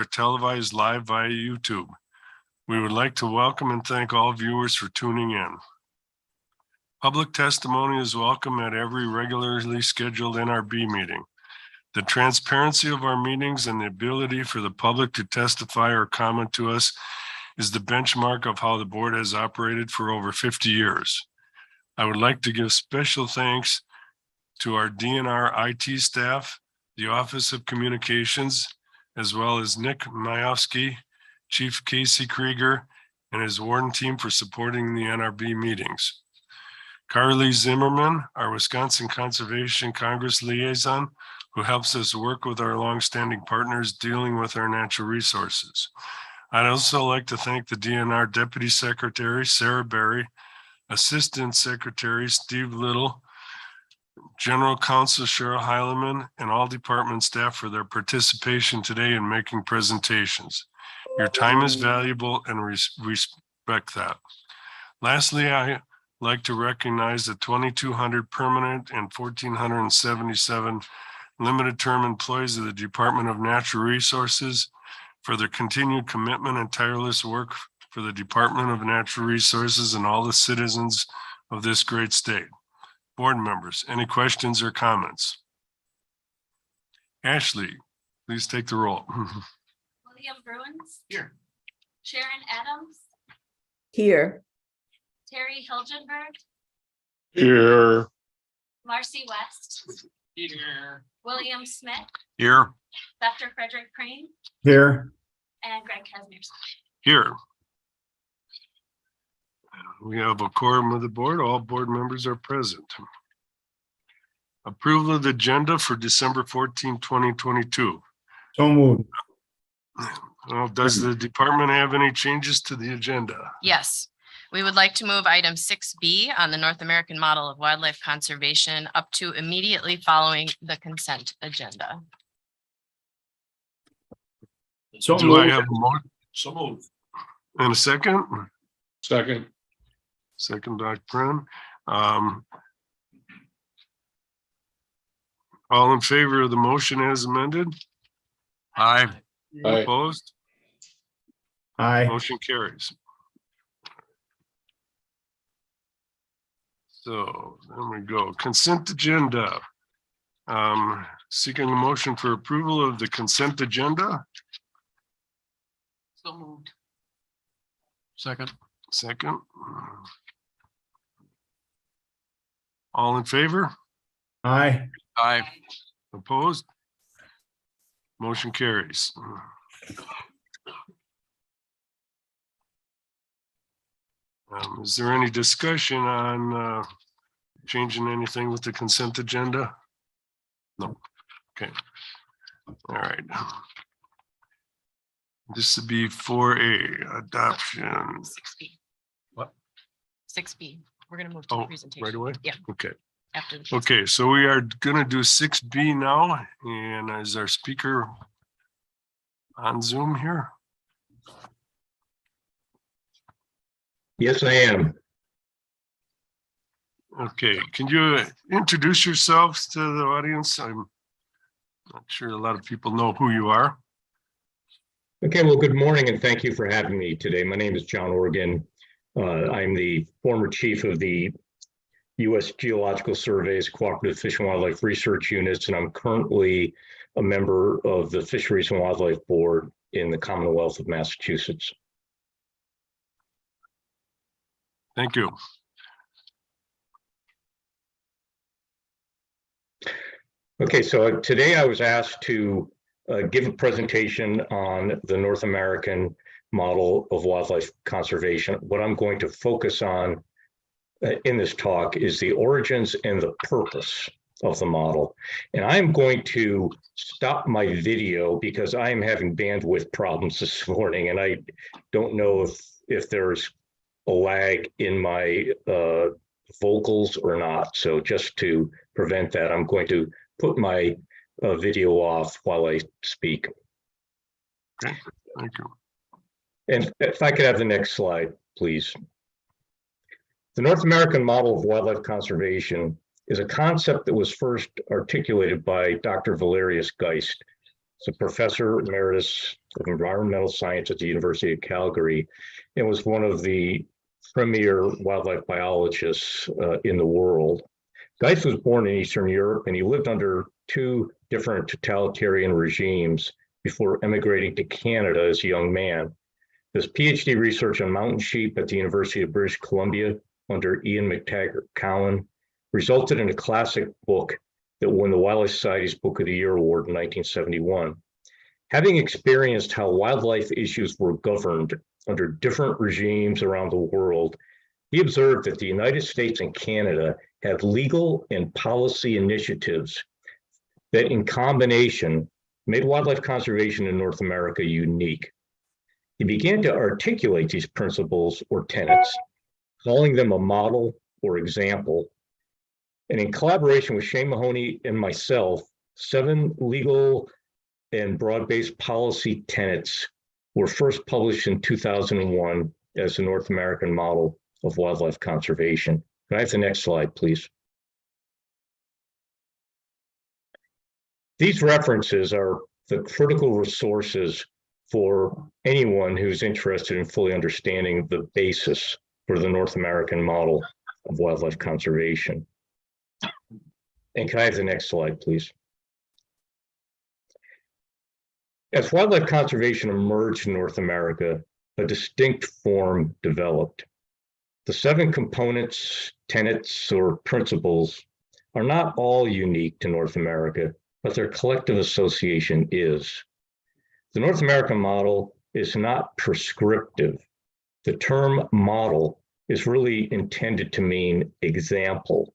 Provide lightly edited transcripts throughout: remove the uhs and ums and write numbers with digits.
televised live via YouTube. We would like to welcome and thank all viewers for tuning in. Public testimony is welcome at every regularly scheduled NRB meeting. The transparency of our meetings and the ability for the public to testify or comment to us is the benchmark of how the board has operated for over 50 years. I would like to give special thanks to our DNR IT staff, the Office of Communications, as well as Nick Majewski, Chief Casey Krieger, and his warden team for supporting the NRB meetings. Carly Zimmerman, our Wisconsin Conservation Congress liaison, who helps us work with our longstanding partners dealing with our natural resources. I'd also like to thank the DNR Deputy Secretary, Sarah Berry, Assistant Secretary, Steve Little, General Counsel Cheryl Heileman, and all department staff for their participation today in making presentations. Your time is valuable and respect that. Lastly, I like to recognize the 2,200 permanent and 1,477 limited term employees of the Department of Natural Resources for their continued commitment and tireless work for the Department of Natural Resources and all the citizens of this great state. Board members, any questions or comments? Ashley, please take the roll. William Bruins. Here. Sharon Adams. Here. Terry Hilgenberg. Here. Marcy West. Here. William Smith. Here. Dr. Frederick Crane. Here. And Greg Casimir. Here. We have a quorum of the board. All board members are present. Approval of the agenda for December 14, 2022. So moved. Well, does the department have any changes to the agenda? Yes, we would like to move item 6B on the North American model of wildlife conservation up to immediately following the consent agenda. So Do I moved. have a motion So moved. and a second? Second. Second, Dr. Brennan. All in favor of the motion as amended? Aye. Aye. Opposed? Aye. Motion carries. So there we go. Consent agenda. Seeking a motion for approval of the consent agenda. So moved. Second. Second. All in favor? Aye. Aye. Opposed? Motion carries. Is there any discussion on changing anything with the consent agenda? No. Okay. All right. This would be 4A, adoption. 6B. What? 6B. We're going to move to Oh, the presentation. right away? Yeah, Okay. after the. Okay, so we are gonna do 6B now, and is our speaker on Zoom here? Yes, I am. Okay, can you introduce yourselves to the audience? I'm not sure a lot of people know who you are. Okay, well, good morning and thank you for having me today. My name is John Organ. I'm the former chief of the U.S. Geological Survey's Cooperative Fish and Wildlife Research Units, and I'm currently a member of the Fisheries and Wildlife Board in the Commonwealth of Massachusetts. Thank you. Okay, so today I was asked to give a presentation on the North American model of wildlife conservation. What I'm going to focus on in this talk is the origins and the purpose of the model. And I'm going to stop my video because I am having bandwidth problems this morning, and I don't know if there's a lag in my vocals or not. So just to prevent that, I'm going to put my video off while I speak. Okay, thank you. And if I could have the next slide, please. The North American model of wildlife conservation is a concept that was first articulated by Dr. Valerius Geist He's a professor emeritus of environmental science at the University of Calgary and was one of the premier wildlife biologists in the world. Geist was born in Eastern Europe and he lived under two different totalitarian regimes before emigrating to Canada as a young man. His PhD research on mountain sheep at the University of British Columbia under Ian McTaggart Cowan resulted in a classic book that won the Wildlife Society's Book of the Year Award in 1971. Having experienced how wildlife issues were governed under different regimes around the world, he observed that the United States and Canada had legal and policy initiatives that in combination made wildlife conservation in North America unique. He began to articulate these principles or tenets, calling them a model or example. And in collaboration with Shane Mahoney and myself, 7 legal and broad-based policy tenets were first published in 2001 as the North American model of wildlife conservation. Can I have the next slide, please? These references are the critical resources for anyone who's interested in fully understanding the basis for the North American model of wildlife conservation. And can I have the next slide, please? As wildlife conservation emerged in North America, a distinct form developed. The 7 components, tenets, or principles are not all unique to North America, but their collective association is. The North American model is not prescriptive. The term model is really intended to mean example.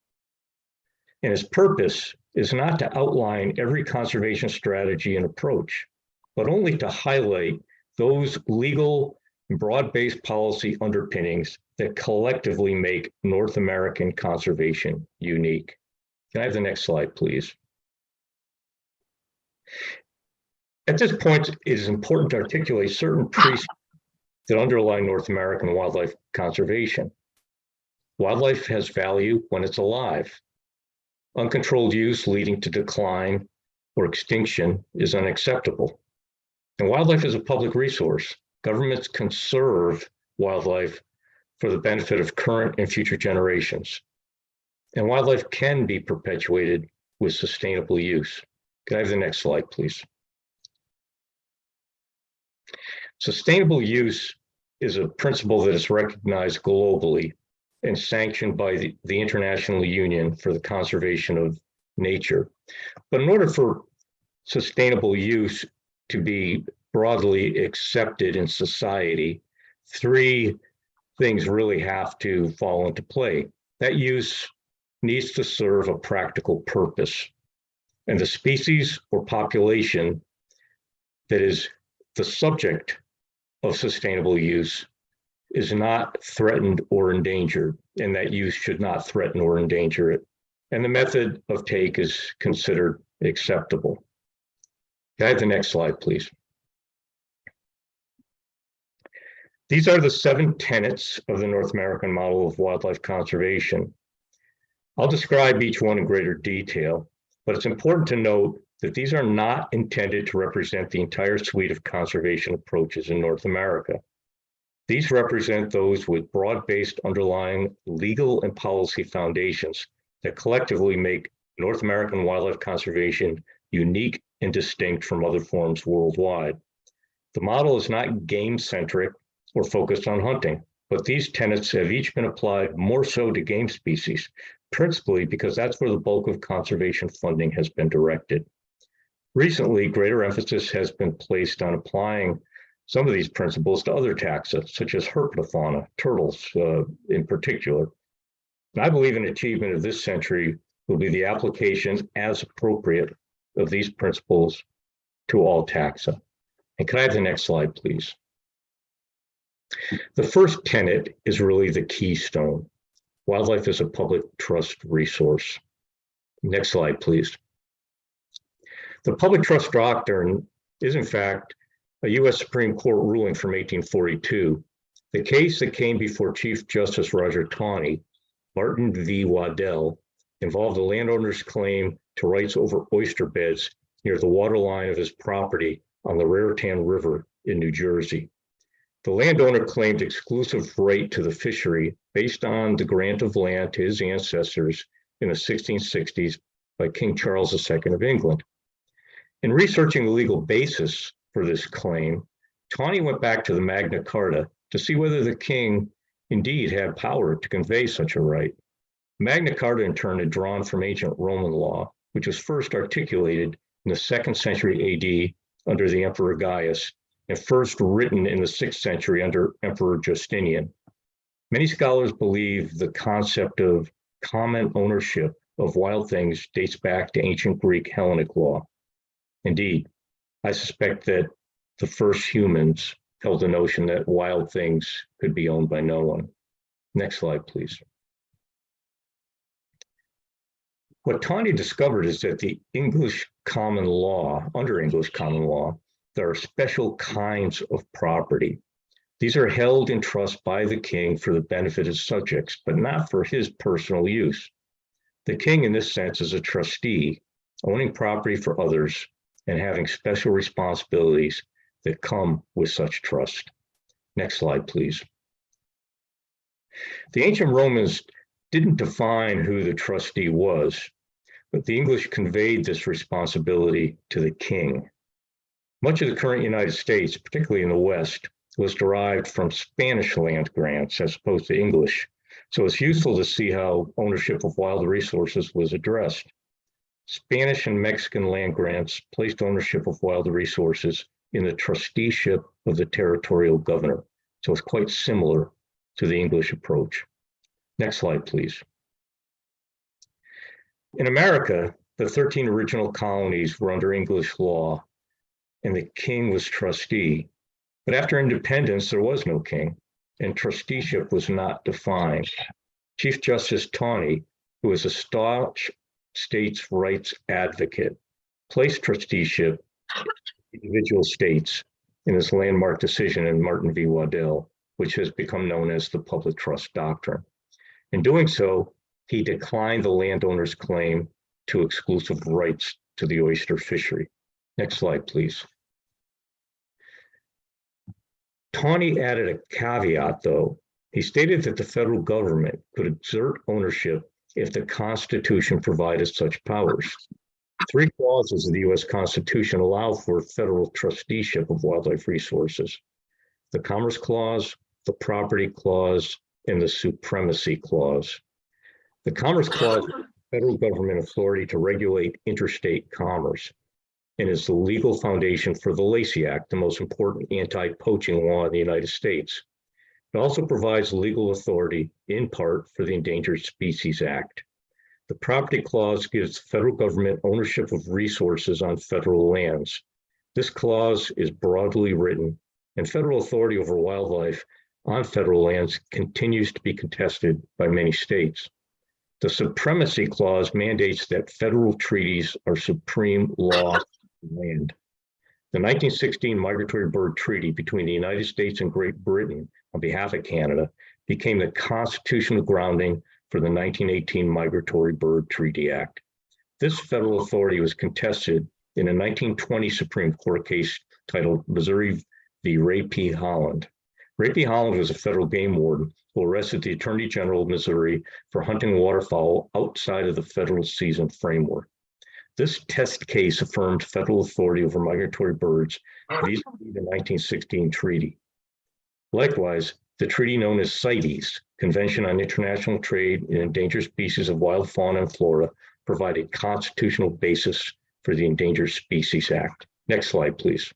And its purpose is not to outline every conservation strategy and approach, but only to highlight those legal and broad-based policy underpinnings that collectively make North American conservation unique. Can I have the next slide, please? At this point, it is important to articulate certain precepts that underlie North American wildlife conservation. Wildlife has value when it's alive. Uncontrolled use leading to decline or extinction is unacceptable. And wildlife is a public resource. Governments conserve wildlife for the benefit of current and future generations. And wildlife can be perpetuated with sustainable use. Can I have the next slide, please? Sustainable use is a principle that is recognized globally and sanctioned by the International Union for the Conservation of Nature. But in order for sustainable use to be broadly accepted in society, 3 things really have to fall into play. That use needs to serve a practical purpose. And the species or population that is the subject of sustainable use is not threatened or endangered, and that use should not threaten or endanger it. And the method of take is considered acceptable. Can I have the next slide, please? These are the 7 tenets of the North American model of wildlife conservation. I'll describe each one in greater detail, but it's important to note that these are not intended to represent the entire suite of conservation approaches in North America. These represent those with broad-based underlying legal and policy foundations that collectively make North American wildlife conservation unique and distinct from other forms worldwide. The model is not game-centric or focused on hunting, but these tenets have each been applied more so to game species, principally because that's where the bulk of conservation funding has been directed. Recently, greater emphasis has been placed on applying some of these principles to other taxa, such as herpetofauna, turtles in particular. And I believe an achievement of this century will be the application as appropriate of these principles to all taxa. And can I have the next slide, please? The first tenet is really the keystone. Wildlife is a public trust resource. Next slide, please. The public trust doctrine is, in fact, a U.S. Supreme Court ruling from 1842. The case that came before Chief Justice Roger Taney, Martin v. Waddell, involved a landowner's claim to rights over oyster beds near the waterline of his property on the Raritan River in New Jersey. The landowner claimed exclusive right to the fishery based on the grant of land to his ancestors in the 1660s by King Charles II of England. In researching the legal basis for this claim, Tawney went back to the Magna Carta to see whether the king indeed had power to convey such a right. Magna Carta, in turn, had drawn from ancient Roman law, which was first articulated in the 2nd century AD under the Emperor Gaius, and first written in the 6th century under Emperor Justinian. Many scholars believe the concept of common ownership of wild things dates back to ancient Greek Hellenic law. Indeed, I suspect that the first humans held the notion that wild things could be owned by no one. Next slide, please. What Tawney discovered is that the English common law, under English common law, there are special kinds of property. These are held in trust by the king for the benefit of subjects, but not for his personal use. The king, in this sense, is a trustee, owning property for others and having special responsibilities that come with such trust. Next slide, please. The ancient Romans didn't define who the trustee was, but the English conveyed this responsibility to the king. Much of the current United States, particularly in the West, was derived from Spanish land grants as opposed to English. So it's useful to see how ownership of wild resources was addressed. Spanish and Mexican land grants placed ownership of wild resources in the trusteeship of the territorial governor. So it's quite similar to the English approach. Next slide, please. In America, the 13 original colonies were under English law, and the king was trustee. But after independence, there was no king, and trusteeship was not defined. Chief Justice Tawney, who was a staunch states' rights advocate, placed trusteeship in individual states in his landmark decision in Martin v. Waddell, which has become known as the public trust doctrine. In doing so, he declined the landowner's claim to exclusive rights to the oyster fishery. Next slide, please. Tawney added a caveat, though. He stated that the federal government could exert ownership if the Constitution provided such powers. 3 clauses of the U.S. Constitution allow for federal trusteeship of wildlife resources: the Commerce Clause, the Property Clause, and the Supremacy Clause. The Commerce Clause gives the federal government authority to regulate interstate commerce and is the legal foundation for the Lacey Act, the most important anti-poaching law in the United States. It also provides legal authority, in part, for the Endangered Species Act. The Property Clause gives the federal government ownership of resources on federal lands. This clause is broadly written, and federal authority over wildlife on federal lands continues to be contested by many states. The Supremacy Clause mandates that federal treaties are supreme law of the land. The 1916 Migratory Bird Treaty between the United States and Great Britain on behalf of Canada became the constitutional grounding for the 1918 Migratory Bird Treaty Act. This federal authority was contested in a 1920 Supreme Court case titled Missouri v. Ray P. Holland. Ray P. Holland was a federal game warden who arrested the Attorney General of Missouri for hunting waterfowl outside of the federal season framework. This test case affirmed federal authority over migratory birds vis-a-vis the 1916 treaty. Likewise, the treaty known as CITES, Convention on International Trade in Endangered Species of Wild Fauna and Flora, provided constitutional basis for the Endangered Species Act. Next slide, please.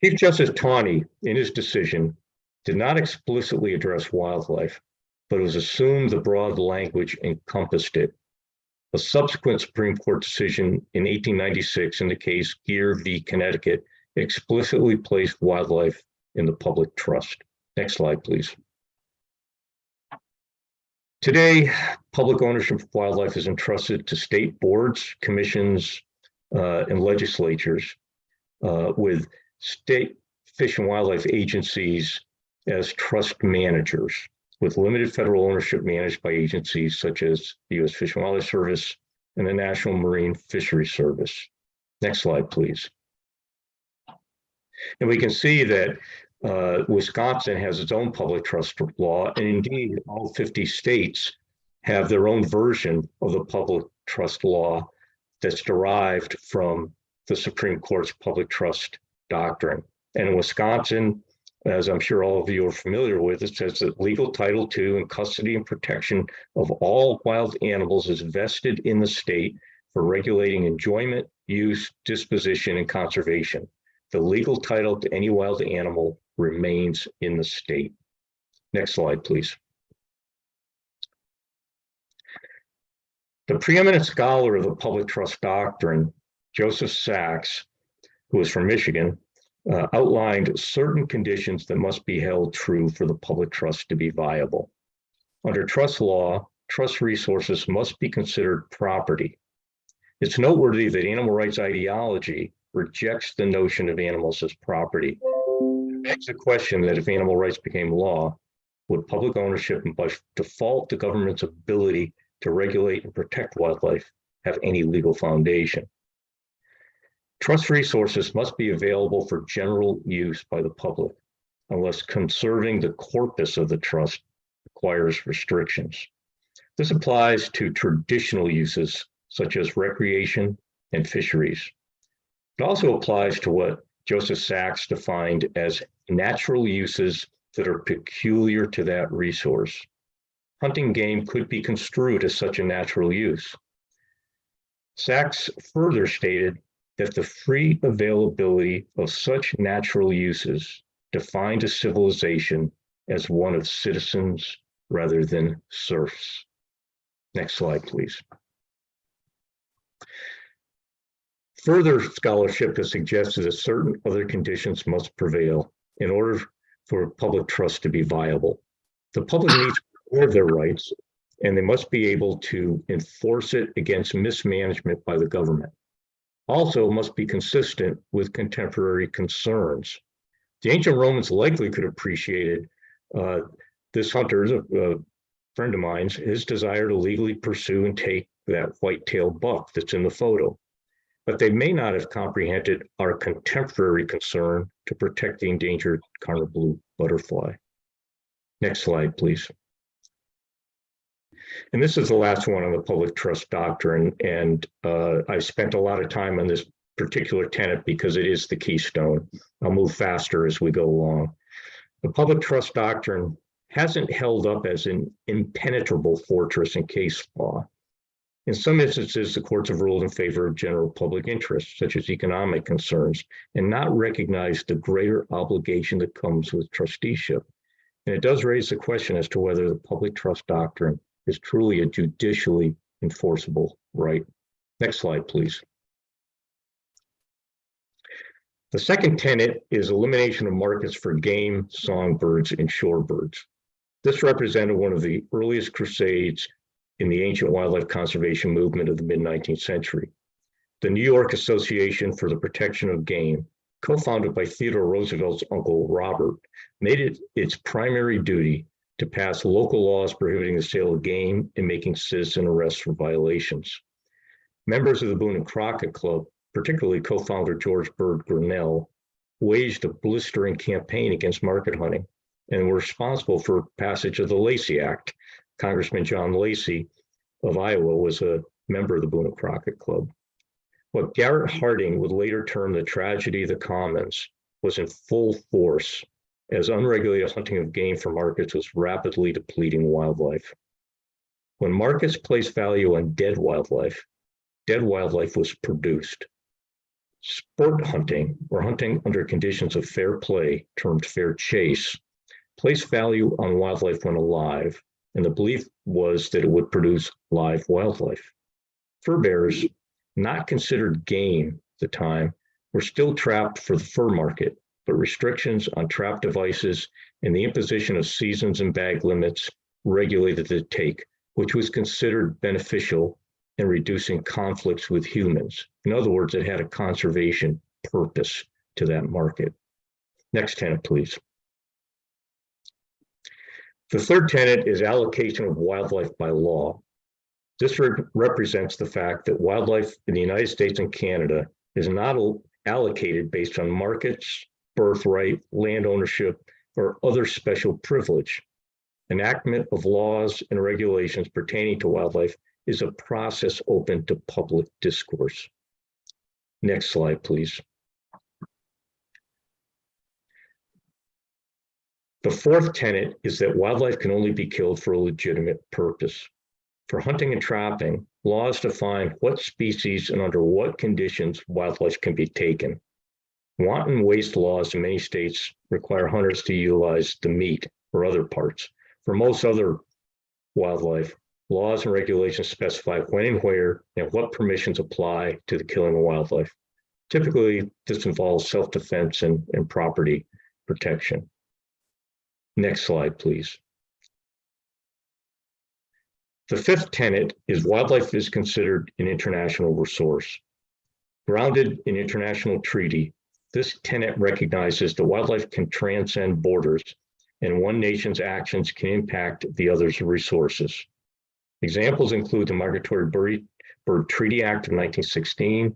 Chief Justice Tawney, in his decision, did not explicitly address wildlife, but it was assumed the broad language encompassed it. A subsequent Supreme Court decision in 1896 in the case Geer v. Connecticut explicitly placed wildlife in the public trust. Next slide, please. Today, public ownership of wildlife is entrusted to state boards, commissions, and legislatures, with state fish and wildlife agencies as trust managers, with limited federal ownership managed by agencies such as the U.S. Fish and Wildlife Service and the National Marine Fisheries Service. Next slide, please. And we can see that Wisconsin has its own public trust law, and indeed all 50 states have their own version of the public trust law that's derived from the Supreme Court's public trust doctrine. And in Wisconsin, as I'm sure all of you are familiar with, it says that legal title to and custody and protection of all wild animals is vested in the state for regulating enjoyment, use, disposition, and conservation. The legal title to any wild animal remains in the state. Next slide, please. The preeminent scholar of the public trust doctrine, Joseph Sachs, who is from Michigan, outlined certain conditions that must be held true for the public trust to be viable. Under trust law, trust resources must be considered property. It's noteworthy that animal rights ideology rejects the notion of animals as property. It begs the question that if animal rights became law, would public ownership and by default the government's ability to regulate and protect wildlife have any legal foundation? Trust resources must be available for general use by the public, unless conserving the corpus of the trust requires restrictions. This applies to traditional uses such as recreation and fisheries. It also applies to what Joseph Sachs defined as natural uses that are peculiar to that resource. Hunting game could be construed as such a natural use. Sachs further stated that the free availability of such natural uses defined a civilization as one of citizens rather than serfs. Next slide, please. Further scholarship has suggested that certain other conditions must prevail in order for public trust to be viable. The public needs to preserve their rights, and they must be able to enforce it against mismanagement by the government. Also must be consistent with contemporary concerns. The ancient Romans likely could have appreciated this hunter, a friend of mine's, his desire to legally pursue and take that white-tailed buck that's in the photo. But they may not have comprehended our contemporary concern to protect the endangered Cardinal blue butterfly. Next slide, please. And this is the last one on the public trust doctrine. And I've spent a lot of time on this particular tenet because it is the keystone. I'll move faster as we go along. The public trust doctrine hasn't held up as an impenetrable fortress in case law. In some instances, the courts have ruled in favor of general public interest, such as economic concerns, and not recognized the greater obligation that comes with trusteeship. And it does raise the question as to whether the public trust doctrine is truly a judicially enforceable right. Next slide, please. The second tenet is elimination of markets for game, songbirds, and shorebirds. This represented one of the earliest crusades in the ancient wildlife conservation movement of the mid-19th century. The New York Association for the Protection of Game, co-founded by Theodore Roosevelt's uncle Robert, made it its primary duty to pass local laws prohibiting the sale of game and making citizen arrests for violations. Members of the Boone and Crockett Club, particularly co-founder George Bird Grinnell, waged a blistering campaign against market hunting and were responsible for passage of the Lacey Act. Congressman John Lacey of Iowa was a member of the Boone and Crockett Club. What Garrett Harding would later term the tragedy of the commons was in full force as unregulated hunting of game for markets was rapidly depleting wildlife. When markets placed value on dead wildlife was produced. Sport hunting, or hunting under conditions of fair play, termed fair chase, placed value on wildlife when alive, and the belief was that it would produce live wildlife. Fur bearers, not considered game at the time, were still trapped for the fur market, but restrictions on trap devices and the imposition of seasons and bag limits regulated the take, which was considered beneficial in reducing conflicts with humans. In other words, it had a conservation purpose to that market. Next tenet, please. The third tenet is allocation of wildlife by law. This represents the fact that wildlife in the United States and Canada is not allocated based on markets, birthright, land ownership, or other special privilege. Enactment of laws and regulations pertaining to wildlife is a process open to public discourse. Next slide, please. The fourth tenet is that wildlife can only be killed for a legitimate purpose. For hunting and trapping, laws define what species and under what conditions wildlife can be taken. Wanton waste laws in many states require hunters to utilize the meat or other parts. For most other wildlife, laws and regulations specify when and where and what permissions apply to the killing of wildlife. Typically, this involves self-defense and property protection. Next slide, please. The fifth tenet is wildlife is considered an international resource. Grounded in international treaty, this tenet recognizes that wildlife can transcend borders and one nation's actions can impact the other's resources. Examples include the Migratory Bird Treaty Act of 1916,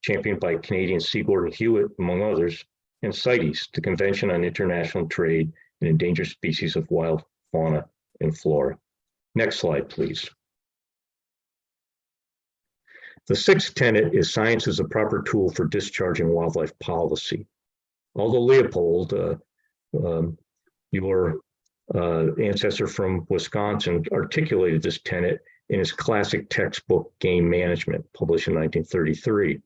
championed by Canadian C. Gordon Hewitt, among others, and CITES, the Convention on International Trade in Endangered Species of Wild Fauna and Flora. Next slide, please. The sixth tenet is science is a proper tool for discharging wildlife policy. Although Leopold, your ancestor from Wisconsin, articulated this tenet in his classic textbook, Game Management, published in 1933.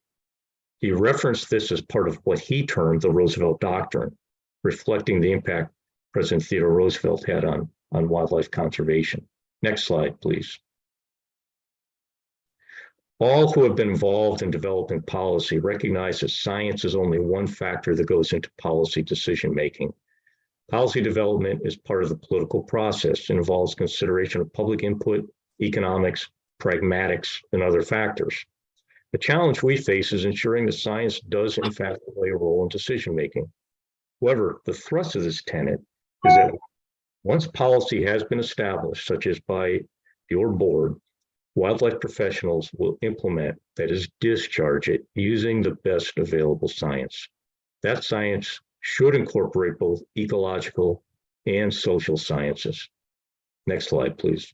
He referenced this as part of what he termed the Roosevelt Doctrine, reflecting the impact President Theodore Roosevelt had on wildlife conservation. Next slide, please. All who have been involved in developing policy recognize that science is only one factor that goes into policy decision-making. Policy development is part of the political process and involves consideration of public input, economics, pragmatics, and other factors. The challenge we face is ensuring that science does in fact play a role in decision-making. However, the thrust of this tenet is that once policy has been established, such as by your board, wildlife professionals will implement, that is, discharge it using the best available science. That science should incorporate both ecological and social sciences. Next slide, please.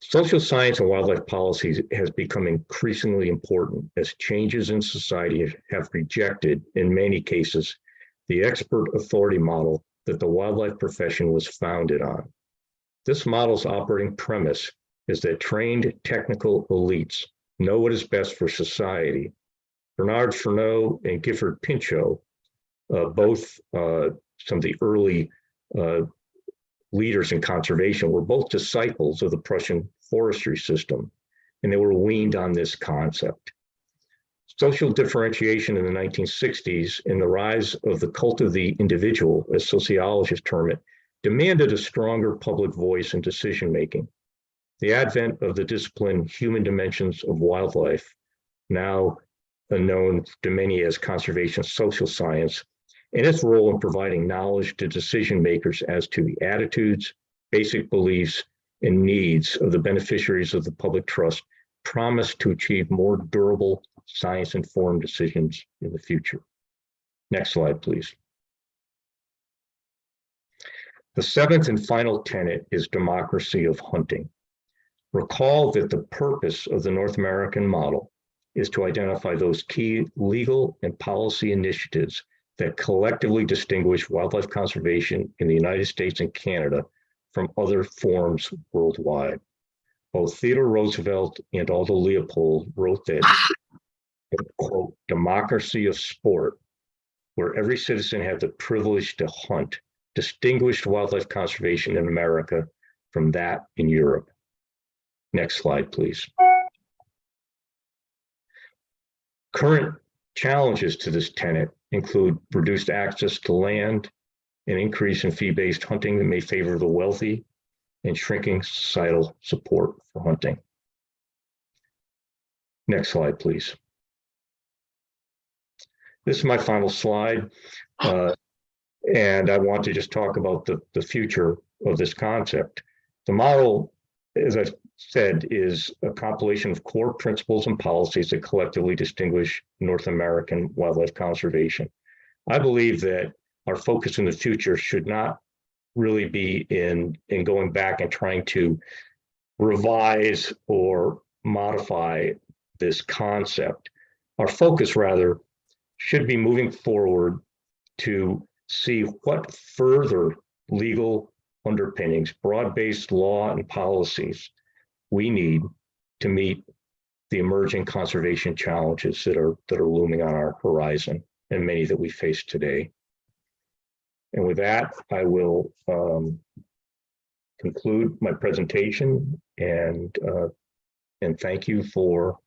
Social science and wildlife policy has become increasingly important as changes in society have rejected, in many cases, the expert authority model that the wildlife profession was founded on. This model's operating premise is that trained technical elites know what is best for society. Bernard Fernot and Gifford Pinchot, both some of the early leaders in conservation, were both disciples of the Prussian forestry system, and they were weaned on this concept. Social differentiation in the 1960s and the rise of the cult of the individual, as sociologists term it, demanded a stronger public voice in decision-making. The advent of the discipline human dimensions of wildlife, now known to many as conservation social science, and its role in providing knowledge to decision makers as to the attitudes, basic beliefs, and needs of the beneficiaries of the public trust promise to achieve more durable science-informed decisions in the future. Next slide, please. The seventh and final tenet is democracy of hunting. Recall that the purpose of the North American model is to identify those key legal and policy initiatives that collectively distinguish wildlife conservation in the United States and Canada from other forms worldwide. Both Theodore Roosevelt and Aldo Leopold wrote that, quote, democracy of sport, where every citizen had the privilege to hunt, distinguished wildlife conservation in America from that in Europe. Next slide, please. Current challenges to this tenet include reduced access to land, an increase in fee-based hunting that may favor the wealthy, and shrinking societal support for hunting. Next slide, please. This is my final slide, and I want to just talk about the future of this concept. The model as I said, is a compilation of core principles and policies that collectively distinguish North American wildlife conservation. I believe that our focus in the future should not really be in going back and trying to revise or modify this concept. Our focus rather should be moving forward to see what further legal underpinnings, broad-based law and policies we need to meet the emerging conservation challenges that are looming on our horizon, and many that we face today. And with that, I will conclude my presentation and thank you for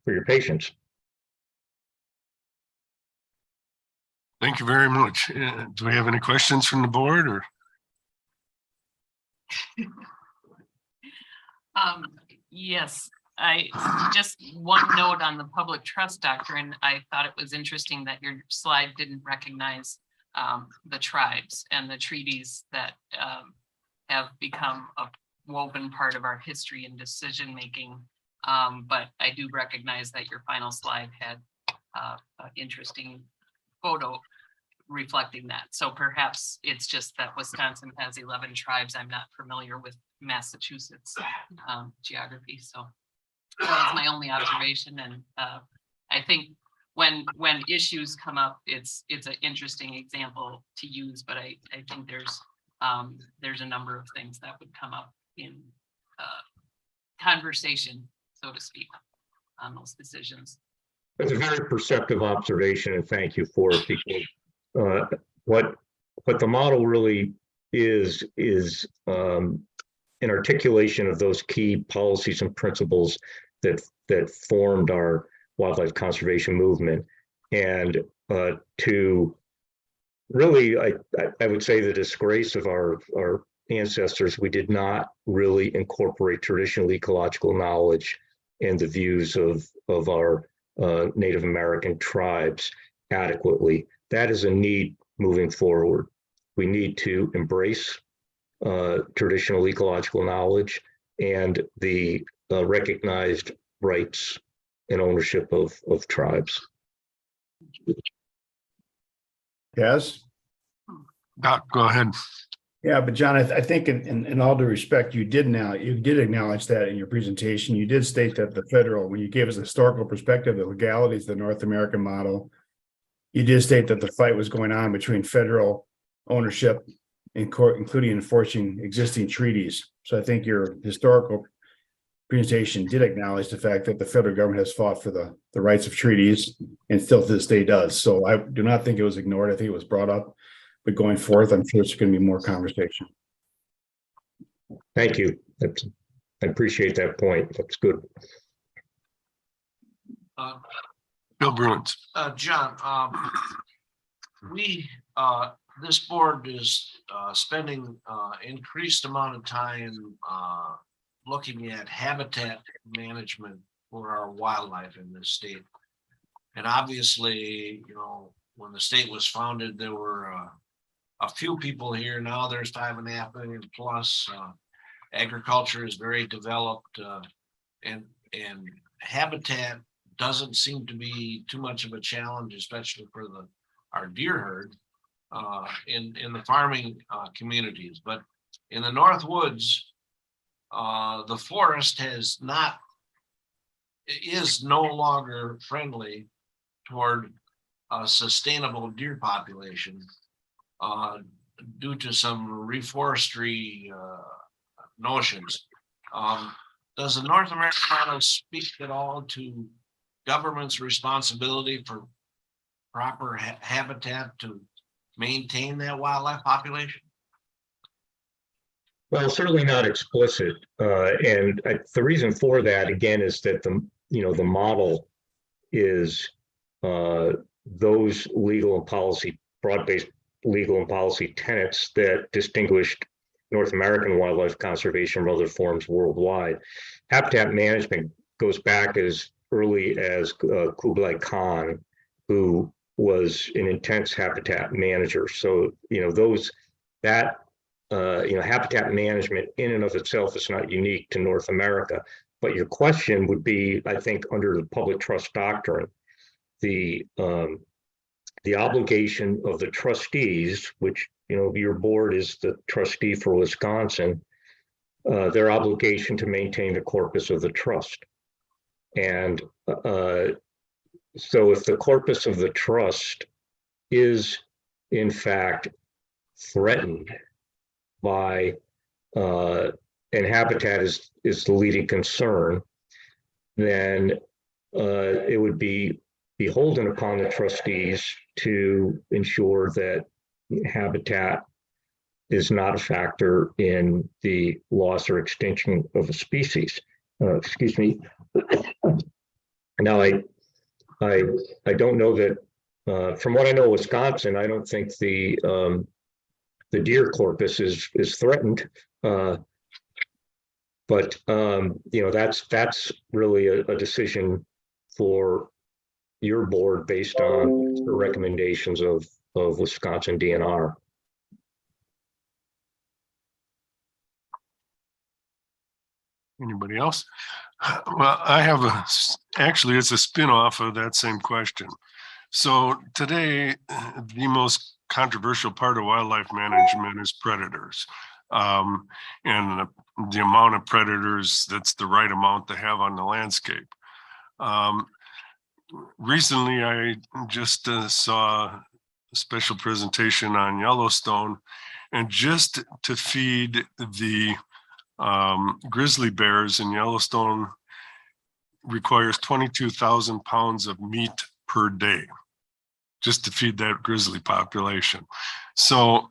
your patience. Thank you very much. Do we have any questions from the board or? Yes, just one note on the public trust doctrine. I thought it was interesting that your slide didn't recognize the tribes and the treaties that have become a woven part of our history and decision-making. But I do recognize that your final slide had an interesting photo reflecting that. So perhaps it's just that Wisconsin has 11 tribes. I'm not familiar with Massachusetts geography. So that was my only observation. And I think when issues come up, it's an interesting example to use, but I think there's a number of things that would come up in conversation, so to speak, on those decisions. That's a very perceptive observation, and thank you for it, because what the model really is an articulation of those key policies and principles that formed our wildlife conservation movement. And to really, I would say, the disgrace of our ancestors, we did not really incorporate traditional ecological knowledge and the views of our Native American tribes adequately. That is a need moving forward. We need to embrace traditional ecological knowledge and the recognized rights and ownership of tribes. Yes. Doc, go ahead. Yeah, but John, I think in all due respect, you did acknowledge that in your presentation. You did state that the federal, when you gave us a historical perspective, the legalities of the North American model, you did state that the fight was going on between federal ownership and court, including enforcing existing treaties. So I think your historical presentation did acknowledge the fact that the federal government has fought for the rights of treaties and still to this day does. So I do not think it was ignored. I think it was brought up. But going forth, I'm sure it's going to be more conversation. Thank you. I appreciate that point. That's good. Bill Bruins. John, this board is spending increased amount of time looking at habitat management for our wildlife in this state. And obviously, you know, when the state was founded, there were a few people here. Now there's 5.5 million plus. Agriculture is very developed, and habitat doesn't seem to be too much of a challenge, especially for our deer herd in the farming communities. But in the North Woods, the forest is no longer friendly toward a sustainable deer population due to some reforestry notions. Does the North American model speak at all to government's responsibility for proper habitat to maintain that wildlife population? Well, certainly not explicit, and the reason for that, again, is that the model is those legal and policy, broad-based legal and policy tenets that distinguished North American wildlife conservation from other forms worldwide. Habitat management goes back as early as Kublai Khan, who was an intense habitat manager. So, you know, that habitat management in and of itself is not unique to North America. But your question would be, I think, under the public trust doctrine, the obligation of the trustees, which, your board is the trustee for Wisconsin, their obligation to maintain the corpus of the trust. And so if the corpus of the trust is in fact threatened by, and habitat is the leading concern, then it would be beholden upon the trustees to ensure that habitat is not a factor in the loss or extinction of a species. Excuse me. Now, I don't know that, from what I know, Wisconsin, I don't think the deer corpus is threatened. But that's really a decision for your board based on the recommendations of Wisconsin DNR. Anybody else? Well, I have actually, it's a spin-off of that same question. So today, the most controversial part of wildlife management is predators. And the amount of predators that's the right amount to have on the landscape. Recently, I just saw a special presentation on Yellowstone, and just to feed the grizzly bears in Yellowstone requires 22,000 pounds of meat per day just to feed that grizzly population. So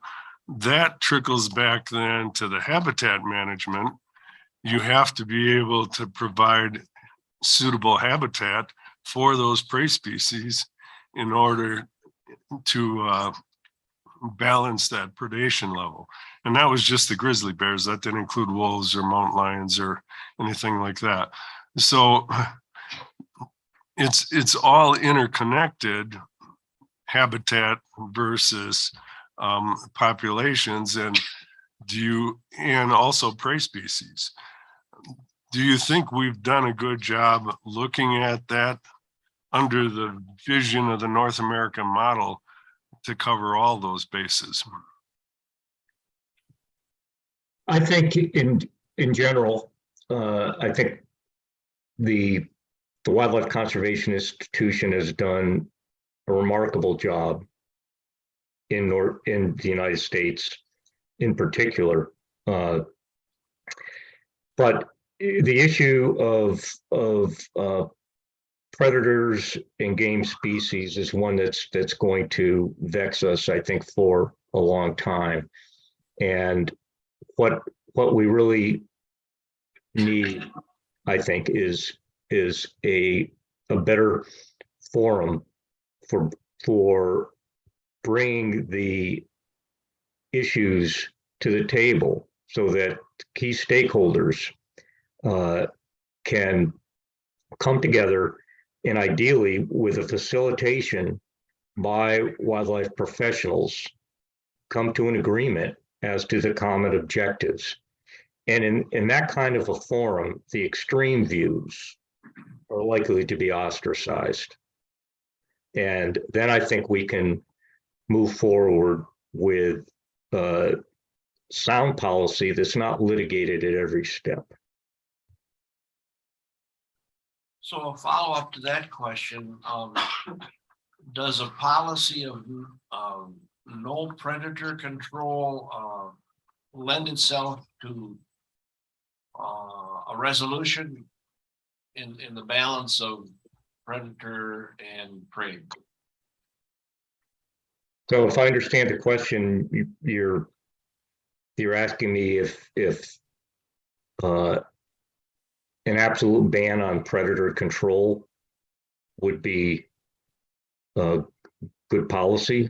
that trickles back then to the habitat management. You have to be able to provide suitable habitat for those prey species in order to balance that predation level. And that was just the grizzly bears. That didn't include wolves or mountain lions or anything like that. So it's all interconnected, habitat versus populations, and also prey species. Do you think we've done a good job looking at that under the vision of the North American model to cover all those bases? I think in general, I think the Wildlife Conservation Institution has done a remarkable job in the United States in particular. But the issue of predators and game species is one that's going to vex us, I think, for a long time. And what we really need, I think, is a better forum for bringing the issues to the table so that key stakeholders can come together, and ideally with a facilitation by wildlife professionals, come to an agreement as to the common objectives. And in that kind of a forum, the extreme views are likely to be ostracized. And then I think we can move forward with sound policy that's not litigated at every step. So a follow-up to that question, does a policy of no predator control lend itself to a resolution in the balance of predator and prey? So if I understand the question, you're asking me if an absolute ban on predator control would be a good policy?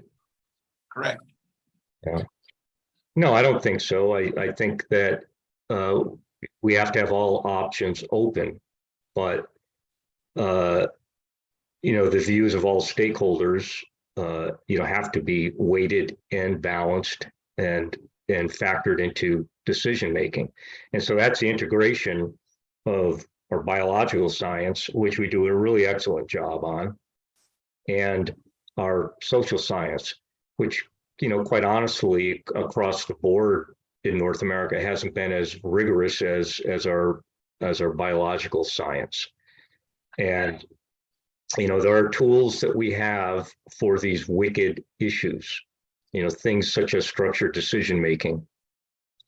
Correct. Yeah. No, I don't think so. I think that we have to have all options open, but the views of all stakeholders have to be weighted and balanced, and and factored into decision making. And so that's the integration of our biological science, which we do a really excellent job on, and our social science, which, quite honestly, across the board in North America hasn't been as rigorous as our biological science. And there are tools that we have for these wicked issues, things such as structured decision making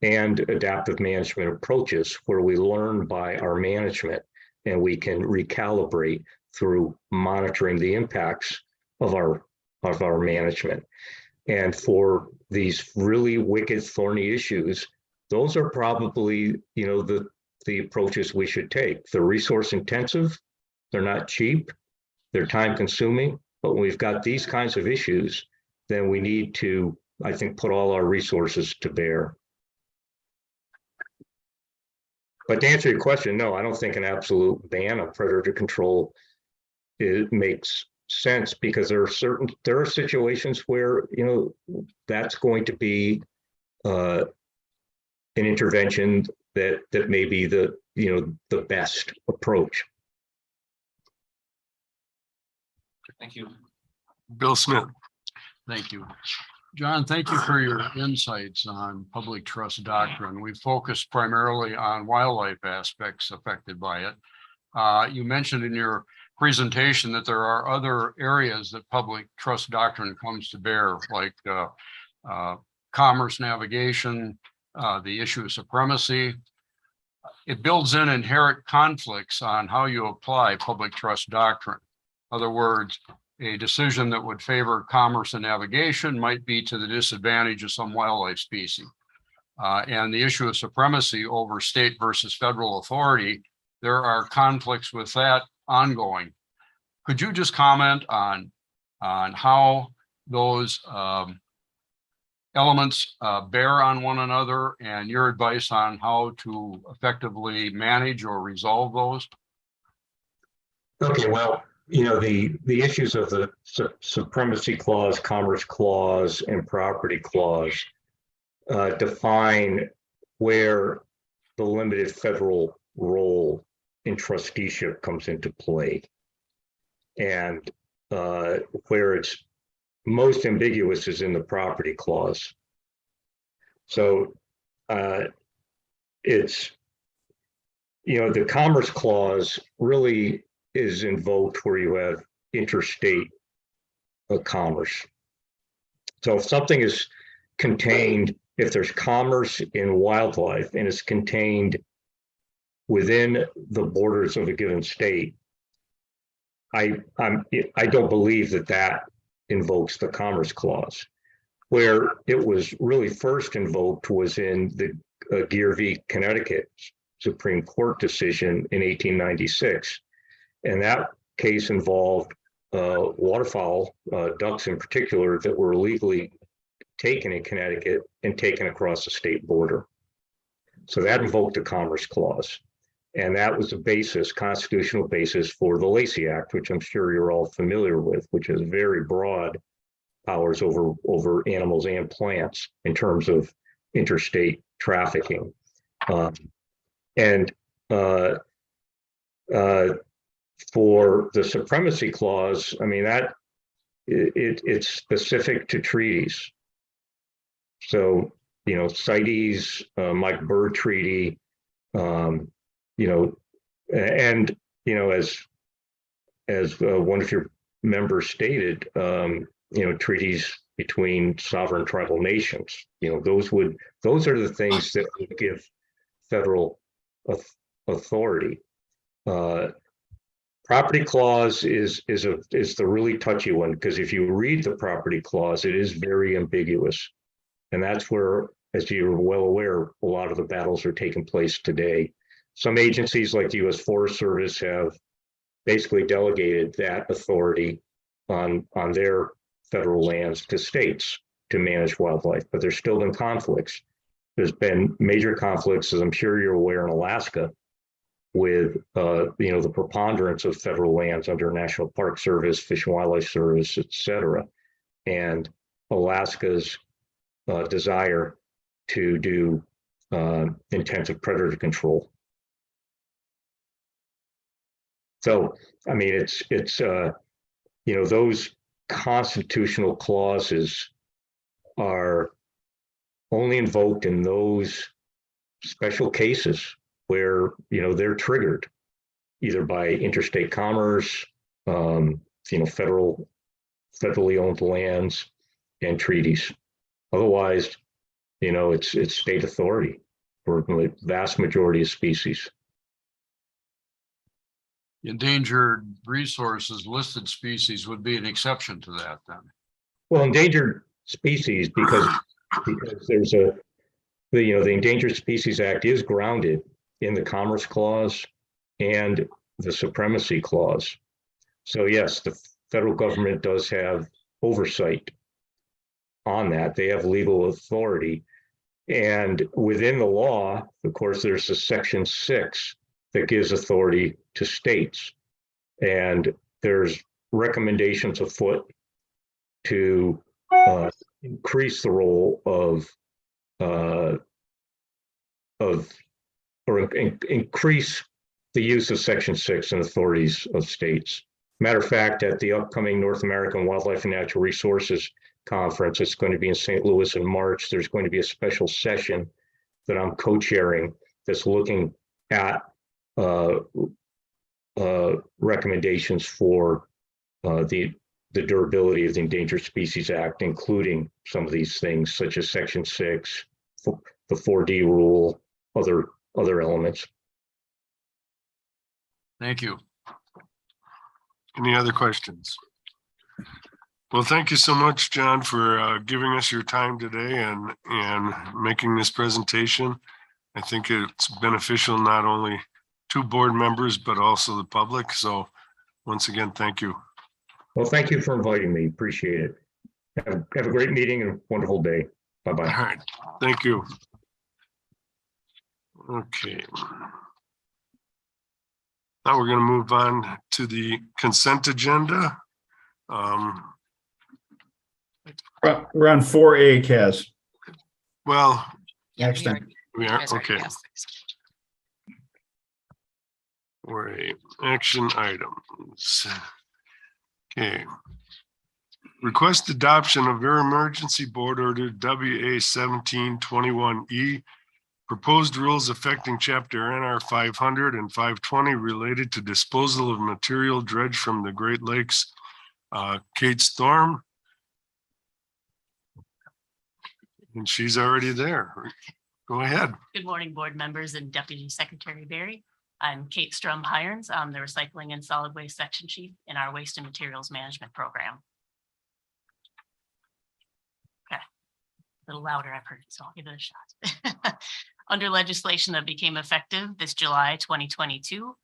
and adaptive management approaches, where we learn by our management and we can recalibrate through monitoring the impacts of our management. And for these really wicked, thorny issues, those are probably, the approaches we should take. They're resource intensive, they're not cheap, they're time consuming, but when we've got these kinds of issues, then we need to, I think, put all our resources to bear. But to answer your question, no, I don't think an absolute ban on predator control makes sense, because there are situations where, that's going to be an intervention that may be the best approach. Thank you. Bill Smith. Thank you. John, thank you for your insights on public trust doctrine. We focused primarily on wildlife aspects affected by it. You mentioned in your presentation that there are other areas that public trust doctrine comes to bear, like commerce navigation, the issue of supremacy. It builds in inherent conflicts on how you apply public trust doctrine. In other words, a decision that would favor commerce and navigation might be to the disadvantage of some wildlife species. And the issue of supremacy over state versus federal authority, there are conflicts with that ongoing. Could you just comment on how those elements bear on one another, and your advice on how to effectively manage or resolve those? Okay, well, the issues of the supremacy clause, commerce clause, and property clause define where the limited federal role in trusteeship comes into play, and where it's most ambiguous is in the property clause. So it's, the commerce clause really is invoked where you have interstate commerce. So if something is contained, if there's commerce in wildlife and it's contained within the borders of a given state, I don't believe that invokes the commerce clause. Where it was really first invoked was in the Gear v. Connecticut Supreme Court decision in 1896. And that case involved waterfowl, ducks in particular, that were illegally taken in Connecticut and taken across the state border. So that invoked the Commerce Clause. And that was the basis, constitutional basis for the Lacey Act, which I'm sure you're all familiar with, which has very broad powers over animals and plants in terms of interstate trafficking. For the Supremacy Clause, I mean, that it's specific to treaties. So, CITES, Mike Bird Treaty, and, as one of your members stated, treaties between sovereign tribal nations, those are the things that would give federal authority. Property clause is the really touchy one, because if you read the property clause, it is very ambiguous. And that's where, as you're well aware, a lot of the battles are taking place today. Some agencies like the U.S. Forest Service have basically delegated that authority on their federal lands to states to manage wildlife, but there's still been conflicts. There's been major conflicts, as I'm sure you're aware, in Alaska, with the preponderance of federal lands under National Park Service, Fish and Wildlife Service, et cetera, and Alaska's desire to do intensive predator control. So, I mean, it's those constitutional clauses are only invoked in those special cases where, they're triggered either by interstate commerce, federally owned lands and treaties. Otherwise, it's state authority for the vast majority of species. Endangered resources listed species would be an exception to that then. Well, endangered species, because there's the Endangered Species Act is grounded in the Commerce Clause and the Supremacy Clause. So yes, the federal government does have oversight on that. They have legal authority. And within the law, of course, there's a Section 6 that gives authority to states. And there's recommendations afoot to increase the role increase the use of Section 6 and authorities of states. Matter of fact, at the upcoming North American Wildlife and Natural Resources Conference, it's going to be in St. Louis in March. There's going to be a special session that I'm co-chairing that's looking at recommendations for the durability of the Endangered Species Act, including some of these things such as Section 6, the 4D rule, other elements. Thank you. Any other questions? Well, thank you so much, John, for giving us your time today and making this presentation. I think it's beneficial not only to board members, but also the public. So once again, thank you. Well, thank you for inviting me. Appreciate it. Have a great meeting and a wonderful day. Bye-bye. All right, thank you. Okay. Now we're going to move on to the consent agenda. We're on 4A, Kaz. Well, Next time. we are, okay. For a action items. Okay. Request adoption of Air Emergency Board Order WA 1721E. Proposed rules affecting Chapter NR 500 and 520 related to disposal of material dredged from the Great Lakes. Kate Storm. And she's already there. Go ahead. Good morning, board members and Deputy Secretary Barry. I'm Kate Strum Hirons. I'm the Recycling and Solid Waste Section Chief in our Waste and Materials Management Program. Okay, a little louder, I've heard, so I'll give it a shot. Under legislation that became effective this July 2022,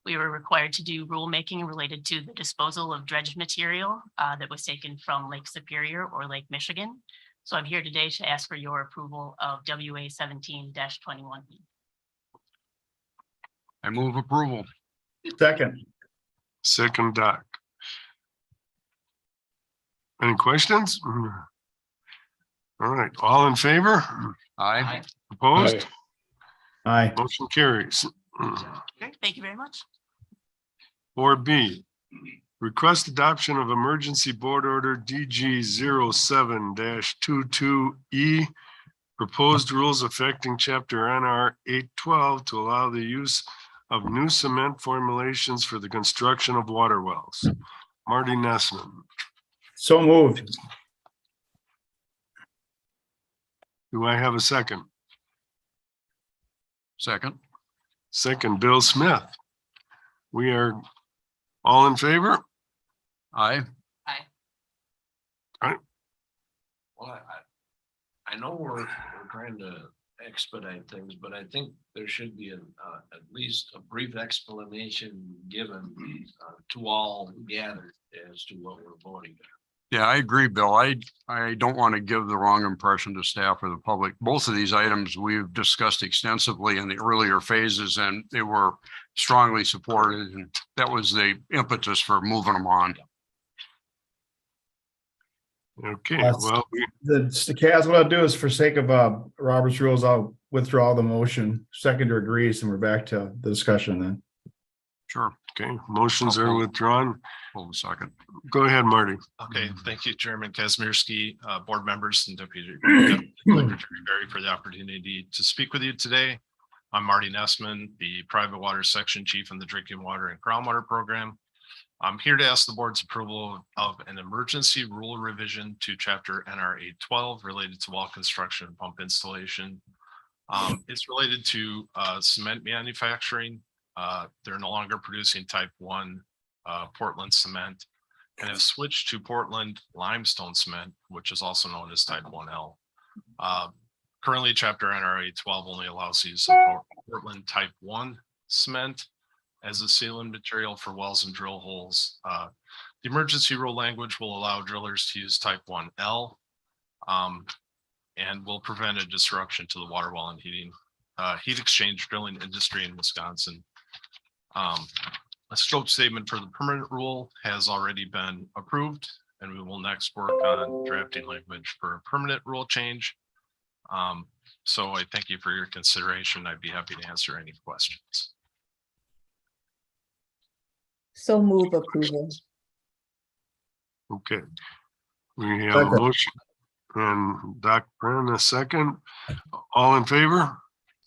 we were required to do rulemaking related to the disposal of dredged material that was taken from Lake Superior or Lake Michigan. So I'm here today to ask for your approval of WA 17-21E. I move approval. Second. Second, Doc. Any questions? All right, all in favor? Aye. Opposed? Aye. Motion carries. Okay, thank you very much. 4B, request adoption of emergency board order DG 07-22E. Proposed rules affecting Chapter NR 812 to allow the use of new cement formulations for the construction of water wells. Marty Nessman. So moved. Do I have a second? Second. Second, Bill Smith. We are all in favor? Aye. Well, I know we're trying to expedite things, but I think there should be at least a brief explanation given to all gathered as to what we're voting on. Yeah, I agree, Bill. I don't want to give the wrong impression to staff or the public. Both of these items we've discussed extensively in the earlier phases, and they were strongly supported, and that was the impetus for moving them on. Okay, That's- well, Kaz, what I'll do is for sake of Robert's rules, I'll withdraw the motion. Seconder agrees, and we're back to the discussion then. Sure. okay, motions are Okay. withdrawn. Hold a second. Go ahead, Marty. Okay, thank you, Chairman Kazmierski, board members and Deputy Secretary Barry for the opportunity to speak with you today. I'm Marty Nessman, the Private Water Section Chief in the Drinking Water and Groundwater Program. I'm here to ask the board's approval of an emergency rule revision to Chapter NR 812 related to well construction and pump installation. It's related to cement manufacturing. They're no longer producing type 1 Portland cement and have switched to Portland limestone cement, which is also known as type 1L. Currently, Chapter NR 812 only allows use of Portland type 1 cement as a sealant material for wells and drill holes. The emergency rule language will allow drillers to use type 1L and will prevent a disruption to the water well and heat exchange drilling industry in Wisconsin. A scope statement for the permanent rule has already been approved, and we will next work on drafting language for a permanent rule change. So I thank you for your consideration. I'd be happy to answer any questions. So move approval. Okay. We have a Second. motion and Dr. Brennan a second. All in favor?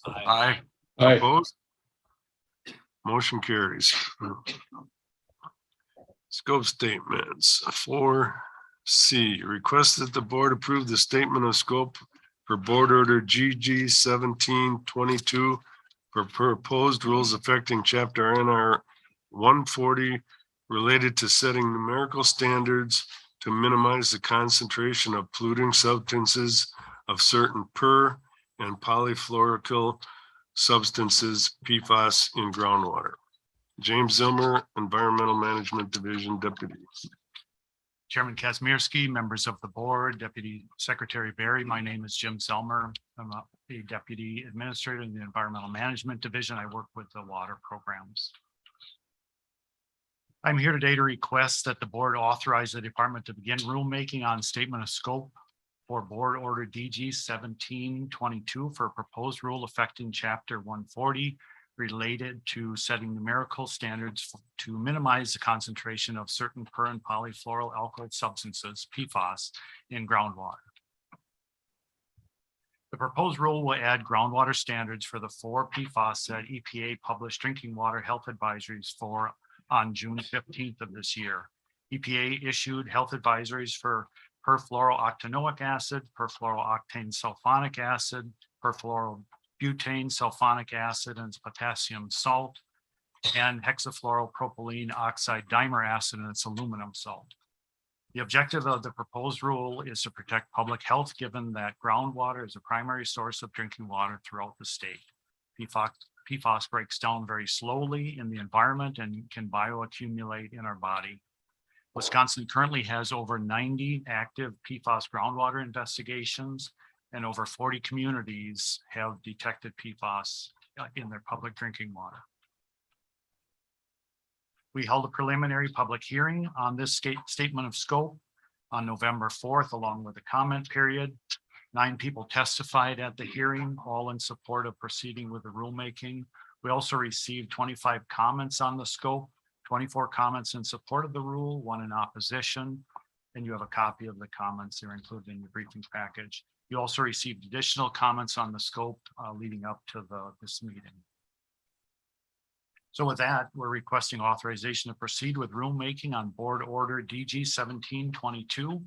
Aye. Opposed? Motion carries. Scope statements, 4C, request that the board approve the statement of scope for board order GG 1722 for proposed rules affecting chapter NR 140 related to setting numerical standards to minimize the concentration of polluting substances of certain per and polyfluoroalkyl substances, PFAS, in groundwater. James Zilmer, Environmental Management Division Deputy. Chairman Kazmierski, members of the board, Deputy Secretary Barry, my name is Jim Zelmer. I'm the Deputy Administrator in the Environmental Management Division. I work with the water programs. I'm here today to request that the board authorize the department to begin rulemaking on statement of scope for board order DG 1722 for a proposed rule affecting chapter 140 related to setting numerical standards to minimize the concentration of certain per and polyfluoroalkyl substances, PFAS, in groundwater. The proposed rule will add groundwater standards for the 4 PFAS that EPA published drinking water health advisories for on June 15th of this year. EPA issued health advisories for perfluorooctanoic acid, perfluorooctane sulfonic acid, perfluorobutane sulfonic acid, and potassium salt, and hexafluoropropylene oxide dimer acid and its aluminum salt. The objective of the proposed rule is to protect public health, given that groundwater is a primary source of drinking water throughout the state. PFAS breaks down very slowly in the environment and can bioaccumulate in our body. Wisconsin currently has over 90 active PFAS groundwater investigations, and over 40 communities have detected PFAS in their public drinking water. We held a preliminary public hearing on this statement of scope on November 4th, along with a comment period. 9 people testified at the hearing, all in support of proceeding with the rulemaking. We also received 25 comments on the scope, 24 comments in support of the rule, 1 in opposition, and you have a copy of the comments. They're included in your briefing package. You also received additional comments on the scope leading up to this meeting. So with that, we're requesting authorization to proceed with rulemaking on board order DG 1722.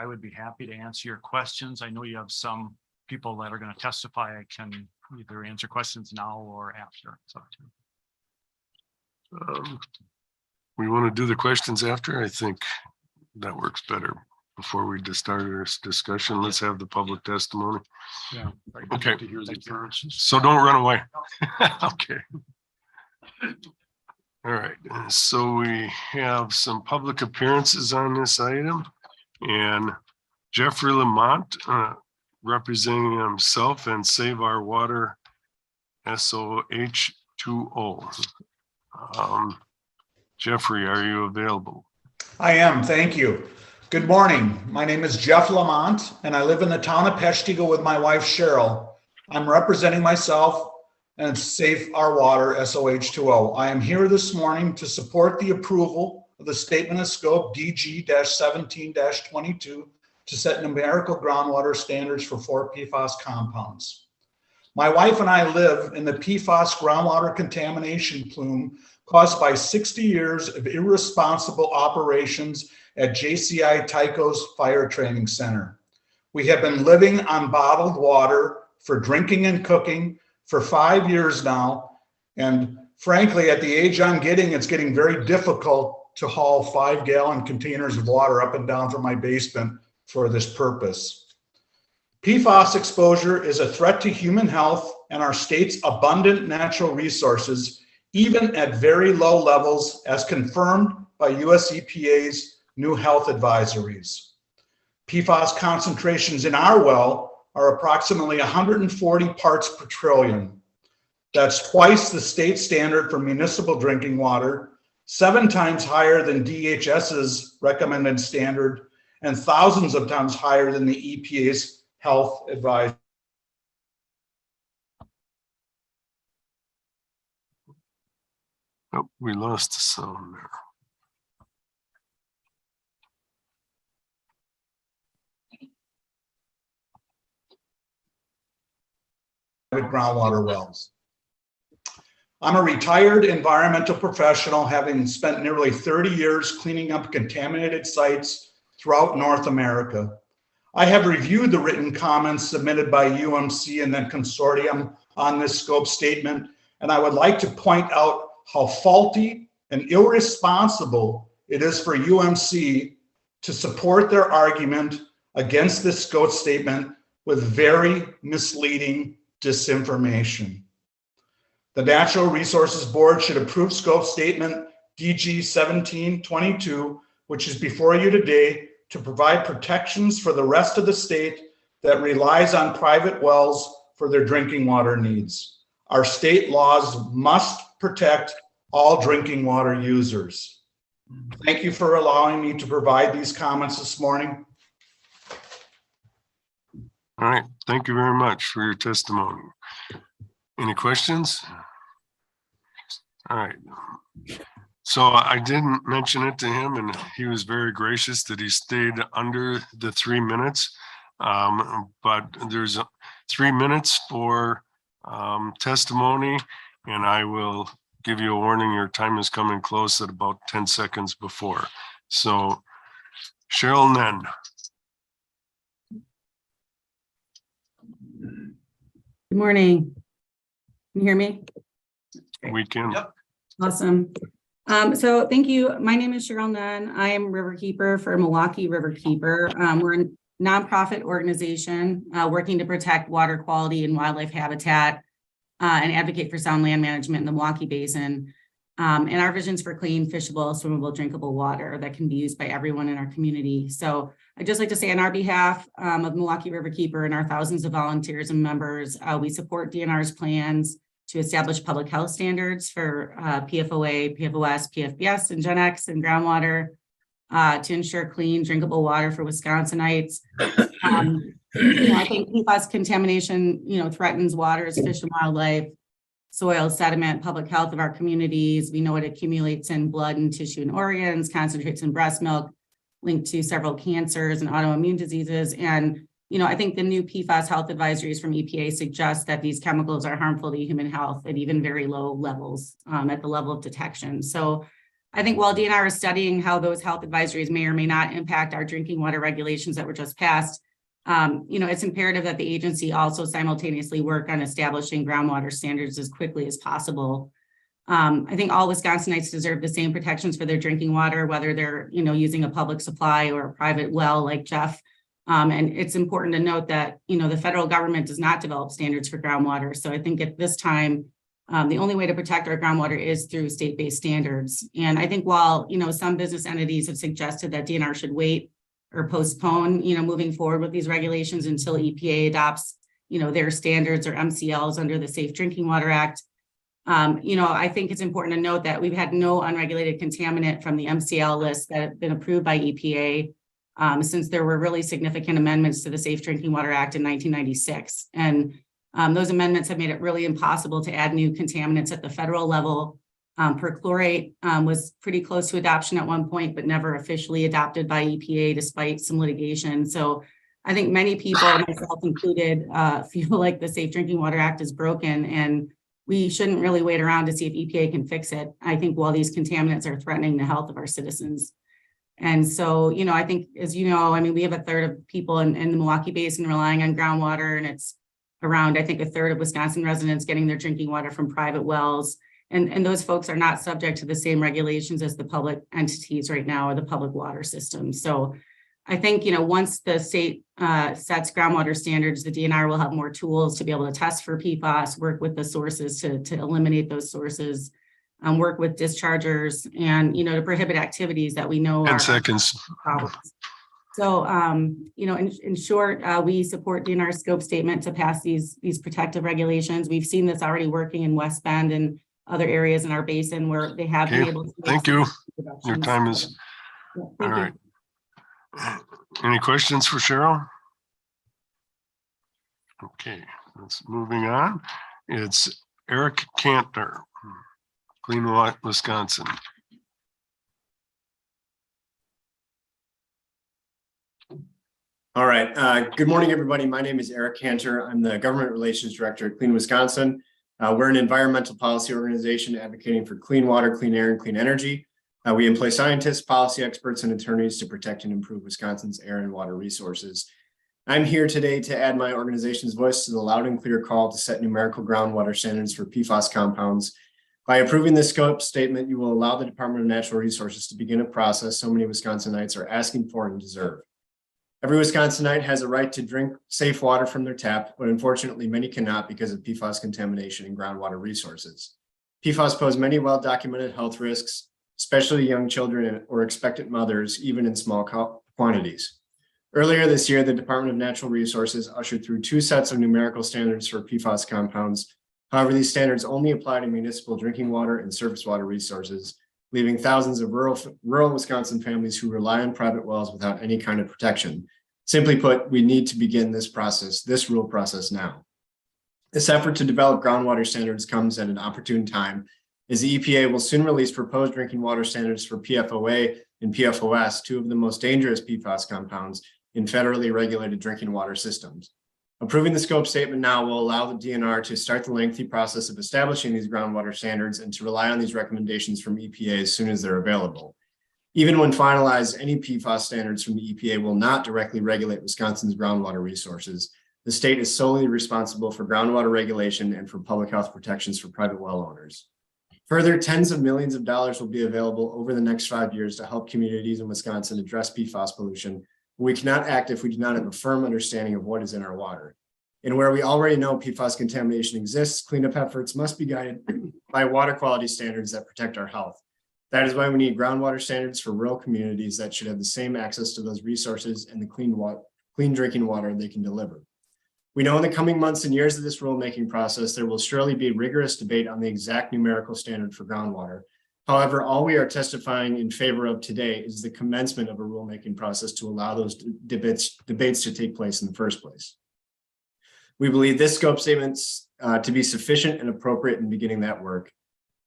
I would be happy to answer your questions. I know you have some people that are going to testify. I can either answer questions now or after. It's up to you. We want to do the questions after. I think that works better. Before we just start our discussion, let's have the public testimony. Yeah. Okay. To hear the appearances. So don't run away. Okay. All right, so we have some public appearances on this item, and Jeffrey Lamont representing himself and Save Our Water SOH2O. Jeffrey, are you available? I am, thank you. Good morning. My name is Jeff Lamont, and I live in the town of Peshtigo with my wife Cheryl. I'm representing myself and Safe Our Water, SOH2O. I am here this morning to support the approval of the Statement of Scope DG-17-22 to set numerical groundwater standards for 4 PFAS compounds. My wife and I live in the PFAS groundwater contamination plume caused by 60 years of irresponsible operations at JCI Tyco's Fire Training Center. We have been living on bottled water for drinking and cooking for 5 years now. And frankly, at the age I'm getting, it's getting very difficult to haul 5-gallon containers of water up and down from my basement for this purpose. PFAS exposure is a threat to human health and our state's abundant natural resources, even at very low levels, as confirmed by US EPA's new health advisories. PFAS concentrations in our well are approximately 140 parts per trillion. That's twice the state standard for municipal drinking water, 7 times higher than DHS's recommended standard, and thousands of times higher than the EPA's health advice. Oh, we lost the sound there. Groundwater wells. I'm a retired environmental professional, having spent nearly 30 years cleaning up contaminated sites throughout North America. I have reviewed the written comments submitted by UMC and the consortium on this scope statement, and I would like to point out how faulty and irresponsible it is for UMC to support their argument against this scope statement with very misleading disinformation. The Natural Resources Board should approve scope statement DG 1722, which is before you today, to provide protections for the rest of the state that relies on private wells for their drinking water needs. Our state laws must protect all drinking water users. Thank you for allowing me to provide these comments this morning. All right, thank you very much for your testimony. Any questions? All right. So I didn't mention it to him, and he was very gracious that he stayed under the 3 minutes. But there's 3 minutes for testimony, and I will give you a warning. Your time is coming close at about 10 seconds before. So Cheryl Nen. Good morning. Can you hear me? We can. Yep. Awesome. So thank you. My name is Cheryl Nunn. I am Riverkeeper for Milwaukee Riverkeeper. We're a nonprofit organization working to protect water quality and wildlife habitat and advocate for sound land management in the Milwaukee Basin. And our visions for clean, fishable, swimmable, drinkable water that can be used by everyone in our community. So I'd just like to say on our behalf of Milwaukee Riverkeeper and our thousands of volunteers and members, we support DNR's plans to establish public health standards for PFOA, PFOS, PFBS, and GenX and groundwater to ensure clean, drinkable water for Wisconsinites. I think PFAS contamination, threatens waters, fish and wildlife, soil, sediment, public health of our communities. We know it accumulates in blood and tissue and organs, concentrates in breast milk, linked to several cancers and autoimmune diseases. And I think the new PFAS health advisories from EPA suggest that these chemicals are harmful to human health at even very low levels at the level of detection. So I think while DNR is studying how those health advisories may or may not impact our drinking water regulations that were just passed, it's imperative that the agency also simultaneously work on establishing groundwater standards as quickly as possible. I think all Wisconsinites deserve the same protections for their drinking water, whether they're, using a public supply or a private well like Jeff. And it's important to note that, the federal government does not develop standards for groundwater. So I think at this time, the only way to protect our groundwater is through state-based standards. And I think while, some business entities have suggested that DNR should wait or postpone, moving forward with these regulations until EPA adopts, their standards or MCLs under the Safe Drinking Water Act. I think it's important to note that we've had no unregulated contaminant from the MCL list that have been approved by EPA since there were really significant amendments to the Safe Drinking Water Act in 1996. And those amendments have made it really impossible to add new contaminants at the federal level. Perchlorate was pretty close to adoption at one point, but never officially adopted by EPA despite some litigation. So I think many people, myself included, feel like the Safe Drinking Water Act is broken, and we shouldn't really wait around to see if EPA can fix it. I think while these contaminants are threatening the health of our citizens. And so, I think, as you know, we have a third of people in the Milwaukee Basin relying on groundwater, and it's around, I think, a third of Wisconsin residents getting their drinking water from private wells. And those folks are not subject to the same regulations as the public entities right now or the public water system. So I think, once the state sets groundwater standards, the DNR will have more tools to be able to test for PFAS, work with the sources to eliminate those sources, work with dischargers, and, to prohibit activities that we know 10 are seconds. problems. So, in short, we support DNR's scope statement to pass these protective regulations. We've seen this already working in West Bend and other areas in our basin where they have been Okay, able to. thank you. Reductions. Your time is, Yeah, all thank you. right. Any questions for Cheryl? Okay, let's moving on. It's Eric Cantor, Clean Water, Wisconsin. All right. Good morning, everybody. My name is Eric Cantor. I'm the Government Relations Director at Clean Wisconsin. We're an environmental policy organization advocating for clean water, clean air, and clean energy. We employ scientists, policy experts, and attorneys to protect and improve Wisconsin's air and water resources. I'm here today to add my organization's voice to the loud and clear call to set numerical groundwater standards for PFAS compounds. By approving this scope statement, you will allow the Department of Natural Resources to begin a process so many Wisconsinites are asking for and deserve. Every Wisconsinite has a right to drink safe water from their tap, but unfortunately many cannot because of PFAS contamination in groundwater resources. PFAS pose many well-documented health risks, especially young children or expectant mothers, even in small quantities. Earlier this year, the Department of Natural Resources ushered through 2 sets of numerical standards for PFAS compounds. However, these standards only apply to municipal drinking water and surface water resources, leaving thousands of rural Wisconsin families who rely on private wells without any kind of protection. Simply put, we need to begin this rule process now. This effort to develop groundwater standards comes at an opportune time, as the EPA will soon release proposed drinking water standards for PFOA and PFOS, 2 of the most dangerous PFAS compounds in federally regulated drinking water systems. Approving the scope statement now will allow the DNR to start the lengthy process of establishing these groundwater standards and to rely on these recommendations from EPA as soon as they're available. Even when finalized, any PFAS standards from the EPA will not directly regulate Wisconsin's groundwater resources. The state is solely responsible for groundwater regulation and for public health protections for private well owners. Further, tens of millions of dollars will be available over the next 5 years to help communities in Wisconsin address PFAS pollution. We cannot act if we do not have a firm understanding of what is in our water. And where we already know PFAS contamination exists, cleanup efforts must be guided by water quality standards that protect our health. That is why we need groundwater standards for rural communities that should have the same access to those resources and the clean drinking water they can deliver. We know in the coming months and years of this rulemaking process, there will surely be rigorous debate on the exact numerical standard for groundwater. However, all we are testifying in favor of today is the commencement of a rulemaking process to allow those debates to take place in the first place. We believe this scope statement to be sufficient and appropriate in beginning that work.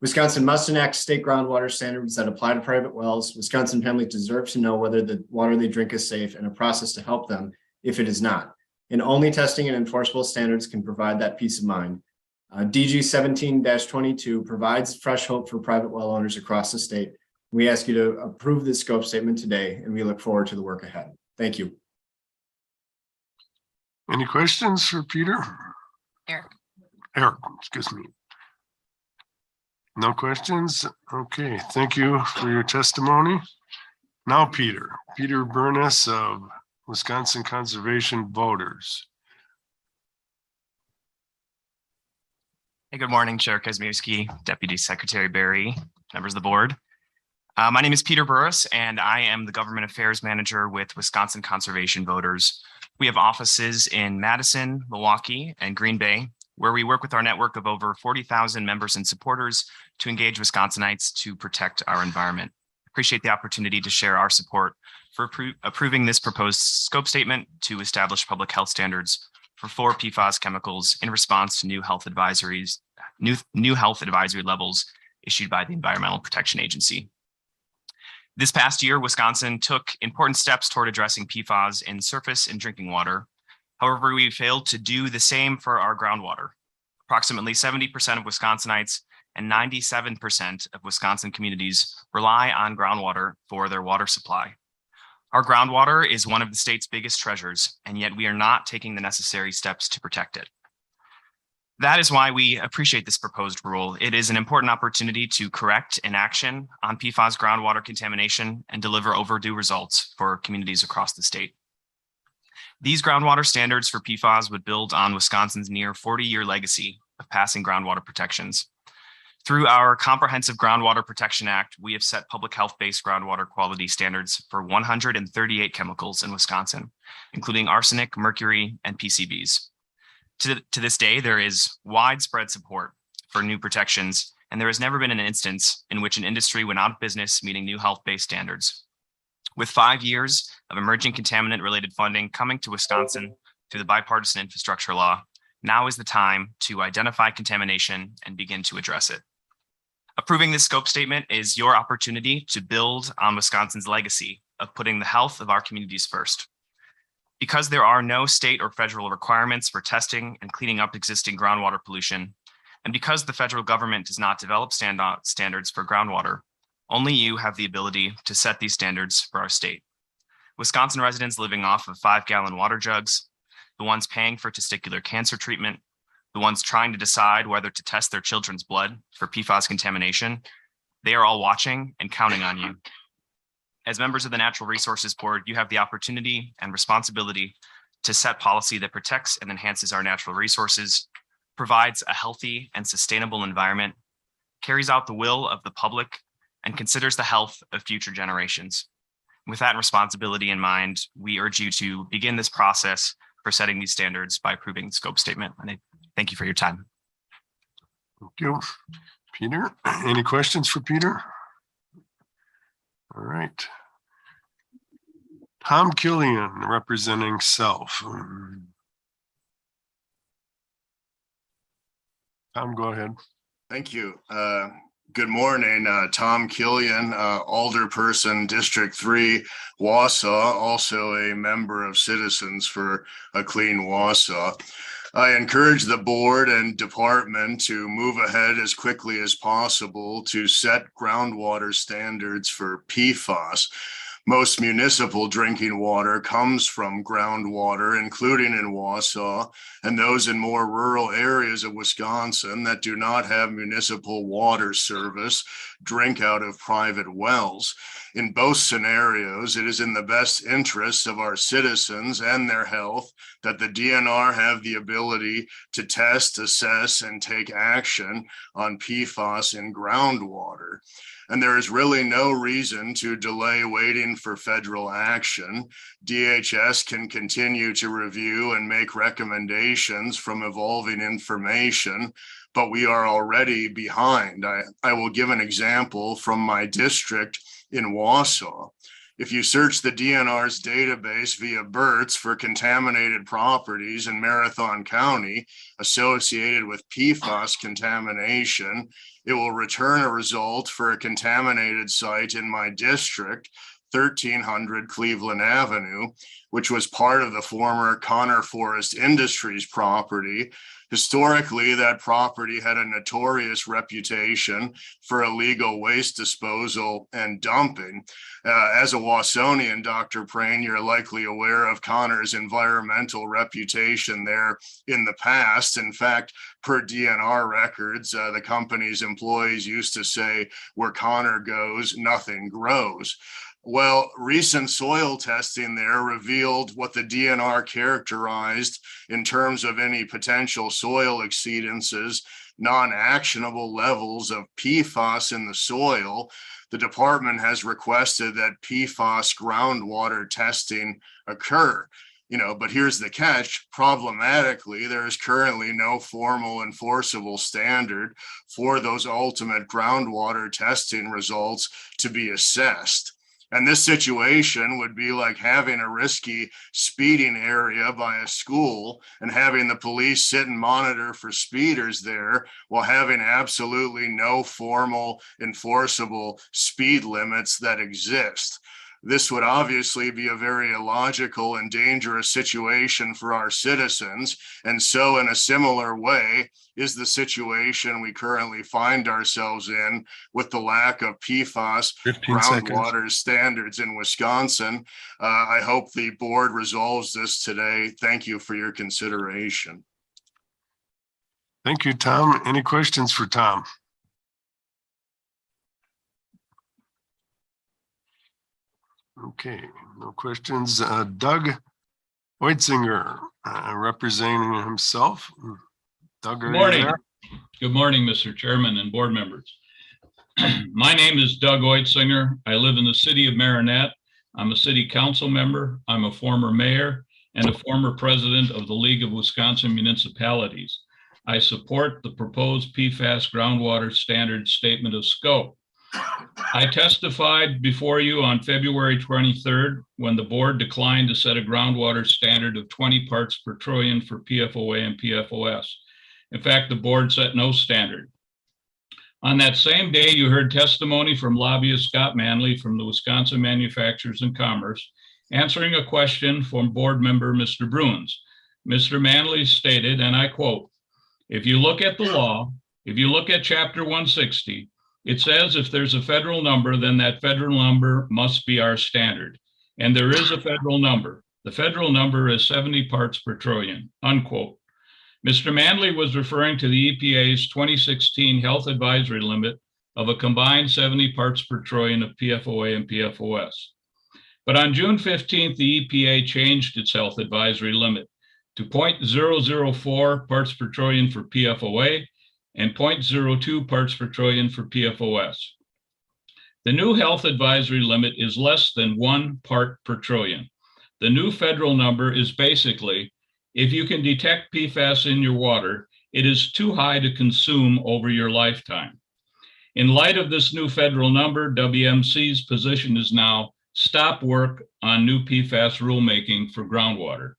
Wisconsin must enact state groundwater standards that apply to private wells. Wisconsin families deserve to know whether the water they drink is safe and a process to help them if it is not. And only testing and enforceable standards can provide that peace of mind. DG 17-22 provides fresh hope for private well owners across the state. We ask you to approve this scope statement today, and we look forward to the work ahead. Thank you. Any questions for Peter? Eric, excuse me. No questions? Okay, thank you for your testimony. Now, Peter Burness of Wisconsin Conservation Voters. Hey, good morning, Chair Kazmierski, Deputy Secretary Barry, members of the board. My name is Peter Burris, and I am the Government Affairs Manager with Wisconsin Conservation Voters. We have offices in Madison, Milwaukee, and Green Bay, where we work with our network of over 40,000 members and supporters to engage Wisconsinites to protect our environment. appreciate the opportunity to share our support for approving this proposed scope statement to establish public health standards for 4 PFAS chemicals in response to new health advisory levels issued by the Environmental Protection Agency. This past year, Wisconsin took important steps toward addressing PFAS in surface and drinking water. However, we failed to do the same for our groundwater. Approximately 70% of Wisconsinites and 97% of Wisconsin communities rely on groundwater for their water supply. Our groundwater is one of the state's biggest treasures, and yet we are not taking the necessary steps to protect it. That is why we appreciate this proposed rule. It is an important opportunity to correct inaction on PFAS groundwater contamination and deliver overdue results for communities across the state. These groundwater standards for PFAS would build on Wisconsin's near 40-year legacy of passing groundwater protections. Through our Comprehensive Groundwater Protection Act, we have set public health-based groundwater quality standards for 138 chemicals in Wisconsin, including arsenic, mercury, and PCBs. To this day, there is widespread support for new protections, and there has never been an instance in which an industry went out of business meeting new health-based standards. With 5 years of emerging contaminant-related funding coming to Wisconsin through the bipartisan infrastructure law, now is the time to identify contamination and begin to address it. Approving this scope statement is your opportunity to build on Wisconsin's legacy of putting the health of our communities first. Because there are no state or federal requirements for testing and cleaning up existing groundwater pollution, and because the federal government does not develop standards for groundwater, only you have the ability to set these standards for our state. Wisconsin residents living off of 5-gallon water jugs, the ones paying for testicular cancer treatment, the ones trying to decide whether to test their children's blood for PFAS contamination, they are all watching and counting on you. As members of the Natural Resources Board, you have the opportunity and responsibility to set policy that protects and enhances our natural resources, provides a healthy and sustainable environment, carries out the will of the public, and considers the health of future generations. With that responsibility in mind, we urge you to begin this process for setting these standards by approving the scope statement. And I thank you for your time. Thank you. Peter, any questions for Peter? All right. Tom Killian, representing Self. Tom, go ahead. Thank you. Good morning, Tom Killian, Alderperson, District 3, Wausau, also a member of Citizens for a Clean Wausau. I encourage the board and department to move ahead as quickly as possible to set groundwater standards for PFAS. Most municipal drinking water comes from groundwater, including in Wausau, and those in more rural areas of Wisconsin that do not have municipal water service drink out of private wells. In both scenarios, it is in the best interests of our citizens and their health that the DNR have the ability to test, assess, and take action on PFAS in groundwater. And there is really no reason to delay waiting for federal action. DHS can continue to review and make recommendations from evolving information, but we are already behind. I will give an example from my district in Wausau. If you search the DNR's database via BERTS for contaminated properties in Marathon County associated with PFAS contamination, it will return a result for a contaminated site in my district, 1300 Cleveland Avenue, which was part of the former Connor Forest Industries property. Historically, that property had a notorious reputation for illegal waste disposal and dumping. As a Wausonian, Dr. Prane, you're likely aware of Connor's environmental reputation there in the past. In fact, per DNR records, the company's employees used to say, "Where Connor goes, nothing grows." Well, recent soil testing there revealed what the DNR characterized in terms of any potential soil exceedances, non-actionable levels of PFAS in the soil. The department has requested that PFAS groundwater testing occur. But here's the catch. Problematically, there is currently no formal enforceable standard for those ultimate groundwater testing results to be assessed. And this situation would be like having a risky speeding area by a school and having the police sit and monitor for speeders there while having absolutely no formal enforceable speed limits that exist. This would obviously be a very illogical and dangerous situation for our citizens. And so in a similar way is the situation we currently find ourselves in with the lack of PFAS 15 groundwater standards in Wisconsin. I hope the board resolves this today. Thank you for your consideration. Thank you, Tom. Any questions for Tom? Okay, no questions. Doug Oitzinger, representing himself. Doug, are you Morning. there? Good morning, Mr. Chairman and board members. My name is Doug Oitzinger. I live in the city of Marinette. I'm a city council member. I'm a former mayor and a former president of the League of Wisconsin Municipalities. I support the proposed PFAS groundwater standard statement of scope. I testified before you on February 23rd when the board declined to set a groundwater standard of 20 parts per trillion for PFOA and PFOS. In fact, the board set no standard. On that same day, you heard testimony from lobbyist Scott Manley from the Wisconsin Manufacturers and Commerce, answering a question from board member Mr. Bruins. Mr. Manley stated, and I quote, "If you look at the law, if you look at chapter 160, it says if there's a federal number, then that federal number must be our standard. And there is a federal number. The federal number is 70 parts per trillion," unquote. Mr. Manley was referring to the EPA's 2016 health advisory limit of a combined 70 parts per trillion of PFOA and PFOS. But on June 15th, the EPA changed its health advisory limit to 0.004 parts per trillion for PFOA and 0.02 parts per trillion for PFOS. The new health advisory limit is less than 1 part per trillion. The new federal number is basically, if you can detect PFAS in your water, it is too high to consume over your lifetime. In light of this new federal number, WMC's position is now stop work on new PFAS rulemaking for groundwater.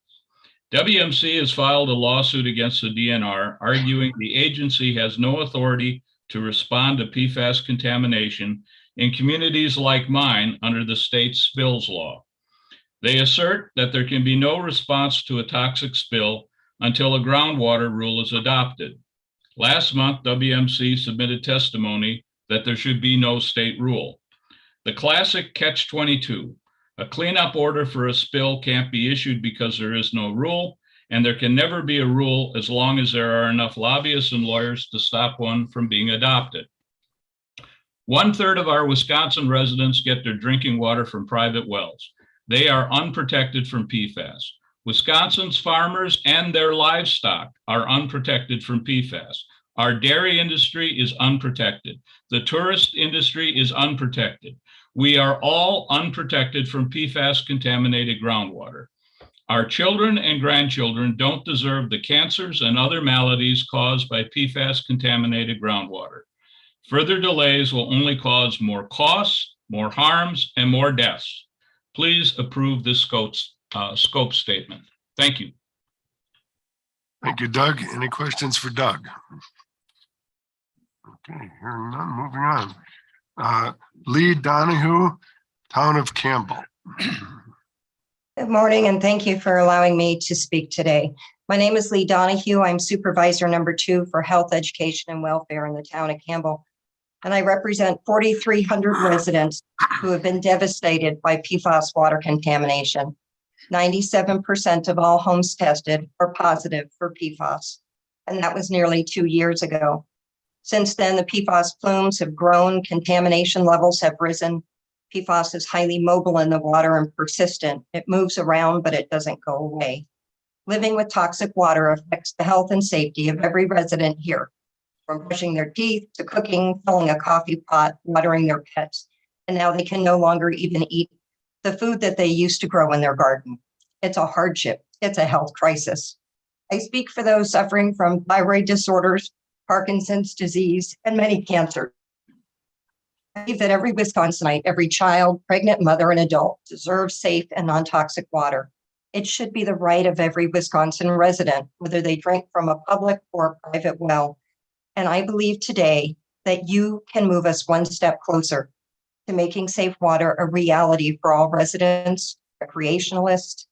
WMC has filed a lawsuit against the DNR, arguing the agency has no authority to respond to PFAS contamination in communities like mine under the state's spills law. They assert that there can be no response to a toxic spill until a groundwater rule is adopted. Last month, WMC submitted testimony that there should be no state rule. The classic catch-22. A cleanup order for a spill can't be issued because there is no rule, and there can never be a rule as long as there are enough lobbyists and lawyers to stop one from being adopted. 1/3 of our Wisconsin residents get their drinking water from private wells. They are unprotected from PFAS. Wisconsin's farmers and their livestock are unprotected from PFAS. Our dairy industry is unprotected. The tourist industry is unprotected. We are all unprotected from PFAS contaminated groundwater. Our children and grandchildren don't deserve the cancers and other maladies caused by PFAS contaminated groundwater. Further delays will only cause more costs, more harms, and more deaths. Please approve this scope statement. Thank you. Thank you, Doug. Any questions for Doug? Okay, hearing none, moving on. Lee Donahue, Town of Campbell. Good morning, and thank you for allowing me to speak today. My name is Lee Donahue. I'm Supervisor number 2 for Health, Education, and Welfare in the Town of Campbell. And I represent 4,300 residents who have been devastated by PFAS water contamination. 97% of all homes tested are positive for PFAS, and that was nearly 2 years ago. Since then, the PFAS plumes have grown, contamination levels have risen. PFAS is highly mobile in the water and persistent. It moves around, but it doesn't go away. Living with toxic water affects the health and safety of every resident here, from brushing their teeth to cooking, filling a coffee pot, watering their pets, and now they can no longer even eat the food that they used to grow in their garden. It's a hardship. It's a health crisis. I speak for those suffering from thyroid disorders, Parkinson's disease, and many cancers. I believe that every Wisconsinite, every child, pregnant mother, and adult deserves safe and non-toxic water. It should be the right of every Wisconsin resident, whether they drink from a public or a private well. And I believe today that you can move us one step closer to making safe water a reality for all residents, recreationalists,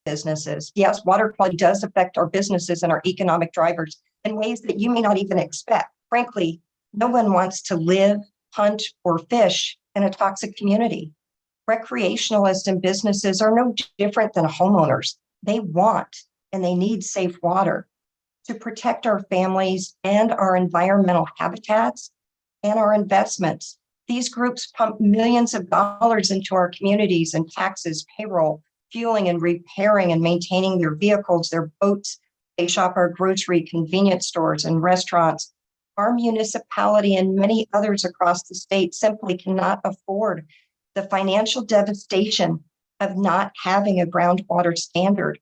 businesses. Yes, water quality does affect our businesses and our economic drivers in ways that you may not even expect. Frankly, no one wants to live, hunt, or fish in a toxic community. Recreationalists and businesses are no different than homeowners. They want and they need safe water to protect our families and our environmental habitats and our investments. These groups pump millions of dollars into our communities in taxes, payroll, fueling and repairing and maintaining their vehicles, their boats. They shop our grocery, convenience stores, and restaurants. Our municipality and many others across the state simply cannot afford the financial devastation of not having a groundwater standard.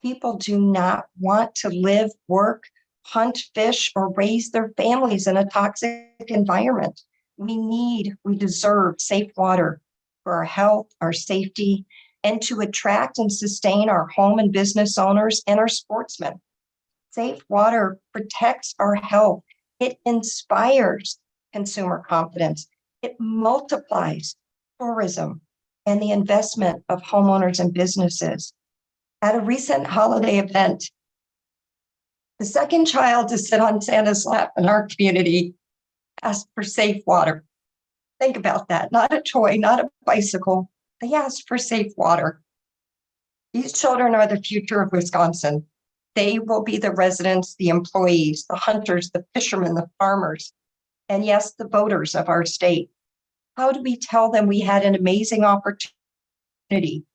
People do not want to live, work, hunt, fish, or raise their families in a toxic environment. We deserve safe water for our health, our safety, and to attract and sustain our home and business owners and our sportsmen. Safe water protects our health. It inspires consumer confidence. It multiplies tourism and the investment of homeowners and businesses. At a recent holiday event, the second child to sit on Santa's lap in our community asked for safe water. Think about that. Not a toy, not a bicycle. They asked for safe water. These children are the future of Wisconsin. They will be the residents, the employees, the hunters, the fishermen, the farmers, and yes, the voters of our state. How do we tell them we had an amazing opportunity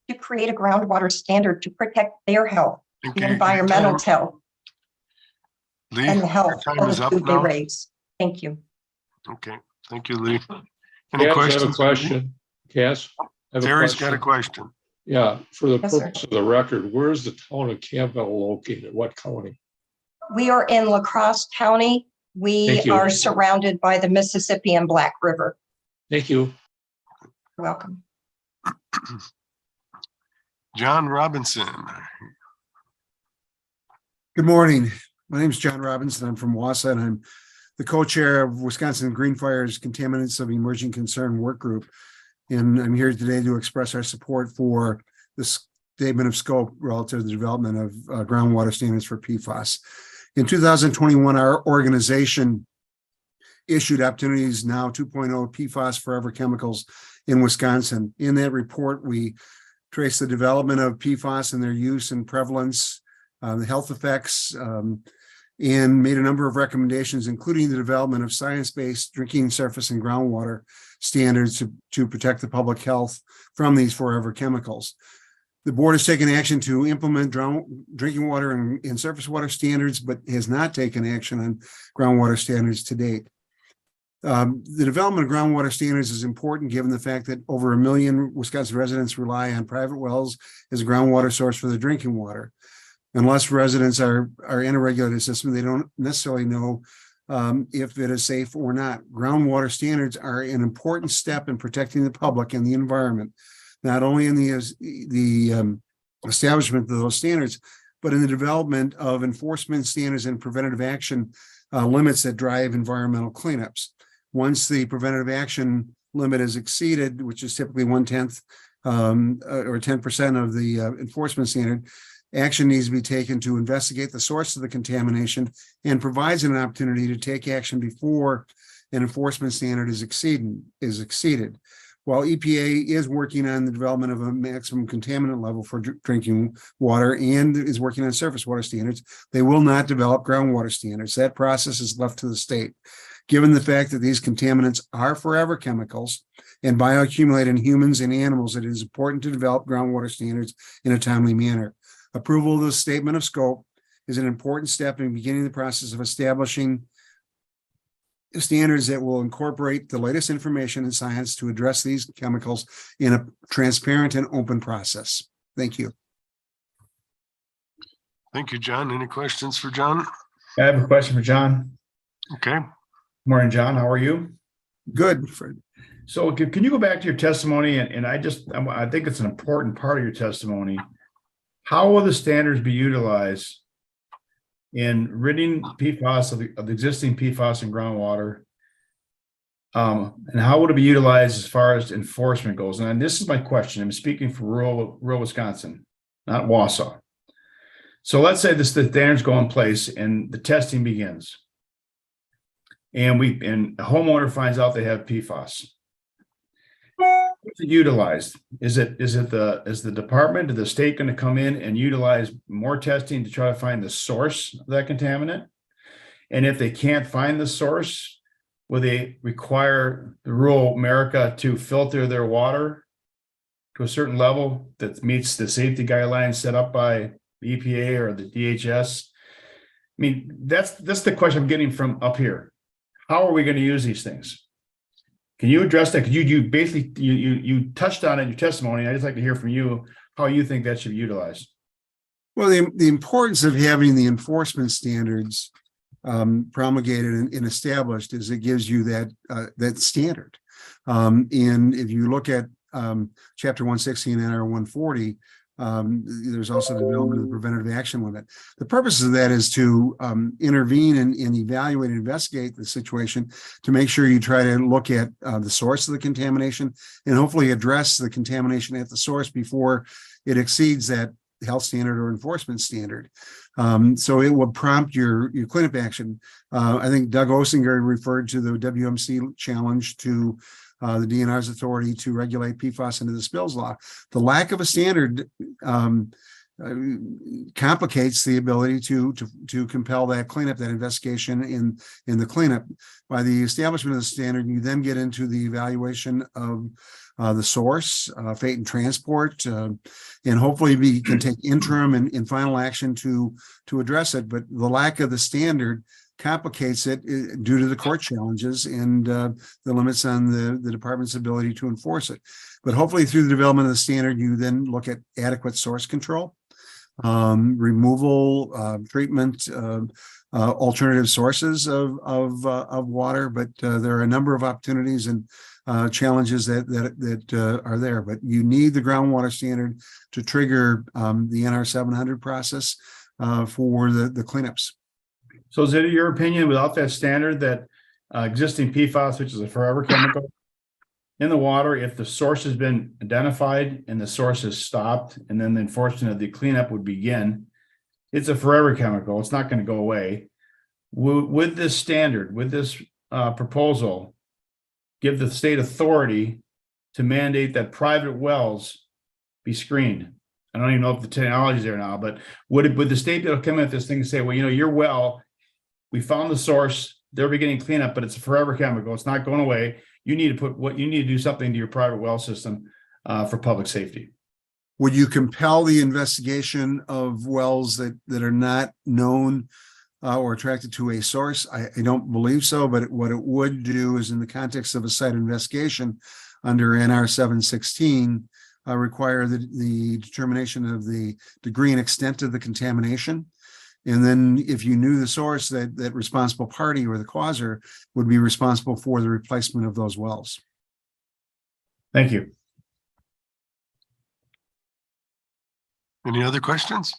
to create a groundwater standard to protect their health, the environmental health, Lee, and the health your time of is the up food they now. raise? Thank you. Okay, thank you, Lee. Any Cass, I have a questions? question. Cass? I have a Terry's got a question. question. Yeah, for the Yes, sir. purpose of the record, where is the town of Campbell located? What county? We are in La Crosse County. We Thank you. are surrounded by the Mississippi and Black River. Thank you. You're welcome. John Robinson. Good morning. My name is John Robinson. I'm from Wausau, and I'm the co-chair of Wisconsin Green Fire's Contaminants of Emerging Concern Work Group. And I'm here today to express our support for the statement of scope relative to the development of groundwater standards for PFAS. In 2021, our organization issued Opportunities Now 2.0 PFAS Forever Chemicals in Wisconsin. In that report, we traced the development of PFAS and their use and prevalence, the health effects, and made a number of recommendations, including the development of science-based drinking surface and groundwater standards to protect the public health from these forever chemicals. The board has taken action to implement drinking water and surface water standards, but has not taken action on groundwater standards to date. The development of groundwater standards is important given the fact that over 1 million Wisconsin residents rely on private wells as a groundwater source for their drinking water. Unless residents are in a regulated system, they don't necessarily know if it is safe or not. Groundwater standards are an important step in protecting the public and the environment, not only in the establishment of those standards, but in the development of enforcement standards and preventative action limits that drive environmental cleanups. Once the preventative action limit is exceeded, which is typically 1/10 or 10% of the enforcement standard, action needs to be taken to investigate the source of the contamination and provides an opportunity to take action before an enforcement standard is exceeded. While EPA is working on the development of a maximum contaminant level for drinking water and is working on surface water standards, they will not develop groundwater standards. That process is left to the state. Given the fact that these contaminants are forever chemicals and bioaccumulate in humans and animals, it is important to develop groundwater standards in a timely manner. Approval of the statement of scope is an important step in beginning the process of establishing standards that will incorporate the latest information and science to address these chemicals in a transparent and open process. Thank you. Thank you, John. Any questions for John? I have a question for John. Okay. Morning, John. How are you? Good, Fred. So can you go back to your testimony? And I think it's an important part of your testimony. How will the standards be utilized in ridding PFAS of the existing PFAS in groundwater? And how would it be utilized as far as enforcement goes? And this is my question. I'm speaking for rural Wisconsin, not Wausau. So let's say the standards go in place and the testing begins. And a homeowner finds out they have PFAS. What's it utilized? Is the department or the state going to come in and utilize more testing to try to find the source of that contaminant? And if they can't find the source, will they require the rural America to filter their water to a certain level that meets the safety guidelines set up by the EPA or the DHS? I mean, that's the question I'm getting from up here. How are we going to use these things? Can you address that? Because you basically you touched on it in your testimony. I'd just like to hear from you how you think that should be utilized. Well, the importance of having the enforcement standards promulgated and established is it gives you that standard. And if you look at Chapter 116 NR 140, there's also the development of the preventative action limit. The purpose of that is to intervene and evaluate and investigate the situation to make sure you try to look at the source of the contamination and hopefully address the contamination at the source before it exceeds that health standard or enforcement standard. So it will prompt your cleanup action. I think Doug Osinger referred to the WMC challenge to the DNR's authority to regulate PFAS into the spills law. The lack of a standard complicates the ability to compel that cleanup, that investigation in the cleanup. By the establishment of the standard, you then get into the evaluation of the source, fate and transport, and hopefully we can take interim and final action to address it. But the lack of the standard complicates it due to the court challenges and the limits on the department's ability to enforce it. But hopefully through the development of the standard, you then look at adequate source control, removal, treatment, alternative sources of water. But there are a number of opportunities and challenges that are there. But you need the groundwater standard to trigger the NR 700 process for the cleanups. So is it your opinion, without that standard, that existing PFAS, which is a forever chemical in the water, if the source has been identified and the source is stopped, and then the enforcement of the cleanup would begin, it's a forever chemical. It's not going to go away. With this standard, with this proposal, give the state authority to mandate that private wells be screened. I don't even know if the technology is there now, but would the state be able to come in with this thing and say, well, your well, we found the source, they're beginning cleanup, but it's a forever chemical. It's not going away. You need to do something to your private well system for public safety. Would you compel the investigation of wells that are not known or attracted to a source? I don't believe so, but what it would do is, in the context of a site investigation under NR 716, require the determination of the degree and extent of the contamination. And then if you knew the source, that responsible party or the causer would be responsible for the replacement of those wells. Thank you. Any other questions?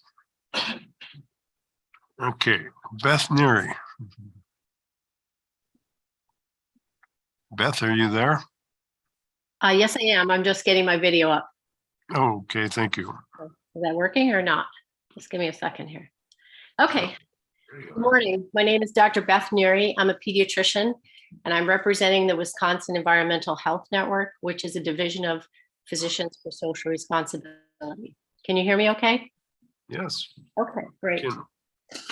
Okay, Beth Neary. Beth, are you there? Yes, I am. I'm just getting my video up. Okay, thank you. Is that working or not? Just give me a second here. Okay. Good morning. My name is Dr. Beth Neary. I'm a pediatrician, and I'm representing the Wisconsin Environmental Health Network, which is a division of Physicians for Social Responsibility. Can you hear me okay? Yes. Okay, great.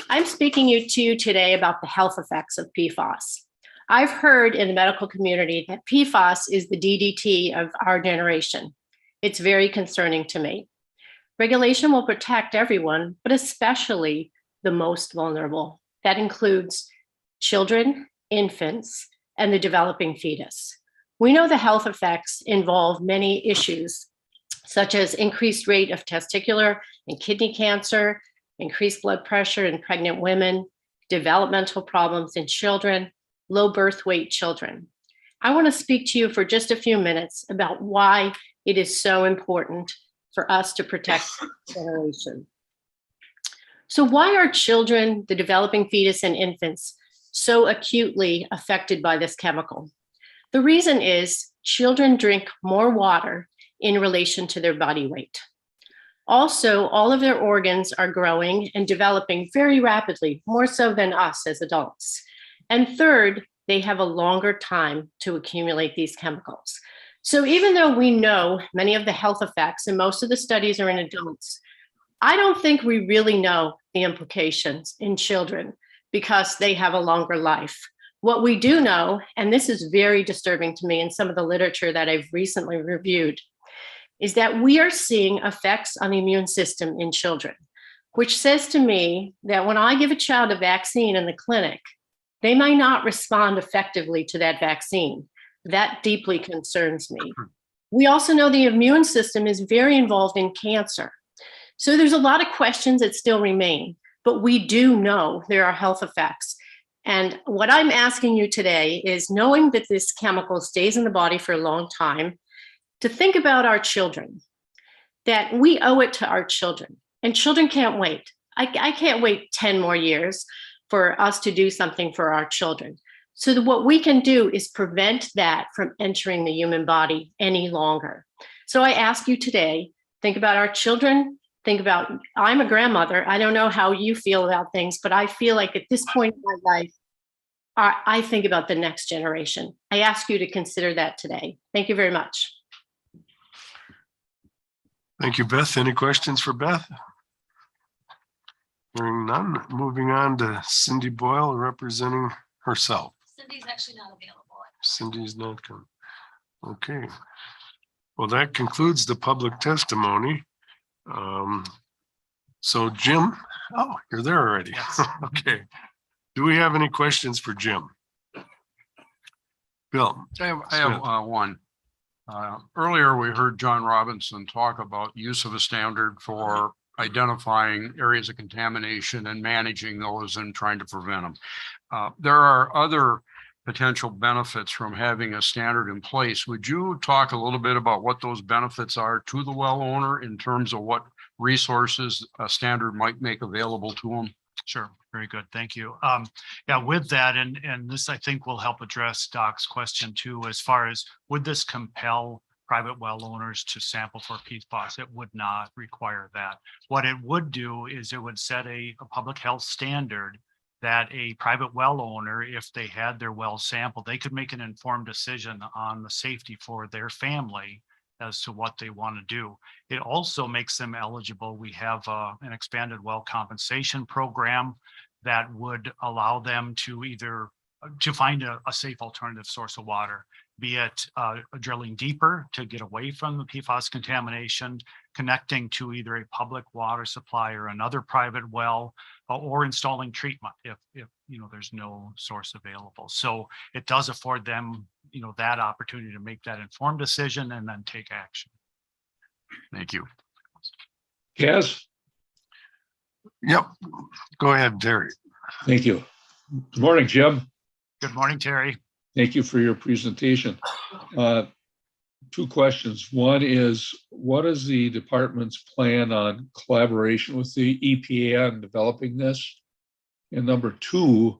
I'm speaking to you today about the health effects of PFAS. I've heard in the medical community that PFAS is the DDT of our generation. It's very concerning to me. Regulation will protect everyone, but especially the most vulnerable. That includes children, infants, and the developing fetus. We know the health effects involve many issues, such as increased rate of testicular and kidney cancer, increased blood pressure in pregnant women, developmental problems in children, low birth weight children. I want to speak to you for just a few minutes about why it is so important for us to protect generation. So why are children, the developing fetus and infants, so acutely affected by this chemical? The reason is children drink more water in relation to their body weight. Also, all of their organs are growing and developing very rapidly, more so than us as adults. And third, they have a longer time to accumulate these chemicals. So even though we know many of the health effects and most of the studies are in adults, I don't think we really know the implications in children because they have a longer life. What we do know, and this is very disturbing to me in some of the literature that I've recently reviewed, is that we are seeing effects on the immune system in children, which says to me that when I give a child a vaccine in the clinic, they might not respond effectively to that vaccine. That deeply concerns me. We also know the immune system is very involved in cancer. So there's a lot of questions that still remain, but we do know there are health effects. And what I'm asking you today is, knowing that this chemical stays in the body for a long time, to think about our children, that we owe it to our children, and children can't wait. I can't wait 10 more years for us to do something for our children. So that what we can do is prevent that from entering the human body any longer. So I ask you today, think about our children, think about, I'm a grandmother. I don't know how you feel about things, but I feel like at this point in my life, I think about the next generation. I ask you to consider that today. Thank you very much. Thank you, Beth. Any questions for Beth? Hearing none, moving on to Cindy Boyle representing herself. Cindy's actually not available. Cindy's not coming. Okay. Well, that concludes the public testimony. So Jim, oh, you're there already. Okay. Do we have any questions for Jim? Bill? I have one. Earlier, we heard John Robinson talk about use of a standard for identifying areas of contamination and managing those and trying to prevent them. There are other potential benefits from having a standard in place. Would you talk a little bit about what those benefits are to the well owner in terms of what resources a standard might make available to them? Sure, very good, thank you. Yeah, with that, and this I think will help address Doc's question too, as far as would this compel private well owners to sample for PFAS? It would not require that. What it would do is it would set a public health standard that a private well owner, if they had their well sampled, they could make an informed decision on the safety for their family as to what they want to do. It also makes them eligible. We have an expanded well compensation program that would allow them to either to find a safe alternative source of water, be it drilling deeper to get away from the PFAS contamination, connecting to either a public water supply or another private well, or installing treatment if there's no source available. So it does afford them that opportunity to make that informed decision and then take action. Thank you. Kaz? Yep. Go ahead, Terry. Thank you. Good morning, Jim. Good morning, Terry. Thank you for your presentation. Two questions. One is, what is the department's plan on collaboration with the EPA on developing this? And number two,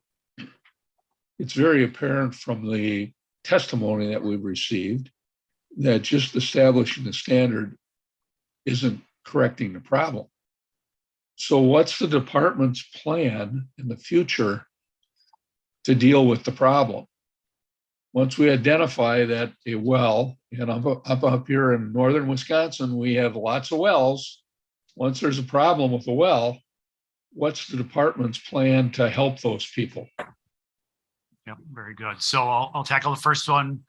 it's very apparent from the testimony that we've received that just establishing the standard isn't correcting the problem. So what's the department's plan in the future to deal with the problem? Once we identify that a well, and up here in northern Wisconsin, we have lots of wells. Once there's a problem with the well, what's the department's plan to help those people? Yep, very good. So I'll tackle the first one.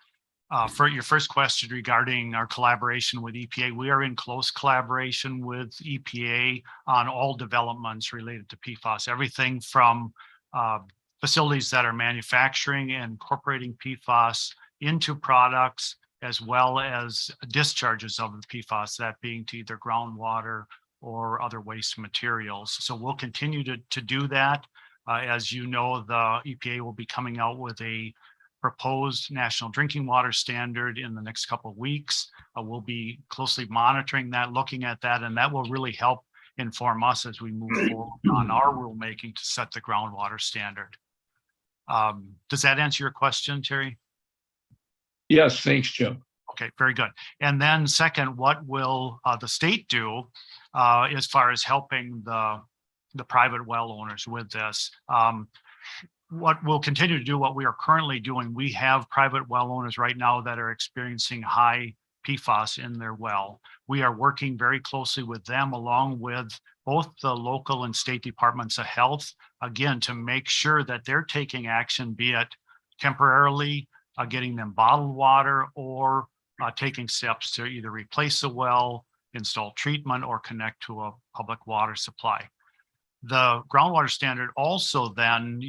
For your first question regarding our collaboration with EPA, we are in close collaboration with EPA on all developments related to PFAS, everything from facilities that are manufacturing and incorporating PFAS into products, as well as discharges of the PFAS, that being to either groundwater or other waste materials. So we'll continue to do that. As you know, the EPA will be coming out with a proposed national drinking water standard in the next couple of weeks. We'll be closely monitoring that, looking at that, and that will really help inform us as we move forward on our rulemaking to set the groundwater standard. Does that answer your question, Terry? Yes, thanks, Jim. Okay, very good. And then second, what will the state do as far as helping the private well owners with this? What we'll continue to do, what we are currently doing, we have private well owners right now that are experiencing high PFAS in their well. We are working very closely with them, along with both the local and state departments of health, again, to make sure that they're taking action, be it temporarily getting them bottled water, or taking steps to either replace the well, install treatment, or connect to a public water supply. The groundwater standard also then,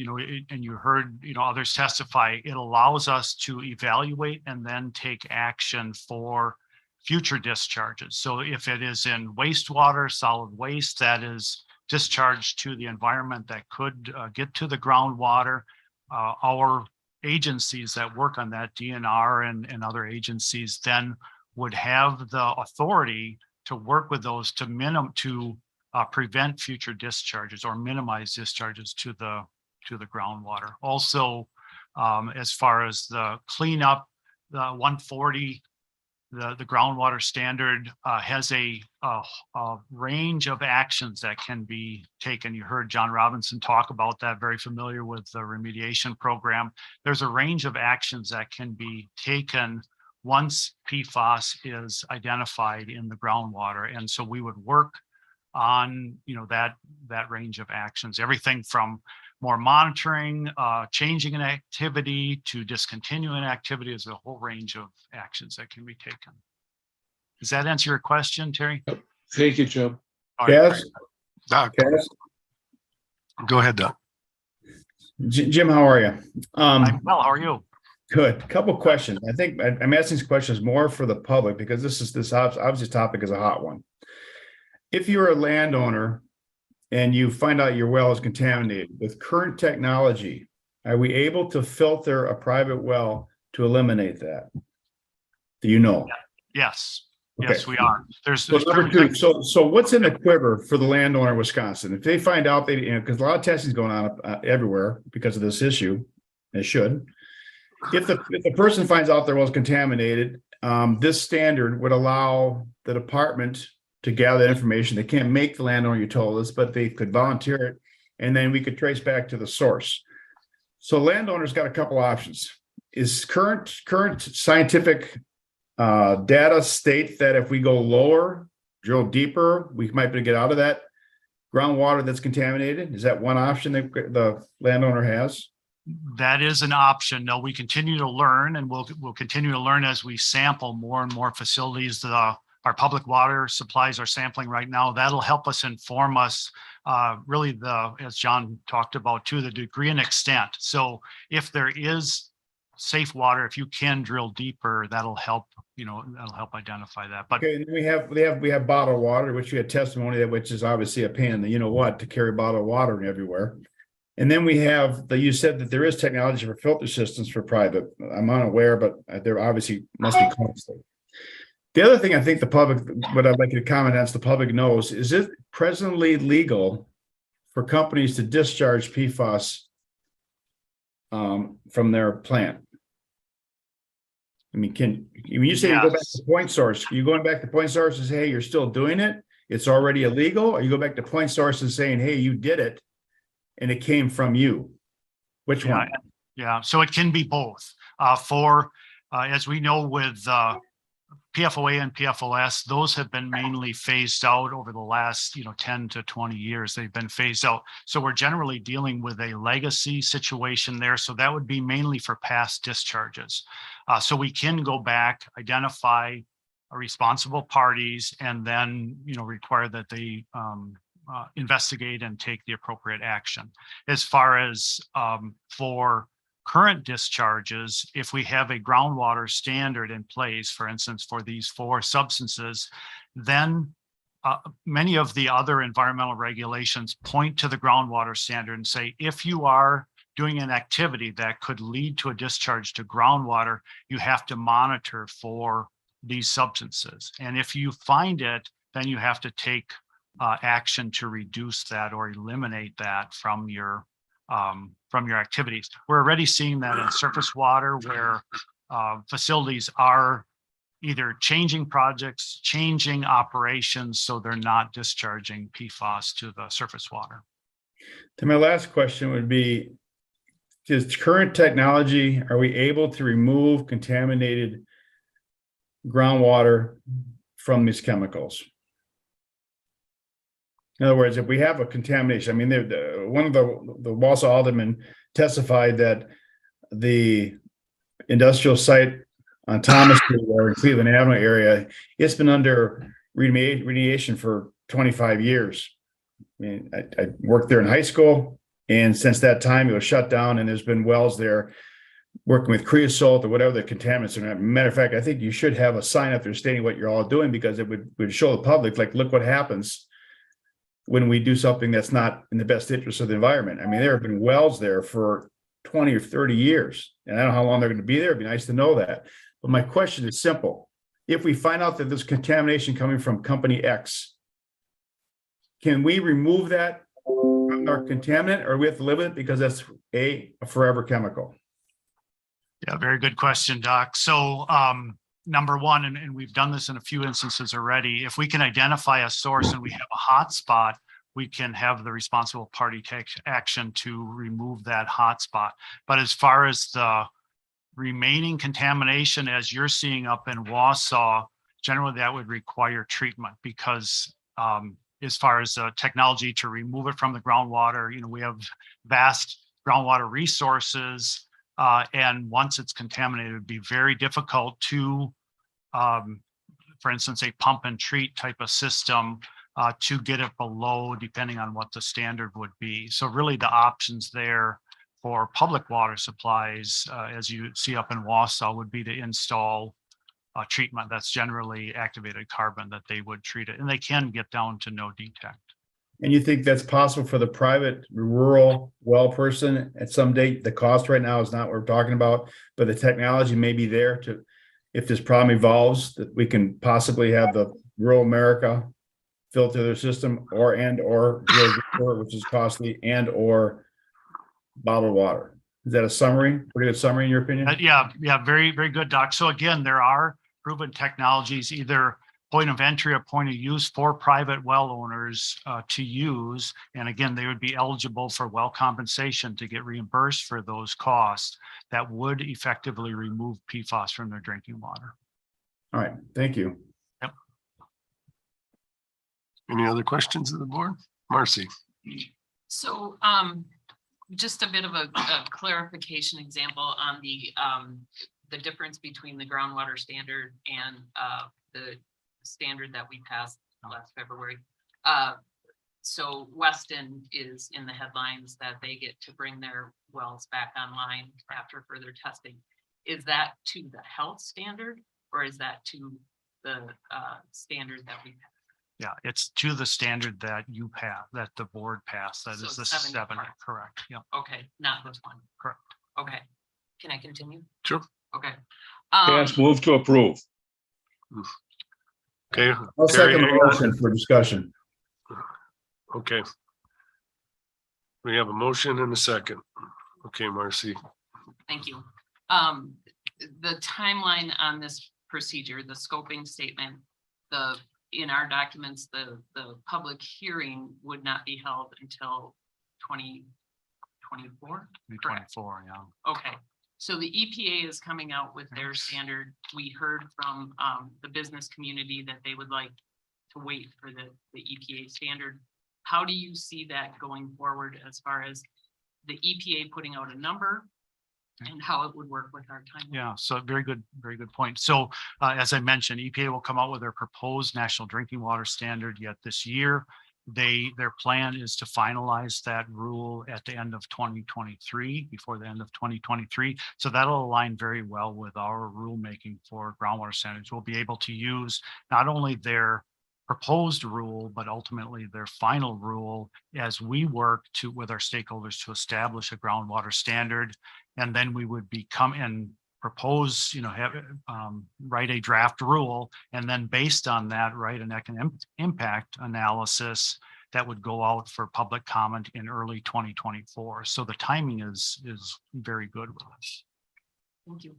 and you heard, others testify, it allows us to evaluate and then take action for future discharges. So if it is in wastewater, solid waste that is discharged to the environment that could get to the groundwater, our agencies that work on that, DNR and other agencies, then would have the authority to work with those to prevent future discharges or minimize discharges to the groundwater. Also, as far as the cleanup, the 140, the groundwater standard has a range of actions that can be taken. You heard John Robinson talk about that, very familiar with the remediation program. There's a range of actions that can be taken once PFAS is identified in the groundwater. And so we would work on that range of actions, everything from more monitoring, changing an activity, to discontinuing activity. Is a whole range of actions that can be taken. Does that answer your question, Terry? Thank you, Jim. Yes. Doc, go ahead, Doc. Jim, how are you? I'm well, how are you? Good. Couple of questions. I think I'm asking these questions more for the public because this obviously topic is a hot one. If you're a landowner and you find out your well is contaminated with current technology, are we able to filter a private well to eliminate that? Do you know? Yes. Okay. Yes, we are. So number two, so what's in the quiver for the landowner in Wisconsin? If they find out because a lot of testing is going on everywhere because of this issue, it should. If the person finds out their well is contaminated, this standard would allow the department to gather that information. They can't make the landowner, you told us, but they could volunteer it, and then we could trace back to the source. So landowners got a couple options. Is current scientific data state that if we go lower, drill deeper, we might be able to get out of that groundwater that's contaminated? Is that one option that the landowner has? That is an option. No, we continue to learn, and we'll continue to learn as we sample more and more facilities. Our public water supplies are sampling right now. That'll help us inform us really as John talked about too, the degree and extent. So if there is safe water, if you can drill deeper, that'll help identify that. But okay, and we have bottled water, which we had testimony that, which is obviously a pain in the to carry bottled water everywhere. And then we have you said that there is technology for filter systems for private. I'm unaware, but there obviously must be costly. The other thing I think the public, what I'd like you to comment on, so the public knows, is it presently legal for companies to discharge PFAS from their plant? I mean, when you say you go back to point source, you going back to point source and say, hey, you're still doing it, it's already illegal, or you go back to point source and saying, hey, you did it and it came from you? Which one? Yeah, so it can be both. As we know with PFOA and PFOS, those have been mainly phased out over the last 10 to 20 years. They've been phased out. So we're generally dealing with a legacy situation there. So that would be mainly for past discharges. So we can go back, identify responsible parties, and then require that they investigate and take the appropriate action. As far as for current discharges, if we have a groundwater standard in place, for instance, for these 4 substances, then many of the other environmental regulations point to the groundwater standard and say, if you are doing an activity that could lead to a discharge to groundwater, you have to monitor for these substances. And if you find it, then you have to take action to reduce that or eliminate that from your activities. We're already seeing that in surface water where facilities are either changing projects, changing operations, so they're not discharging PFAS to the surface water. Then my last question would be, is current technology, are we able to remove contaminated groundwater from these chemicals? In other words, if we have a contamination, I mean, one of the Wausau aldermen testified that the industrial site on Thomas Street or in Cleveland Avenue area, it's been under remediation for 25 years. I mean, I worked there in high school, and since that time it was shut down, and there's been wells there working with creosote or whatever the contaminants are. Matter of fact, I think you should have a sign up there stating what you're all doing, because it would show the public, like, look what happens when we do something that's not in the best interest of the environment. I mean, there have been wells there for 20 or 30 years, and I don't know how long they're going to be there. It'd be nice to know that. But my question is simple. If we find out that there's contamination coming from company X, can we remove that from our contaminant, or we have to live with it because that's a forever chemical? Yeah, very good question, Doc. So number one, and we've done this in a few instances already, if we can identify a source and we have a hot spot, we can have the responsible party take action to remove that hot spot. But as far as the remaining contamination, as you're seeing up in Wausau, generally that would require treatment, because as far as technology to remove it from the groundwater, we have vast groundwater resources. And once it's contaminated, it would be very difficult to, for instance, a pump and treat type of system to get it below, depending on what the standard would be. So really the options there for public water supplies, as you see up in Wausau, would be to install treatment that's generally activated carbon that they would treat it, and they can get down to no detect. And you think that's possible for the private rural well person at some date? The cost right now is not what we're talking about, but the technology may be there to, if this problem evolves, that we can possibly have the rural America filter their system, or which is costly, and or bottled water. Is that a summary? Pretty good summary in your opinion? Yeah, very, very good, Doc. So again, there are proven technologies, either point of entry or point of use for private well owners to use. And again, they would be eligible for well compensation to get reimbursed for those costs that would effectively remove PFAS from their drinking water. All right, thank you. Yep. Any other questions of the board? Marcy? So just a bit of a clarification example on the difference between the groundwater standard and the standard that we passed last February. So Weston is in the headlines that they get to bring their wells back online after further testing. Is that to the health standard, or is that to the standard that we passed? Yeah, it's to the standard that you passed, that the board passed. That So is the 7 7, parts. correct? Yeah, Okay, not this one. correct. Okay, can I continue? Sure. Okay. Yes, move to approve. Okay. I'll Terry, second the hang on. motion for discussion. Okay. We have a motion and a second. Okay, Marcy. Thank you. The timeline on this procedure, the scoping statement, in our documents, the public hearing would not be held until 2024. 24, yeah. Okay, so the EPA is coming out with their standard. We heard from the business community that they would like to wait for the EPA standard. How do you see that going forward as far as the EPA putting out a number and how it would work with our timeline? Yeah, so very good point. So as I mentioned, EPA will come out with their proposed national drinking water standard yet this year. Their plan is to finalize that rule at the end of 2023, before the end of 2023. So that'll align very well with our rulemaking for groundwater standards. We'll be able to use not only their proposed rule, but ultimately their final rule as we work with our stakeholders to establish a groundwater standard. And then we would become and propose, write a draft rule, and then based on that, write an economic impact analysis that would go out for public comment in early 2024. So the timing is very good with us. Thank you.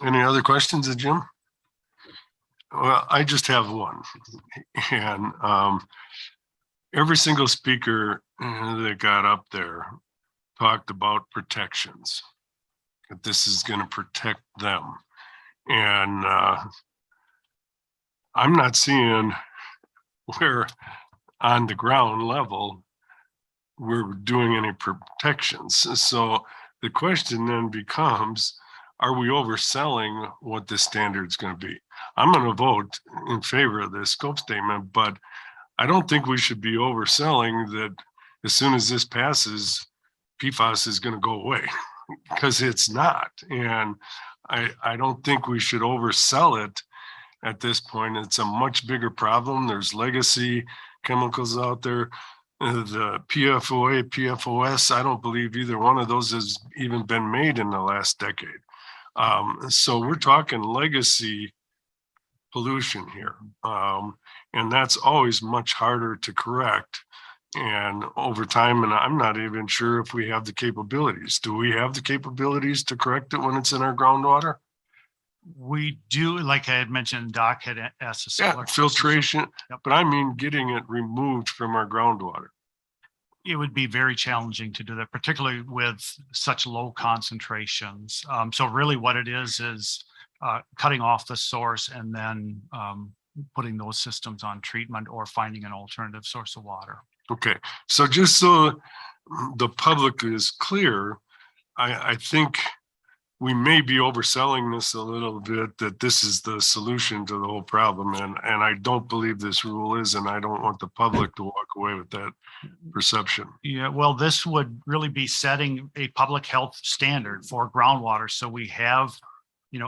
Any other questions of Jim? Well, I just have one. And every single speaker that got up there talked about protections, that this is going to protect them. And I'm not seeing where on the ground level we're doing any protections. So the question then becomes, are we overselling what the standard's going to be? I'm going to vote in favor of this scope statement, but I don't think we should be overselling that as soon as this passes, PFAS is going to go away, because it's not. And I don't think we should oversell it at this point. It's a much bigger problem. There's legacy chemicals out there. The PFOA, PFOS, I don't believe either one of those has even been made in the last decade. So we're talking legacy pollution here. And that's always much harder to correct. And over time, and I'm not even sure if we have the capabilities. Do we have the capabilities to correct it when it's in our groundwater? We do, like I had mentioned, Doc had asked us. Yeah, filtration, but I mean getting it removed from our groundwater. It would be very challenging to do that, particularly with such low concentrations. So really what it is cutting off the source and then putting those systems on treatment or finding an alternative source of water. Okay, so just so the public is clear, I think we may be overselling this a little bit, that this is the solution to the whole problem. And I don't believe this rule is, and I don't want the public to walk away with that perception. Yeah, well, this would really be setting a public health standard for groundwater. So we have,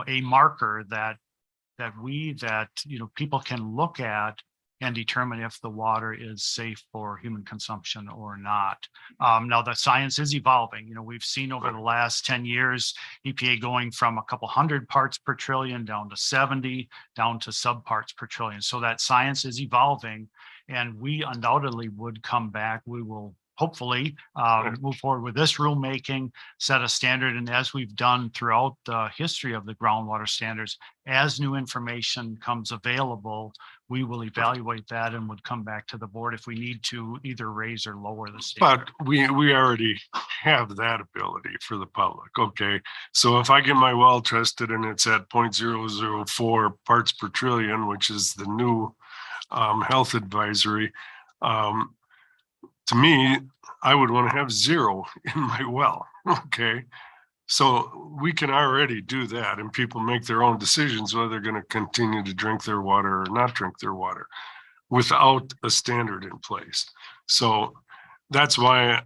a marker that people can look at and determine if the water is safe for human consumption or not. Now the science is evolving. We've seen over the last 10 years, EPA going from a couple hundred parts per trillion down to 70, down to subparts per trillion. So that science is evolving, and we undoubtedly would come back. We will hopefully move forward with this rulemaking, set a standard, and as we've done throughout the history of the groundwater standards, as new information comes available, we will evaluate that and would come back to the board if we need to either raise or lower the standard. But we already have that ability for the public. Okay, so if I get my well tested and it's at 0.004 parts per trillion, which is the new health advisory, to me, I would want to have 0 in my well. Okay, so we can already do that, and people make their own decisions whether they're going to continue to drink their water or not drink their water without a standard in place. So that's why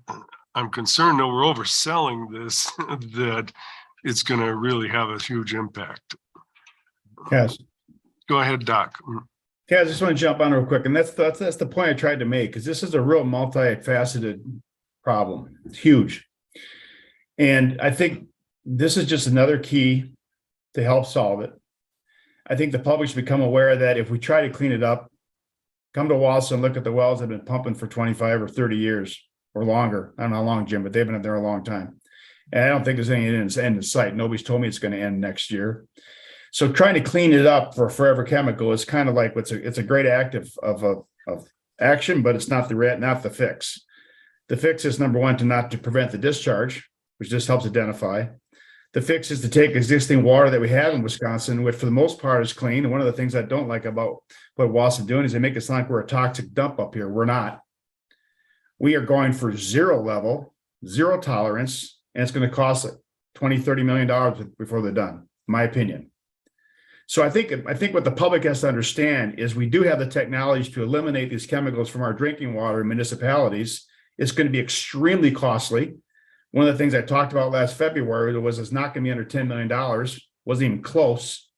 I'm concerned that we're overselling this, that it's going to really have a huge impact. Yes. Go ahead, Doc. Yeah, I just want to jump on real quick, and that's the point I tried to make, because this is a real multifaceted problem. It's huge. And I think this is just another key to help solve it. I think the public should become aware that if we try to clean it up, come to Wausau and look at the wells that have been pumping for 25 or 30 years or longer. I don't know how long, Jim, but they've been up there a long time. And I don't think there's any end in sight. Nobody's told me it's going to end next year. So trying to clean it up for forever chemical is kind of like it's a great act of action, but it's not the fix. The fix is, number one, to prevent the discharge, which just helps identify. The fix is to take existing water that we have in Wisconsin, which for the most part is clean. And one of the things I don't like about what Wausau doing is they make it sound like we're a toxic dump up here. We're not. We are going for 0 level, 0 tolerance, and it's going to cost $20-30 million before they're done, in my opinion. So I think what the public has to understand is we do have the technology to eliminate these chemicals from our drinking water in municipalities. It's going to be extremely costly. One of the things I talked about last February was it's not going to be under $10 million. Wasn't even close,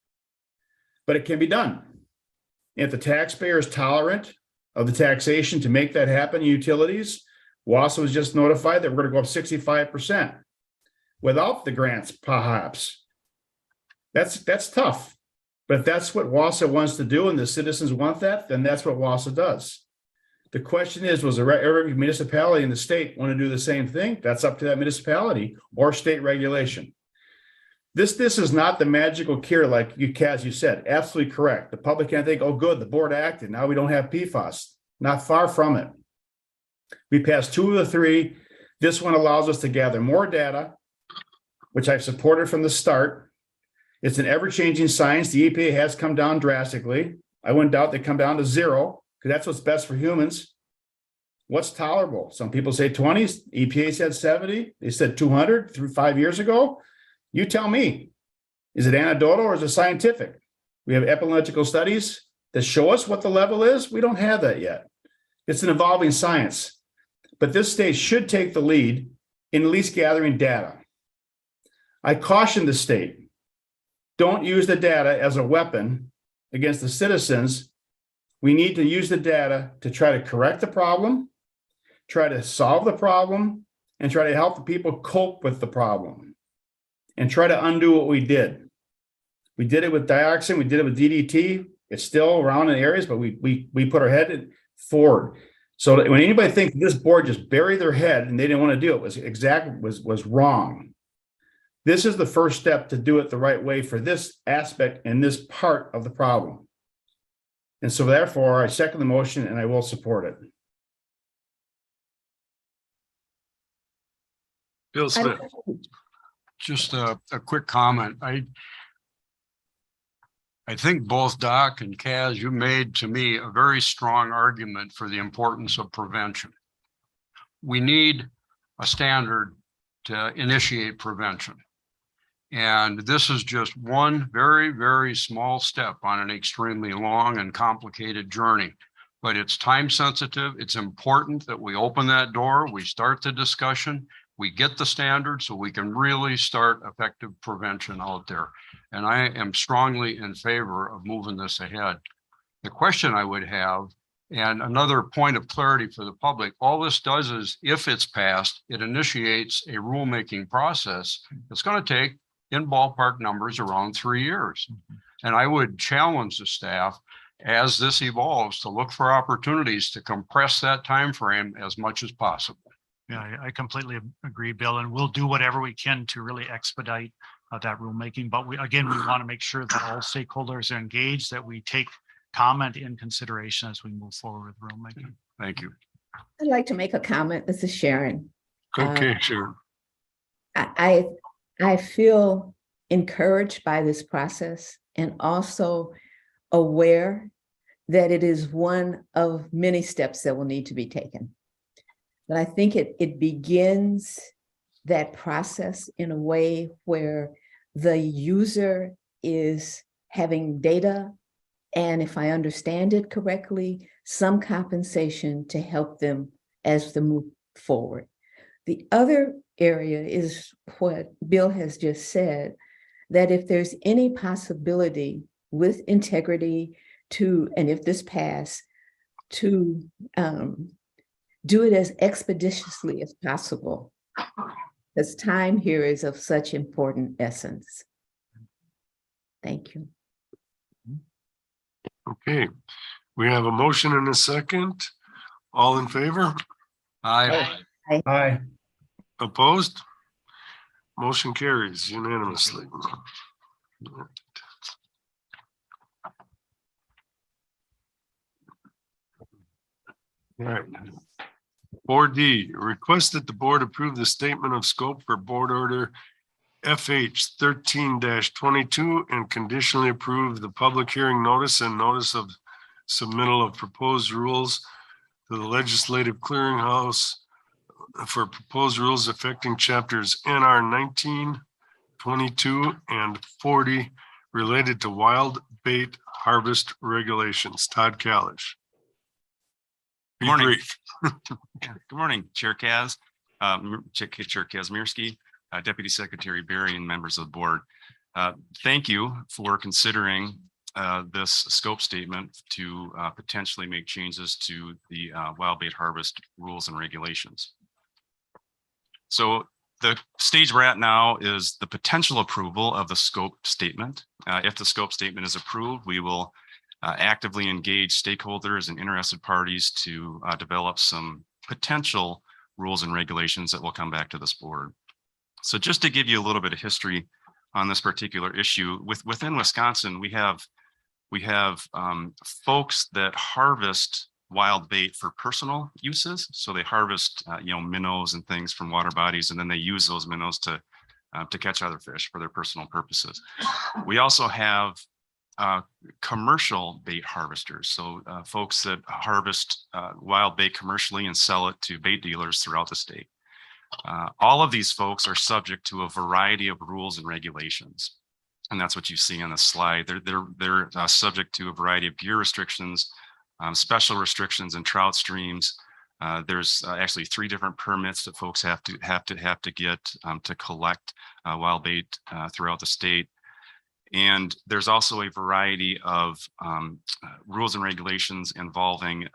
but it can be done. If the taxpayer is tolerant of the taxation to make that happen, utilities, WASA was just notified that we're going to go up 65% without the grants, perhaps. That's tough. But if that's what WASA wants to do and the citizens want that, then that's what WASA does. The question is, was every municipality in the state want to do the same thing? That's up to that municipality or state regulation. This is not the magical cure, like you, Kaz, you said. Absolutely correct. The public can't think, oh, good, the board acted. Now we don't have PFAS. Not far from it. We passed 2 of the 3. This one allows us to gather more data, which I've supported from the start. It's an ever-changing science. The EPA has come down drastically. I wouldn't doubt they come down to 0 because that's what's best for humans. What's tolerable? Some people say 20s. EPA said 70. They said 200 through 5 years ago. You tell me, is it anecdotal or is it scientific? We have epidemiological studies that show us what the level is. We don't have that yet. It's an evolving science, but this state should take the lead in at least gathering data. I caution the state, don't use the data as a weapon against the citizens. We need to use the data to try to correct the problem, try to solve the problem, and try to help the people cope with the problem and try to undo what we did. We did it with dioxin, we did it with DDT. It's still around in areas, but we put our head forward. So that when anybody thinks this board just buried their head and they didn't want to do it, was wrong. This is the first step to do it the right way for this aspect and this part of the problem. And so therefore, I second the motion and I will support it. Bill Smith. Just a quick comment. I think both Doc and Kaz, you made to me a very strong argument for the importance of prevention. We need a standard to initiate prevention. And this is just one very, very small step on an extremely long and complicated journey. But it's time sensitive. It's important that we open that door, we start the discussion, we get the standard so we can really start effective prevention out there. And I am strongly in favor of moving this ahead. The question I would have, and another point of clarity for the public, all this does is if it's passed, it initiates a rulemaking process. It's going to take in ballpark numbers around 3 years. And I would challenge the staff as this evolves to look for opportunities to compress that time frame as much as possible. Yeah, I completely agree, Bill, and we'll do whatever we can to really expedite that rulemaking. But we want to make sure that all stakeholders are engaged, that we take comment in consideration as we move forward with rulemaking. Thank you. I'd like to make a comment. This is Sharon. Okay, sure. I feel encouraged by this process and also aware that it is one of many steps that will need to be taken. But I think it begins that process in a way where the user is having data, and if I understand it correctly, some compensation to help them as they move forward. The other area is what Bill has just said, that if there's any possibility with integrity to, and if this pass, to do it as expeditiously as possible, because time here is of such important essence. Thank you. Okay, we have a motion and a second. All in favor? Aye. Aye. Aye. Opposed? Motion carries unanimously. All right. 4D, request that the board approve the statement of scope for board order FH 13-22 and conditionally approve the public hearing notice and notice of submittal of proposed rules to the legislative clearinghouse for proposed rules affecting chapters NR 19, 22, and 40 related to wild bait harvest regulations. Todd Kalish. Be Morning. brief. Good morning, Chair Kaz, Chair Kazmierski, Deputy Secretary Barry, and members of the board. Thank you for considering this scope statement to potentially make changes to the wild bait harvest rules and regulations. So the stage we're at now is the potential approval of the scope statement. If the scope statement is approved, we will actively engage stakeholders and interested parties to develop some potential rules and regulations that will come back to this board. So just to give you a little bit of history on this particular issue, within Wisconsin, we have folks that harvest wild bait for personal uses. So they harvest minnows and things from water bodies, and then they use those minnows to catch other fish for their personal purposes. We also have commercial bait harvesters. So folks that harvest wild bait commercially and sell it to bait dealers throughout the state. All of these folks are subject to a variety of rules and regulations. And that's what you see on the slide. They're subject to a variety of gear restrictions, special restrictions in trout streams. There's actually 3 different permits that folks have to get to collect wild bait throughout the state. And there's also a variety of rules and regulations involving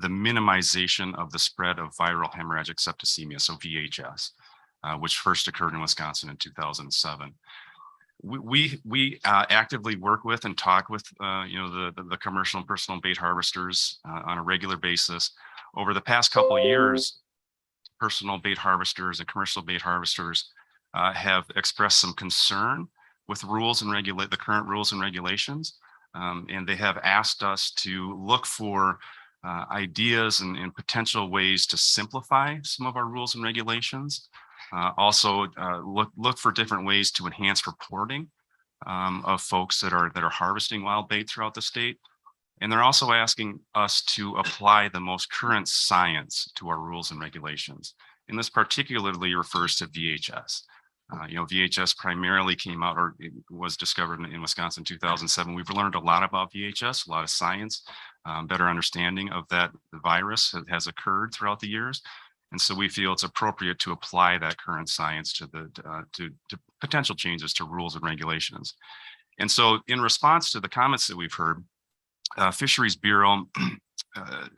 the minimization of the spread of viral hemorrhagic septicemia, so VHS, which first occurred in Wisconsin in 2007. We actively work with and talk with the commercial and personal bait harvesters on a regular basis. Over the past couple of years, personal bait harvesters and commercial bait harvesters have expressed some concern with the current rules and regulations. And they have asked us to look for ideas and potential ways to simplify some of our rules and regulations. Also, look for different ways to enhance reporting of folks that are harvesting wild bait throughout the state. And they're also asking us to apply the most current science to our rules and regulations. And this particularly refers to VHS. VHS primarily came out or was discovered in Wisconsin in 2007. We've learned a lot about VHS, a lot of science, better understanding of that virus has occurred throughout the years. And so we feel it's appropriate to apply that current science to potential changes to rules and regulations. And so in response to the comments that we've heard, Fisheries Bureau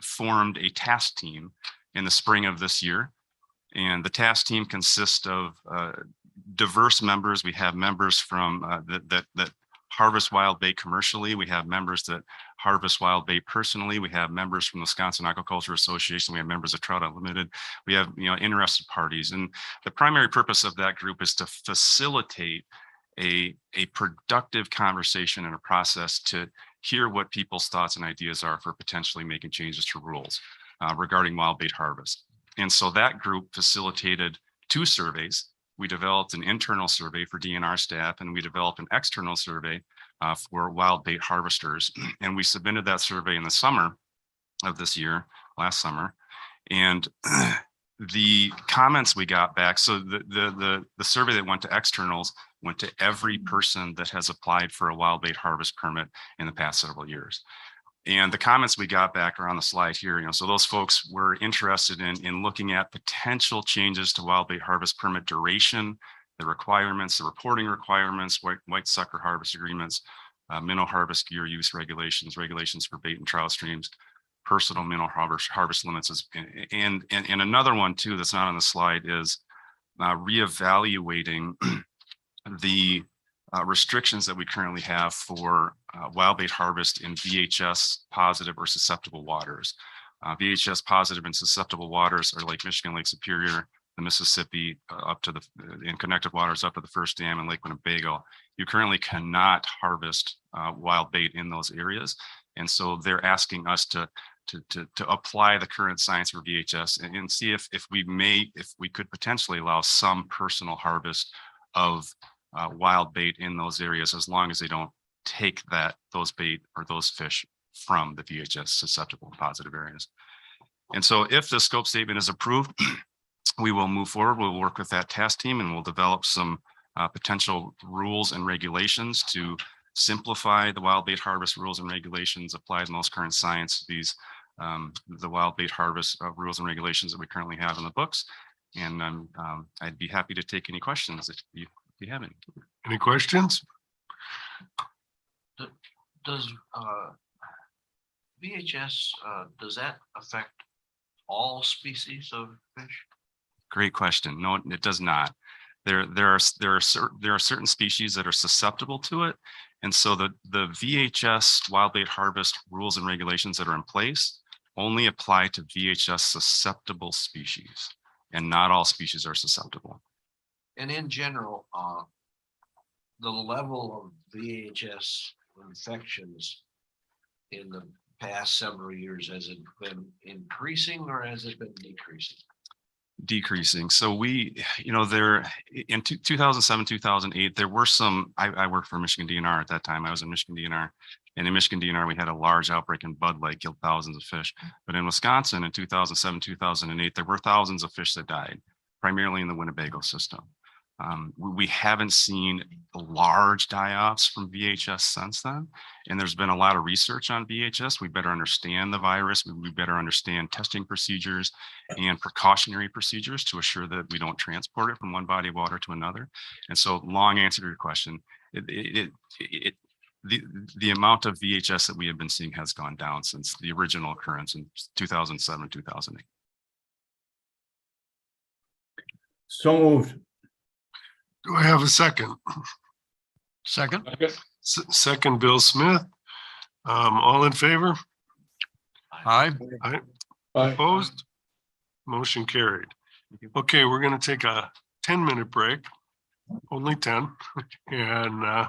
formed a task team in the spring of this year. And the task team consists of diverse members. We have members from that harvest wild bait commercially. We have members that harvest wild bait personally. We have members from the Wisconsin Aquaculture Association. We have members of Trout Unlimited. We have interested parties. And the primary purpose of that group is to facilitate a productive conversation and a process to hear what people's thoughts and ideas are for potentially making changes to rules regarding wild bait harvest. And so that group facilitated 2 surveys. We developed an internal survey for DNR staff, and we developed an external survey for wild bait harvesters. And we submitted that survey in the summer of this year, last summer. And the comments we got back, so the survey that went to externals went to every person that has applied for a wild bait harvest permit in the past several years. And the comments we got back are on the slide here. So those folks were interested in looking at potential changes to wild bait harvest permit duration, the requirements, the reporting requirements, white sucker harvest agreements, minnow harvest gear use regulations for bait and trout streams, personal minnow harvest limits. And another one too that's not on the slide is reevaluating the restrictions that we currently have for wild bait harvest in VHS positive or susceptible waters. VHS positive and susceptible waters are Lake Michigan, Lake Superior, the Mississippi, up to in connected waters up to the First Dam and Lake Winnebago. You currently cannot harvest wild bait in those areas. And so they're asking us to apply the current science for VHS and see if we could potentially allow some personal harvest of wild bait in those areas, as long as they don't take those bait or those fish from the VHS susceptible and positive areas. And so if the scope statement is approved, we will move forward. We'll work with that task team and we'll develop some potential rules and regulations to simplify the wild bait harvest rules and regulations, apply the most current science to these, the wild bait harvest rules and regulations that we currently have in the books. And I'd be happy to take any questions if you have any. Any questions? Does VHS, does that affect all species of fish? Great question. No, it does not. There are certain species that are susceptible to it. And so the VHS wild bait harvest rules and regulations that are in place only apply to VHS susceptible species, and not all species are susceptible. And in general, the level of VHS infections in the past several years, has it been increasing or has it been decreasing? Decreasing. So we, there in 2007, 2008, there were some, I worked for Michigan DNR at that time. I was in Michigan DNR, and in Michigan DNR, we had a large outbreak in Bud Lake, killed thousands of fish. But in Wisconsin in 2007, 2008, there were thousands of fish that died, primarily in the Winnebago system. We haven't seen large die-offs from VHS since then. And there's been a lot of research on VHS. We better understand the virus. We better understand testing procedures and precautionary procedures to assure that we don't transport it from one body of water to another. And so, long answer to your question, the amount of VHS that we have been seeing has gone down since the original occurrence in 2007, 2008. So moved. Do I have a second? Second. Second, Bill Smith. All in favor? Aye. Aye. Opposed? Motion carried. Okay, we're going to take a 10-minute break, only 10, and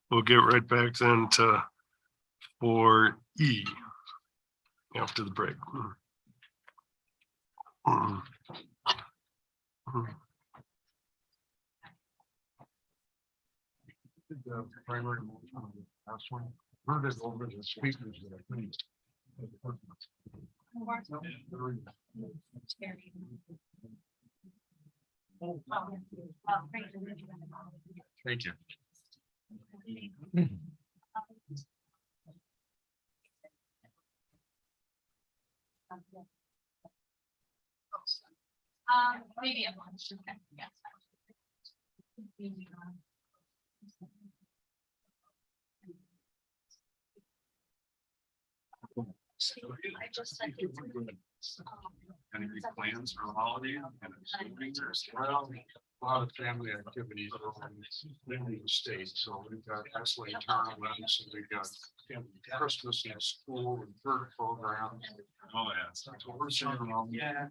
we'll get right back then to 4E after the break. The primary last one. Heard it over the speakers that I think. Thank you. Maybe at lunch. Okay, yes. I just sent it to you. Any plans for holiday? Well, a lot of family activities around the state, so we've got wrestling tournaments, and we've got Christmas in school and third programs. Oh, yeah. So we're sitting around. Yeah.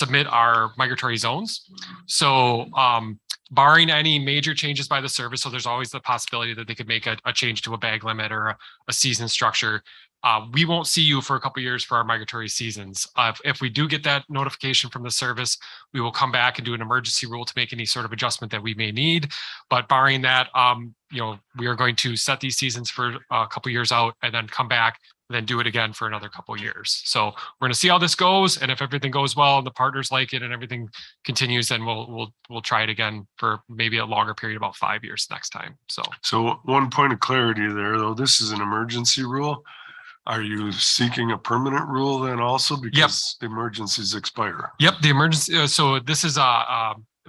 submit our migratory zones. So barring any major changes by the service, so there's always the possibility that they could make a change to a bag limit or a season structure. We won't see you for a couple of years for our migratory seasons. If we do get that notification from the service, we will come back and do an emergency rule to make any sort of adjustment that we may need. But barring that, we are going to set these seasons for a couple of years out and then come back and then do it again for another couple of years. So we're going to see how this goes, and if everything goes well and the partners like it and everything continues, then we'll try it again for maybe a longer period, about 5 years next time. So one point of clarity there, though, this is an emergency rule. Are you seeking a permanent rule then also because the emergencies expire? Yep, the emergency. So this is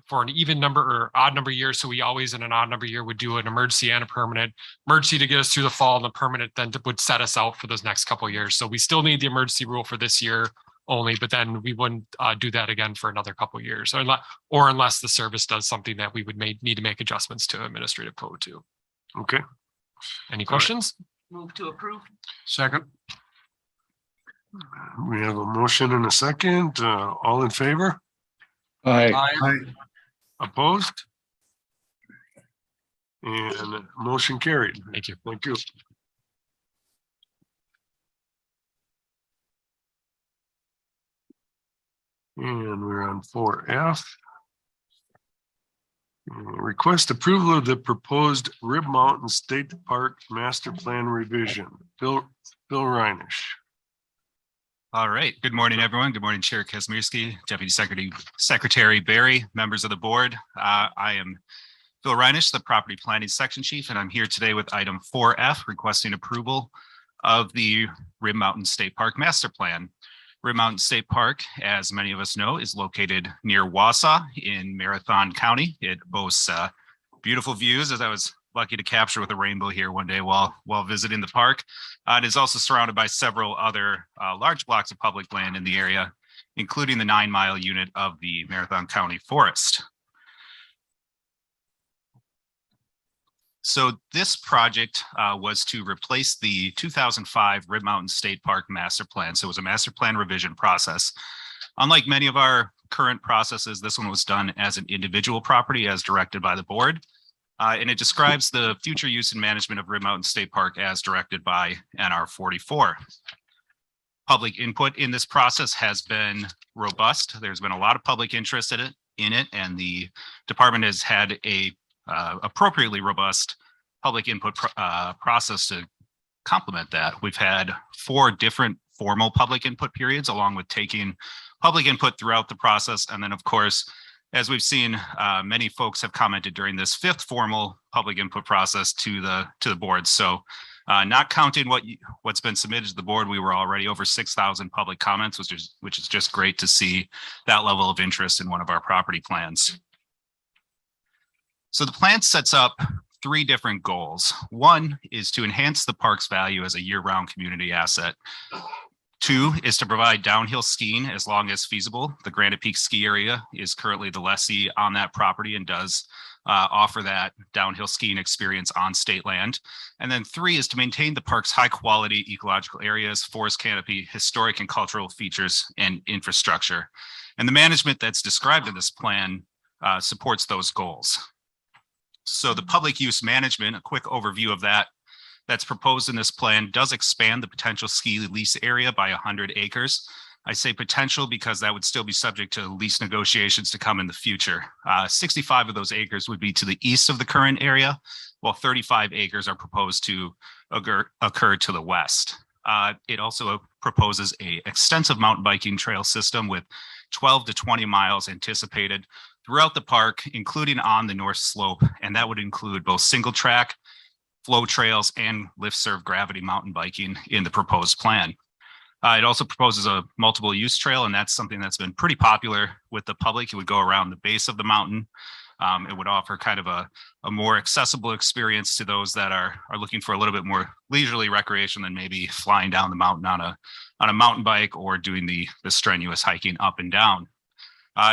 for an even number or odd number of years. So we always in an odd number year would do an emergency and a permanent. Emergency to get us through the fall, and the permanent then would set us out for those next couple of years. So we still need the emergency rule for this year only, but then we wouldn't do that again for another couple of years, or unless the service does something that we would need to make adjustments to administrative code to. Okay. Any questions? Move to approve. Second. We have a motion and a second. All in favor? Aye. Opposed? And motion carried. Thank you. Thank you. And we're on 4F. Request approval of the proposed Rib Mountain State Park Master Plan revision. Bill Reinish. All right. Good morning, everyone. Good morning, Chair Kazmierski, Deputy Secretary Barry, members of the board. I am Phil Reinish, the Property Planning Section Chief, and I'm here today with item 4F, requesting approval of the Rib Mountain State Park Master Plan. Rib Mountain State Park, as many of us know, is located near Wausau in Marathon County. It boasts beautiful views, as I was lucky to capture with a rainbow here one day while visiting the park. It is also surrounded by several other large blocks of public land in the area, including the 9-mile unit of the Marathon County Forest. So this project was to replace the 2005 Rib Mountain State Park Master Plan. So it was a master plan revision process. Unlike many of our current processes, this one was done as an individual property as directed by the board. And it describes the future use and management of Rib Mountain State Park as directed by NR 44. Public input in this process has been robust. There's been a lot of public interest in it, and the department has had a appropriately robust public input process to complement that. We've had 4 different formal public input periods, along with taking public input throughout the process. And then, of course, as we've seen, many folks have commented during this 5th formal public input process to the board. So not counting what's been submitted to the board, we were already over 6,000 public comments, which is just great to see that level of interest in one of our property plans. So the plan sets up 3 different goals. 1 is to enhance the park's value as a year-round community asset. 2 is to provide downhill skiing as long as feasible. The Granite Peak Ski Area is currently the lessee on that property and does offer that downhill skiing experience on state land. And then 3 is to maintain the park's high-quality ecological areas, forest canopy, historic and cultural features, and infrastructure. And the management that's described in this plan supports those goals. So the public use management, a quick overview of that's proposed in this plan, does expand the potential ski lease area by 100 acres. I say potential because that would still be subject to lease negotiations to come in the future. 65 of those acres would be to the east of the current area, while 35 acres are proposed to occur to the west. It also proposes an extensive mountain biking trail system with 12 to 20 miles anticipated throughout the park, including on the north slope, and that would include both single track, flow trails, and lift serve gravity mountain biking in the proposed plan. It also proposes a multiple use trail, and that's something that's been pretty popular with the public. It would go around the base of the mountain. It would offer kind of a more accessible experience to those that are looking for a little bit more leisurely recreation than maybe flying down the mountain on a mountain bike or doing the strenuous hiking up and down.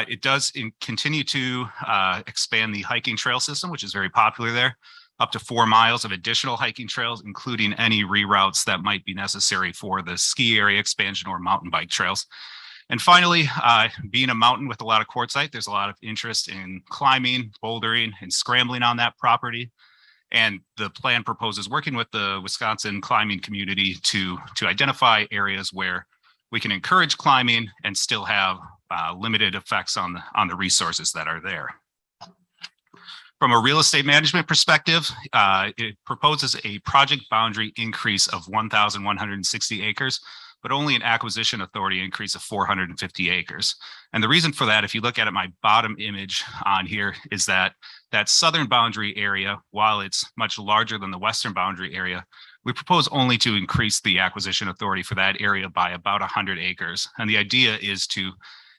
It does continue to expand the hiking trail system, which is very popular there, up to 4 miles of additional hiking trails, including any reroutes that might be necessary for the ski area expansion or mountain bike trails. And finally, being a mountain with a lot of quartzite, there's a lot of interest in climbing, bouldering, and scrambling on that property. And the plan proposes working with the Wisconsin climbing community to identify areas where we can encourage climbing and still have limited effects on the resources that are there. From a real estate management perspective, it proposes a project boundary increase of 1,160 acres, but only an acquisition authority increase of 450 acres. And the reason for that, if you look at it, my bottom image on here is that southern boundary area, while it's much larger than the western boundary area, we propose only to increase the acquisition authority for that area by about 100 acres. And the idea is to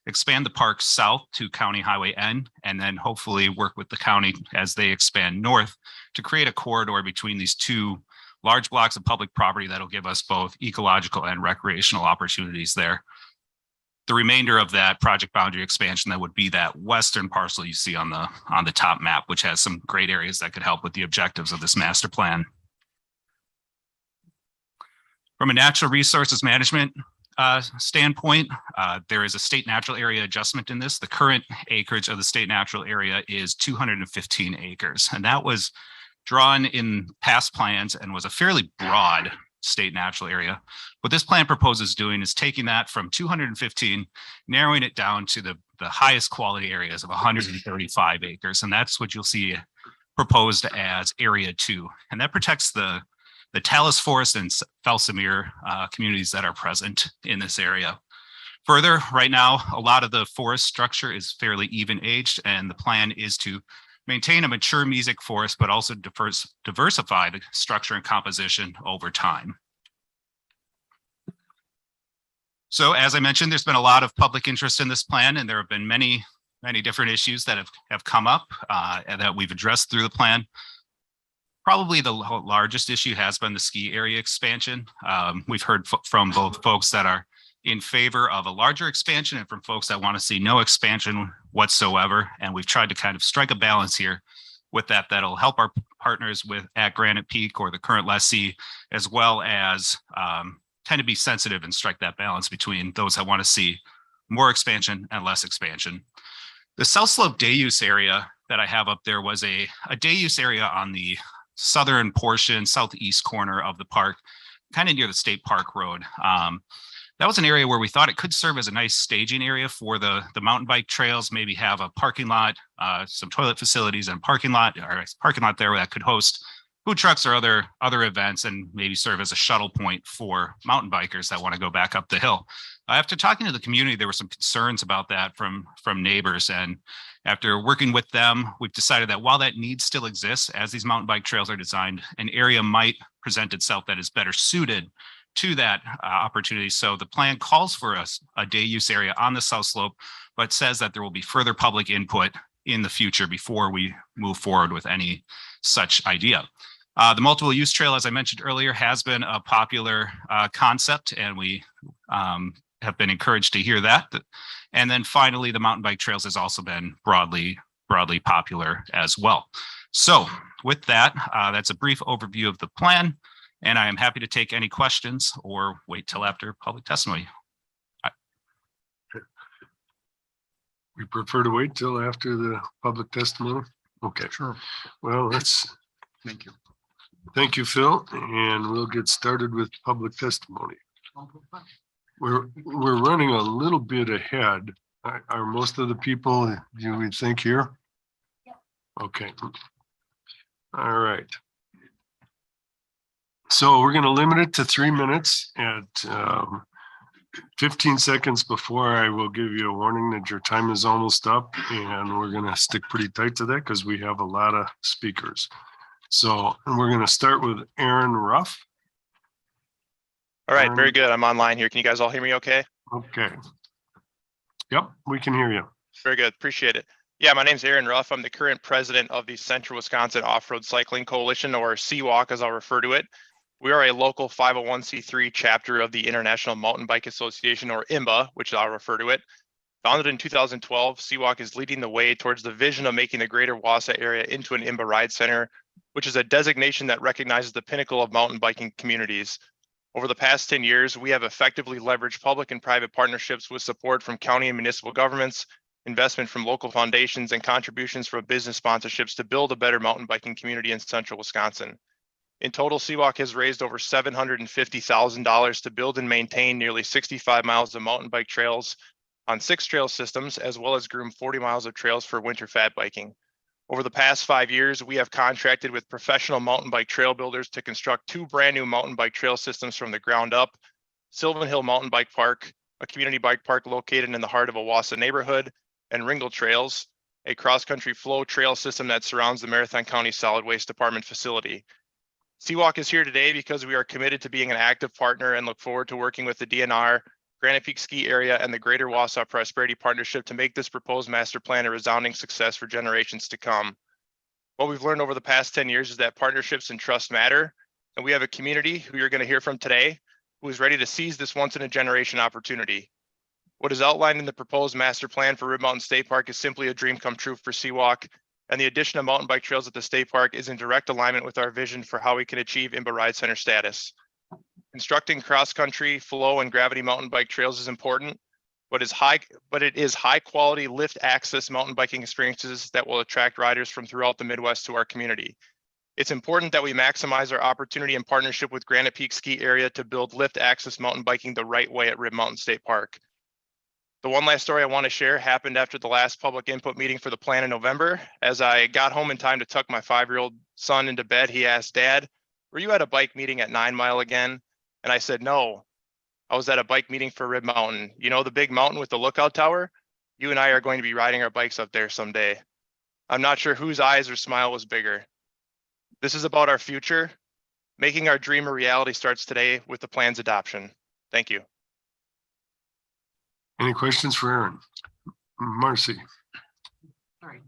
expand the park south to County Highway N, and then hopefully work with the county as they expand north to create a corridor between these two large blocks of public property that'll give us both ecological and recreational opportunities there. The remainder of that project boundary expansion, that would be that western parcel you see on the top map, which has some great areas that could help with the objectives of this master plan. From a natural resources management standpoint, there is a state natural area adjustment in this. The current acreage of the state natural area is 215 acres, and that was drawn in past plans and was a fairly broad state natural area. What this plan proposes doing is taking that from 215, narrowing it down to the highest quality areas of 135 acres. And that's what you'll see proposed as Area 2. And that protects the Talus Forest and Felsamere communities that are present in this area. Further, right now, a lot of the forest structure is fairly even aged, and the plan is to maintain a mature mesic forest, but also diversify the structure and composition over time. So as I mentioned, there's been a lot of public interest in this plan, and there have been many different issues that have come up and that we've addressed through the plan. Probably the largest issue has been the ski area expansion. We've heard from both folks that are in favor of a larger expansion and from folks that want to see no expansion whatsoever. And we've tried to kind of strike a balance here with that'll help our partners at Granite Peak or the current lessee, as well as tend to be sensitive and strike that balance between those that want to see more expansion and less expansion. The South Slope day use area that I have up there was a day use area on the southern portion, southeast corner of the park, kind of near the State Park Road. That was an area where we thought it could serve as a nice staging area for the mountain bike trails, maybe have a parking lot, some toilet facilities and parking lot there that could host food trucks or other events, and maybe serve as a shuttle point for mountain bikers that want to go back up the hill. After talking to the community, there were some concerns about that from neighbors, and after working with them, we've decided that while that need still exists, as these mountain bike trails are designed, an area might present itself that is better suited to that opportunity. So the plan calls for a day use area on the South Slope, but says that there will be further public input in the future before we move forward with any such idea. The multiple use trail, as I mentioned earlier, has been a popular concept, and we have been encouraged to hear that. And then finally, the mountain bike trails has also been broadly popular as well. So with that, that's a brief overview of the plan, and I am happy to take any questions or wait till after public testimony. We prefer to wait till after the public testimony. Okay, Sure. well, Thank you. thank you, Phil, and we'll get started with public testimony. We're running a little bit ahead. Are most of the people, do we think, here? Okay. All right. So we're going to limit it to 3 minutes. At 15 seconds before, I will give you a warning that your time is almost up, and we're going to stick pretty tight to that because we have a lot of speakers. So we're going to start with Aaron Ruff. All right, very good. I'm online here. Can you guys all hear me okay? Okay. Yep, we can hear you. Very good. Appreciate it. Yeah, my name's Aaron Ruff. I'm the current president of the Central Wisconsin Off-Road Cycling Coalition, or CWAC as I'll refer to it. We are a local 501c3 chapter of the International Mountain Bike Association, or IMBA, which I'll refer to it. Founded in 2012, CWAC is leading the way towards the vision of making the greater Wausau area into an IMBA Ride Center, which is a designation that recognizes the pinnacle of mountain biking communities. Over the past 10 years, we have effectively leveraged public and private partnerships with support from county and municipal governments, investment from local foundations, and contributions from business sponsorships to build a better mountain biking community in central Wisconsin. In total, CWalk has raised over $750,000 to build and maintain nearly 65 miles of mountain bike trails on 6 trail systems, as well as groom 40 miles of trails for winter fat biking. Over the past 5 years, we have contracted with professional mountain bike trail builders to construct 2 brand new mountain bike trail systems from the ground up. Sylvan Hill Mountain Bike Park, a community bike park located in the heart of a Wausau neighborhood, and Ringgold Trails, a cross-country flow trail system that surrounds the Marathon County Solid Waste Department facility. CWalk is here today because we are committed to being an active partner and look forward to working with the DNR, Granite Peak Ski Area, and the Greater Wausau Prosperity Partnership to make this proposed master plan a resounding success for generations to come. What we've learned over the past 10 years is that partnerships and trust matter, and we have a community who you're going to hear from today who is ready to seize this once-in-a-generation opportunity. What is outlined in the proposed master plan for Rib Mountain State Park is simply a dream come true for CWalk, and the addition of mountain bike trails at the state park is in direct alignment with our vision for how we can achieve IMBA Ride Center status. Constructing cross-country, flow, and gravity mountain bike trails is important, but it is high-quality lift access mountain biking experiences that will attract riders from throughout the Midwest to our community. It's important that we maximize our opportunity in partnership with Granite Peak Ski Area to build lift access mountain biking the right way at Rib Mountain State Park. The one last story I want to share happened after the last public input meeting for the plan in November. As I got home in time to tuck my 5-year-old son into bed, he asked, "Dad, were you at a bike meeting at 9 Mile again?" And I said, "No, I was at a bike meeting for Rib Mountain. You know the big mountain with the lookout tower? You and I are going to be riding our bikes up there someday." I'm not sure whose eyes or smile was bigger. This is about our future. Making our dream a reality starts today with the plan's adoption. Thank you. Any questions for Aaron? Marcy? Sorry.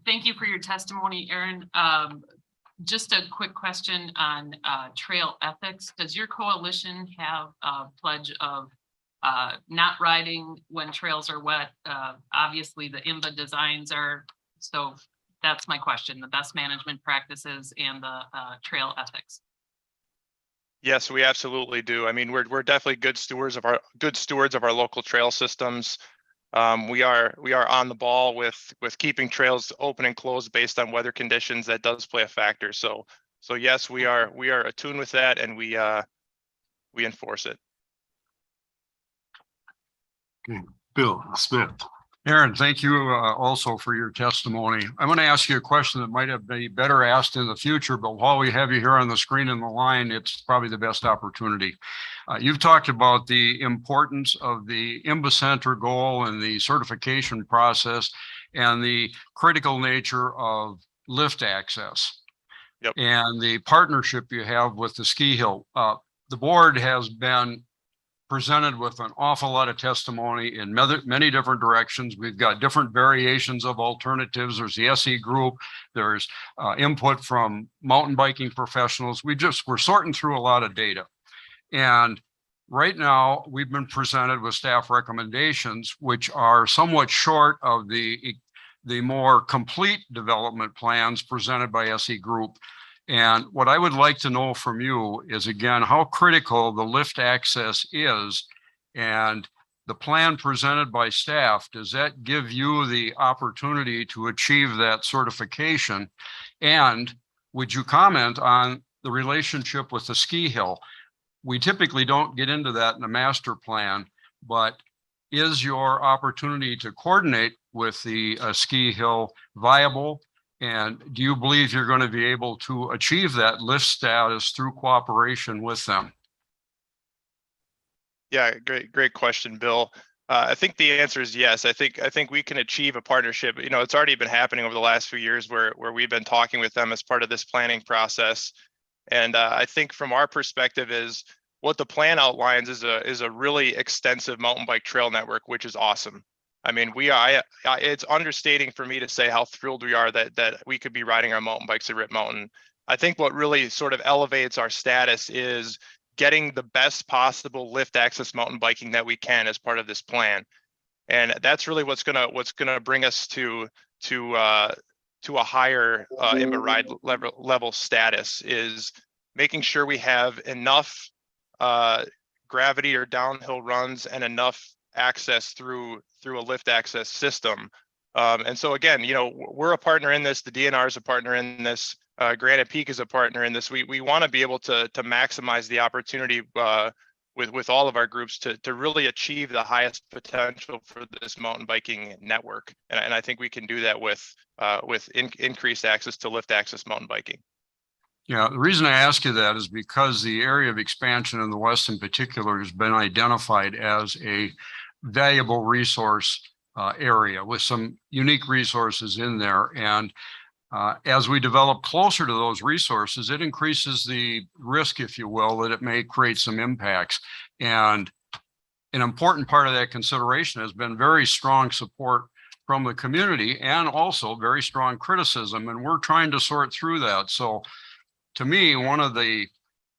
Thank you for your testimony, Aaron. Just a quick question on trail ethics. Does your coalition have a pledge of not riding when trails are wet? Obviously, the IMBA designs are, so that's my question, the best management practices and the trail ethics. Yes, we absolutely do. I mean, we're definitely good stewards of our local trail systems. We are on the ball with keeping trails open and closed based on weather conditions. That does play a factor. So yes, we are attuned with that, and we enforce it. Okay, Bill Smith. Aaron, thank you also for your testimony. I'm going to ask you a question that might have been better asked in the future, but while we have you here on the screen and the line, it's probably the best opportunity. You've talked about the importance of the IMBA Center goal and the certification process and the critical nature of lift access. Yep. And the partnership you have with the ski hill. The board has been presented with an awful lot of testimony in many different directions. We've got different variations of alternatives. There's the SE group. There's input from mountain biking professionals. We're sorting through a lot of data. And right now we've been presented with staff recommendations, which are somewhat short of the more complete development plans presented by SE group. And what I would like to know from you is, again, how critical the lift access is, and the plan presented by staff, does that give you the opportunity to achieve that certification? And would you comment on the relationship with the ski hill? We typically don't get into that in a master plan, but is your opportunity to coordinate with the ski hill viable? And do you believe you're going to be able to achieve that lift status through cooperation with them? Yeah, great question, Bill. I think the answer is yes. I think we can achieve a partnership. You know, it's already been happening over the last few years where we've been talking with them as part of this planning process. And I think from our perspective is what the plan outlines is a really extensive mountain bike trail network, which is awesome. I mean, it's understating for me to say how thrilled we are that we could be riding our mountain bikes at Rib Mountain. I think what really sort of elevates our status is getting the best possible lift access mountain biking that we can as part of this plan. And that's really what's gonna bring us to a higher IMBA ride level status, is making sure we have enough gravity or downhill runs and enough access through a lift access system. And so again, we're a partner in this. The DNR is a partner in this. Granite Peak is a partner in this. We want to be able to maximize the opportunity with all of our groups to really achieve the highest potential for this mountain biking network. And I think we can do that with increased access to lift access mountain biking. Yeah, the reason I ask you that is because the area of expansion in the West in particular has been identified as a valuable resource area with some unique resources in there. And as we develop closer to those resources, it increases the risk, if you will, that it may create some impacts. And an important part of that consideration has been very strong support from the community and also very strong criticism. And we're trying to sort through that. So to me, one of the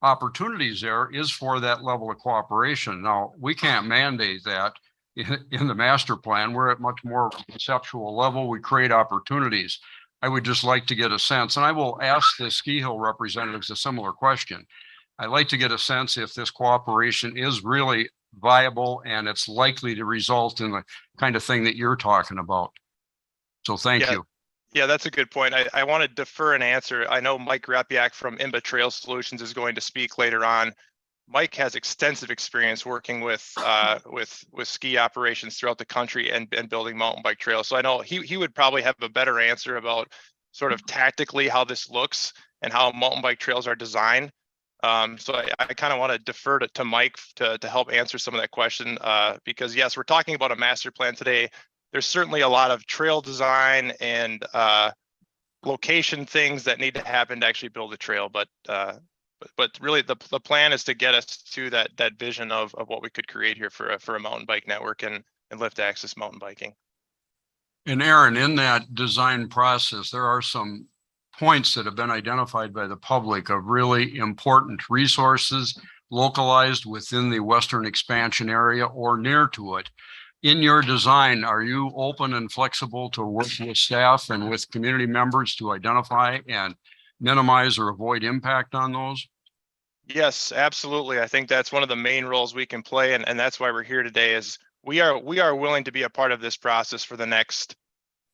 opportunities there is for that level of cooperation. Now, we can't mandate that in the master plan. We're at much more conceptual level. We create opportunities. I would just like to get a sense, and I will ask the Ski Hill representatives a similar question. I'd like to get a sense if this cooperation is really viable and it's likely to result in the kind of thing that you're talking about. So thank you. Yeah, that's a good point. I want to defer an answer. I know Mike Rapiak from IMBA Trail Solutions is going to speak later on. Mike has extensive experience working with ski operations throughout the country and building mountain bike trails. So I know he would probably have a better answer about sort of tactically how this looks and how mountain bike trails are designed. So I kind of want to defer to Mike to help answer some of that question because yes, we're talking about a master plan today. There's certainly a lot of trail design and location things that need to happen to actually build a trail, but really the plan is to get us to that vision of what we could create here for a mountain bike network and lift access mountain biking. And Aaron, in that design process, there are some points that have been identified by the public of really important resources localized within the Western expansion area or near to it. In your design, are you open and flexible to work with staff and with community members to identify and minimize or avoid impact on those? Yes, absolutely. I think that's one of the main roles we can play. And that's why we're here today is we are willing to be a part of this process for the next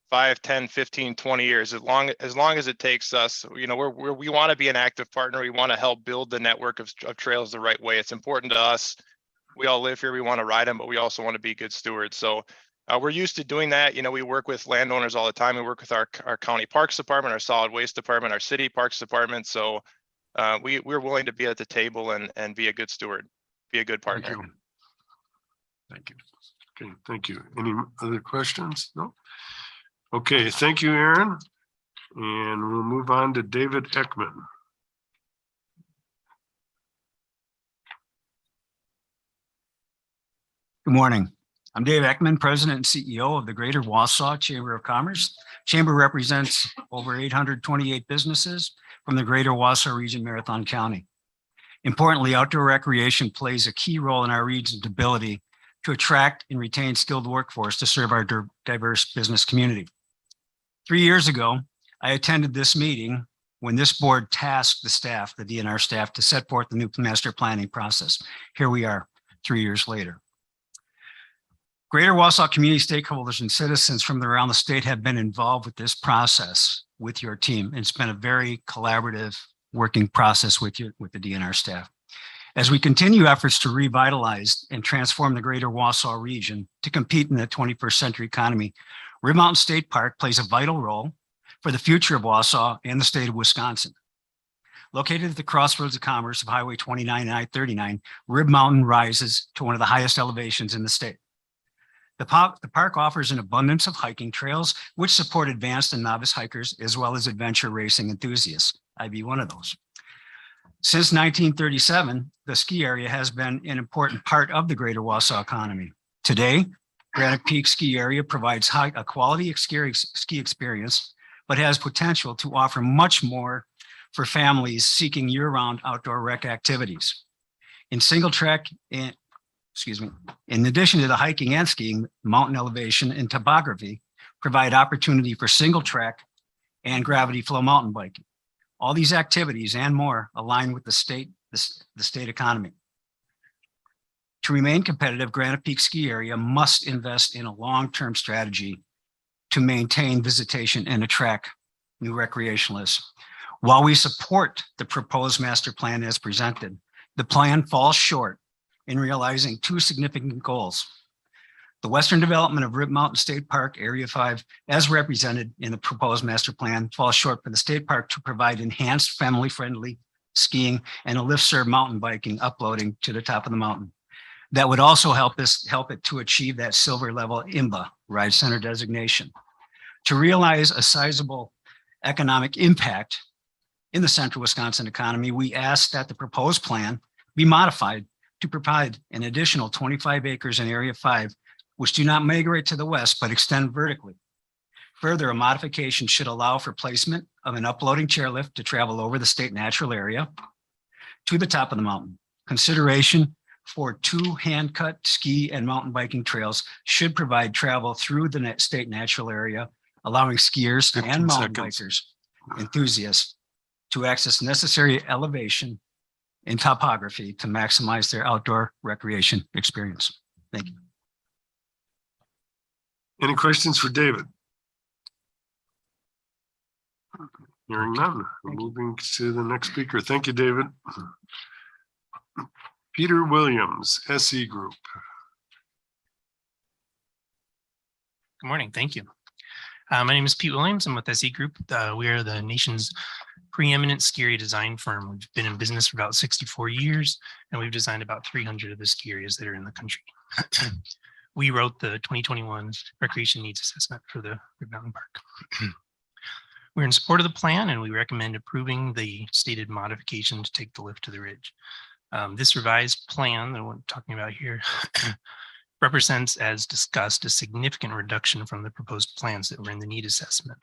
5, 10, 15, 20 years, as long as it takes us. We want to be an active partner. We want to help build the network of trails the right way. It's important to us. We all live here. We want to ride them, but we also want to be good stewards. So we're used to doing that. We work with landowners all the time. We work with our county parks department, our solid waste department, our city parks department. So we're willing to be at the table and be a good steward, be a good partner. Thank you. Okay, thank you. Any other questions? No? Okay, thank you, Aaron. And we'll move on to David Ekman. Good morning. I'm Dave Ekman, President and CEO of the Greater Wausau Chamber of Commerce. Chamber represents over 828 businesses from the Greater Wausau region, Marathon County. Importantly, outdoor recreation plays a key role in our region's ability to attract and retain skilled workforce to serve our diverse business community. 3 years ago, I attended this meeting when this board tasked the staff, the DNR staff, to set forth the new master planning process. Here we are 3 years later. Greater Wausau community stakeholders and citizens from around the state have been involved with this process with your team. It's been a very collaborative working process with you, with the DNR staff. As we continue efforts to revitalize and transform the Greater Wausau region to compete in the 21st century economy, Rib Mountain State Park plays a vital role for the future of Wausau and the state of Wisconsin. Located at the crossroads of commerce of Highway 29 and I-39, Rib Mountain rises to one of the highest elevations in the state. The park offers an abundance of hiking trails, which support advanced and novice hikers, as well as adventure racing enthusiasts. I'd be one of those. Since 1937, the ski area has been an important part of the Greater Wausau economy. Today, Granite Peak Ski Area provides a quality ski experience, but has potential to offer much more for families seeking year-round outdoor rec activities. In addition to the hiking and skiing, mountain elevation and topography provide opportunity for single track and gravity flow mountain biking. All these activities and more align with the state economy. To remain competitive, Granite Peak Ski Area must invest in a long-term strategy to maintain visitation and attract new recreationalists. While we support the proposed master plan as presented, the plan falls short in realizing two significant goals. The western development of Rib Mountain State Park Area 5, as represented in the proposed master plan, falls short for the state park to provide enhanced family-friendly skiing and a lift-served mountain biking uploading to the top of the mountain. That would also help it to achieve that silver level IMBA Ride Center designation. To realize a sizable economic impact in the central Wisconsin economy, we ask that the proposed plan be modified to provide an additional 25 acres in Area 5, which do not migrate to the west, but extend vertically. Further, a modification should allow for placement of an uploading chairlift to travel over the state natural area to the top of the mountain. Consideration for 2 hand-cut ski and mountain biking trails should provide travel through the state natural area, allowing skiers and mountain bikers, enthusiasts, to access necessary elevation and topography to maximize their outdoor recreation experience. Thank you. Any questions for David? Hearing none, we're moving to the next speaker. Thank you, David. Peter Williams, SE Group. Good morning. Thank you. My name is Pete Williams. I'm with SE Group. We are the nation's preeminent ski area design firm. We've been in business for about 64 years, and we've designed about 300 of the ski areas that are in the country. We wrote the 2021 Recreation Needs Assessment for the Rib Mountain Park. We're in support of the plan, and we recommend approving the stated modification to take the lift to the ridge. This revised plan that we're talking about here represents, as discussed, a significant reduction from the proposed plans that were in the need assessment.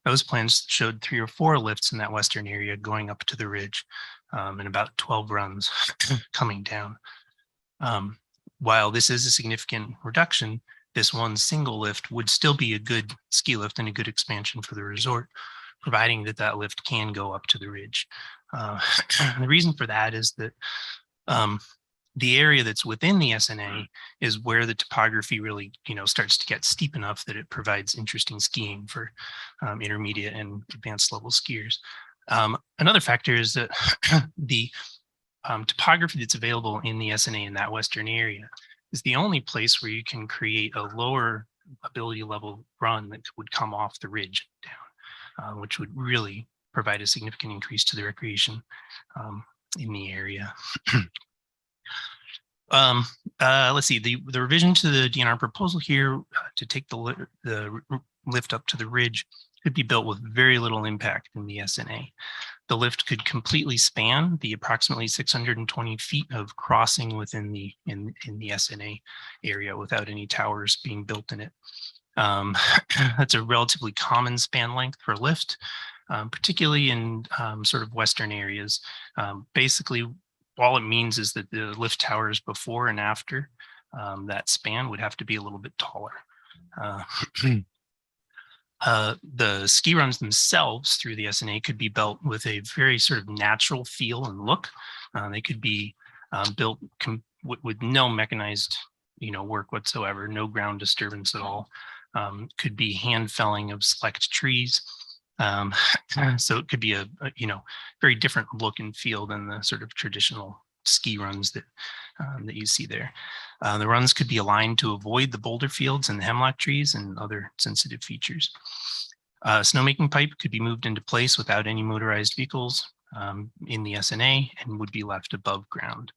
Those plans showed 3 or 4 lifts in that western area going up to the ridge, and about 12 runs coming down. While this is a significant reduction, this one single lift would still be a good ski lift and a good expansion for the resort, providing that that lift can go up to the ridge. And the reason for that is that the area that's within the SNA is where the topography really, starts to get steep enough that it provides interesting skiing for intermediate and advanced level skiers. Another factor is that the topography that's available in the SNA in that western area is the only place where you can create a lower ability level run that would come off the ridge down, which would really provide a significant increase to the recreation in the area. Let's see, the revision to the DNR proposal here to take the lift up to the ridge could be built with very little impact in the SNA. The lift could completely span the approximately 620 feet of crossing within the SNA area without any towers being built in it. That's a relatively common span length for a lift, particularly in sort of western areas. Basically, all it means is that the lift towers before and after that span would have to be a little bit taller. The ski runs themselves through the SNA could be built with a very sort of natural feel and look. They could be built with no mechanized, work whatsoever, no ground disturbance at all. Could be hand felling of select trees. So it could be a very different look and feel than the sort of traditional ski runs that you see there. The runs could be aligned to avoid the boulder fields and the hemlock trees and other sensitive features. Snowmaking pipe could be moved into place without any motorized vehicles in the SNA and would be left above ground.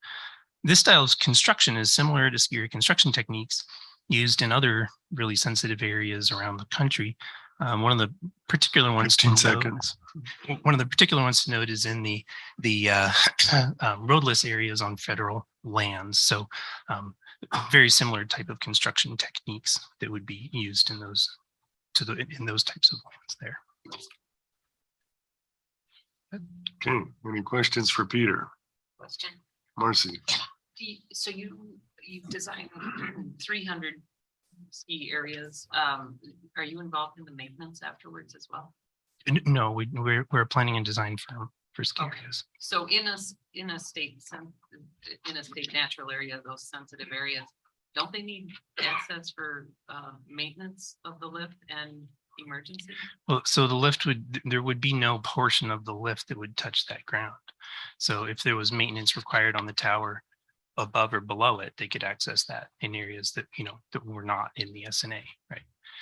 This style of construction is similar to ski area construction techniques used in other really sensitive areas around the country. One of the particular ones to note is in the roadless areas on federal lands. So very similar type of construction techniques that would be used in those types of lands there. Okay, any questions for Peter? Question. Marcy. So you've designed 300 ski areas. Are you involved in the maintenance afterwards as well? No, we're a planning and design firm for ski areas. So in a state, in a state natural area, those sensitive areas, don't they need access for maintenance of the lift and emergency? Well, so the lift there would be no portion of the lift that would touch that ground. So if there was maintenance required on the tower above or below it, they could access that in areas that, that were not in the SNA, right?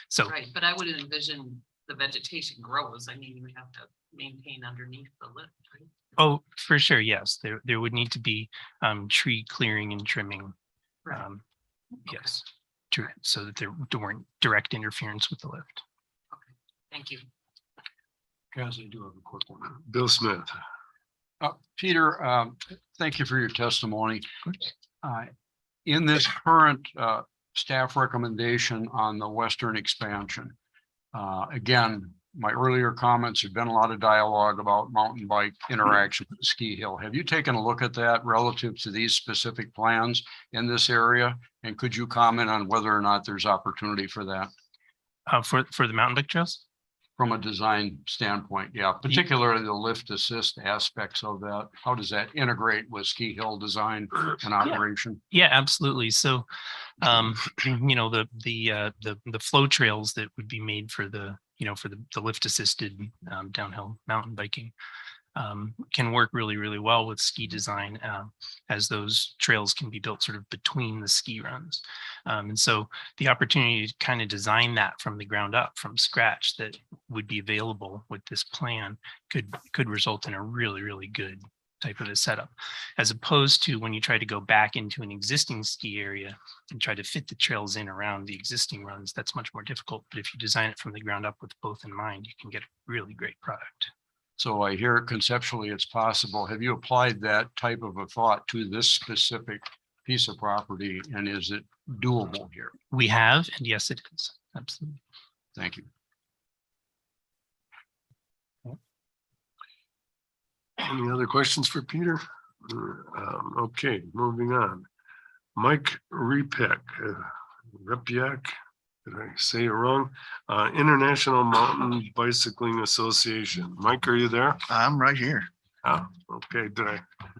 So, Right, but I would envision the vegetation grows. I mean, you would have to maintain underneath the lift, right? oh, for sure, yes, there would need to be tree clearing and trimming. Yes, true, so that there weren't direct interference with the lift. Thank you. Guys, I do have a quick one. Bill Smith. Peter, thank you for your testimony. In this current staff recommendation on the western expansion, again, my earlier comments, have been a lot of dialogue about mountain bike interaction with the ski hill. Have you taken a look at that relative to these specific plans in this area? And could you comment on whether or not there's opportunity for that? For the mountain bike trails? From a design standpoint, yeah, particularly the lift assist aspects of that. How does that integrate with ski hill design and operation? Yeah, absolutely. So, the flow trails that would be made for the lift assisted downhill mountain biking can work really, really well with ski design, as those trails can be built sort of between the ski runs. And so the opportunity to kind of design that from the ground up, from scratch, that would be available with this plan could result in a really, really good type of a setup, as opposed to when you try to go back into an existing ski area and try to fit the trails in around the existing runs. That's much more difficult. But if you design it from the ground up with both in mind, you can get a really great product. So I hear conceptually it's possible. Have you applied that type of a thought to this specific piece of property, and is it doable here? We have, and yes, it is. Absolutely. Thank you. Any other questions for Peter? Okay, moving on. Mike Repick, Repiak, did I say it wrong? International Mountain Bicycling Association. Mike, are you there? I'm right here. Oh, okay.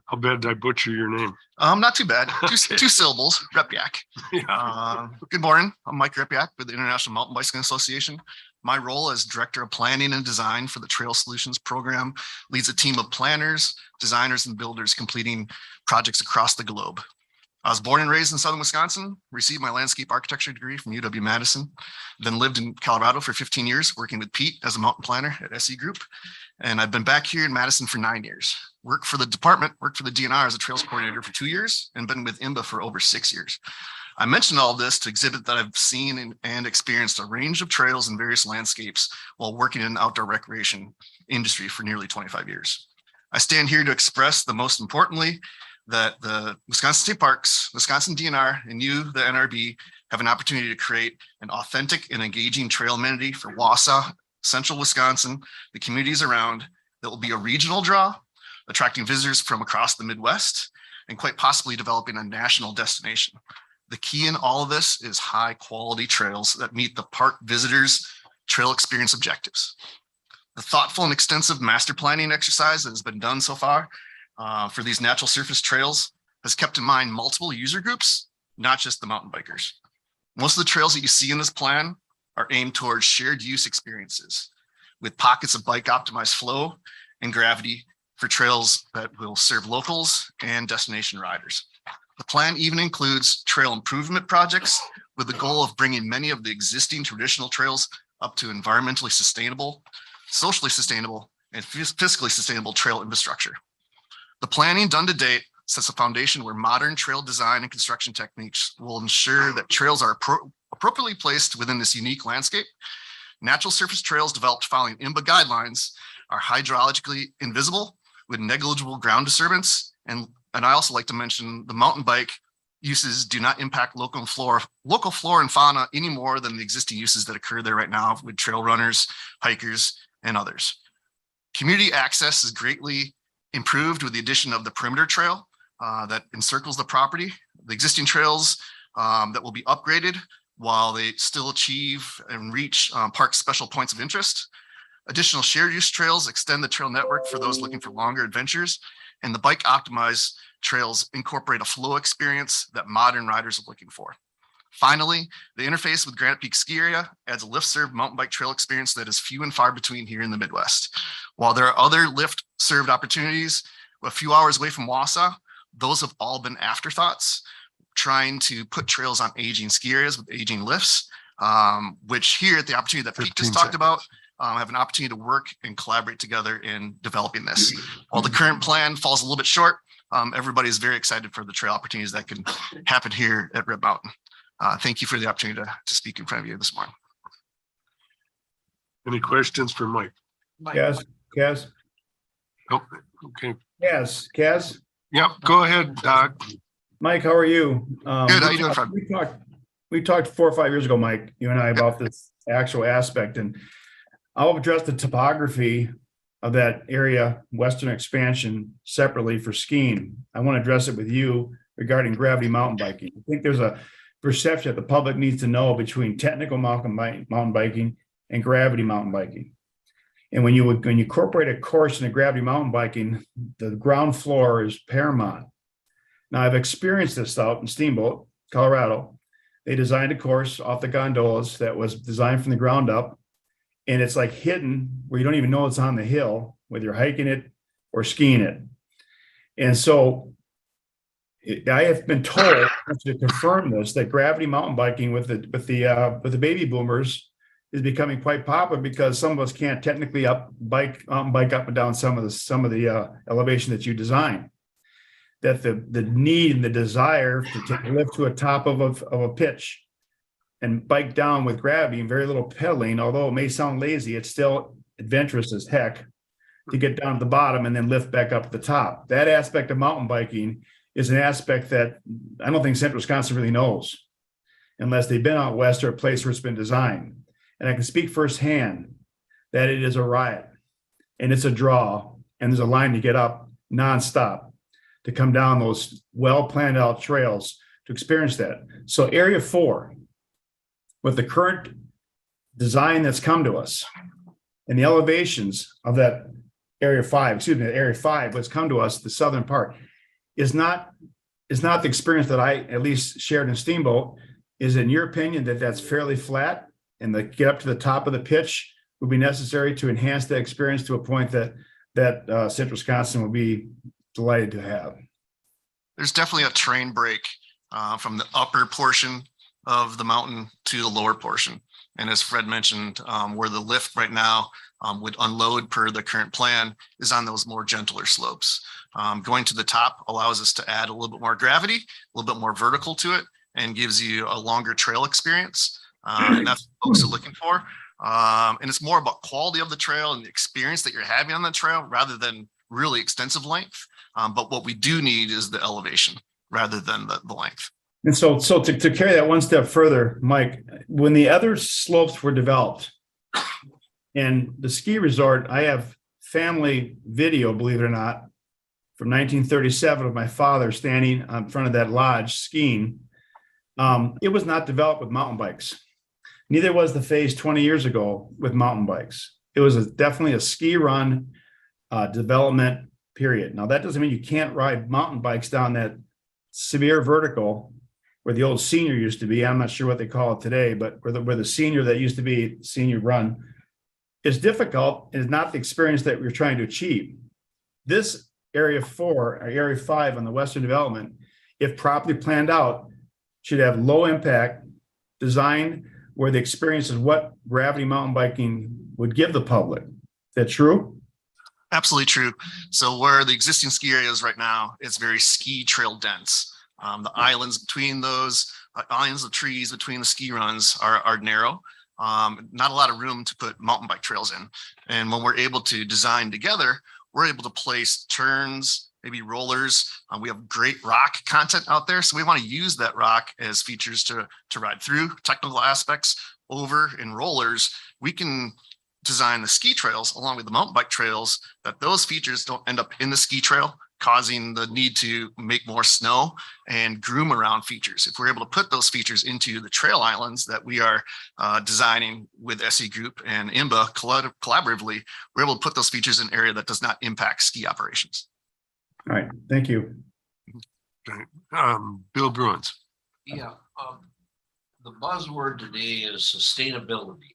How bad did I butcher your name? Not too bad. Two syllables, Repiak. Good morning. I'm Mike Repiak with the International Mountain Bicycling Association. My role as Director of Planning and Design for the Trail Solutions Program leads a team of planners, designers, and builders completing projects across the globe. I was born and raised in southern Wisconsin, received my landscape architecture degree from UW-Madison, then lived in Colorado for 15 years, working with Pete as a mountain planner at SE Group. And I've been back here in Madison for 9 years. Worked for the department, worked for the DNR as a trails coordinator for 2 years, and been with IMBA for over 6 years. I mentioned all this to exhibit that I've seen and experienced a range of trails in various landscapes while working in the outdoor recreation industry for nearly 25 years. I stand here to express the most importantly, that the Wisconsin State Parks, Wisconsin DNR, and you, the NRB, have an opportunity to create an authentic and engaging trail amenity for Wausau, central Wisconsin, the communities around, that will be a regional draw, attracting visitors from across the Midwest, and quite possibly developing a national destination. The key in all of this is high quality trails that meet the park visitors' trail experience objectives. The thoughtful and extensive master planning exercise that has been done so far for these natural surface trails has kept in mind multiple user groups, not just the mountain bikers. Most of the trails that you see in this plan are aimed towards shared use experiences with pockets of bike optimized flow and gravity for trails that will serve locals and destination riders. The plan even includes trail improvement projects with the goal of bringing many of the existing traditional trails up to environmentally sustainable, socially sustainable, and fiscally sustainable trail infrastructure. The planning done to date sets a foundation where modern trail design and construction techniques will ensure that trails are appropriately placed within this unique landscape. Natural surface trails developed following IMBA guidelines are hydrologically invisible with negligible ground disturbance. And I also like to mention the mountain bike uses do not impact local flora and fauna any more than the existing uses that occur there right now with trail runners, hikers, and others. Community access is greatly improved with the addition of the perimeter trail that encircles the property. The existing trails that will be upgraded while they still achieve and reach park special points of interest. Additional shared use trails extend the trail network for those looking for longer adventures, and the bike optimized trails incorporate a flow experience that modern riders are looking for. Finally, the interface with Granite Peak Ski Area adds a lift-served mountain bike trail experience that is few and far between here in the Midwest. While there are other lift-served opportunities a few hours away from Wausau, those have all been afterthoughts, trying to put trails on aging ski areas with aging lifts, which here at the opportunity that Pete just talked about, have an opportunity to work and collaborate together in developing this. While the current plan falls a little bit short, everybody is very excited for the trail opportunities that can happen here at Rib Mountain. Thank you for the opportunity to speak in front of you this morning. Any questions for Mike? Kaz? Nope. Okay. Kaz? Yep, go ahead, Doc. Mike, how are you? Good, how you doing, Fred? We talked 4 or 5 years ago, Mike, you and I, about this actual aspect, and I'll address the topography of that area, western expansion, separately for skiing. I want to address it with you regarding gravity mountain biking. I think there's a perception that the public needs to know between technical mountain biking and gravity mountain biking. And when you incorporate a course into gravity mountain biking, the ground floor is paramount. Now, I've experienced this out in Steamboat, Colorado. They designed a course off the gondolas that was designed from the ground up. And it's like hidden where you don't even know it's on the hill, whether you're hiking it or skiing it. And so I have been told to confirm this, that gravity mountain biking with the baby boomers is becoming quite popular because some of us can't technically bike up and down some of the elevation that you design. That the need and the desire to take a lift to a top of a pitch and bike down with gravity and very little pedaling, although it may sound lazy, it's still adventurous as heck to get down to the bottom and then lift back up to the top. That aspect of mountain biking is an aspect that I don't think Central Wisconsin really knows unless they've been out west or a place where it's been designed. And I can speak firsthand that it is a riot and it's a draw and there's a line to get up nonstop to come down those well-planned out trails to experience that. So Area 4, with the current design that's come to us and the elevations of that Area 5, what's come to us, the southern part, is not the experience that I at least shared in Steamboat. Is in your opinion that's fairly flat and the get up to the top of the pitch would be necessary to enhance the experience to a point that Central Wisconsin would be delighted to have? There's definitely a terrain break from the upper portion of the mountain to the lower portion. And as Fred mentioned, where the lift right now would unload per the current plan is on those more gentler slopes. Going to the top allows us to add a little bit more gravity, a little bit more vertical to it, and gives you a longer trail experience. And that's what folks are looking for. And it's more about quality of the trail and the experience that you're having on the trail rather than really extensive length. But what we do need is the elevation rather than the length. And so to carry that one step further, Mike, when the other slopes were developed and the ski resort, I have family video, believe it or not, from 1937 of my father standing in front of that lodge skiing. It was not developed with mountain bikes. Neither was the phase 20 years ago with mountain bikes. It was definitely a ski run development period. Now, that doesn't mean you can't ride mountain bikes down that severe vertical where the old senior used to be. I'm not sure what they call it today, but where the senior that used to be senior run is difficult and is not the experience that we're trying to achieve. This Area 4 or Area 5 on the Western Development, if properly planned out, should have low impact design where the experience is what gravity mountain biking would give the public. Is that true? Absolutely true. So where the existing ski area is right now, it's very ski trail dense. The islands between those islands of trees between the ski runs are narrow. Not a lot of room to put mountain bike trails in. And when we're able to design together, we're able to place turns, maybe rollers. We have great rock content out there. So we want to use that rock as features to ride through technical aspects over in rollers. We can design the ski trails along with the mountain bike trails that those features don't end up in the ski trail. causing the need to make more snow and groom around features. If we're able to put those features into the trail islands that we are designing with SE Group and IMBA collaboratively, we're able to put those features in an area that does not impact ski operations. All right, thank you. Okay. Bill Bruins. Yeah, the buzzword today is sustainability.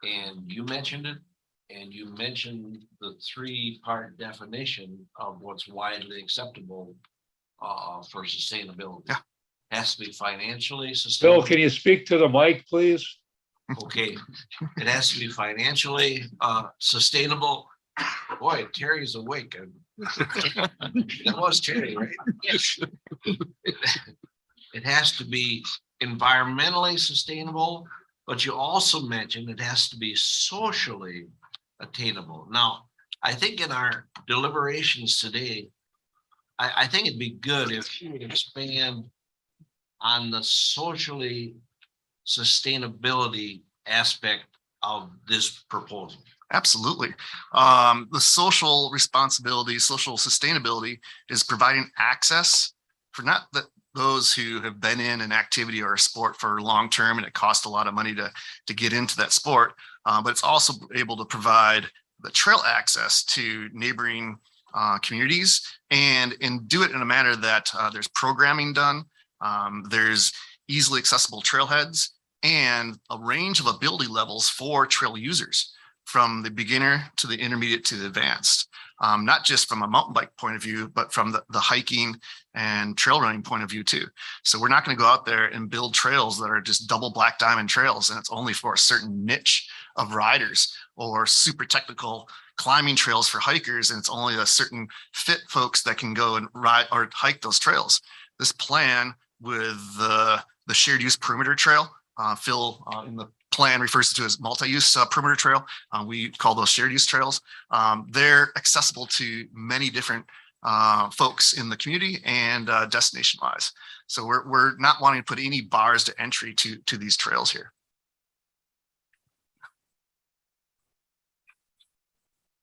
And you mentioned it, and you mentioned the three-part definition of what's widely acceptable for sustainability. Yeah. Has to be financially Bill, sustainable. can you speak to the mic, please? Okay, it has to be financially sustainable. Boy, Terry's awake. That was Terry, right? Yes. It has to be environmentally sustainable, but you also mentioned it has to be socially attainable. Now, I think in our deliberations today, I think it'd be good if you would expand on the socially sustainability aspect of this proposal. Absolutely. The social responsibility, social sustainability is providing access for not those who have been in an activity or a sport for long term and it costs a lot of money to get into that sport, but it's also able to provide the trail access to neighboring communities and do it in a manner that there's programming done, there's easily accessible trailheads, and a range of ability levels for trail users from the beginner to the intermediate to the advanced, not just from a mountain bike point of view, but from the hiking and trail running point of view too. So we're not going to go out there and build trails that are just double black diamond trails and it's only for a certain niche of riders, or super technical climbing trails for hikers and it's only a certain fit folks that can go and ride or hike those trails. This plan with the shared use perimeter trail, Phil in the plan refers to as multi-use perimeter trail. We call those shared use trails. They're accessible to many different folks in the community and destination wise. So we're not wanting to put any bars to entry to these trails here.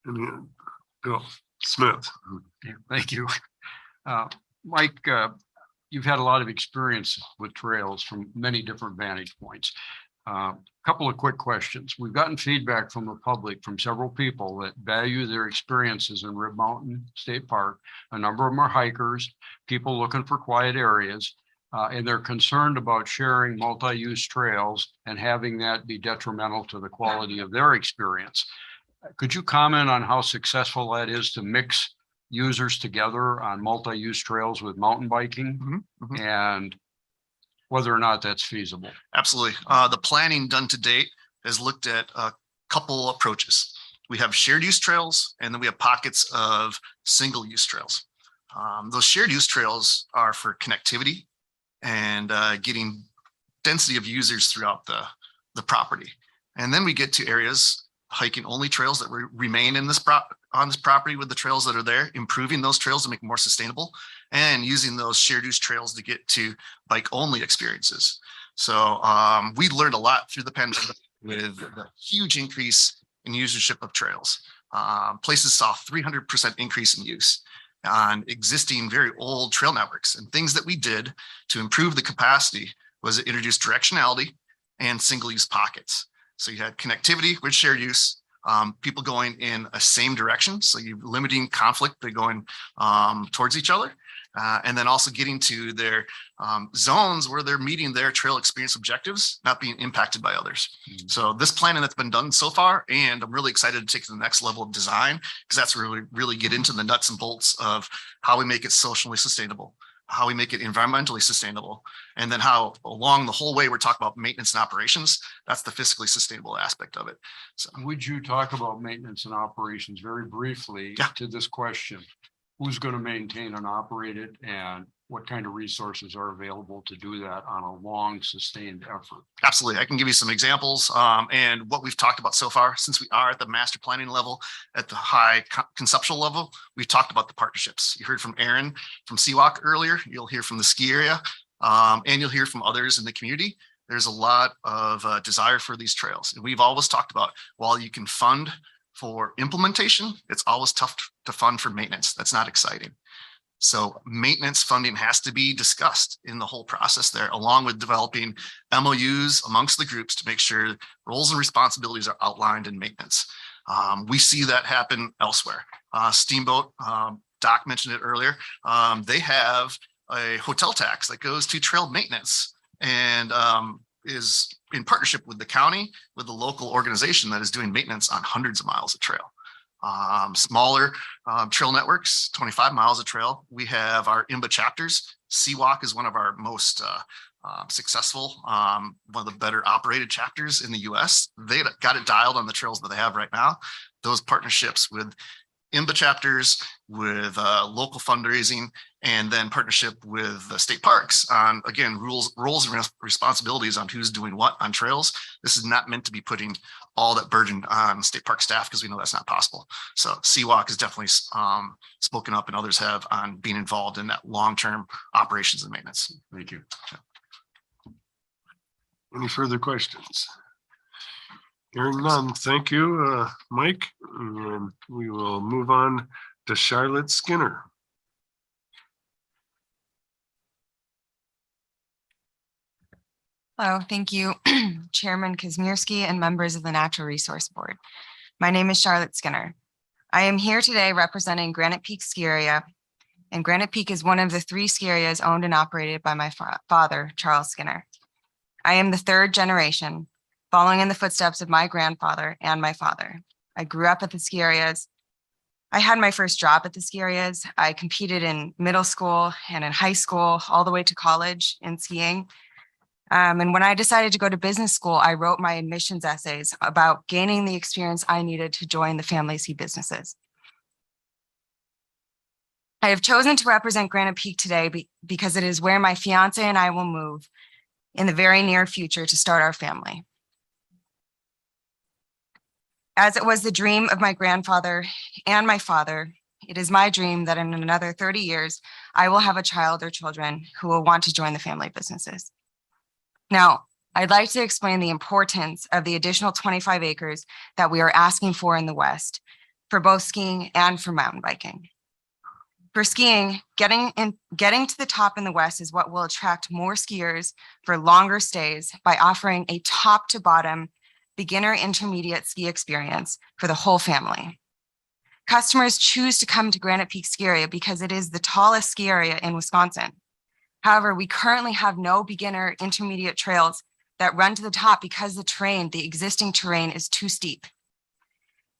And Bill Smith. Thank you. Mike, you've had a lot of experience with trails from many different vantage points. Couple of quick questions. We've gotten feedback from the public from several people that value their experiences in Rib Mountain State Park. A number of them are hikers, people looking for quiet areas, and they're concerned about sharing multi-use trails and having that be detrimental to the quality of their experience. Could you comment on how successful that is to mix users together on multi-use trails with mountain biking and whether or not that's feasible? Absolutely. The planning done to date has looked at a couple approaches. We have shared use trails and then we have pockets of single use trails. Those shared use trails are for connectivity and getting density of users throughout the property. And then we get to areas, hiking only trails that remain in on this property with the trails that are there, improving those trails to make them more sustainable and using those shared use trails to get to bike only experiences. So we learned a lot through the pandemic with the huge increase in usership of trails. Places saw 300% increase in use on existing very old trail networks, and things that we did to improve the capacity was to introduce directionality and single use pockets. So you had connectivity with shared use, people going in a same direction. So you're limiting conflict by going towards each other. And then also getting to their zones where they're meeting their trail experience objectives, not being impacted by others. So this planning that's been done so far, and I'm really excited to take it to the next level of design, because that's really get into the nuts and bolts of how we make it socially sustainable, how we make it environmentally sustainable, and then how along the whole way we're talking about maintenance and operations, that's the fiscally sustainable aspect of it. So would you talk about maintenance and operations very briefly to this question? Who's going to maintain and operate it, and what kind of resources are available to do that on a long sustained effort? Absolutely. I can give you some examples and what we've talked about so far. Since we are at the master planning level, at the high conceptual level, we've talked about the partnerships. You heard from Aaron from Seawalk earlier. You'll hear from the ski area and you'll hear from others in the community. There's a lot of desire for these trails. And we've always talked about, while you can fund for implementation, it's always tough to fund for maintenance. That's not exciting. So maintenance funding has to be discussed in the whole process there, along with developing MOUs amongst the groups to make sure roles and responsibilities are outlined in maintenance. We see that happen elsewhere. Steamboat, Doc mentioned it earlier. They have a hotel tax that goes to trail maintenance and is in partnership with the county, with the local organization that is doing maintenance on hundreds of miles of trail. Smaller trail networks, 25 miles of trail. We have our IMBA chapters. CWalk is one of our most successful, one of the better operated chapters in the US. They got it dialed on the trails that they have right now. Those partnerships with IMBA chapters, with local fundraising, and then partnership with the state parks on, again, roles and responsibilities on who's doing what on trails. This is not meant to be putting all that burden on state park staff because we know that's not possible. So CWalk has definitely spoken up, and others have, on being involved in that long-term operations and maintenance. Thank you. Any further questions? Hearing none, thank you, Mike. And we will move on to Charlotte Skinner. Hello, thank you, Chairman Kazmierski and members of the Natural Resource Board. My name is Charlotte Skinner. I am here today representing Granite Peak Ski Area, and Granite Peak is one of the 3 ski areas owned and operated by my father, Charles Skinner. I am the 3rd generation, following in the footsteps of my grandfather and my father. I grew up at the ski areas. I had my first job at the ski areas. I competed in middle school and in high school, all the way to college in skiing. And when I decided to go to business school, I wrote my admissions essays about gaining the experience I needed to join the family ski businesses. I have chosen to represent Granite Peak today because it is where my fiance and I will move in the very near future to start our family. As it was the dream of my grandfather and my father, it is my dream that in another 30 years, I will have a child or children who will want to join the family businesses. Now, I'd like to explain the importance of the additional 25 acres that we are asking for in the West for both skiing and for mountain biking. For skiing, getting to the top in the West is what will attract more skiers for longer stays by offering a top to bottom beginner intermediate ski experience for the whole family. Customers choose to come to Granite Peak Ski Area because it is the tallest ski area in Wisconsin. However, we currently have no beginner intermediate trails that run to the top because the existing terrain is too steep.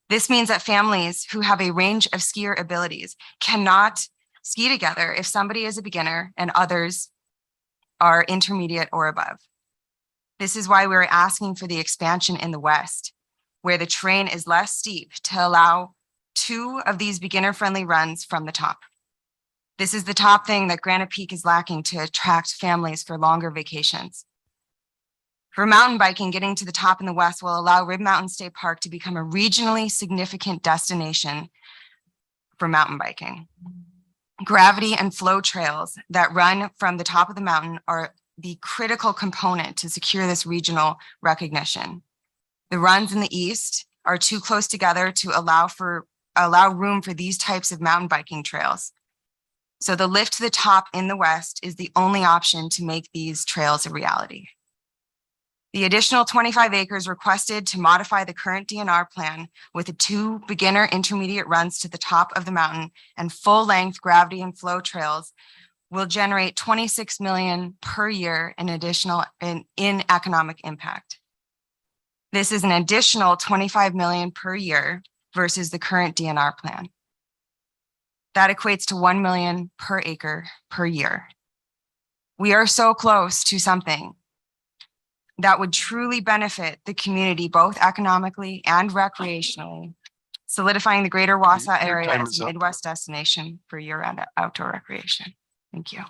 This means that families who have a range of skier abilities cannot ski together if somebody is a beginner and others are intermediate or above. This is why we're asking for the expansion in the West, where the terrain is less steep, to allow 2 of these beginner-friendly runs from the top. This is the top thing that Granite Peak is lacking to attract families for longer vacations. For mountain biking, getting to the top in the West will allow Rib Mountain State Park to become a regionally significant destination for mountain biking. Gravity and flow trails that run from the top of the mountain are the critical component to secure this regional recognition. The runs in the East are too close together to allow room for these types of mountain biking trails. So the lift to the top in the West is the only option to make these trails a reality. The additional 25 acres requested to modify the current DNR plan with the 2 beginner intermediate runs to the top of the mountain and full-length gravity and flow trails will generate $26 million per year in economic impact. This is an additional $25 million per year versus the current DNR plan. That equates to $1 million per acre per year. We are so close to something that would truly benefit the community, both economically and recreationally, solidifying the greater Wausau area as a Midwest destination for year-round outdoor recreation. Thank you.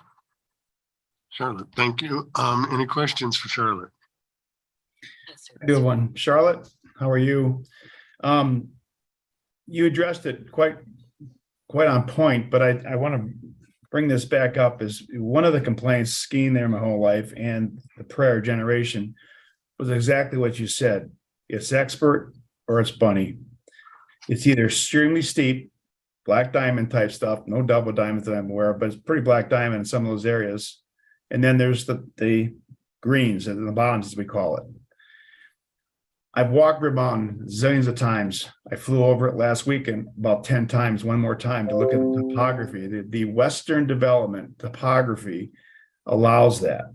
Charlotte, thank you. Any questions for Charlotte? I do have one. Charlotte, how are you? You addressed it quite on point, but I want to bring this back up. Is one of the complaints skiing there my whole life and the prior generation was exactly what you said. It's expert or it's bunny. It's either extremely steep, black diamond type stuff, no double diamonds that I'm aware of, but it's pretty black diamond in some of those areas. And then there's the greens and the bottoms, as we call it. I've walked Rib Mountain zillions of times. I flew over it last weekend about 10 times, one more time, to look at the topography. The Western development topography allows that.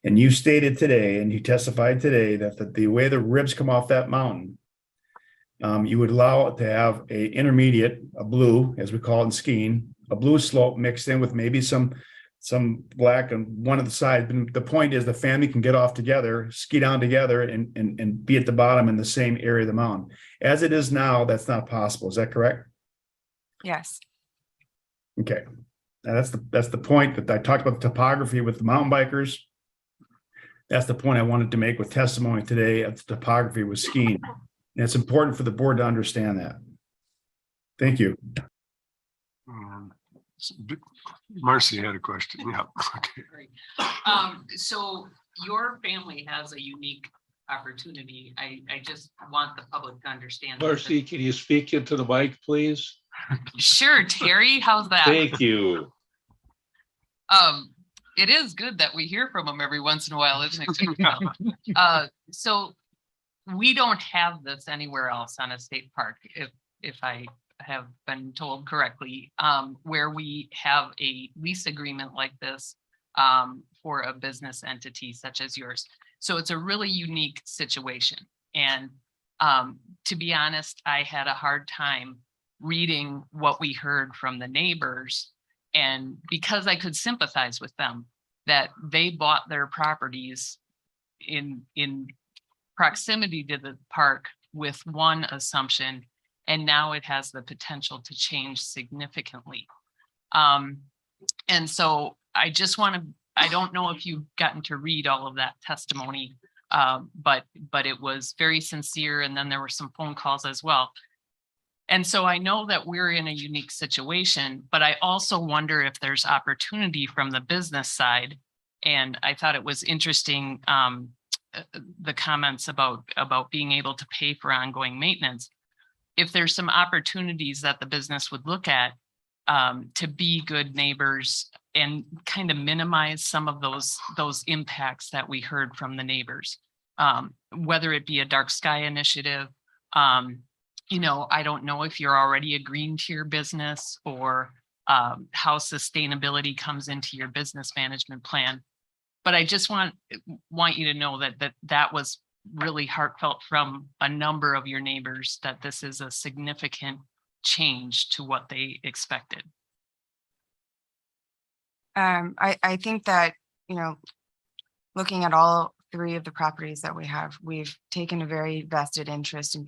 And you stated today, and you testified today, that the way the ribs come off that mountain, you would allow it to have a intermediate, a blue, as we call it in skiing, a blue slope mixed in with maybe some black on one of the sides. And the point is the family can get off together, ski down together, and be at the bottom in the same area of the mountain. As it is now, that's not possible. Is that correct? Yes. Okay. Now that's the point that I talked about, the topography with the mountain bikers. That's the point I wanted to make with testimony today of the topography with skiing. And it's important for the board to understand that. Thank you. Marcy had a question. Yeah. Okay. So your family has a unique opportunity. I just want the public to understand. Marcy, can you speak into the mic, please? Sure, Terry, how's that? Thank you. It is good that we hear from them every once in a while, isn't it? So we don't have this anywhere else on a state park, if I have been told correctly, where we have a lease agreement like this for a business entity such as yours. So it's a really unique situation. And to be honest, I had a hard time reading what we heard from the neighbors. And because I could sympathize with them, that they bought their properties in proximity to the park with one assumption, and now it has the potential to change significantly. And so I just want to, I don't know if you've gotten to read all of that testimony, but it was very sincere. And then there were some phone calls as well. And so I know that we're in a unique situation, but I also wonder if there's opportunity from the business side. And I thought it was interesting, the comments about being able to pay for ongoing maintenance. If there's some opportunities that the business would look at to be good neighbors and kind of minimize some of those impacts that we heard from the neighbors, whether it be a dark sky initiative. I don't know if you're already a green tier business or how sustainability comes into your business management plan. But I just want you to know that was really heartfelt from a number of your neighbors, that this is a significant change to what they expected. I think that, looking at all three of the properties that we have, we've taken a very vested interest in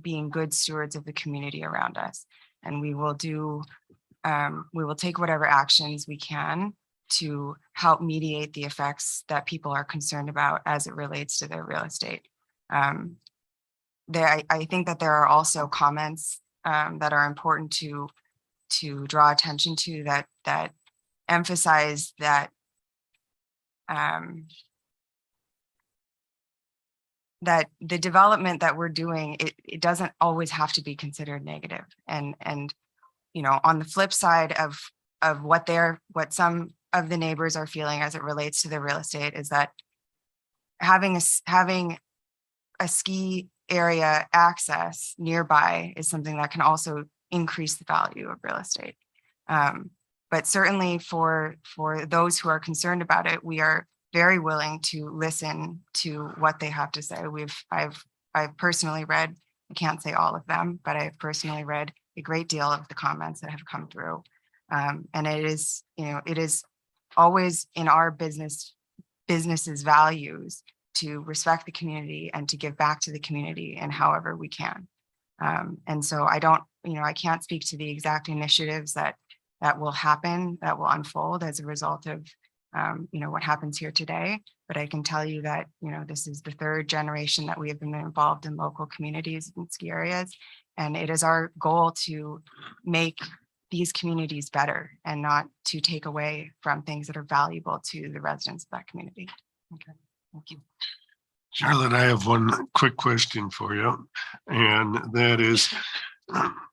being good stewards of the community around us. And we will take whatever actions we can to help mediate the effects that people are concerned about as it relates to their real estate. I think that there are also comments that are important to draw attention to that emphasize that that the development that we're doing, it doesn't always have to be considered negative. And on the flip side of what some of the neighbors are feeling as it relates to their real estate is that having a ski area access nearby is something that can also increase the value of real estate. But certainly for those who are concerned about it, we are very willing to listen to what they have to say. I've personally read, I can't say all of them, but I've personally read a great deal of the comments that have come through. And it is always in our business's values to respect the community and to give back to the community in however we can. And so I can't speak to the exact initiatives that will happen, that will unfold as a result of what happens here today. But I can tell you that, this is the third generation that we have been involved in local communities and ski areas. And it is our goal to make these communities better and not to take away from things that are valuable to the residents of that community. Okay, thank you. Charlotte, I have one quick question for you. And that is,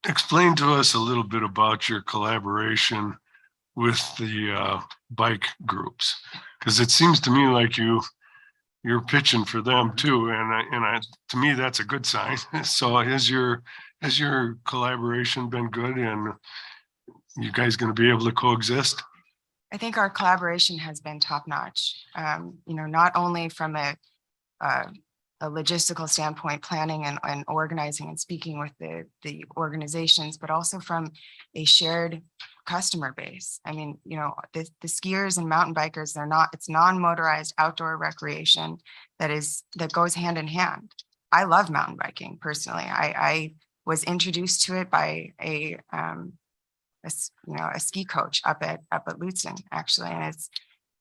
explain to us a little bit about your collaboration with the bike groups, because it seems to me like you're pitching for them too, and to me that's a good sign. So has your collaboration been good, and you guys going to be able to coexist? I think our collaboration has been top notch. Not only from a logistical standpoint, planning and organizing and speaking with the organizations, but also from a shared customer base. I mean, the skiers and mountain bikers, it's non-motorized outdoor recreation that goes hand in hand. I love mountain biking personally. I was introduced to it by a ski coach up at Lutsen, actually. And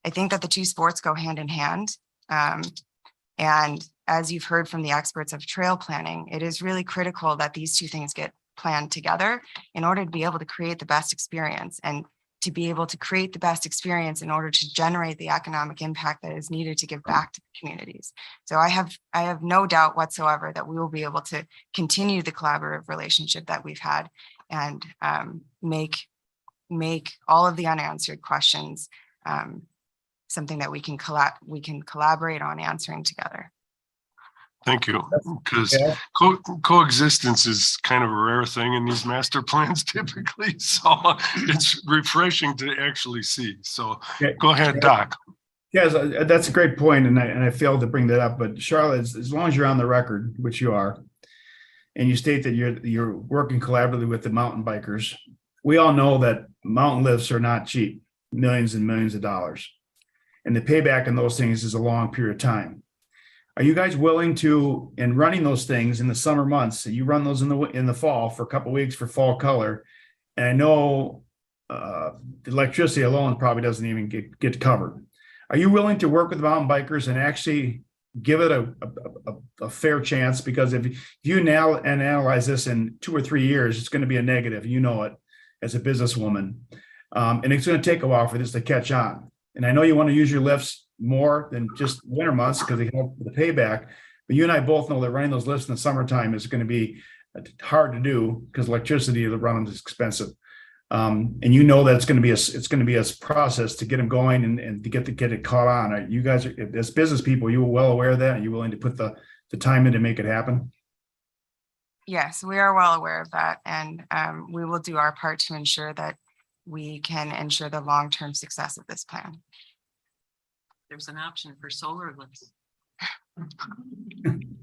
I think that the two sports go hand in hand. And as you've heard from the experts of trail planning, it is really critical that these two things get planned together in order to be able to create the best experience, and to be able to create the best experience in order to generate the economic impact that is needed to give back to the communities. So I have no doubt whatsoever that we will be able to continue the collaborative relationship that we've had, and make all of the unanswered questions something that we can collaborate on answering together. Thank you, because coexistence is kind of a rare thing in these master plans typically, so it's refreshing to actually see. So go ahead, Doc. Yes, that's a great point, and I failed to bring that up. But Charlotte, as long as you're on the record, which you are, and you state that you're working collaboratively with the mountain bikers, we all know that mountain lifts are not cheap, millions and millions of dollars, and the payback on those things is a long period of time. Are you guys willing to, in running those things in the summer months, you run those in the fall for a couple of weeks for fall color, and I know the electricity alone probably doesn't even get covered. Are you willing to work with mountain bikers and actually give it a fair chance? Because if you now analyze this in 2 or 3 years, it's going to be a negative. You know it as a businesswoman, and it's going to take a while for this to catch on. And I know you want to use your lifts more than just winter months because they help the payback. But you and I both know that running those lifts in the summertime is going to be hard to do because electricity to run them is expensive. And you know that it's going to be a process to get them going and to get it caught on. You guys, as business people, you were well aware of that. Are you willing to put the time in to make it happen? Yes, we are well aware of that, and we will do our part to ensure that we can ensure the long-term success of this plan. There's an option for solar lifts.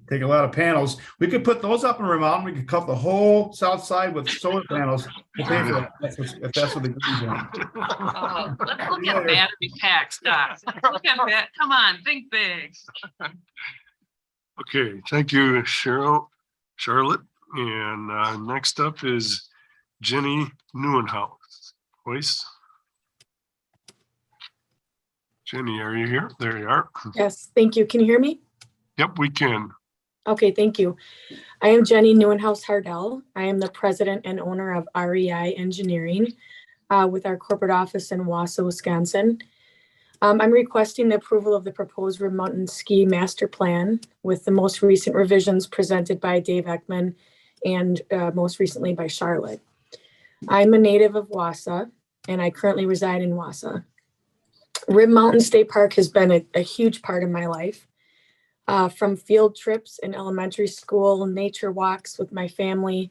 Take a lot of panels. We could put those up in Rhode Mountain. We could cover the whole south side with solar panels. We'll pay for that. If that's what the Greens want. Oh, let's look at battery packs, Doc. Look at that. Come on, think big. Okay, thank you, Charlotte. And next up is Jenny Neuenhaus. Voice. Jenny, are you here? There you are. Yes, thank you. Can you hear me? Yep, we can. Okay, thank you. I am Jenny Neuenhaus Hardell. I am the president and owner of REI Engineering with our corporate office in Wausau, Wisconsin. I'm requesting the approval of the proposed Rib Mountain Ski Master Plan with the most recent revisions presented by Dave Ekman and most recently by Charlotte. I'm a native of Wausau and I currently reside in Wausau. Rib Mountain State Park has been a huge part of my life. From field trips in elementary school, nature walks with my family,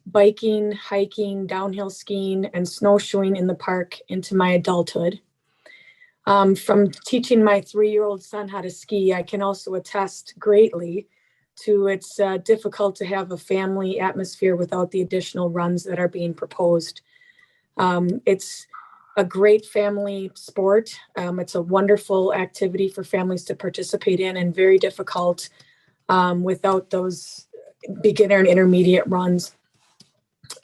biking, hiking, downhill skiing, and snowshoeing in the park into my adulthood. From teaching my 3-year-old son how to ski, I can also attest greatly to it's difficult to have a family atmosphere without the additional runs that are being proposed. It's a great family sport. It's a wonderful activity for families to participate in and very difficult without those beginner and intermediate runs.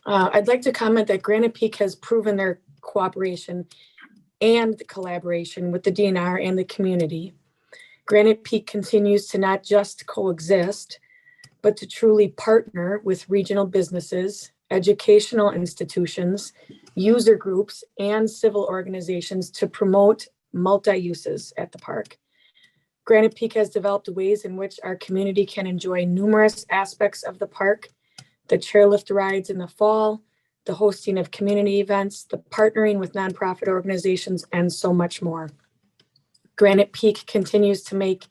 I'd like to comment that Granite Peak has proven their cooperation and collaboration with the DNR and the community. Granite Peak continues to not just coexist, but to truly partner with regional businesses, educational institutions, user groups, and civil organizations to promote multi-uses at the park. Granite Peak has developed ways in which our community can enjoy numerous aspects of the park the chairlift rides in the fall, the hosting of community events, the partnering with nonprofit organizations, and so much more. Granite Peak continues to make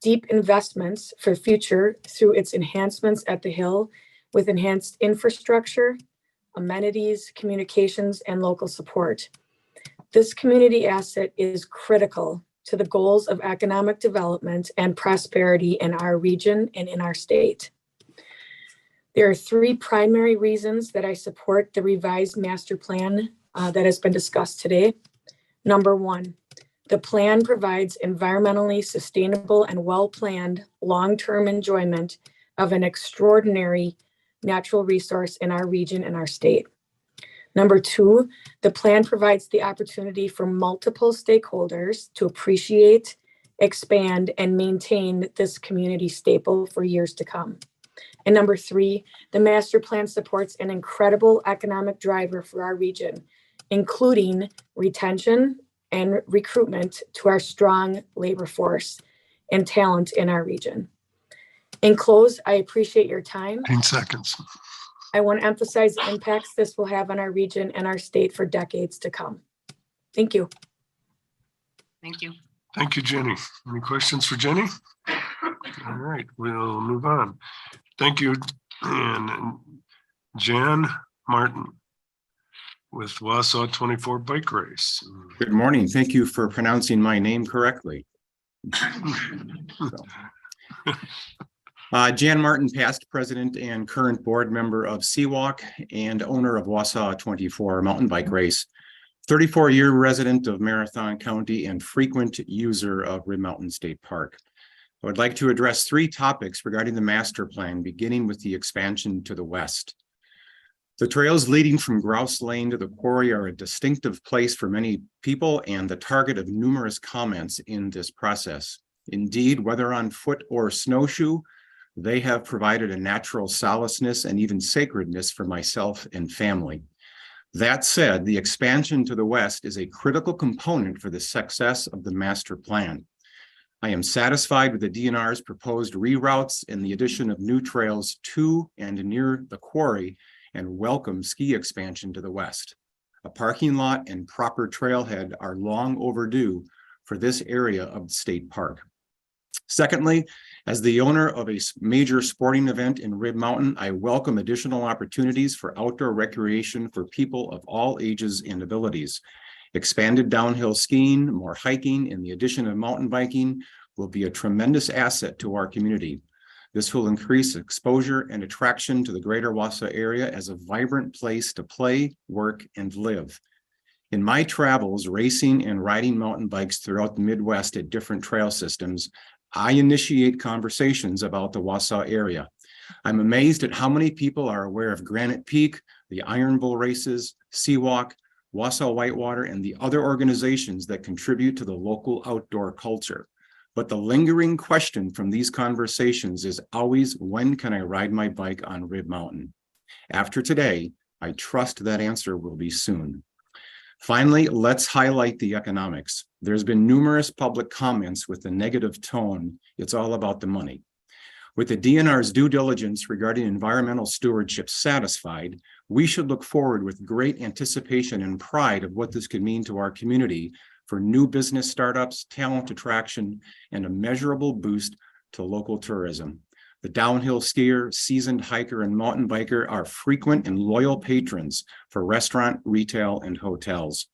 deep investments for future through its enhancements at the Hill with enhanced infrastructure, amenities, communications, and local support. This community asset is critical to the goals of economic development and prosperity in our region and in our state. There are three primary reasons that I support the revised master plan that has been discussed today. Number one, the plan provides environmentally sustainable and well-planned long-term enjoyment of an extraordinary natural resource in our region and our state. Number two, the plan provides the opportunity for multiple stakeholders to appreciate, expand, and maintain this community staple for years to come. And number three, the master plan supports an incredible economic driver for our region, including retention and recruitment to our strong labor force and talent in our region. In close, I appreciate your time. 10 seconds. I want to emphasize the impacts this will have on our region and our state for decades to come. Thank you. Thank you. Thank you, Jenny. Any questions for Jenny? All right, we'll move on. Thank you. And Jan Martin with Wausau 24 Bike Race. Good morning. Thank you for pronouncing my name correctly. Jan Martin, past president and current board member of Seawalk and owner of Wausau 24 Mountain Bike Race, 34-year resident of Marathon County and frequent user of Rib Mountain State Park. I would like to address three topics regarding the master plan, beginning with the expansion to the west. The trails leading from Grouse Lane to the quarry are a distinctive place for many people and the target of numerous comments in this process. Indeed, whether on foot or snowshoe, they have provided a natural solaceness and even sacredness for myself and family. That said, the expansion to the west is a critical component for the success of the master plan. I am satisfied with the DNR's proposed reroutes and the addition of new trails to and near the quarry and welcome ski expansion to the west. A parking lot and proper trailhead are long overdue for this area of the state park. Secondly, as the owner of a major sporting event in Rib Mountain, I welcome additional opportunities for outdoor recreation for people of all ages and abilities. Expanded downhill skiing, more hiking, and the addition of mountain biking will be a tremendous asset to our community. This will increase exposure and attraction to the greater Wausau area as a vibrant place to play, work, and live. In my travels, racing and riding mountain bikes throughout the Midwest at different trail systems, I initiate conversations about the Wausau area. I'm amazed at how many people are aware of Granite Peak, the Iron Bull races, Seawalk, Wausau Whitewater, and the other organizations that contribute to the local outdoor culture. But the lingering question from these conversations is always, when can I ride my bike on Rib Mountain? After today, I trust that answer will be soon. Finally, let's highlight the economics. There's been numerous public comments with the negative tone. It's all about the money. With the DNR's due diligence regarding environmental stewardship satisfied, we should look forward with great anticipation and pride of what this could mean to our community for new business startups, talent attraction, and a measurable boost to local tourism. The downhill skier, seasoned hiker, and mountain biker are frequent and loyal patrons for restaurant, retail, and hotels.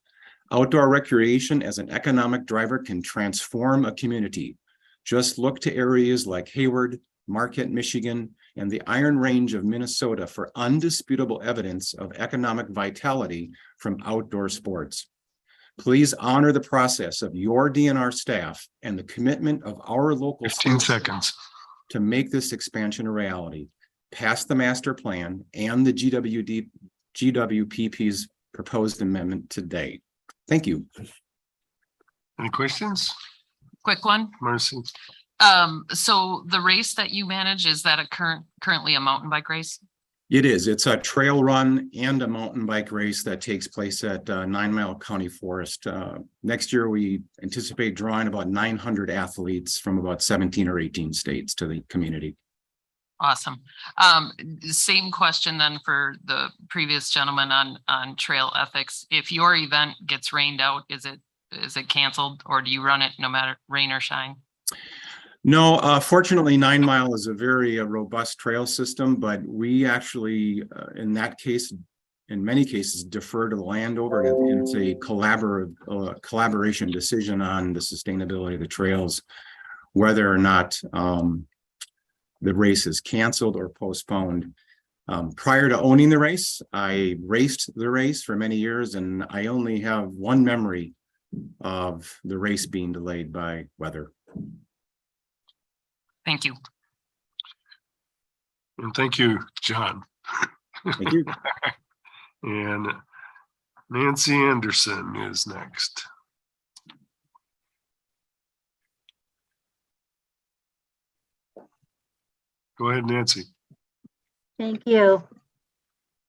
Outdoor recreation as an economic driver can transform a community. Just look to areas like Hayward, Marquette, Michigan, and the Iron Range of Minnesota for undisputable evidence of economic vitality from outdoor sports. Please honor the process of your DNR staff and the commitment of our local 15 seconds to make this expansion a reality. Pass the master plan and the GWPP's proposed amendment today. Thank you. Any questions? Quick one. Marcy? So the race that you manage, is that currently a mountain bike race? It is. It's a trail run and a mountain bike race that takes place at 9 Mile County Forest. Next year, we anticipate drawing about 900 athletes from about 17 or 18 states to the community. Awesome. Same question then for the previous gentleman on trail ethics. If your event gets rained out, is it canceled, or do you run it no matter rain or shine? No, fortunately, 9 Mile is a very robust trail system, but we actually, in that case, in many cases, defer to the landowner. And it's a collaboration decision on the sustainability of the trails, whether or not the race is canceled or postponed. Prior to owning the race, I raced the race for many years, and I only have one memory of the race being delayed by weather. Thank you. And thank you, John. Thank you. And Nancy Anderson is next. Go ahead, Nancy. Thank you.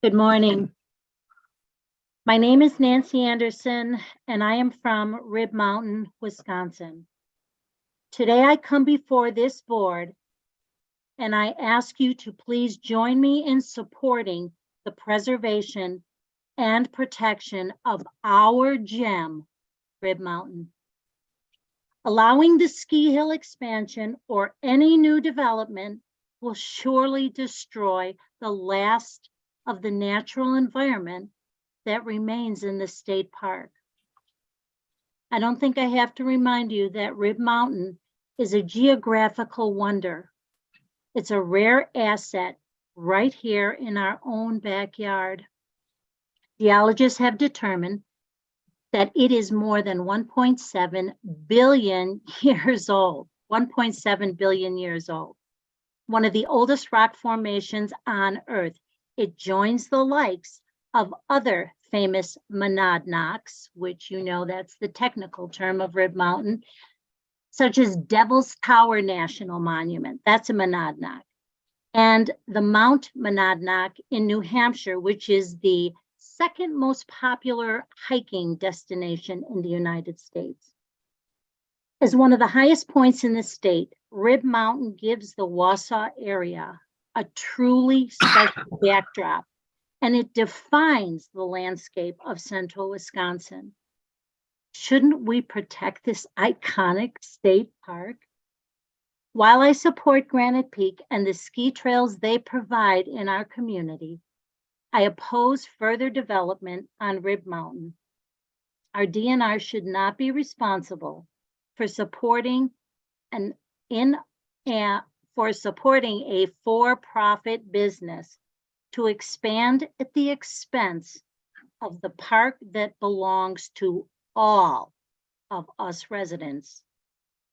Good morning. My name is Nancy Anderson, and I am from Rib Mountain, Wisconsin. Today I come before this board, and I ask you to please join me in supporting the preservation and protection of our gem, Rib Mountain. Allowing the ski hill expansion or any new development will surely destroy the last of the natural environment that remains in the state park. I don't think I have to remind you that Rib Mountain is a geographical wonder. It's a rare asset right here in our own backyard. Geologists have determined that it is more than 1.7 billion years old, 1.7 billion years old. One of the oldest rock formations on Earth. It joins the likes of other famous monadnocks, which you know that's the technical term of Rib Mountain, such as Devil's Tower National Monument. That's a monadnock. And the Mount Monadnock in New Hampshire, which is the second most popular hiking destination in the United States. As one of the highest points in the state, Rib Mountain gives the Wausau area a truly special backdrop, and it defines the landscape of central Wisconsin. Shouldn't we protect this iconic state park? While I support Granite Peak and the ski trails they provide in our community, I oppose further development on Rib Mountain. Our DNR should not be responsible for supporting a for-profit business to expand at the expense of the park that belongs to all of us residents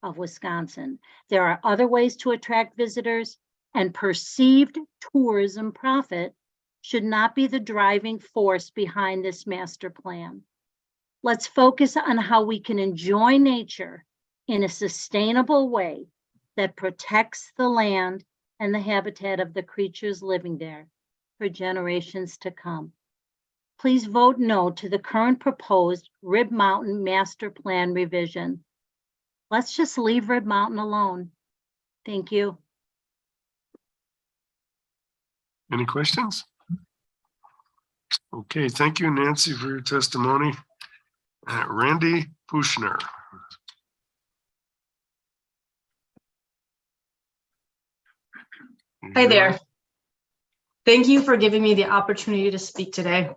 of Wisconsin. There are other ways to attract visitors, and perceived tourism profit should not be the driving force behind this master plan. Let's focus on how we can enjoy nature in a sustainable way that protects the land and the habitat of the creatures living there for generations to come. Please vote no to the current proposed Rib Mountain Master Plan revision. Let's just leave Rib Mountain alone. Thank you. Any questions? Okay, thank you, Nancy, for your testimony. Randy Pushner. Hi there. Thank you for giving me the opportunity to speak today.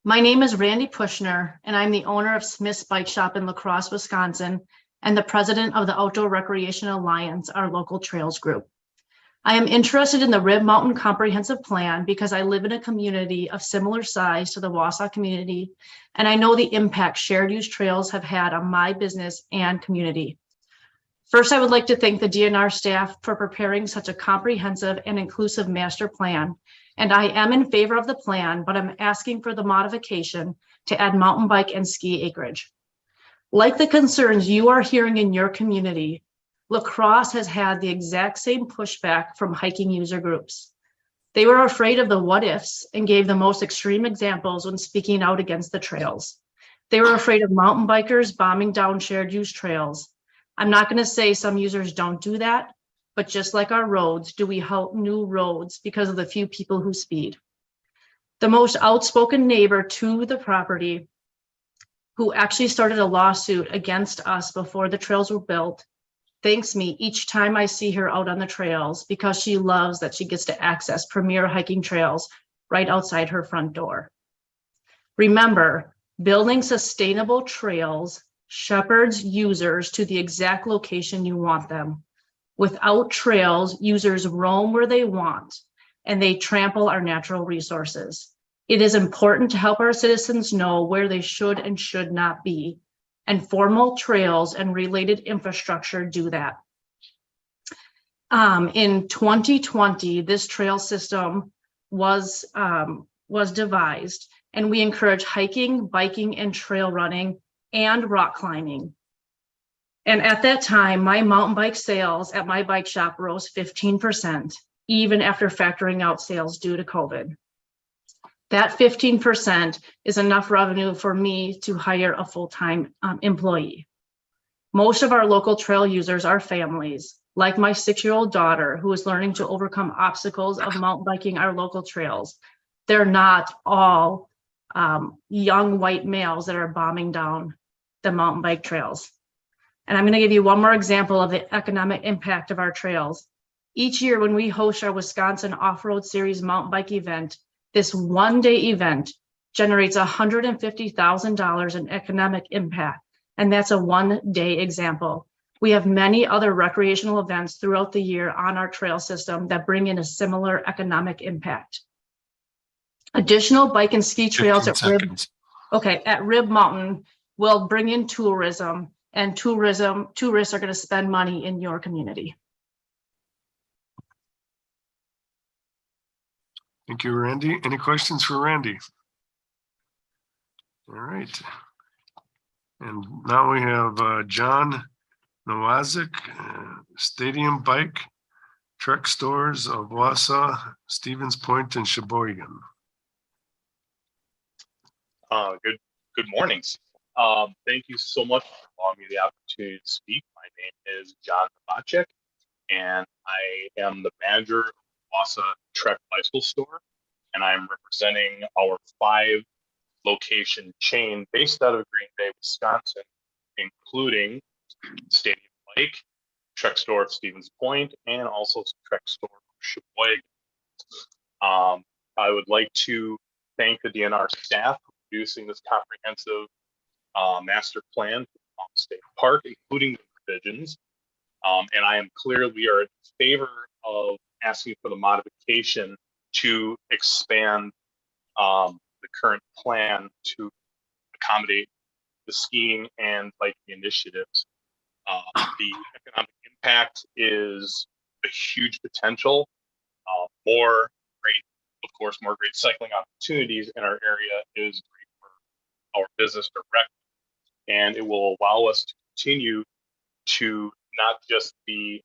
My name is Randy Pushner, and I'm the owner of Smith's Bike Shop in La Crosse, Wisconsin, and the president of the Outdoor Recreation Alliance, our local trails group. I am interested in the Rib Mountain Comprehensive Plan because I live in a community of similar size to the Wausau community, and I know the impact shared use trails have had on my business and community. First, I would like to thank the DNR staff for preparing such a comprehensive and inclusive master plan. And I am in favor of the plan, but I'm asking for the modification to add mountain bike and ski acreage. Like the concerns you are hearing in your community, La Crosse has had the exact same pushback from hiking user groups. They were afraid of the what ifs and gave the most extreme examples when speaking out against the trails. They were afraid of mountain bikers bombing down shared use trails. I'm not going to say some users don't do that, but just like our roads, do we help new roads because of the few people who speed. The most outspoken neighbor to the property, who actually started a lawsuit against us before the trails were built, thanks me each time I see her out on the trails because she loves that she gets to access premier hiking trails right outside her front door. Remember, building sustainable trails shepherds users to the exact location you want them. Without trails, users roam where they want, and they trample our natural resources. It is important to help our citizens know where they should and should not be, and formal trails and related infrastructure do that. In 2020, this trail system was devised, and we encourage hiking, biking, and trail running, and rock climbing. And at that time, my mountain bike sales at my bike shop rose 15%, even after factoring out sales due to COVID. That 15% is enough revenue for me to hire a full-time employee. Most of our local trail users are families, like my 6-year-old daughter, who is learning to overcome obstacles of mountain biking our local trails. They're not all young white males that are bombing down the mountain bike trails. And I'm going to give you one more example of the economic impact of our trails. Each year when we host our Wisconsin Off-Road Series mountain bike event, this one-day event generates $150,000 in economic impact. And that's a one-day example. We have many other recreational events throughout the year on our trail system that bring in a similar economic impact. Additional bike and ski trails at Rib Mountain will bring in tourism, and tourists are going to spend money in your community. Thank you, Randy. Any questions for Randy? All right. And now we have John Nowazik, Stadium Bike, Trek Stores of Wausau, Stevens Point, and Sheboygan. Good mornings. Thank you so much for allowing me the opportunity to speak. My name is John Novacek, and I am the manager of Wausau Trek Bicycle Store, and I'm representing our 5-location chain based out of Green Bay, Wisconsin, including Stadium Bike, Trek Store of Stevens Point, and also Trek Store of Sheboygan. I would like to thank the DNR staff for producing this comprehensive master plan for Mountain State Park, including the provisions. And I am clear we are in favor of asking for the modification to expand the current plan to accommodate the skiing and biking initiatives. The economic impact is a huge potential. More great cycling opportunities in our area is great for our business directly. And it will allow us to continue to not just be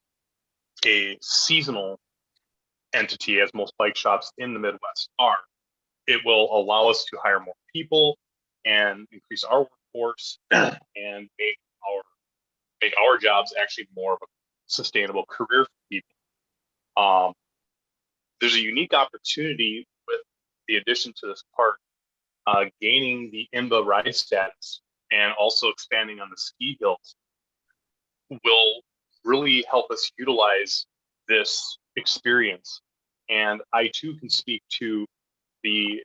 a seasonal entity, as most bike shops in the Midwest are. It will allow us to hire more people and increase our workforce and make our jobs actually more of a sustainable career for people. There's a unique opportunity with the addition to this park, gaining the IMBA ride status and also expanding on the ski hills will really help us utilize this experience. And I too can speak to the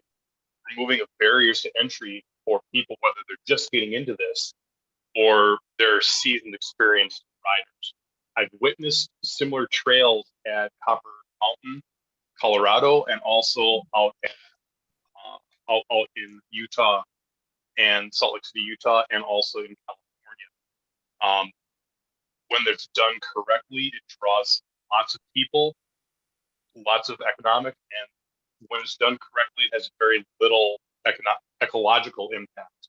removing of barriers to entry for people, whether they're just getting into this or they're seasoned, experienced riders. I've witnessed similar trails at Copper Mountain, Colorado, and also out in Utah and Salt Lake City, Utah, and also in California. When it's done correctly, it draws lots of people, lots of economic, and when it's done correctly, it has very little ecological impact.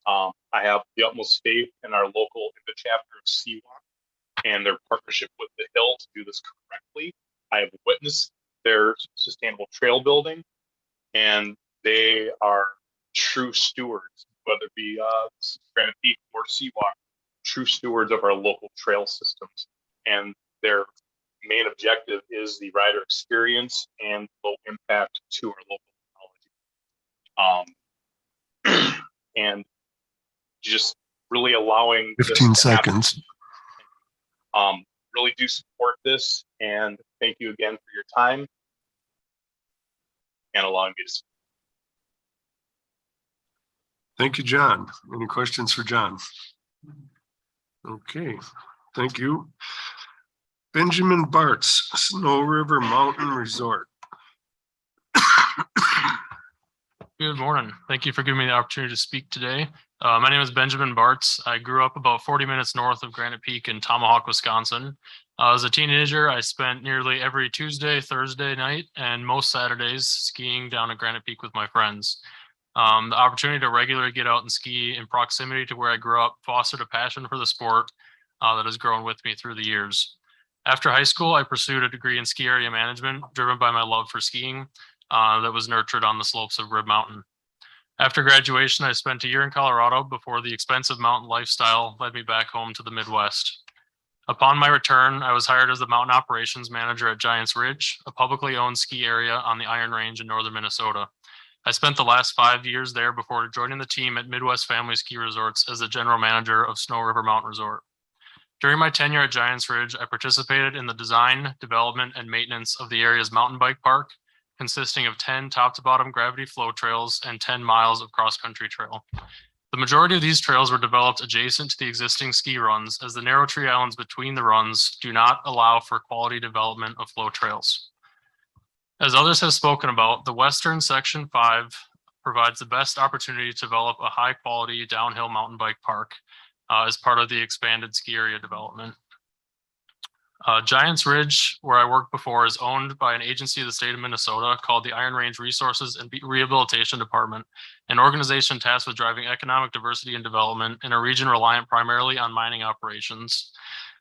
I have the utmost faith in our local IMBA chapter of CWalk and their partnership with the Hill to do this correctly. I have witnessed their sustainable trail building, and they are true stewards, whether it be Granite Peak or CWalk, true stewards of our local trail systems. And they're main objective is the rider experience and low impact to our local ecology. And just really allowing this 15 to happen. seconds. Really do support this, and thank you again for your time and allowing me to speak. Thank you, John. Any questions for John? Okay, thank you. Benjamin Bartz, Snow River Mountain Resort. Good morning. Thank you for giving me the opportunity to speak today. My name is Benjamin Bartz. I grew up about 40 minutes north of Granite Peak in Tomahawk, Wisconsin. As a teenager, I spent nearly every Tuesday, Thursday night, and most Saturdays skiing down at Granite Peak with my friends. The opportunity to regularly get out and ski in proximity to where I grew up fostered a passion for the sport that has grown with me through the years. After high school, I pursued a degree in ski area management, driven by my love for skiing that was nurtured on the slopes of Rib Mountain. After graduation, I spent a year in Colorado before the expensive mountain lifestyle led me back home to the Midwest. Upon my return, I was hired as the mountain operations manager at Giants Ridge, a publicly owned ski area on the Iron Range in northern Minnesota. I spent the last 5 years there before joining the team at Midwest Family Ski Resorts as the general manager of Snow River Mountain Resort. During my tenure at Giants Ridge, I participated in the design, development, and maintenance of the area's mountain bike park, consisting of 10 top-to-bottom gravity flow trails and 10 miles of cross-country trail. The majority of these trails were developed adjacent to the existing ski runs, as the narrow tree islands between the runs do not allow for quality development of flow trails. As others have spoken about, the Western Section 5 provides the best opportunity to develop a high-quality downhill mountain bike park as part of the expanded ski area development. Giants Ridge, where I worked before, is owned by an agency of the state of Minnesota called the Iron Range Resources and Rehabilitation Department, an organization tasked with driving economic diversity and development in a region reliant primarily on mining operations.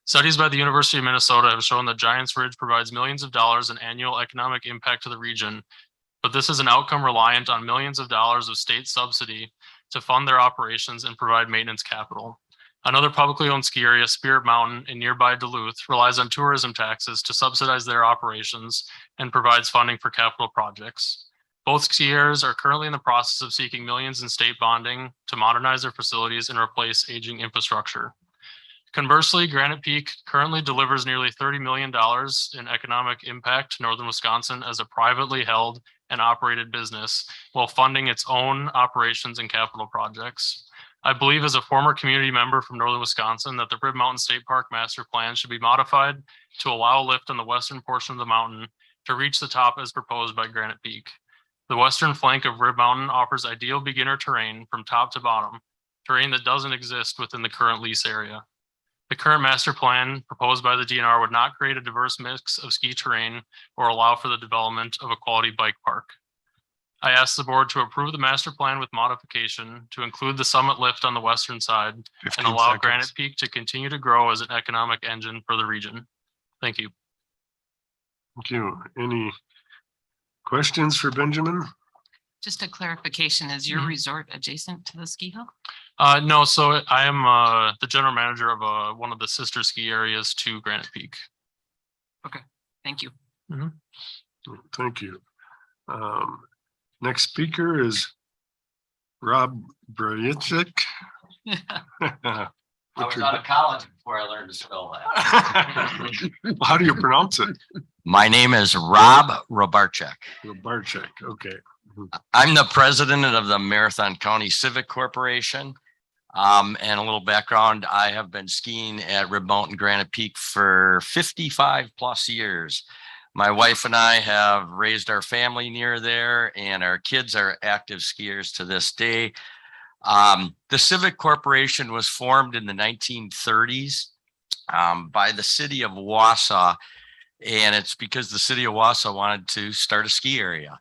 Studies by the University of Minnesota have shown that Giants Ridge provides millions of dollars in annual economic impact to the region, but this is an outcome reliant on millions of dollars of state subsidy to fund their operations and provide maintenance capital. Another publicly owned ski area, Spirit Mountain in nearby Duluth, relies on tourism taxes to subsidize their operations and provides funding for capital projects. Both ski areas are currently in the process of seeking millions in state bonding to modernize their facilities and replace aging infrastructure. Conversely, Granite Peak currently delivers nearly $30 million in economic impact to northern Wisconsin as a privately held and operated business while funding its own operations and capital projects. I believe as a former community member from northern Wisconsin that the Rib Mountain State Park Master Plan should be modified to allow a lift on the western portion of the mountain to reach the top as proposed by Granite Peak. The western flank of Rib Mountain offers ideal beginner terrain from top to bottom, terrain that doesn't exist within the current lease area. The current master plan proposed by the DNR would not create a diverse mix of ski terrain or allow for the development of a quality bike park. I asked the board to approve the master plan with modification to include the summit lift on the western side and allow seconds. Granite Peak to continue to grow as an economic engine for the region. Thank you. Thank you. Any questions for Benjamin? Just a clarification, is your resort adjacent to the ski hill? No, so I am the general manager of one of the sister ski areas to Granite Peak. Okay, thank you. Thank you. Next speaker is Rob Brayicek. I was out of college before I learned to spell that. How do you pronounce it? My name is Rob Robarchek. Robarchek, okay. I'm the president of the Marathon County Civic Corporation. And a little background, I have been skiing at Rib Mountain Granite Peak for 55 plus years. My wife and I have raised our family near there, and our kids are active skiers to this day. The Civic Corporation was formed in the 1930s by the city of Wausau, and it's because the city of Wausau wanted to start a ski area.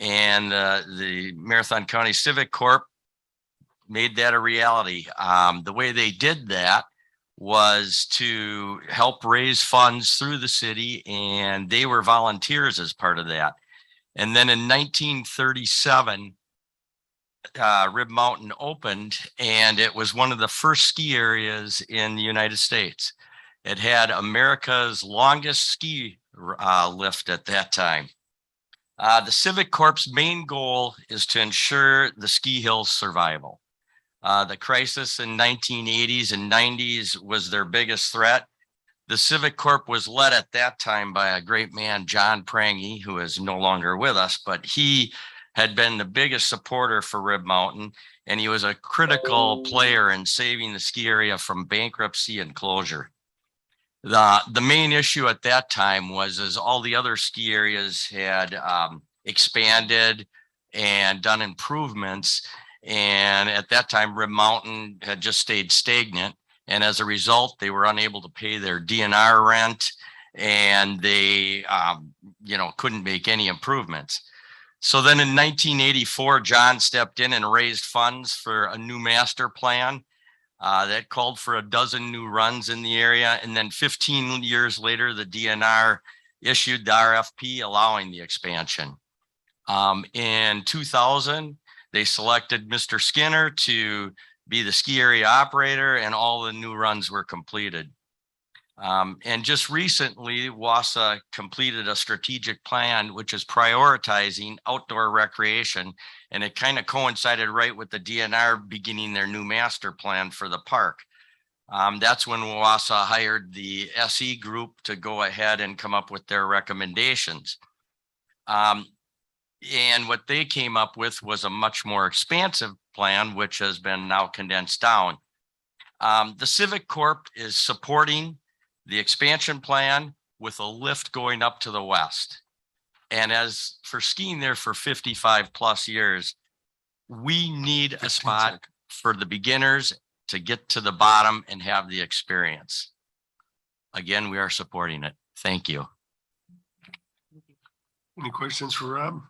And the Marathon County Civic Corp made that a reality. The way they did that was to help raise funds through the city, and they were volunteers as part of that. And then in 1937, Rib Mountain opened, and it was one of the first ski areas in the United States. It had America's longest ski lift at that time. The Civic Corps' main goal is to ensure the ski hill's survival. The crisis in 1980s and 90s was their biggest threat. The Civic Corps was led at that time by a great man, John Prangy, who is no longer with us, but he had been the biggest supporter for Rib Mountain, and he was a critical player in saving the ski area from bankruptcy and closure. The main issue at that time was as all the other ski areas had expanded and done improvements. And at that time, Rib Mountain had just stayed stagnant. And as a result, they were unable to pay their DNR rent, and they, couldn't make any improvements. So then in 1984, John stepped in and raised funds for a new master plan that called for a dozen new runs in the area. And then 15 years later, the DNR issued the RFP allowing the expansion. In 2000, they selected Mr. Skinner to be the ski area operator, and all the new runs were completed. And just recently, WASA completed a strategic plan, which is prioritizing outdoor recreation. And it kind of coincided right with the DNR beginning their new master plan for the park. That's when WASA hired the SE group to go ahead and come up with their recommendations. And what they came up with was a much more expansive plan, which has been now condensed down. The Civic Corp is supporting the expansion plan with a lift going up to the west. And as for skiing there for 55 plus years, we need a spot for the beginners to get to the bottom and have the experience. Again, we are supporting it. Thank you. Any questions for Rob?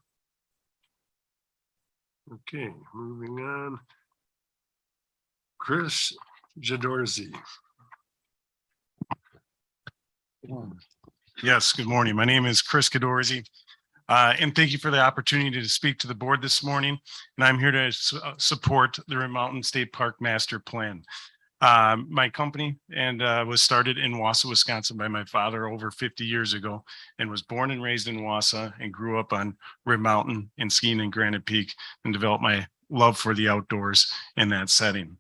Okay, moving on. Chris Jadorzy. Yes, good morning. My name is Chris Jadorzy. And thank you for the opportunity to speak to the board this morning. And I'm here to support the Rib Mountain State Park Master Plan. My company was started in Wausau, Wisconsin by my father over 50 years ago, and was born and raised in Wausau and grew up on Rib Mountain and skiing in Granite Peak, and developed my love for the outdoors in that setting.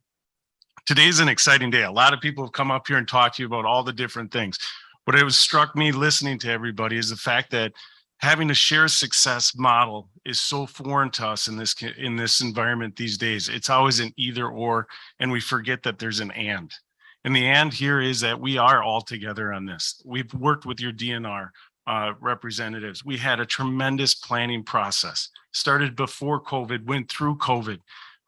Today's an exciting day. A lot of people have come up here and talked to you about all the different things. What has struck me listening to everybody is the fact that having a shared success model is so foreign to us in this environment these days. It's always an either or, and we forget that there's an and. And the and here is that we are all together on this. We've worked with your DNR representatives. We had a tremendous planning process. Started before COVID, went through COVID.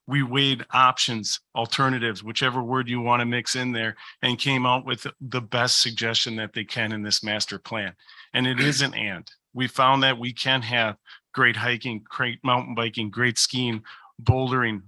We weighed options, alternatives, whichever word you want to mix in there, and came out with the best suggestion that they can in this master plan. And it is an and. We found that we can have great hiking, great mountain biking, great skiing, bouldering,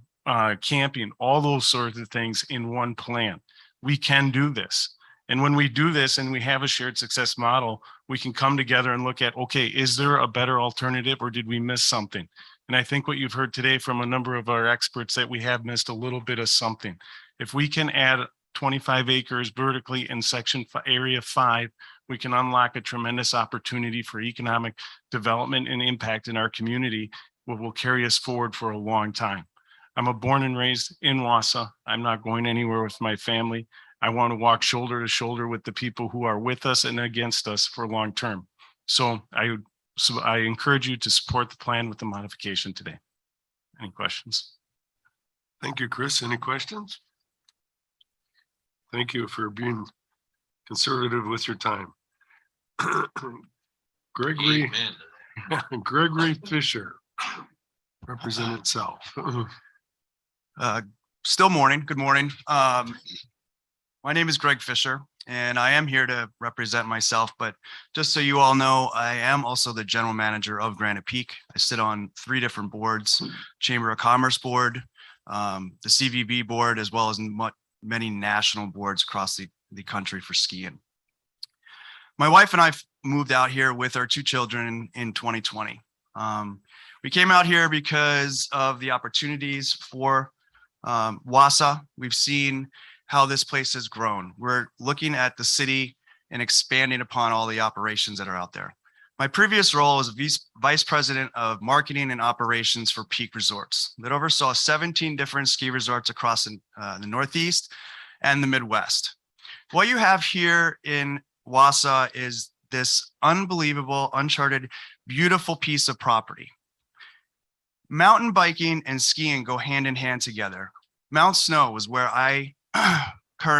camping, all those sorts of things in one plan. We can do this. And when we do this and we have a shared success model, we can come together and look at, okay, is there a better alternative, or did we miss something? And I think what you've heard today from a number of our experts, that we have missed a little bit of something. If we can add 25 acres vertically in area 5, we can unlock a tremendous opportunity for economic development and impact in our community, what will carry us forward for a long time. I'm born and raised in Wausau. I'm not going anywhere with my family. I want to walk shoulder to shoulder with the people who are with us and against us for long term. So I encourage you to support the plan with the modification today. Any questions? Thank you, Chris. Any questions? Thank you for being conservative with your time. Gregory Fisher, represent itself. Still morning. Good morning. My name is Greg Fisher, and I am here to represent myself. But just so you all know, I am also the general manager of Granite Peak. I sit on 3 different boards: Chamber of Commerce board, the CVB board, as well as many national boards across the country for skiing. My wife and I moved out here with our 2 children in 2020. We came out here because of the opportunities for WASA. We've seen how this place has grown. We're looking at the city and expanding upon all the operations that are out there. My previous role was vice president of marketing and operations for Peak Resorts that oversaw 17 different ski resorts across the Northeast and the Midwest. What you have here in Wausau is this unbelievable, uncharted, beautiful piece of property. Mountain biking and skiing go hand in hand together. Mount Snow was where I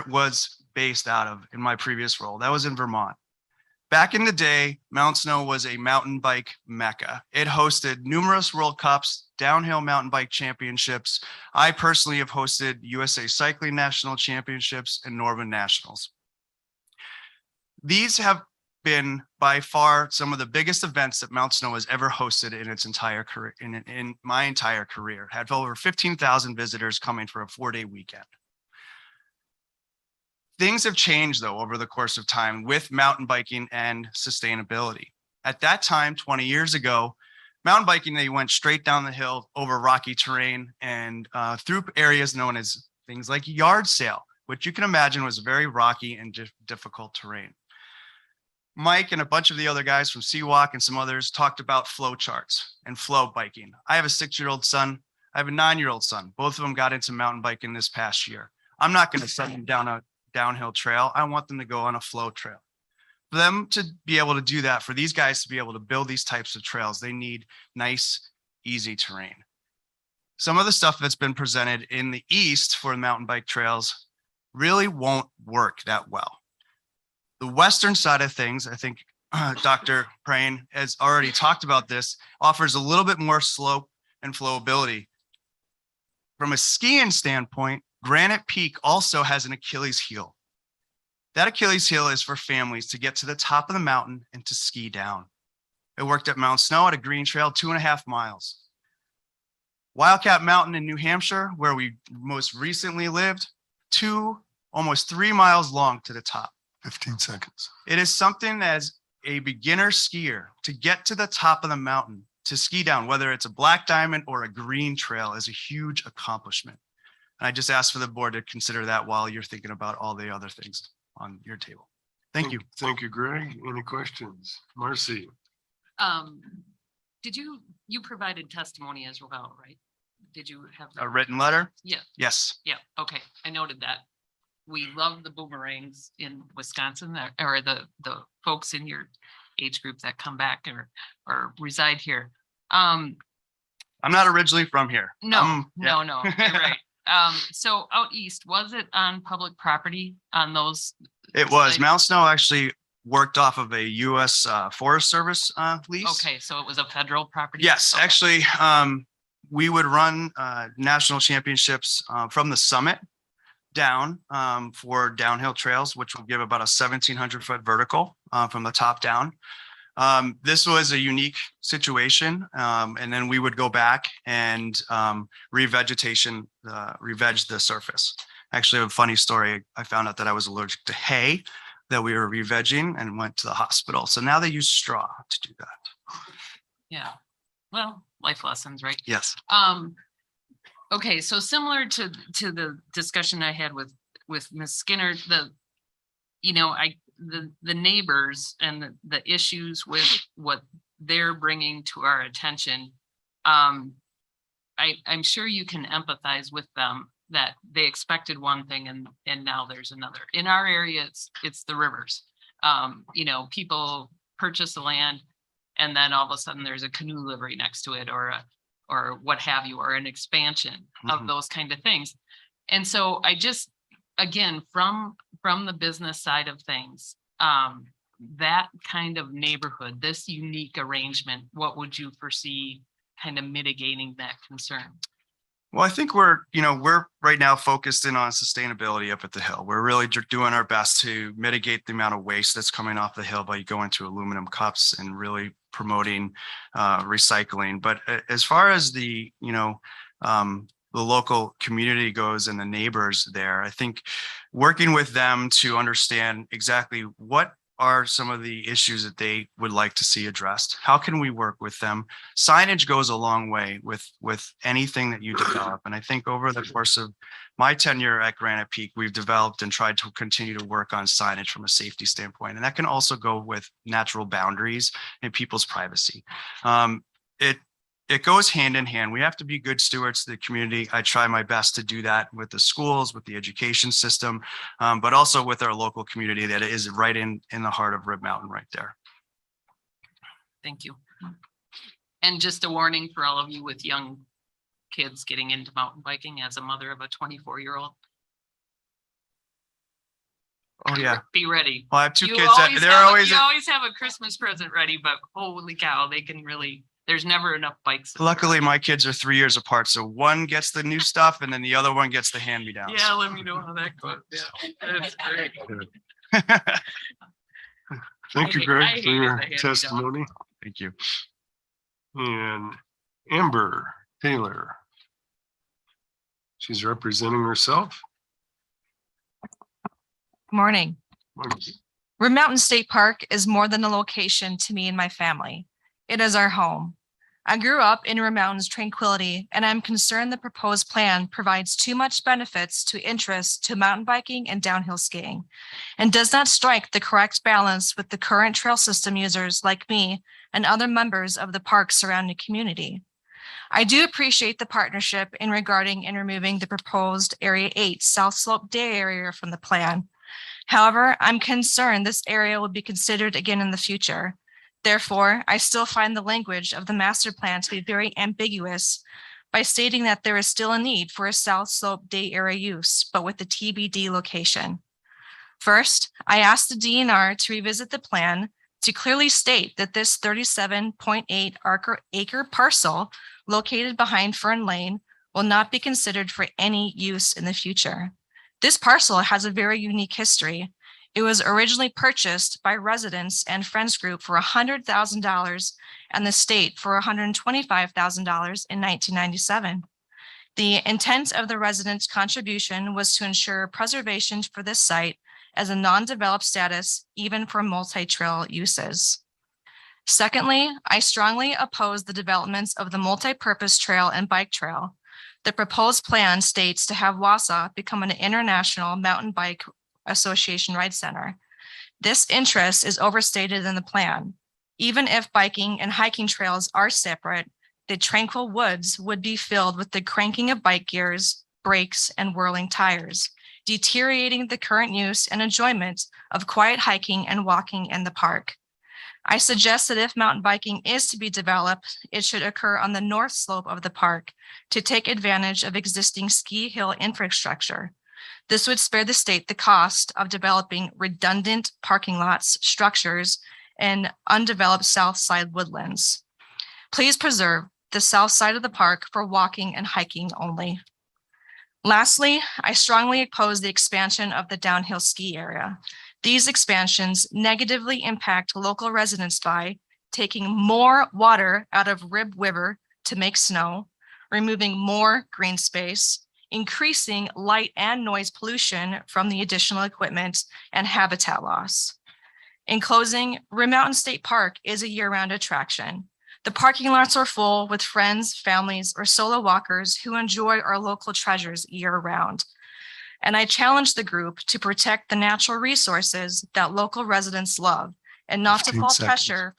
was based out of in my previous role. That was in Vermont. Back in the day, Mount Snow was a mountain bike mecca. It hosted numerous World Cups, downhill mountain bike championships. I personally have hosted USA Cycling National Championships and Northern Nationals. These have been by far some of the biggest events that Mount Snow has ever hosted in its entire career, in my entire career. Had over 15,000 visitors coming for a 4-day weekend. Things have changed though over the course of time with mountain biking and sustainability. At that time, 20 years ago, mountain biking, they went straight down the hill over rocky terrain and through areas known as things like yard sale, which you can imagine was very rocky and difficult terrain. Mike and a bunch of the other guys from Seawalk and some others talked about flow charts and flow biking. I have a 6-year-old son. I have a 9-year-old son. Both of them got into mountain biking this past year. I'm not going to send them down a downhill trail. I want them to go on a flow trail. For them to be able to do that, for these guys to be able to build these types of trails, they need nice, easy terrain. Some of the stuff that's been presented in the East for mountain bike trails really won't work that well. The Western side of things, I think Dr. Prane has already talked about this, offers a little bit more slope and flowability. From a skiing standpoint, Granite Peak also has an Achilles heel. That Achilles heel is for families to get to the top of the mountain and to ski down. It worked at Mount Snow at a green trail, 2.5 miles. Wildcat Mountain in New Hampshire, where we most recently lived, almost 3 miles long to the top. 15 seconds. It is something as a beginner skier to get to the top of the mountain, to ski down, whether it's a black diamond or a green trail, is a huge accomplishment. And I just ask for the board to consider that while you're thinking about all the other things on your table. Thank you. Thank you, Greg. Any questions? Marcy? Did you provided testimony as well, right? Did you have A written letter? Yeah. Yes. Yeah, okay, I noted that. We love the boomerangs in Wisconsin, or the folks in your age group that come back or reside here. I'm not originally from here. No, no, you're right. So out east, was it on public property on those? It was. sites? Mount Snow actually worked off of a U.S. Forest Service lease. Okay, so it was a federal property? Yes, Okay. actually, we would run national championships from the summit down for downhill trails, which will give about a 1,700-foot vertical from the top down. This was a unique situation, and then we would go back and reveg the surface. Actually, a funny story, I found out that I was allergic to hay that we were revegging and went to the hospital. So now they use straw to do that. Yeah, well, life lessons, right? Yes. Okay, so similar to the discussion I had with Ms. Skinner, the neighbors and the issues with what they're bringing to our attention, I'm sure you can empathize with them that they expected one thing and now there's another. In our area, it's the rivers. People purchase the land and then all of a sudden there's a canoe livery next to it or what have you, or an expansion of those kind of things. And so I just, again, from the business side of things, that kind of neighborhood, this unique arrangement, what would you foresee kind of mitigating that concern? Well, I think we're right now focused in on sustainability up at the hill. We're really doing our best to mitigate the amount of waste that's coming off the hill by going to aluminum cups and really promoting recycling. But as far as the local community goes and the neighbors there, I think working with them to understand exactly what are some of the issues that they would like to see addressed? How can we work with them? Signage goes a long way with anything that you develop. And I think over the course of my tenure at Granite Peak, we've developed and tried to continue to work on signage from a safety standpoint. And that can also go with natural boundaries and people's privacy. It goes hand in hand. We have to be good stewards of the community. I try my best to do that with the schools, with the education system, but also with our local community that is right in the heart of Rib Mountain right there. Thank you. And just a warning for all of you with young kids getting into mountain biking as a mother of a 24-year-old. Oh yeah. Be ready. Well, I have two You kids that always they're have a- always, You always have a Christmas present ready, but holy cow, they can really, there's never enough bikes. luckily my kids are 3 years apart. So one gets the new stuff and then the other one gets the hand-me-downs. Yeah, let me know how that goes. Yeah, that's great. Thank you, I Greg, hated for the your hand-me-down. testimony. Thank you. And Amber Taylor. She's representing herself. Morning. Rib Mountain State Park is more than a location to me and my family. It is our home. I grew up in Rib Mountain's tranquility, and I'm concerned the proposed plan provides too much benefits to interest to mountain biking and downhill skiing, and does not strike the correct balance with the current trail system users like me and other members of the park's surrounding community. I do appreciate the partnership in regarding and removing the proposed Area 8 South Slope Day area from the plan. However, I'm concerned this area will be considered again in the future. Therefore, I still find the language of the master plan to be very ambiguous by stating that there is still a need for a South Slope Day area use, but with the TBD location. First, I asked the DNR to revisit the plan to clearly state that this 37.8 acre parcel located behind Fern Lane will not be considered for any use in the future. This parcel has a very unique history. It was originally purchased by residents and friends group for $100,000 and the state for $125,000 in 1997. The intent of the residents' contribution was to ensure preservation for this site as a non-developed status, even for multi-trail uses. Secondly, I strongly oppose the developments of the multi-purpose trail and bike trail. The proposed plan states to have Wausau become an international mountain bike association ride center. This interest is overstated in the plan. Even if biking and hiking trails are separate, the tranquil woods would be filled with the cranking of bike gears, brakes, and whirling tires, deteriorating the current use and enjoyment of quiet hiking and walking in the park. I suggest that if mountain biking is to be developed, it should occur on the north slope of the park to take advantage of existing ski hill infrastructure. This would spare the state the cost of developing redundant parking lots, structures, and undeveloped south side woodlands. Please preserve the south side of the park for walking and hiking only. Lastly, I strongly oppose the expansion of the downhill ski area. These expansions negatively impact local residents by taking more water out of Rib River to make snow, removing more green space, increasing light and noise pollution from the additional equipment, and habitat loss. In closing, Rib Mountain State Park is a year-round attraction. The parking lots are full with friends, families, or solo walkers who enjoy our local treasures year-round. And I challenge the group to protect the natural resources that local residents love and not to 15 fall seconds. pressure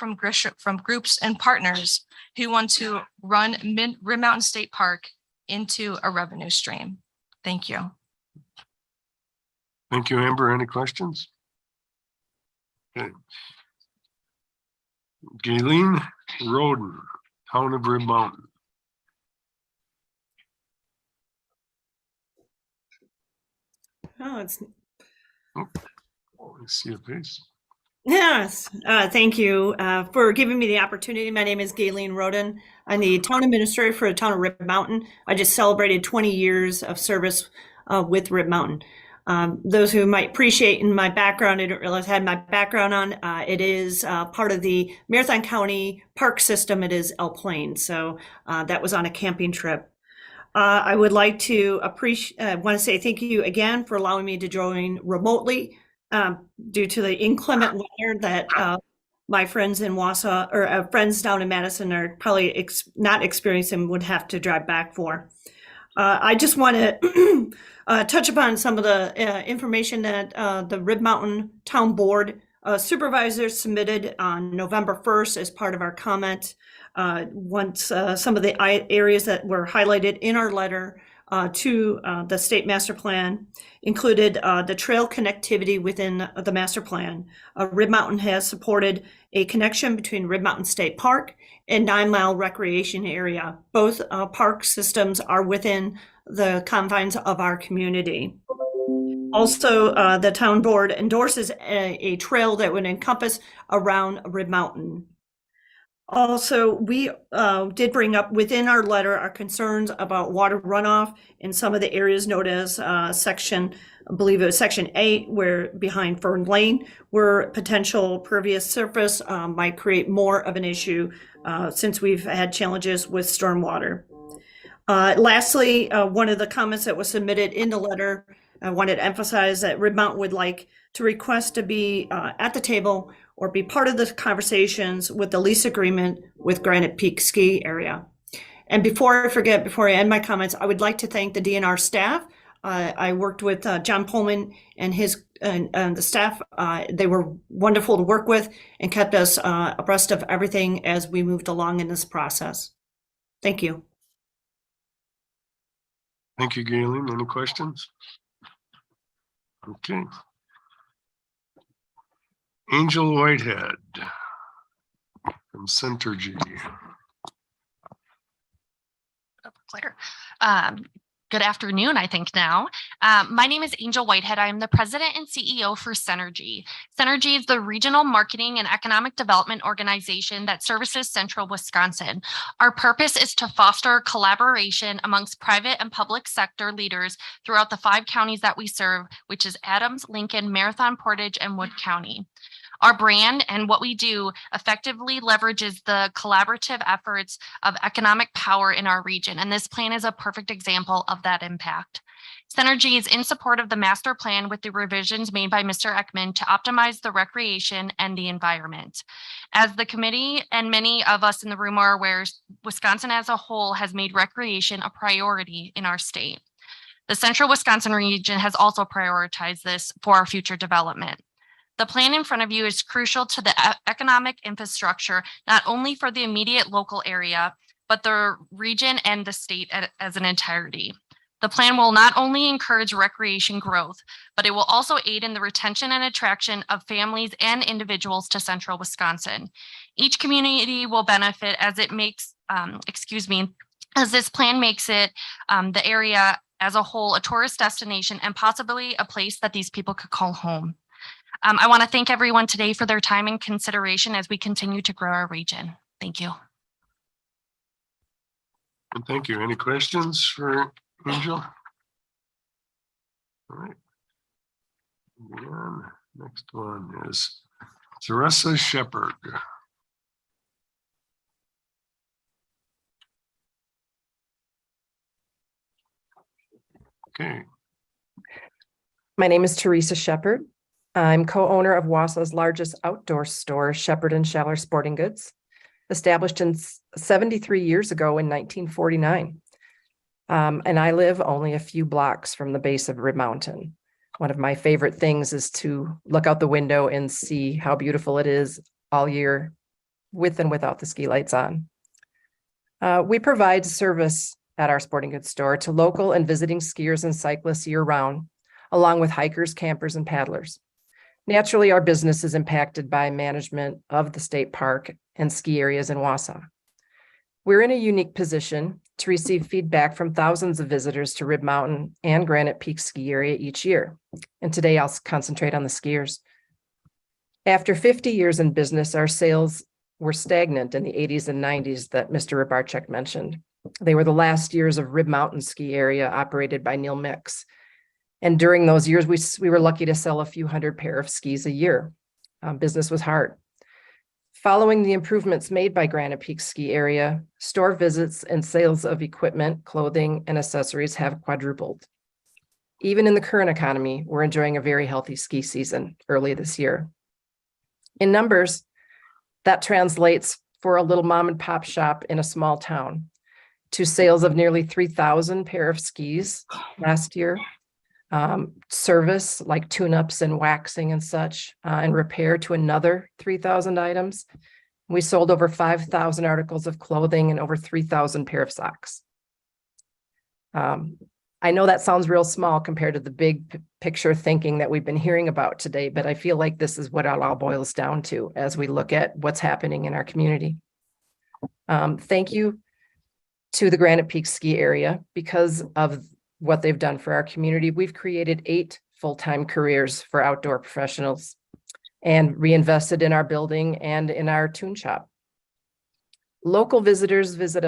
from groups and partners who want to run Rib Mountain State Park into a revenue stream. Thank you. Thank you, Amber. Any questions? Okay. Galen Roden, Town of Rib Mountain. Oh, it's Let's see your face. yes. Thank you for giving me the opportunity. My name is Galen Roden. I'm the town administrator for the town of Rib Mountain. I just celebrated 20 years of service with Rib Mountain. Those who might appreciate in my background, I didn't realize I had my background on. It is part of the Marathon County Park System. It is El Plain. So that was on a camping trip. I would like to want to say thank you again for allowing me to join remotely due to the inclement weather that my friends in Wausau or friends down in Madison are probably not experiencing, would have to drive back for. I just want to touch upon some of the information that the Rib Mountain Town Board supervisors submitted on November 1st as part of our comment. Once some of the areas that were highlighted in our letter to the state master plan included the trail connectivity within the master plan. Rib Mountain has supported a connection between Rib Mountain State Park and 9 Mile Recreation Area. Both park systems are within the confines of our community. Also, the town board endorses a trail that would encompass around Rib Mountain. Also, we did bring up within our letter our concerns about water runoff in some of the areas noted as section, I believe it was section 8, where behind Fern Lane, where potential pervious surface might create more of an issue since we've had challenges with stormwater. Lastly, one of the comments that was submitted in the letter, I wanted to emphasize that Rib Mountain would like to request to be at the table or be part of the conversations with the lease agreement with Granite Peak Ski Area. And before I forget, before I end my comments, I would like to thank the DNR staff. I worked with John Pullman and the staff. They were wonderful to work with and kept us abreast of everything as we moved along in this process. Thank you. Thank you, Galen. Any questions? Okay. Angel Whitehead from Centergy. Claire. Good afternoon, I think now. My name is Angel Whitehead. I am the president and CEO for Centergy. Centergy is the regional marketing and economic development organization that services central Wisconsin. Our purpose is to foster collaboration amongst private and public sector leaders throughout the 5 counties that we serve, which is Adams, Lincoln, Marathon, Portage, and Wood County. Our brand and what we do effectively leverages the collaborative efforts of economic power in our region, and this plan is a perfect example of that impact. Centergy is in support of the master plan with the revisions made by Mr. Ekman to optimize the recreation and the environment. As the committee and many of us in the room are aware, Wisconsin as a whole has made recreation a priority in our state. The central Wisconsin region has also prioritized this for our future development. The plan in front of you is crucial to the economic infrastructure, not only for the immediate local area, but the region and the state as an entirety. The plan will not only encourage recreation growth, but it will also aid in the retention and attraction of families and individuals to central Wisconsin. Each community will benefit as it makes, as this plan makes it the area as a whole a tourist destination and possibly a place that these people could call home. I want to thank everyone today for their time and consideration as we continue to grow our region. Thank you. And thank you. Any questions for Angel? All right. And next one is Teresa Shepherd. Okay. My name is Teresa Shepherd. I'm co-owner of Wausau's largest outdoor store, Shepherd and Schaller Sporting Goods, established 73 years ago in 1949. And I live only a few blocks from the base of Rib Mountain. One of my favorite things is to look out the window and see how beautiful it is all year, with and without the ski lights on. We provide service at our sporting goods store to local and visiting skiers and cyclists year-round, along with hikers, campers, and paddlers. Naturally, our business is impacted by management of the state park and ski areas in Wausau. We're in a unique position to receive feedback from thousands of visitors to Rib Mountain and Granite Peak Ski Area each year. And today I'll concentrate on the skiers. After 50 years in business, our sales were stagnant in the 80s and 90s that Mr. Rybarczyk mentioned. They were the last years of Rib Mountain Ski Area operated by Neil Mix. And during those years, we were lucky to sell a few hundred pair of skis a year. Business was hard. Following the improvements made by Granite Peak Ski Area, store visits and sales of equipment, clothing, and accessories have quadrupled. Even in the current economy, we're enjoying a very healthy ski season early this year. In numbers, that translates for a little mom and pop shop in a small town to sales of nearly 3,000 pair of skis last year. Service like tune-ups and waxing and such, and repair to another 3,000 items. We sold over 5,000 articles of clothing and over 3,000 pair of socks. I know that sounds real small compared to the big picture thinking that we've been hearing about today, but I feel like this is what it all boils down to as we look at what's happening in our community. Thank you to the Granite Peak Ski Area. Because of what they've done for our community, we've created 8 full-time careers for outdoor professionals and reinvested in our building and in our tune shop. Local skiers visit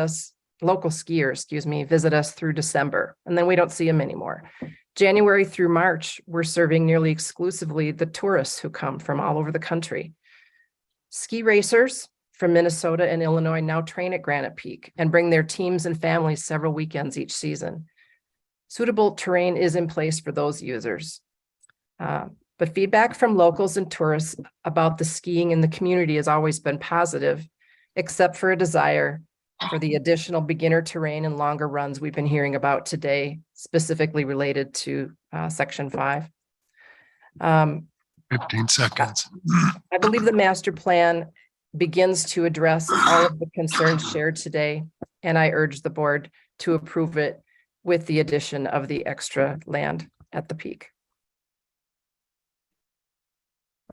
us through December, and then we don't see them anymore. January through March, we're serving nearly exclusively the tourists who come from all over the country. Ski racers from Minnesota and Illinois now train at Granite Peak and bring their teams and families several weekends each season. Suitable terrain is in place for those users. But feedback from locals and tourists about the skiing in the community has always been positive, except for a desire for the additional beginner terrain and longer runs we've been hearing about today, specifically related to Section 5. 15 seconds. I believe the master plan begins to address all of the concerns shared today, and I urge the board to approve it with the addition of the extra land at the peak.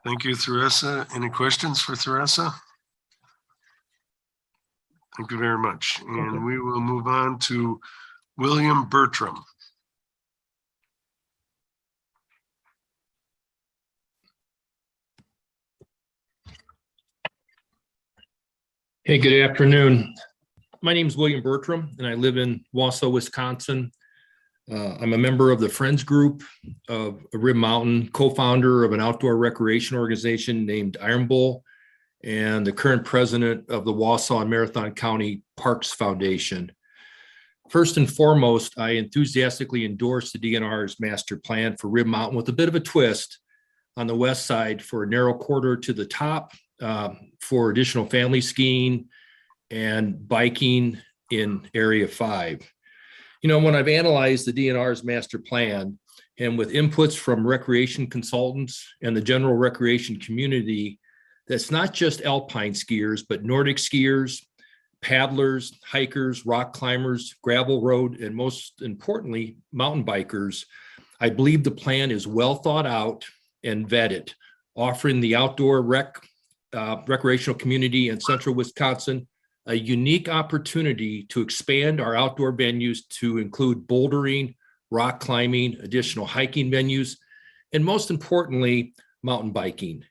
Thank you, Theresa. Any questions for Theresa? Thank you very much. And we will move on to William Bertram. Hey, good afternoon. My name is William Bertram, and I live in Wausau, Wisconsin. I'm a member of the Friends Group of Rib Mountain, co-founder of an outdoor recreation organization named Iron Bowl, and the current president of the Wausau and Marathon County Parks Foundation. First and foremost, I enthusiastically endorse the DNR's master plan for Rib Mountain with a bit of a twist on the west side for a narrow corridor to the top, for additional family skiing and biking in Area 5. You know, when I've analyzed the DNR's master plan and with inputs from recreation consultants and the general recreation community, that's not just alpine skiers, but Nordic skiers, paddlers, hikers, rock climbers, gravel road, and most importantly, mountain bikers. I believe the plan is well thought out and vetted, offering the outdoor recreational community in central Wisconsin a unique opportunity to expand our outdoor venues to include bouldering, rock climbing, additional hiking venues, and most importantly, mountain biking.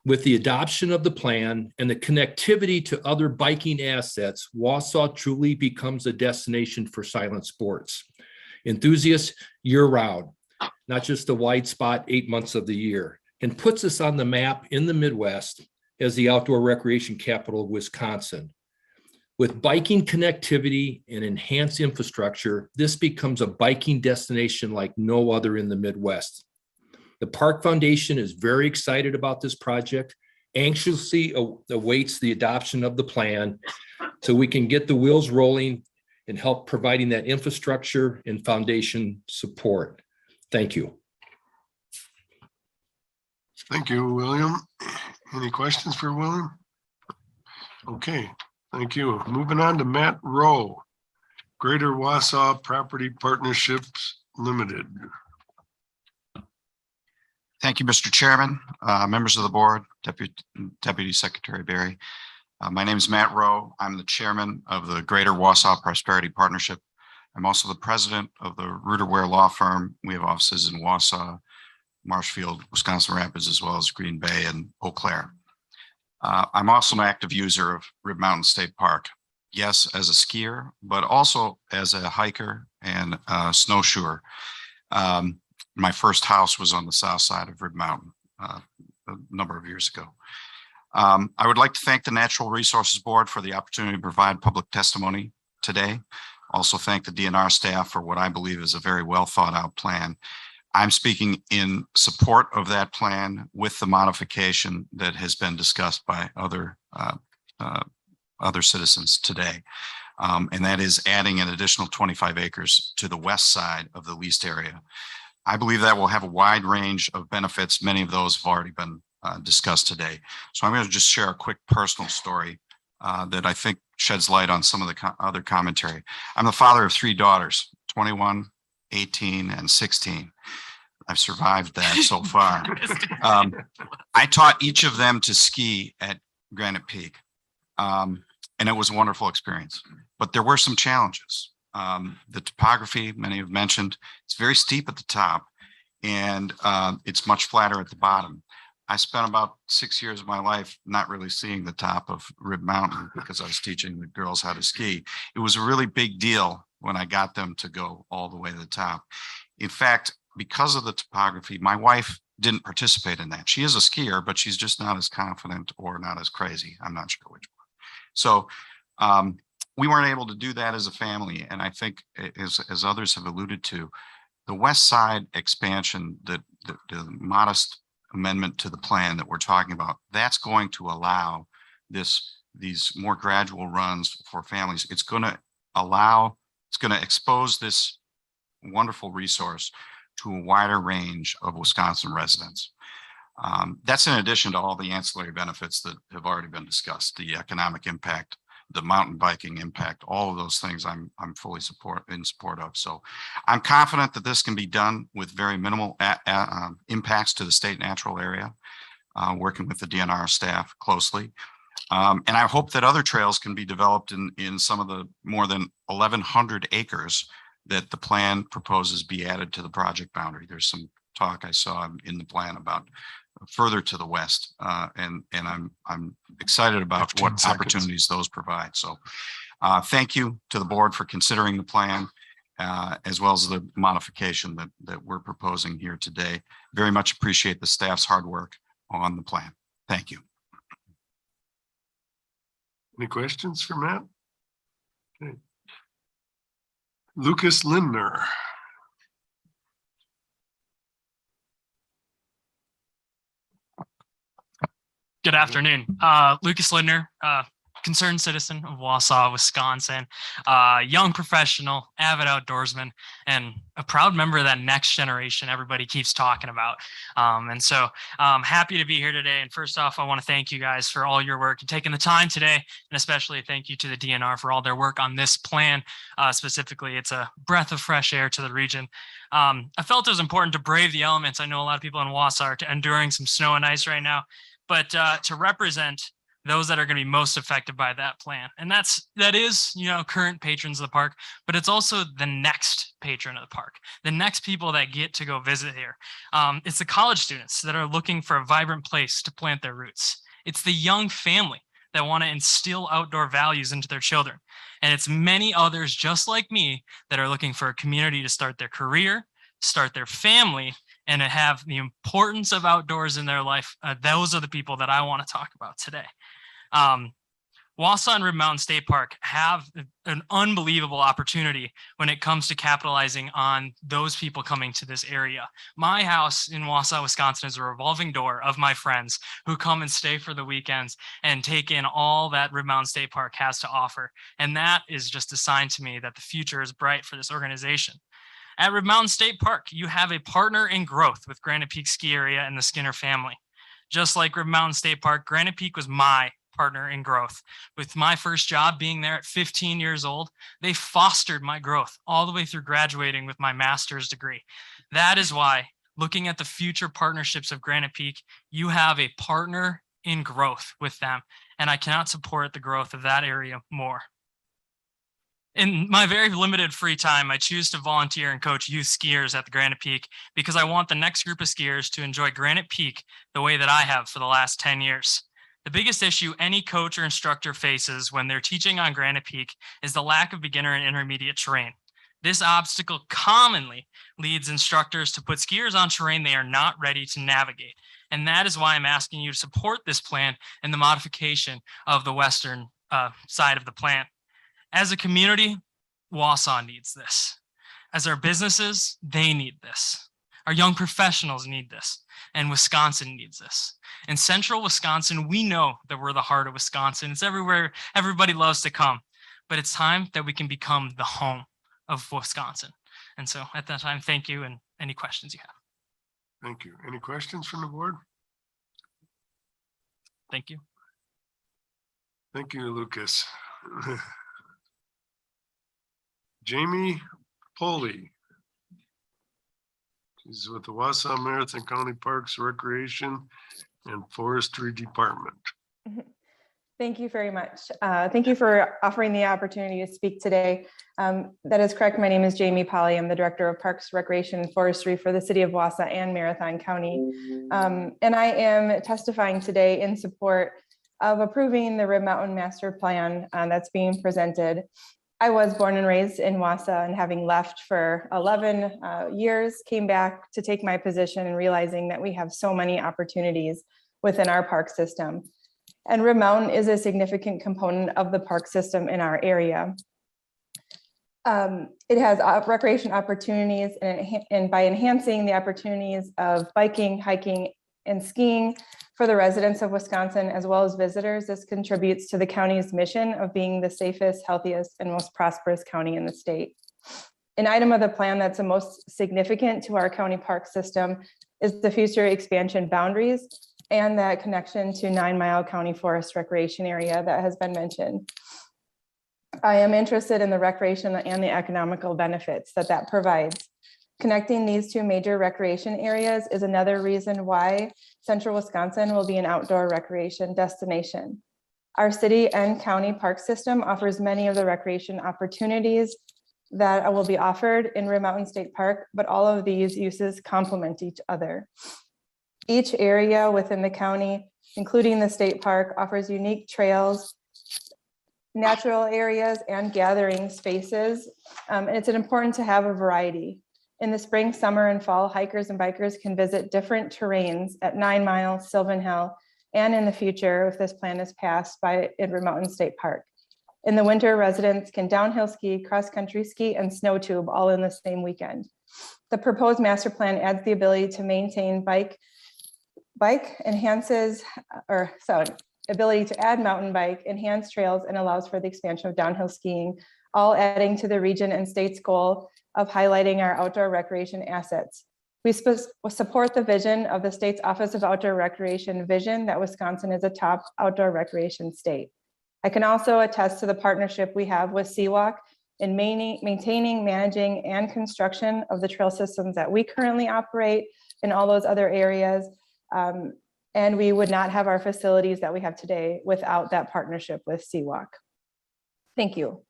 With the adoption of the plan and the connectivity to other biking assets, Wausau truly becomes a destination for silent sports. Enthusiasts year-round, not just a wide spot 8 months of the year, and puts us on the map in the Midwest as the outdoor recreation capital of Wisconsin. With biking connectivity and enhanced infrastructure, this becomes a biking destination like no other in the Midwest. The Park Foundation is very excited about this project, anxiously awaits the adoption of the plan so we can get the wheels rolling and help providing that infrastructure and foundation support. Thank you. Thank you, William. Any questions for William? Okay, thank you. Moving on to Matt Rowe, Greater Wausau Property Partnerships Limited. Thank you, Mr. Chairman, members of the board, Deputy Secretary Barry. My name is Matt Rowe. I'm the chairman of the Greater Wausau Prosperity Partnership. I'm also the president of the Reuter Ware Law Firm. We have offices in Wausau, Marshfield, Wisconsin Rapids, as well as Green Bay and Eau Claire. I'm also an active user of Rib Mountain State Park. Yes, as a skier, but also as a hiker and a snowshoer. My first house was on the south side of Rib Mountain a number of years ago. I would like to thank the Natural Resources Board for the opportunity to provide public testimony today Also thank the DNR staff for what I believe is a very well thought out plan. I'm speaking in support of that plan with the modification that has been discussed by other citizens today. And that is adding an additional 25 acres to the west side of the leased area. I believe that will have a wide range of benefits. Many of those have already been discussed today. So I'm going to just share a quick personal story that I think sheds light on some of the other commentary. I'm the father of 3 daughters, 21, 18, and 16. I've survived that so far. I taught each of them to ski at Granite Peak. And it was a wonderful experience, but there were some challenges. The topography, many have mentioned, it's very steep at the top and it's much flatter at the bottom. I spent about 6 years of my life not really seeing the top of Rib Mountain because I was teaching the girls how to ski. It was a really big deal when I got them to go all the way to the top. In fact, because of the topography, my wife didn't participate in that. She is a skier, but she's just not as confident or not as crazy. I'm not sure which one. So we weren't able to do that as a family. And I think as others have alluded to, the west side expansion, the modest amendment to the plan that we're talking about, that's going to allow these more gradual runs for families. It's going to expose this wonderful resource to a wider range of Wisconsin residents. That's in addition to all the ancillary benefits that have already been discussed, the economic impact, the mountain biking impact, all of those things I'm fully in support of. So I'm confident that this can be done with very minimal impacts to the state natural area, working with the DNR staff closely. And I hope that other trails can be developed in some of the more than 1,100 acres that the plan proposes be added to the project boundary. There's some talk I saw in the plan about further to the west, and I'm excited about what opportunities those provide. So thank you to the board for considering the plan, as well as the modification that we're proposing here today. Very much appreciate the staff's hard work on the plan. Thank you. Any questions for Matt? Okay. Lucas Lindner. Good afternoon. Lucas Lindner, concerned citizen of Wausau, Wisconsin, young professional, avid outdoorsman, and a proud member of that next generation everybody keeps talking about. And so I'm happy to be here today. And first off, I want to thank you guys for all your work and taking the time today, and especially thank you to the DNR for all their work on this plan. Specifically, it's a breath of fresh air to the region. I felt it was important to brave the elements. I know a lot of people in Wausau are enduring some snow and ice right now, but to represent those that are going to be most affected by that plan. And that is, current patrons of the park, but it's also the next patron of the park, the next people that get to go visit here. It's the college students that are looking for a vibrant place to plant their roots. It's the young family that want to instill outdoor values into their children. And it's many others just like me that are looking for a community to start their career, start their family, and to have the importance of outdoors in their life. Those are the people that I want to talk about today. Wausau and Rib Mountain State Park have an unbelievable opportunity when it comes to capitalizing on those people coming to this area. My house in Wausau, Wisconsin is a revolving door of my friends who come and stay for the weekends and take in all that Rib Mountain State Park has to offer. And that is just a sign to me that the future is bright for this organization. At Rib Mountain State Park, you have a partner in growth with Granite Peak Ski Area and the Skinner family. Just like Rib Mountain State Park, Granite Peak was my partner in growth. With my first job being there at 15 years old, they fostered my growth all the way through graduating with my master's degree. That is why, looking at the future partnerships of Granite Peak, you have a partner in growth with them, and I cannot support the growth of that area more. In my very limited free time, I choose to volunteer and coach youth skiers at the Granite Peak because I want the next group of skiers to enjoy Granite Peak the way that I have for the last 10 years. The biggest issue any coach or instructor faces when they're teaching on Granite Peak is the lack of beginner and intermediate terrain. This obstacle commonly leads instructors to put skiers on terrain they are not ready to navigate. And that is why I'm asking you to support this plan and the modification of the western side of the plan. As a community, Wausau needs this. As our businesses, they need this. Our young professionals need this, and Wisconsin needs this. In central Wisconsin, we know that we're the heart of Wisconsin. It's everywhere everybody loves to come, but it's time that we can become the home of Wisconsin. And so at that time, thank you, and any questions you have. Thank you. Any questions from the board? Thank you. Thank you, Lucas. Jamie Poley. She's with the Wausau Marathon County Parks, Recreation, and Forestry Department. Thank you very much. Thank you for offering the opportunity to speak today. That is correct. My name is Jamie Polly. I'm the Director of Parks, Recreation, and Forestry for the City of Wausau and Marathon County. And I am testifying today in support of approving the Rib Mountain Master Plan that's being presented. I was born and raised in Wausau, and having left for 11 years, came back to take my position and realizing that we have so many opportunities within our park system. And Rib Mountain is a significant component of the park system in our area. It has recreation opportunities, and by enhancing the opportunities of biking, hiking, and skiing for the residents of Wisconsin, as well as visitors, this contributes to the county's mission of being the safest, healthiest, and most prosperous county in the state. An item of the plan that's the most significant to our county park system is the future expansion boundaries and that connection to 9 Mile County Forest Recreation Area that has been mentioned. I am interested in the recreation and the economical benefits that provides. Connecting these two major recreation areas is another reason why Central Wisconsin will be an outdoor recreation destination. Our city and county park system offers many of the recreation opportunities that will be offered in Rib Mountain State Park, but all of these uses complement each other. Each area within the county, including the state park, offers unique trails, natural areas, and gathering spaces. And it's important to have a variety. In the spring, summer, and fall, hikers and bikers can visit different terrains at 9 Mile, Sylvan Hill, and in the future, if this plan is passed, in Rib Mountain State Park. In the winter, residents can downhill ski, cross-country ski, and snow tube all in the same weekend. The proposed master plan adds the ability to maintain ability to add mountain bike, enhance trails, and allows for the expansion of downhill skiing, all adding to the region and state's goal of highlighting our outdoor recreation assets. We support the vision of the state's Office of Outdoor Recreation vision that Wisconsin is a top outdoor recreation state. I can also attest to the partnership we have with CWalk in maintaining, managing, and construction of the trail systems that we currently operate in all those other areas. And we would not have our facilities that we have today without that partnership with CWalk. Thank you.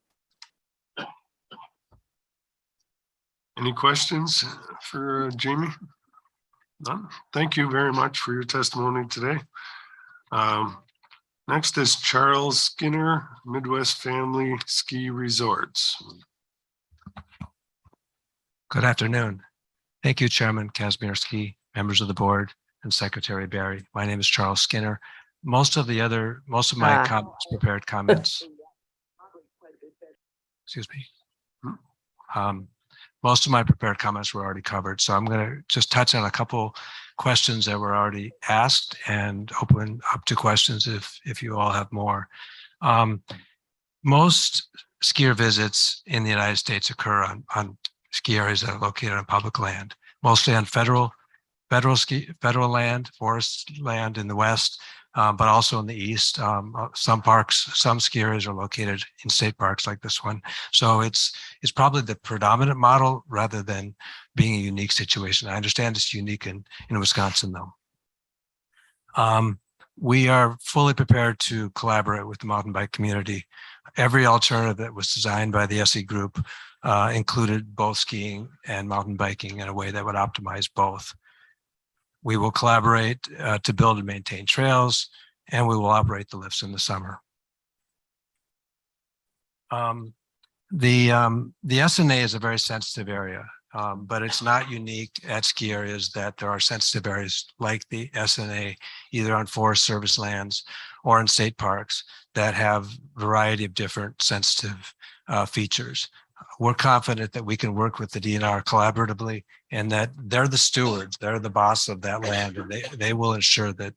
Any questions for Jamie? None? Thank you very much for your testimony today. Next is Charles Skinner, Midwest Family Ski Resorts. Good afternoon. Thank you, Chairman Kazmierski, members of the board, and Secretary Barry. My name is Charles Skinner. Most of my prepared comments. Excuse me. Most of my prepared comments were already covered, so I'm going to just touch on a couple questions that were already asked and open up to questions if you all have more. Most skier visits in the United States occur on ski areas that are located on public land, mostly on federal land, forest land in the west, but also in the east. Some parks, some ski areas are located in state parks like this one. So it's probably the predominant model rather than being a unique situation. I understand it's unique in Wisconsin though. We are fully prepared to collaborate with the mountain bike community. Every alternative that was designed by the SE group included both skiing and mountain biking in a way that would optimize both. We will collaborate to build and maintain trails, and we will operate the lifts in the summer. The SNA is a very sensitive area. But it's not unique at ski areas that there are sensitive areas like the SNA, either on Forest Service lands or in state parks that have a variety of different sensitive features. We're confident that we can work with the DNR collaboratively and that they're the stewards, they're the boss of that land, and they will ensure that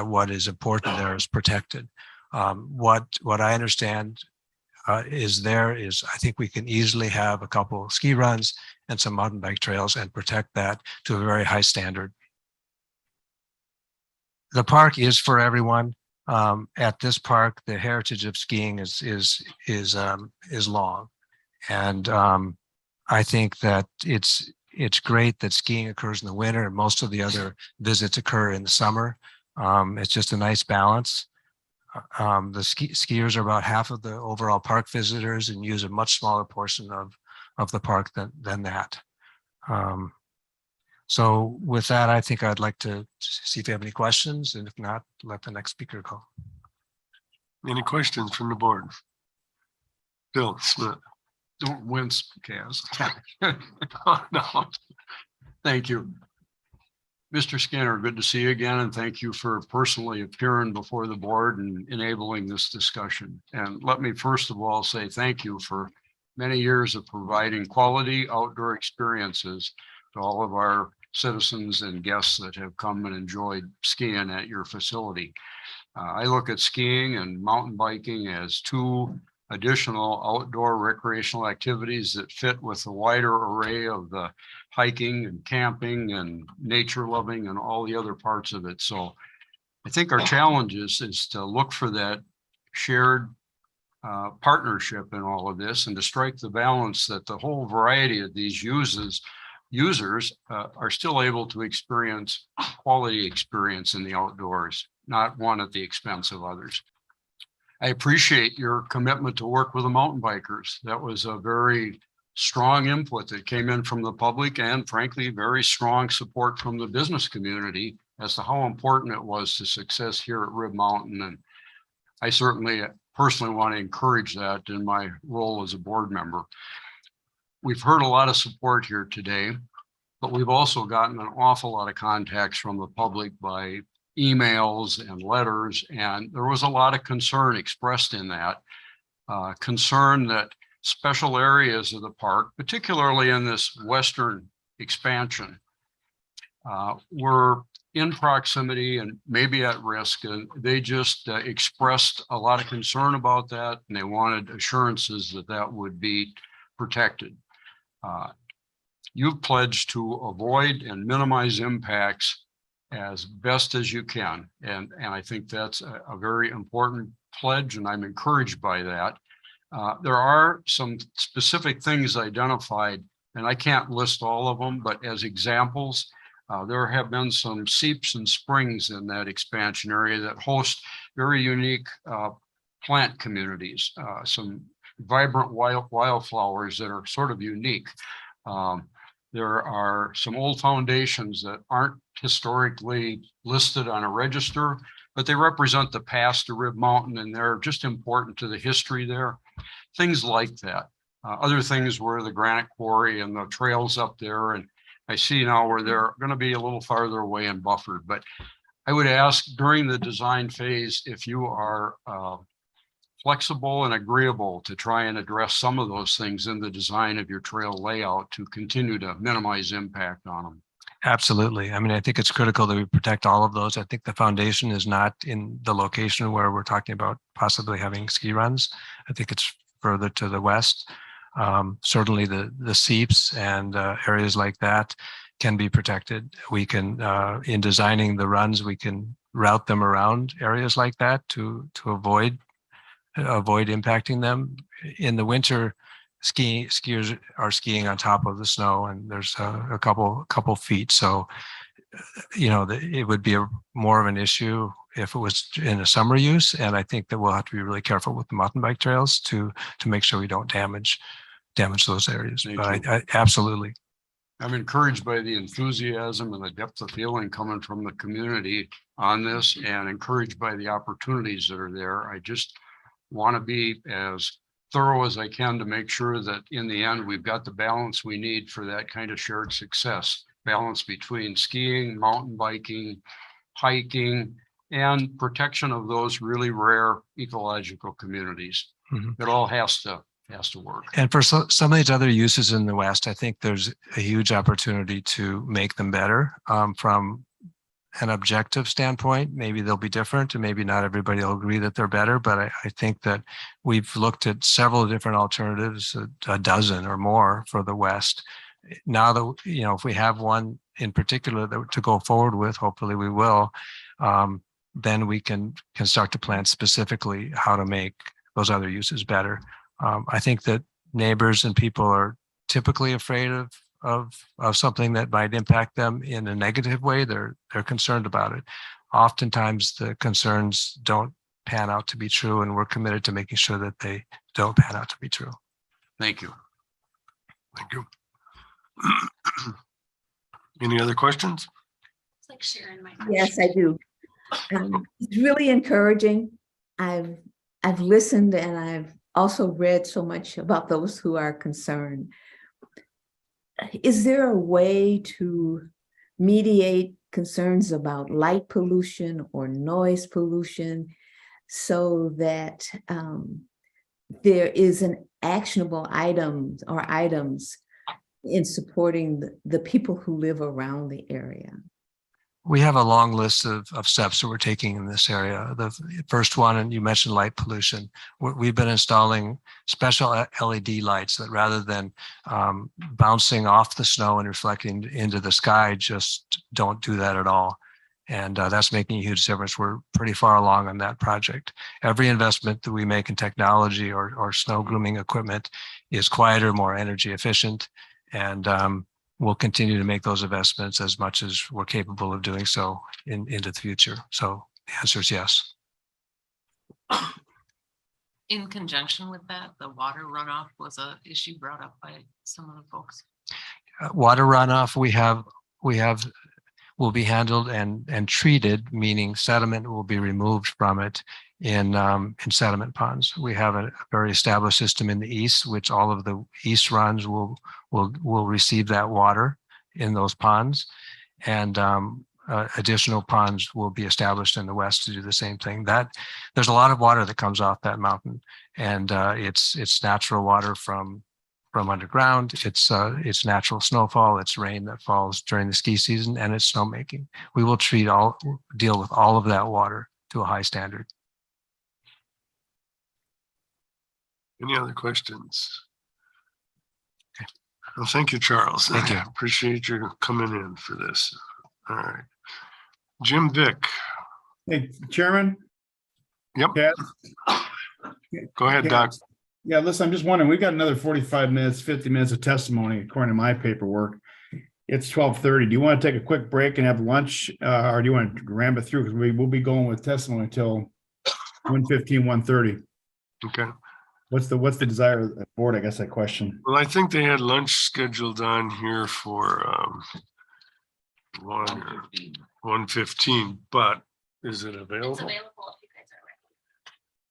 what is important there is protected. What I understand is I think we can easily have a couple of ski runs and some mountain bike trails and protect that to a very high standard. The park is for everyone. At this park, the heritage of skiing is long, and I think that it's great that skiing occurs in the winter and most of the other visits occur in the summer. It's just a nice balance. The skiers are about half of the overall park visitors and use a much smaller portion of the park than that. So with that, I think I'd like to see if you have any questions, and if not, let the next speaker go. Any questions from the board? Bill Smith. Don't wince, Kaz. Oh, no. Thank you. Mr. Skinner, good to see you again, and thank you for personally appearing before the board and enabling this discussion. And let me first of all say thank you for many years of providing quality outdoor experiences to all of our citizens and guests that have come and enjoyed skiing at your facility. I look at skiing and mountain biking as two additional outdoor recreational activities that fit with the wider array of the hiking and camping and nature loving and all the other parts of it. So I think our challenge is to look for that shared partnership in all of this and to strike the balance that the whole variety of these users are still able to experience quality experience in the outdoors, not one at the expense of others. I appreciate your commitment to work with the mountain bikers. That was a very strong input that came in from the public and frankly, very strong support from the business community as to how important it was to success here at Rib Mountain. And I certainly personally want to encourage that in my role as a board member. We've heard a lot of support here today, but we've also gotten an awful lot of contacts from the public by emails and letters, and there was a lot of concern expressed in that. Concern that special areas of the park, particularly in this western expansion, were in proximity and maybe at risk, and they just expressed a lot of concern about that, and they wanted assurances that that would be protected. You've pledged to avoid and minimize impacts as best as you can. And I think that's a very important pledge, and I'm encouraged by that. There are some specific things identified, and I can't list all of them, but as examples, there have been some seeps and springs in that expansion area that host very unique plant communities, some vibrant wildflowers that are sort of unique. There are some old foundations that aren't historically listed on a register, but they represent the past of Rib Mountain, and they're just important to the history there. Things like that. Other things were the granite quarry and the trails up there, and I see now where they're going to be a little farther away and buffered. But I would ask during the design phase if you are flexible and agreeable to try and address some of those things in the design of your trail layout to continue to minimize impact on them. Absolutely. I mean, I think it's critical that we protect all of those. I think the foundation is not in the location where we're talking about possibly having ski runs. I think it's further to the west. Certainly the seeps and areas like that can be protected. We can, in designing the runs, we can route them around areas like that to avoid impacting them. In the winter, skiers are skiing on top of the snow, and there's a couple feet. So, it would be more of an issue if it was in a summer use. And I think that we'll have to be really careful with the mountain bike trails to make sure we don't damage those areas. But I absolutely. I'm encouraged by the enthusiasm and the depth of feeling coming from the community on this, and encouraged by the opportunities that are there. I just want to be as thorough as I can to make sure that in the end, we've got the balance we need for that kind of shared success. Balance between skiing, mountain biking, hiking, and protection of those really rare ecological communities. Mhm. It all has to work. And for some of these other uses in the West, I think there's a huge opportunity to make them better from an objective standpoint. Maybe they'll be different and maybe not everybody will agree that they're better, but I think that we've looked at several different alternatives, a dozen or more for the West. Now that, if we have one in particular to go forward with, hopefully we will, then we can start to plan specifically how to make those other uses better. I think that neighbors and people are typically afraid of something that might impact them in a negative way. They're concerned about it. Oftentimes the concerns don't pan out to be true, and we're committed to making sure that they don't pan out to be true. Thank you. Thank you. Any other questions? It's like Sharon might. Yes, I do. It's really encouraging. I've listened and I've also read so much about those who are concerned. Is there a way to mediate concerns about light pollution or noise pollution so that there is an actionable item or items in supporting the people who live around the area? We have a long list of steps that we're taking in this area. The first one, and you mentioned light pollution. We've been installing special LED lights that rather than bouncing off the snow and reflecting into the sky, just don't do that at all. And that's making a huge difference. We're pretty far along on that project. Every investment that we make in technology or snow grooming equipment is quieter, more energy efficient, and we'll continue to make those investments as much as we're capable of doing so into the future. So the answer is yes. In conjunction with that, the water runoff was an issue brought up by some of the folks. Water runoff will be handled and treated, meaning sediment will be removed from it in sediment ponds. We have a very established system in the east, which all of the east runs will receive that water in those ponds, and additional ponds will be established in the west to do the same thing. There's a lot of water that comes off that mountain, and it's natural water from underground. It's natural snowfall. It's rain that falls during the ski season, and it's snowmaking. We will deal with all of that water to a high standard. Any other questions? Okay. Well, thank you, Charles. Thank you. I appreciate you coming in for this. All right. Jim Vick. Hey, Chairman. Yep. Go ahead, Doc. Yeah, listen, I'm just wondering, we've got another 45 minutes, 50 minutes of testimony according to my paperwork. It's 12:30. Do you want to take a quick break and have lunch, or do you want to ram it through? Because we will be going with testimony until 1:15, 1:30. Okay. What's the desire of the board? I guess that question. Well, I think they had lunch scheduled on here for 1:15, but is it available? It's available if you guys are ready.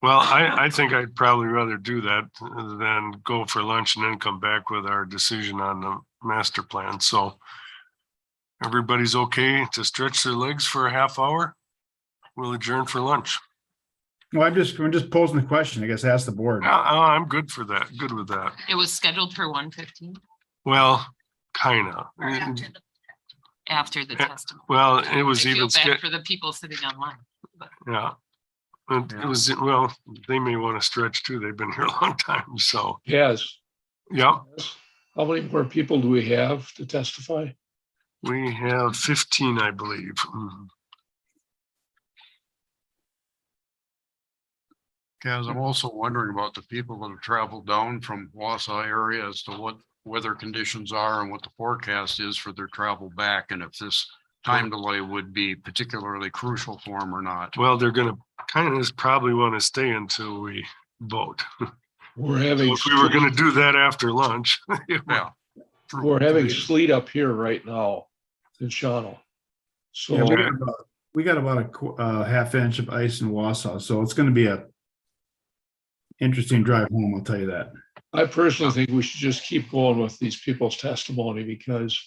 Well, I think I'd probably rather do that than go for lunch and then come back with our decision on the master plan. So everybody's okay to stretch their legs for a half hour? We'll adjourn for lunch. Well, I'm just posing the question. I guess ask the board. I'm good for that. Good with that. It was scheduled for 1:15 Well, kind of. after the testimony. Well, it was I feel even bad for the people sitting online. But yeah. It was, well, they may want to stretch too. They've been here a long time. So Yes. yeah, How many more people do we have to testify? we have 15, I believe. Mhm. Kaz, I'm also wondering about the people that have traveled down from Wausau area as to what weather conditions are and what the forecast is for their travel back, and if this time delay would be particularly crucial for them or not. Well, they're going to kind of probably want to stay until we vote. We're having, If we were going to do that after lunch. Yeah. we're having sleet up here right now in Shawano. So Yeah, we got about a half inch of ice in Wausau, so it's going to be interesting drive home, I'll tell you that. I personally think we should just keep going with these people's testimony because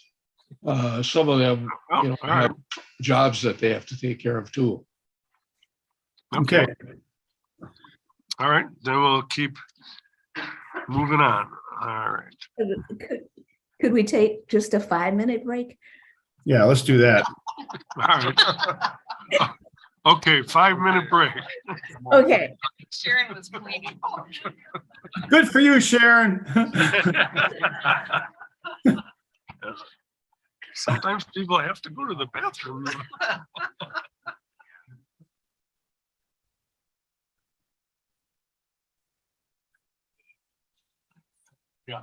some of them, you know, all right. have jobs that they have to take care of too. Okay. All right, then we'll keep moving on. All right. Could we take just a 5-minute break? Yeah, let's do that. All right. Okay, 5-minute break. Okay. Sharon was bleeding. Good for you, Sharon. Sometimes people have to go to the bathroom. Yeah.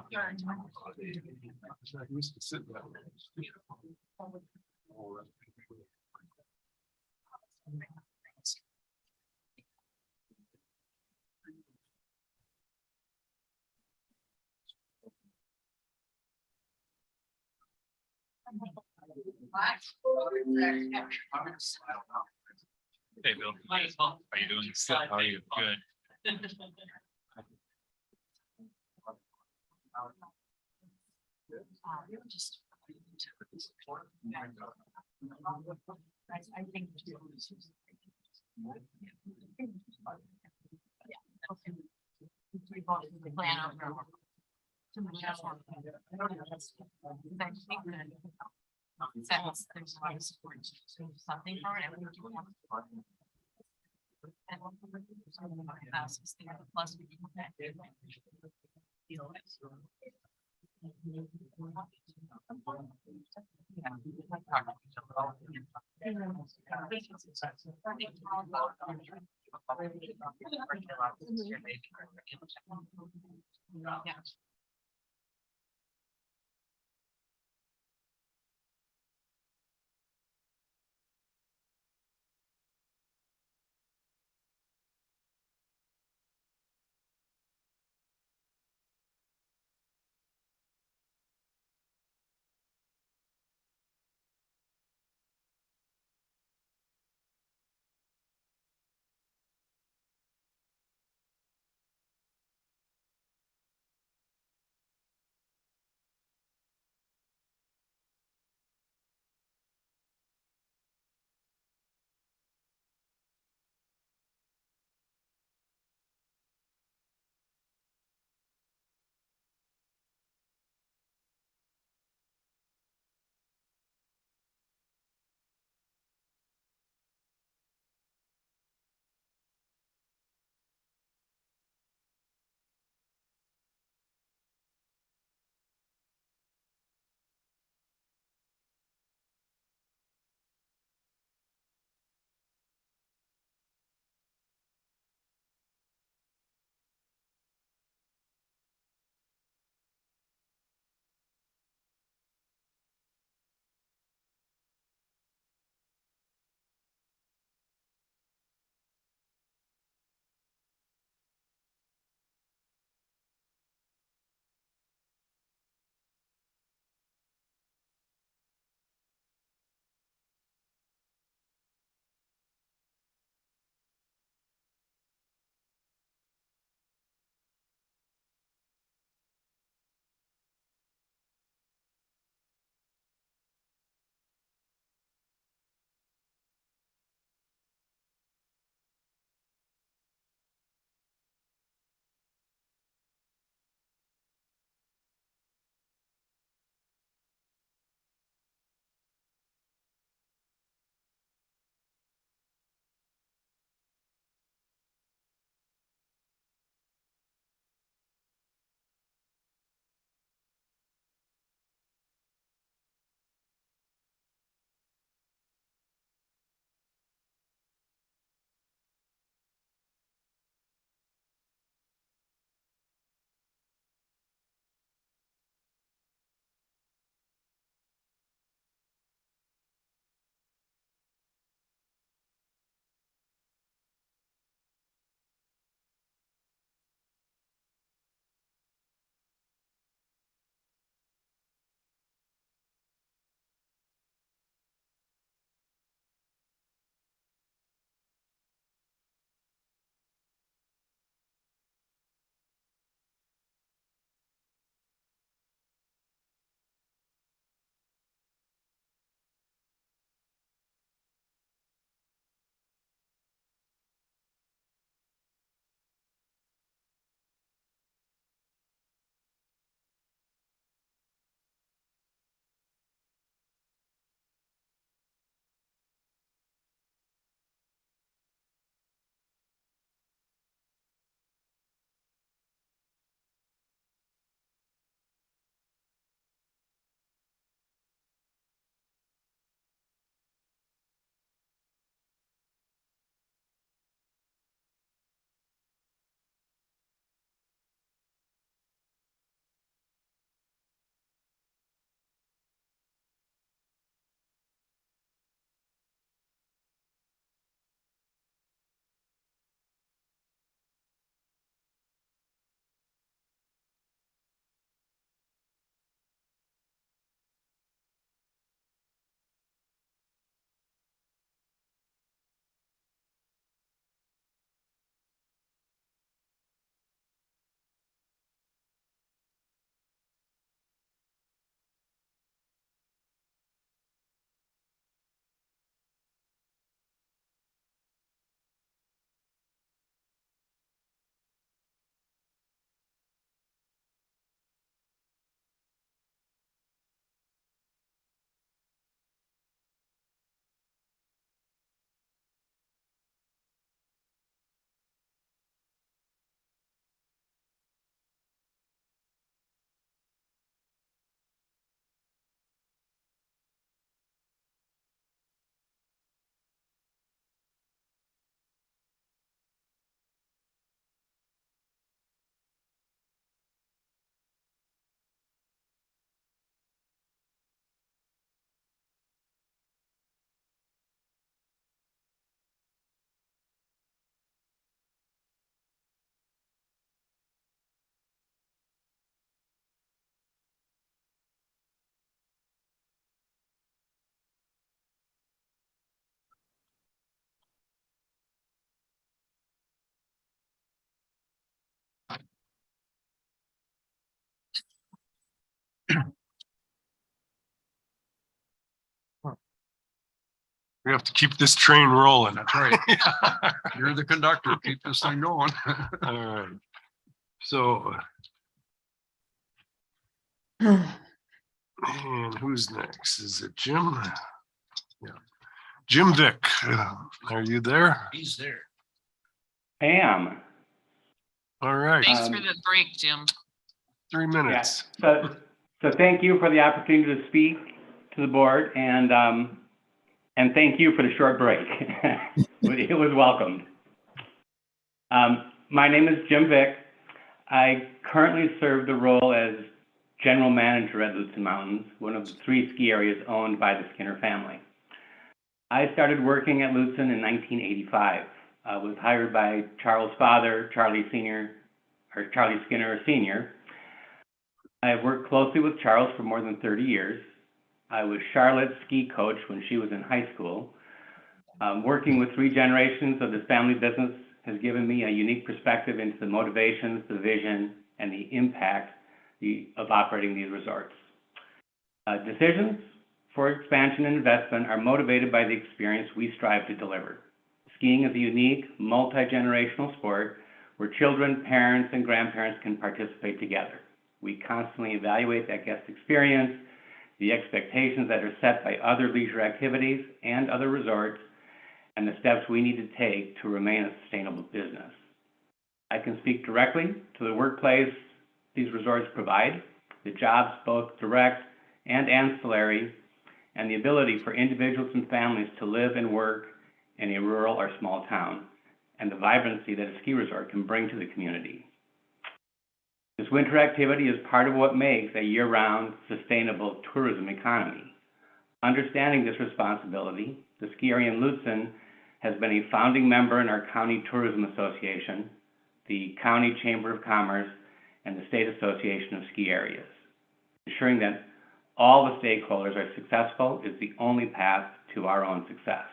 Hey, Bill. How you doing? How are you? Good. I think. Since there's a lot of support, so something for it. Plus we can deal with. Yeah. We have to keep this train rolling. That's right. You're the conductor. Keep this thing going. All right. So, Uh, and who's next? Is it Jim? Yeah. Jim Vick, are you there? He's there. I am. All right. Thanks for the break, Jim. 3 minutes. So thank you for the opportunity to speak to the board and thank you for the short break. It was welcomed. My name is Jim Vick. I currently serve the role as General Manager at Lutsen Mountains, one of the 3 ski areas owned by the Skinner family. I started working at Lutsen in 1985. I was hired by Charles' father, Charlie Sr., or Charlie Skinner Sr. I have worked closely with Charles for more than 30 years. I was Charlotte's ski coach when she was in high school. Working with 3 generations of this family business has given me a unique perspective into the motivations, the vision, and the impact of operating these resorts. Decisions for expansion and investment are motivated by the experience we strive to deliver. Skiing is a unique, multi-generational sport where children, parents, and grandparents can participate together. We constantly evaluate that guest experience, the expectations that are set by other leisure activities and other resorts, and the steps we need to take to remain a sustainable business. I can speak directly to the workplace these resorts provide, the jobs both direct and ancillary, and the ability for individuals and families to live and work in a rural or small town, and the vibrancy that a ski resort can bring to the community. This winter activity is part of what makes a year-round sustainable tourism economy. Understanding this responsibility, the ski area in Lutsen has been a founding member in our County Tourism Association, the County Chamber of Commerce, and the State Association of Ski Areas. Ensuring that all the stakeholders are successful is the only path to our own success.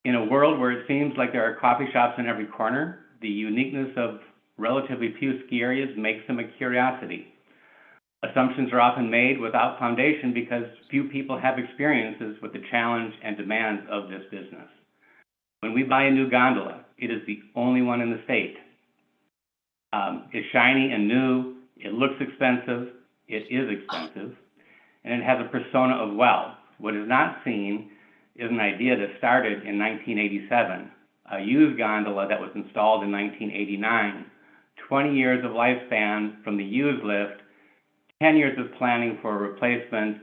In a world where it seems like there are coffee shops in every corner, the uniqueness of relatively few ski areas makes them a curiosity. Assumptions are often made without foundation because few people have experiences with the challenge and demands of this business. When we buy a new gondola, it is the only one in the state. It's shiny and new, it looks expensive, it is expensive, and it has a persona of wealth. What is not seen is an idea that started in 1987, a used gondola that was installed in 1989, 20 years of lifespan from the used lift, 10 years of planning for a replacement,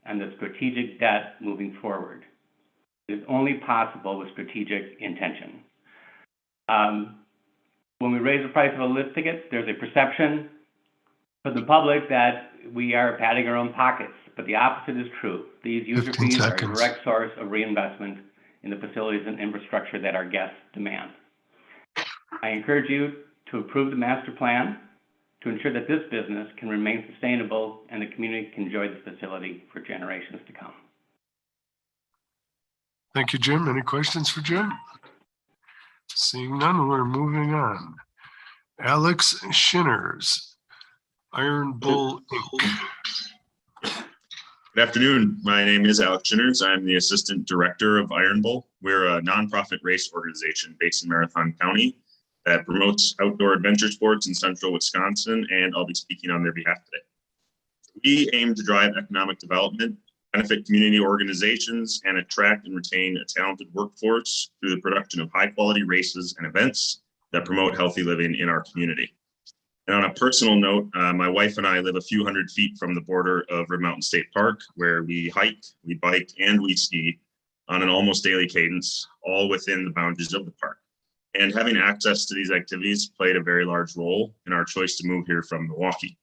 and the strategic debt moving forward. It is only possible with strategic intention. When we raise the price of a lift ticket, there's a perception for the public that we are padding our own pockets, but the opposite is true. These user 15 fees are a seconds. direct source of reinvestment in the facilities and infrastructure that our guests demand. I encourage you to approve the master plan to ensure that this business can remain sustainable and the community can enjoy the facility for generations to come. Thank you, Jim. Any questions for Jim? Seeing none, we're moving on. Alex Shinners, Iron Bull Inc. Good afternoon. My name is Alex Shinners. I'm the Assistant Director of Iron Bull. We're a nonprofit race organization based in Marathon County that promotes outdoor adventure sports in central Wisconsin, and I'll be speaking on their behalf today. We aim to drive economic development, benefit community organizations, and attract and retain a talented workforce through the production of high-quality races and events that promote healthy living in our community. And on a personal note, my wife and I live a few hundred feet from the border of Rib Mountain State Park, where we hike, we bike, and we ski on an almost daily cadence, all within the boundaries of the park. And having access to these activities played a very large role in our choice to move here from Milwaukee.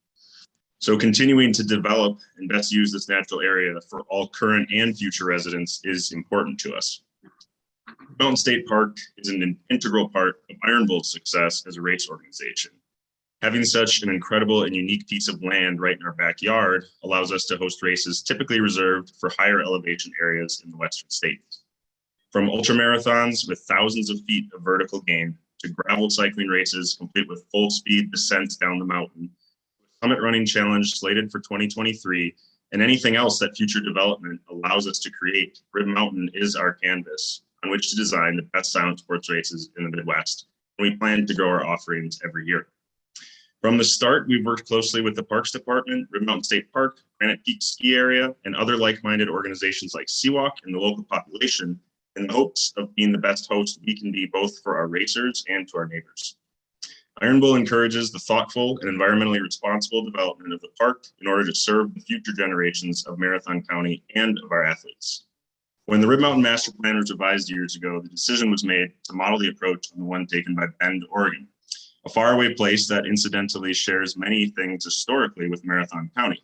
So continuing to develop and best use this natural area for all current and future residents is important to us. Mountain State Park is an integral part of Iron Bull's success as a race organization. Having such an incredible and unique piece of land right in our backyard allows us to host races typically reserved for higher elevation areas in the Western states. From ultramarathons with thousands of feet of vertical gain to gravel cycling races complete with full speed descents down the mountain, Summit Running Challenge slated for 2023, and anything else that future development allows us to create, Rib Mountain is our canvas on which to design the best silent sports races in the Midwest. And we plan to grow our offerings every year. From the start, we've worked closely with the Parks Department, Rib Mountain State Park, Granite Peak Ski Area, and other like-minded organizations like Seawalk and the local population in the hopes of being the best host we can be both for our racers and to our neighbors. Iron Bull encourages the thoughtful and environmentally responsible development of the park in order to serve the future generations of Marathon County and of our athletes. When the Rib Mountain Master Plan was revised years ago, the decision was made to model the approach on the one taken by Bend, Oregon, a faraway place that incidentally shares many things historically with Marathon County.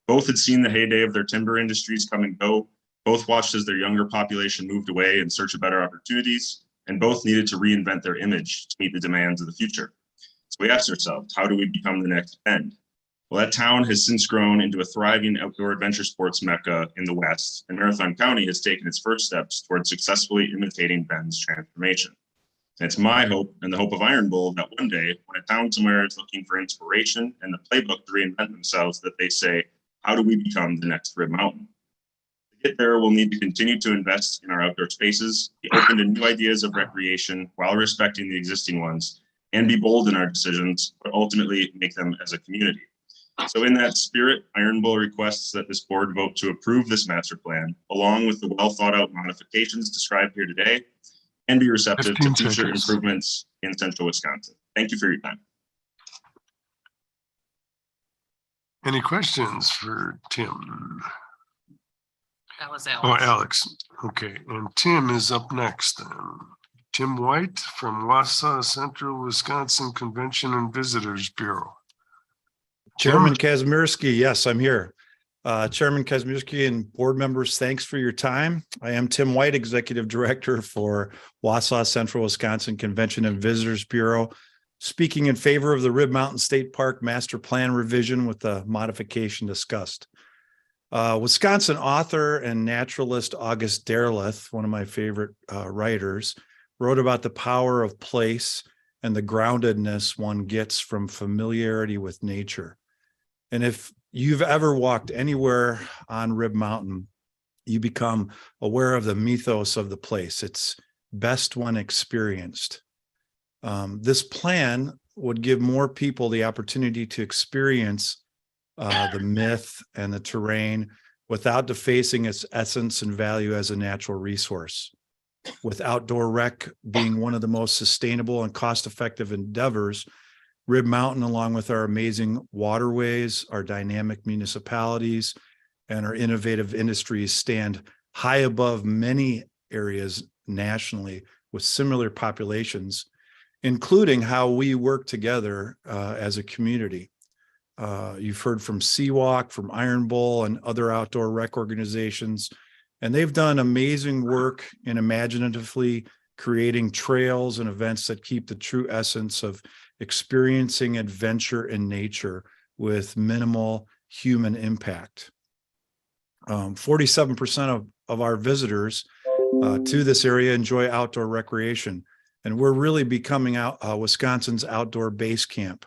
Both had seen the heyday of their timber industries come and go. Both watched as their younger population moved away in search of better opportunities, and both needed to reinvent their image to meet the demands of the future. So we asked ourselves, how do we become the next Bend? Well, that town has since grown into a thriving outdoor adventure sports mecca in the West, and Marathon County has taken its first steps towards successfully imitating Bend's transformation. And it's my hope and the hope of Iron Bull that one day, when a town somewhere is looking for inspiration and the playbook to reinvent themselves, that they say, how do we become the next Rib Mountain? To get there, we'll need to continue to invest in our outdoor spaces, be open to new ideas of recreation while respecting the existing ones, and be bold in our decisions, but ultimately make them as a community. So in that spirit, Iron Bull requests that this board vote to approve this master plan, along with the well thought out modifications described here today, and be receptive to future improvements in central Wisconsin. Thank you for your time. Any questions for Tim? That was Oh, Alex. Alex. Okay, and Tim is up next then. Tim White from Wausau Central Wisconsin Convention and Visitors Bureau. Chairman Kazmierski, yes, I'm here. Chairman Kazmierski and board members, thanks for your time. I am Tim White, Executive Director for Wausau Central Wisconsin Convention and Visitors Bureau, speaking in favor of the Rib Mountain State Park Master Plan revision with the modification discussed. Wisconsin author and naturalist August Derleth, one of my favorite writers, wrote about the power of place and the groundedness one gets from familiarity with nature. And if you've ever walked anywhere on Rib Mountain, you become aware of the mythos of the place. It's best when experienced. This plan would give more people the opportunity to experience the myth and the terrain without defacing its essence and value as a natural resource. With outdoor rec being one of the most sustainable and cost-effective endeavors, Rib Mountain, along with our amazing waterways, our dynamic municipalities, and our innovative industries, stand high above many areas nationally with similar populations, including how we work together as a community. You've heard from Seawalk, from Iron Bull, and other outdoor rec organizations, and they've done amazing work in imaginatively creating trails and events that keep the true essence of experiencing adventure in nature with minimal human impact. 47% of our visitors to this area enjoy outdoor recreation, and we're really becoming Wisconsin's outdoor base camp.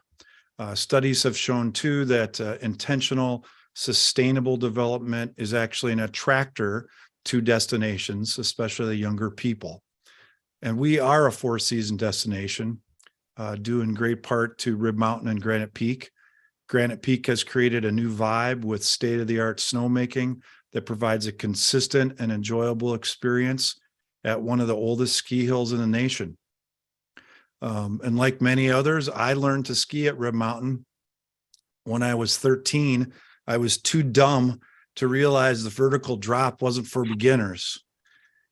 Studies have shown too that intentional, sustainable development is actually an attractor to destinations, especially younger people. And we are a four-season destination, due in great part to Rib Mountain and Granite Peak. Granite Peak has created a new vibe with state-of-the-art snowmaking that provides a consistent and enjoyable experience at one of the oldest ski hills in the nation. And like many others, I learned to ski at Rib Mountain. When I was 13, I was too dumb to realize the vertical drop wasn't for beginners.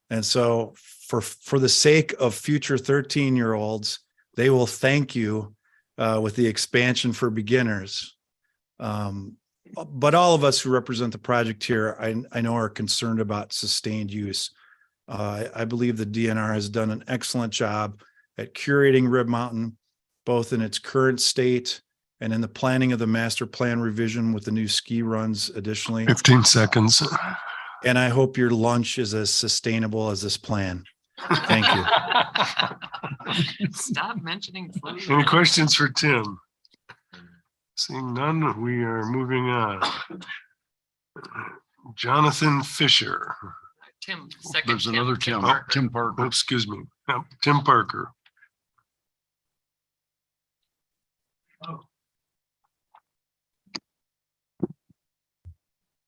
And so for the sake of future 13-year-olds, they will thank you with the expansion for beginners. But all of us who represent the project here, I know are concerned about sustained use. I believe the DNR has done an excellent job at curating Rib Mountain, both in its current state and in the planning of the master plan revision with the new ski runs additionally. 15 seconds. And I hope your lunch is as sustainable as this plan. Thank you. Stop mentioning food. Any questions for Tim? Seeing none, we are moving on. Jonathan Fisher. Tim, second. There's another Tim, Parker. Tim Parker. Oh, excuse me. Tim Parker.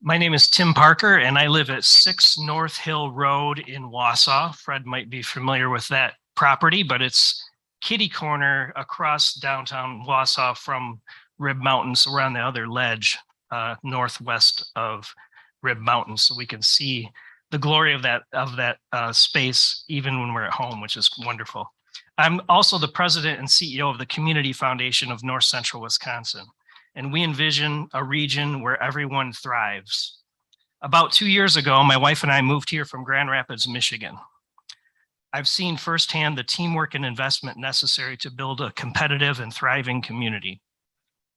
My name is Tim Parker and I live at 6 North Hill Road in Wausau. Fred might be familiar with that property, but it's kitty corner across downtown Wausau from Rib Mountain. So we're on the other ledge northwest of Rib Mountain. So we can see the glory of that space even when we're at home, which is wonderful. I'm also the president and CEO of the Community Foundation of North Central Wisconsin. And we envision a region where everyone thrives. About 2 years ago, my wife and I moved here from Grand Rapids, Michigan. I've seen firsthand the teamwork and investment necessary to build a competitive and thriving community.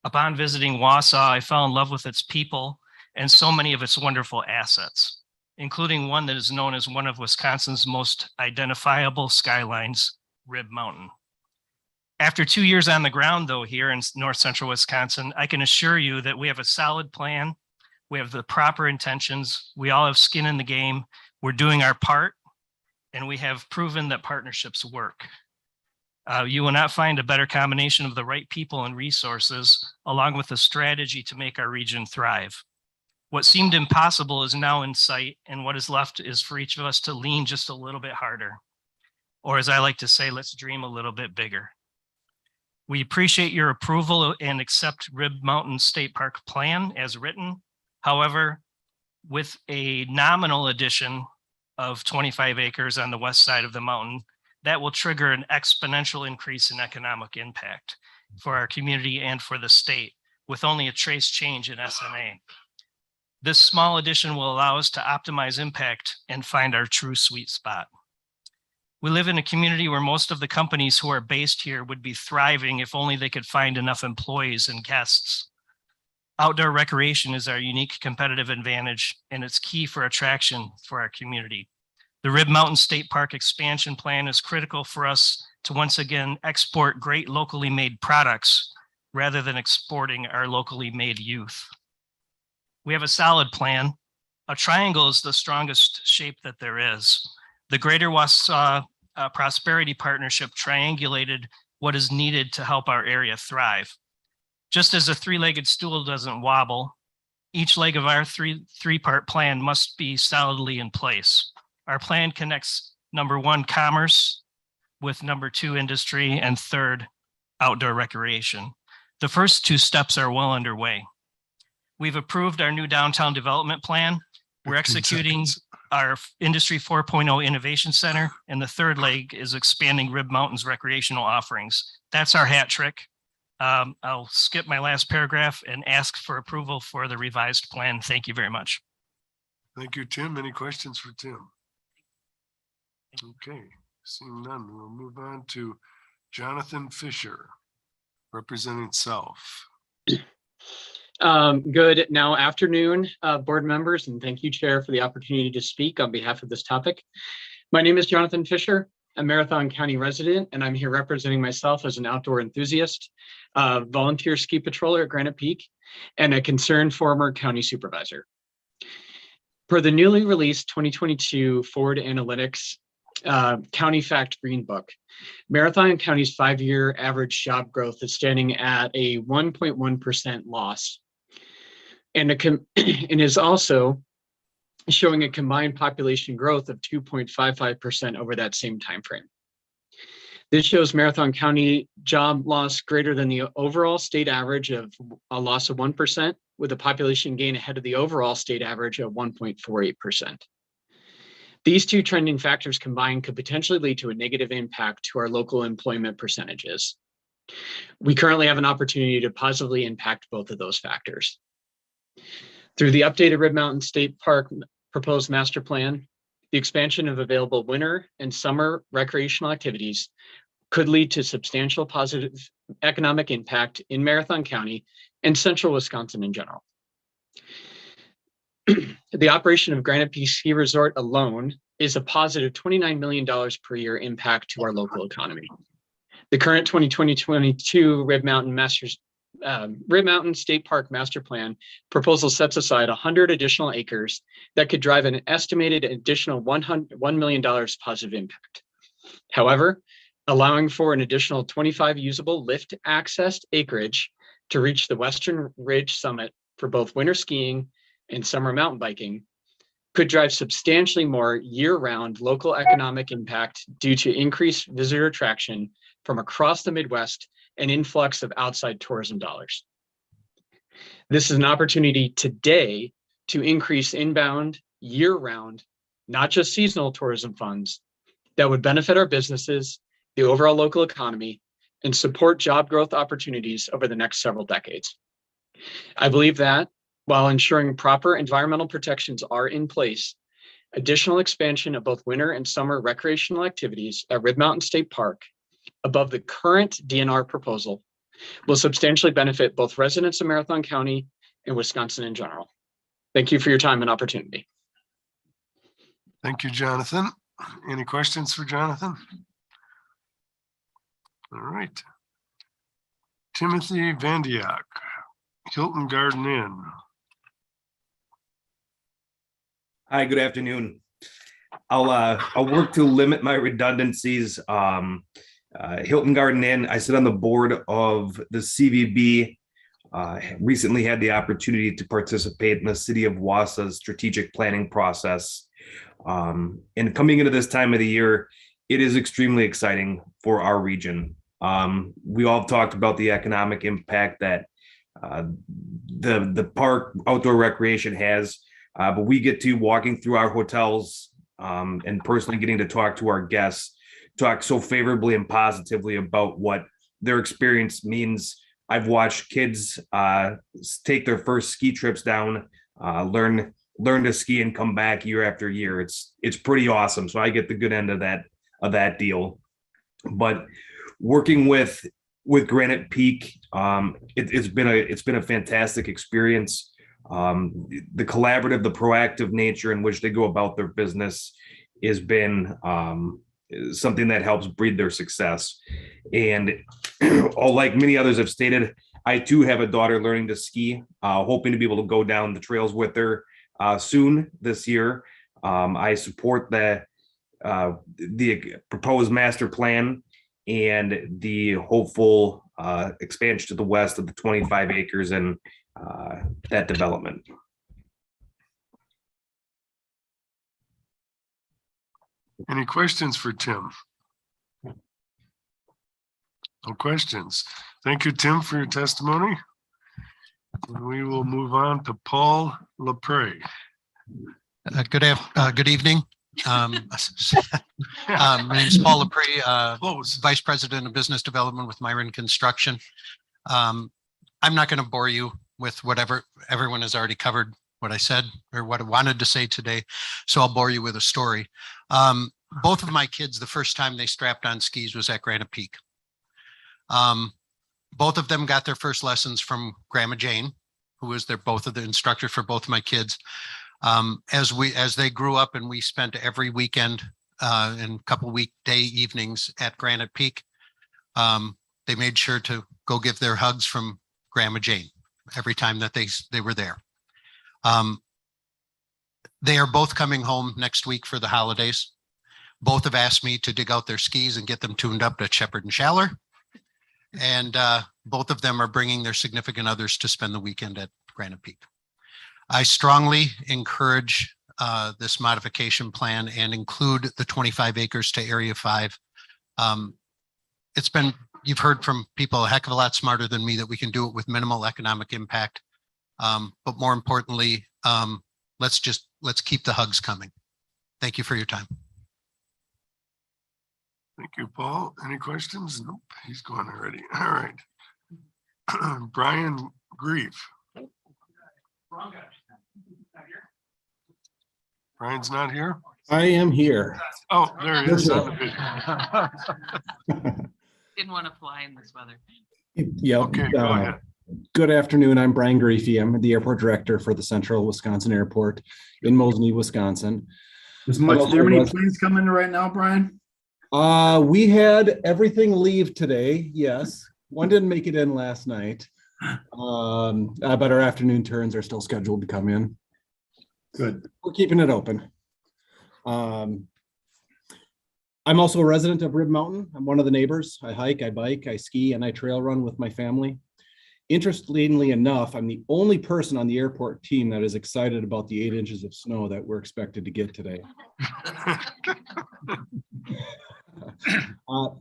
Upon visiting Wausau, I fell in love with its people and so many of its wonderful assets, including one that is known as one of Wisconsin's most identifiable skylines, Rib Mountain. After 2 years on the ground, though, here in North Central Wisconsin, I can assure you that we have a solid plan. We have the proper intentions. We all have skin in the game. We're doing our part, and we have proven that partnerships work. You will not find a better combination of the right people and resources, along with a strategy to make our region thrive. What seemed impossible is now in sight, and what is left is for each of us to lean just a little bit harder. Or as I like to say, let's dream a little bit bigger. We appreciate your approval and accept Rib Mountain State Park plan as written. However, with a nominal addition of 25 acres on the west side of the mountain, that will trigger an exponential increase in economic impact for our community and for the state with only a trace change in SNA. This small addition will allow us to optimize impact and find our true sweet spot. We live in a community where most of the companies who are based here would be thriving if only they could find enough employees and guests. Outdoor recreation is our unique competitive advantage, and it's key for attraction for our community. The Rib Mountain State Park expansion plan is critical for us to once again export great locally made products rather than exporting our locally made youth. We have a solid plan. A triangle is the strongest shape that there is. The Greater Wausau Prosperity Partnership triangulated what is needed to help our area thrive. Just as a three-legged stool doesn't wobble, each leg of our three-part plan must be solidly in place. Our plan connects number 1, commerce, with number 2, industry, and 3rd, outdoor recreation. The first 2 steps are well underway. We've approved our new downtown development plan. We're executing our Industry 4.0 Innovation Center, and the 3rd leg is expanding Rib Mountain's recreational offerings. That's our hat trick. I'll skip my last paragraph and ask for approval for the revised plan. Thank you very much. Thank you, Tim. Any questions for Tim? Okay, seeing none, we'll move on to Jonathan Fisher, representing South. Good now afternoon, board members, and thank you, Chair, for the opportunity to speak on behalf of this topic. My name is Jonathan Fisher, a Marathon County resident, and I'm here representing myself as an outdoor enthusiast, volunteer ski patroller at Granite Peak, and a concerned former county supervisor. Per the newly released 2022 Forward Analytics County Fact Green Book, Marathon County's 5-year average job growth is standing at a 1.1% loss, and is also showing a combined population growth of 2.55% over that same time frame. This shows Marathon County job loss greater than the overall state average of a loss of 1%, with a population gain ahead of the overall state average of 1.48%. These 2 trending factors combined could potentially lead to a negative impact to our local employment percentages. We currently have an opportunity to positively impact both of those factors. Through the updated Rib Mountain State Park proposed master plan, the expansion of available winter and summer recreational activities could lead to substantial positive economic impact in Marathon County and central Wisconsin in general. The operation of Granite Peak Ski Resort alone is a positive $29 million per year impact to our local economy. The current 2020-22 Rib Mountain Rib Mountain State Park Master Plan proposal sets aside 100 additional acres that could drive an estimated additional $1 million positive impact. However, allowing for an additional 25 usable lift accessed acreage to reach the Western Ridge Summit for both winter skiing and summer mountain biking could drive substantially more year-round local economic impact due to increased visitor attraction from across the Midwest and influx of outside tourism dollars. This is an opportunity today to increase inbound year-round, not just seasonal tourism funds that would benefit our businesses, the overall local economy, and support job growth opportunities over the next several decades. I believe that while ensuring proper environmental protections are in place, additional expansion of both winter and summer recreational activities at Rib Mountain State Park above the current DNR proposal will substantially benefit both residents of Marathon County and Wisconsin in general. Thank you for your time and opportunity. Thank you, Jonathan. Any questions for Jonathan? All right. Timothy Vandiak, Hilton Garden Inn. Hi, good afternoon. I'll work to limit my redundancies. Hilton Garden Inn, I sit on the board of the CVB. Recently had the opportunity to participate in the city of Wausa's strategic planning process. And coming into this time of the year, it is extremely exciting for our region. We all talked about the economic impact that the park outdoor recreation has, but we get to walking through our hotels and personally getting to talk to our guests, talk so favorably and positively about what their experience means. I've watched kids take their first ski trips down, learn to ski and come back year after year. It's pretty awesome. So I get the good end of that deal. But working with Granite Peak, it's been a fantastic experience. The collaborative, the proactive nature in which they go about their business has been something that helps breed their success. And like many others have stated, I too have a daughter learning to ski, hoping to be able to go down the trails with her soon this year. I support the proposed master plan and the hopeful expansion to the west of the 25 acres and that development. Any questions for Tim? No questions. Thank you, Tim, for your testimony. And we will move on to Paul LaPrey. Good evening. My name is Paul LaPree, Vice President of Business Development with Myron Construction. I'm not going to bore you with whatever everyone has already covered what I said or what I wanted to say today, so I'll bore you with a story. Both of my kids, the first time they strapped on skis was at Granite Peak. Both of them got their first lessons from Grandma Jane, who was both of the instructor for both of my kids. As they grew up and we spent every weekend and couple weekday evenings at Granite Peak, they made sure to go give their hugs from Grandma Jane every time that they were there. They are both coming home next week for the holidays. Both have asked me to dig out their skis and get them tuned up at Shepherd and Schaller. And both of them are bringing their significant others to spend the weekend at Granite Peak. I strongly encourage this modification plan and include the 25 acres to Area 5. You've heard from people a heck of a lot smarter than me that we can do it with minimal economic impact. But more importantly, let's keep the hugs coming. Thank you for your time. Thank you, Paul. Any questions? Nope, he's gone already. All right. Brian Grief. Brian's not here? I am here. Oh, there he is. Yes, Didn't want to fly in this weather. Yep. Okay, go ahead. Good afternoon. I'm Brian Griefy. I'm the airport director for the Central Wisconsin Airport in Moseley, Wisconsin. Is there many planes coming in right now, Brian? We had everything leave today. Yes. One didn't make it in last night. But our afternoon turns are still scheduled to come in. Good. We're keeping it open. I'm also a resident of Rib Mountain. I'm one of the neighbors. I hike, I bike, I ski, and I trail run with my family. Interestingly enough, I'm the only person on the airport team that is excited about the 8 inches of snow that we're expected to get today.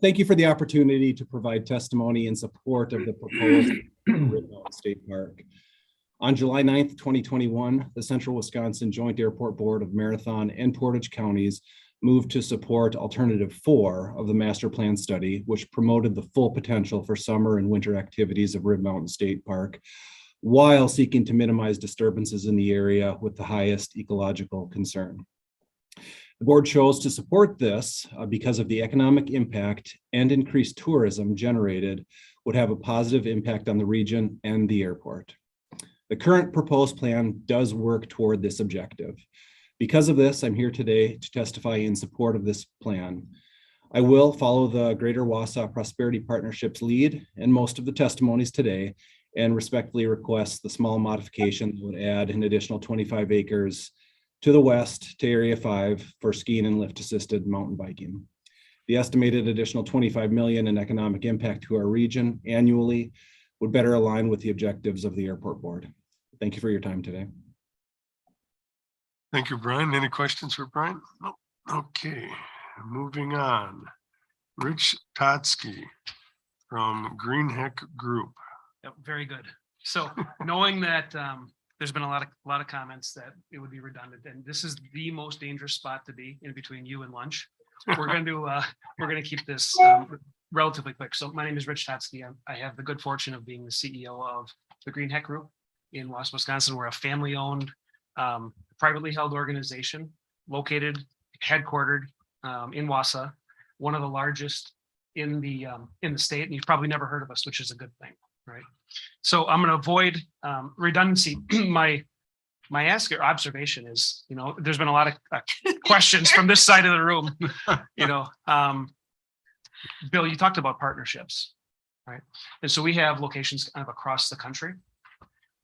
Thank you for the opportunity to provide testimony in support of the proposed Rib Mountain State Park. On July 9th, 2021, the Central Wisconsin Joint Airport Board of Marathon and Portage Counties moved to support Alternative 4 of the master plan study, which promoted the full potential for summer and winter activities of Rib Mountain State Park, while seeking to minimize disturbances in the area with the highest ecological concern. The board chose to support this because of the economic impact and increased tourism generated would have a positive impact on the region and the airport. The current proposed plan does work toward this objective. Because of this, I'm here today to testify in support of this plan. I will follow the Greater Wausau Prosperity Partnership's lead and most of the testimonies today, and respectfully request the small modification that would add an additional 25 acres to the west to Area 5 for skiing and lift-assisted mountain biking. The estimated additional 25 million in economic impact to our region annually would better align with the objectives of the airport board. Thank you for your time today. Thank you, Brian. Any questions for Brian? No. Okay, moving on. Rich Totsky from Greenheck Group. Yep, very good. So knowing that there's been a lot of comments that it would be redundant, and this is the most dangerous spot to be in between you and lunch. We're going to keep this relatively quick. So my name is Rich Totsky. I have the good fortune of being the CEO of the Greenheck Group in Wausau, Wisconsin. We're a family-owned, privately held organization located, headquartered in Wausau, one of the largest in the state, and you've probably never heard of us, which is a good thing, right? So I'm going to avoid redundancy. My ask or observation is, there's been a lot of questions from this side of the room. Bill, you talked about partnerships, right? And so we have locations kind of across the country.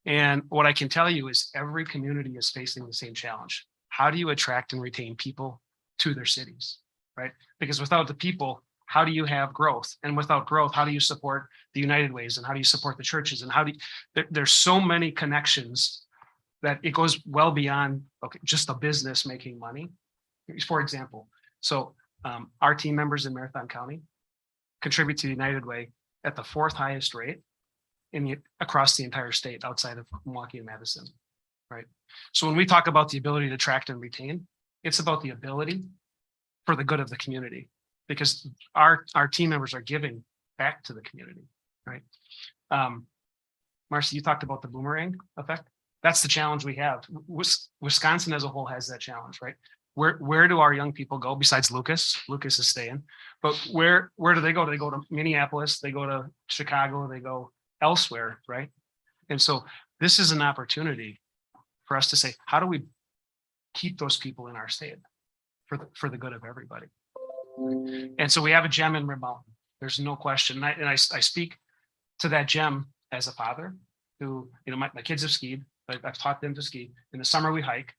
And what I can tell you is every community is facing the same challenge. How do you attract and retain people to their cities, right? Because without the people, how do you have growth? And without growth, how do you support the United Ways? And how do you support the churches? And how do you, there's so many connections that it goes well beyond just a business making money. For example, so our team members in Marathon County contribute to the United Way at the 4th highest rate across the entire state outside of Milwaukee and Madison, right? So when we talk about the ability to attract and retain, it's about the ability for the good of the community, because our team members are giving back to the community, right? Marcy, you talked about the boomerang effect. That's the challenge we have. Wisconsin as a whole has that challenge, right? Where do our young people go besides Lucas? Lucas is staying, but where do they go? They go to Minneapolis, they go to Chicago, they go elsewhere, right? And so this is an opportunity for us to say, how do we keep those people in our state for the good of everybody? And so we have a gem in Rib Mountain. There's no question. And I speak to that gem as a father who, my kids have skied. I've taught them to ski. In the summer we hike,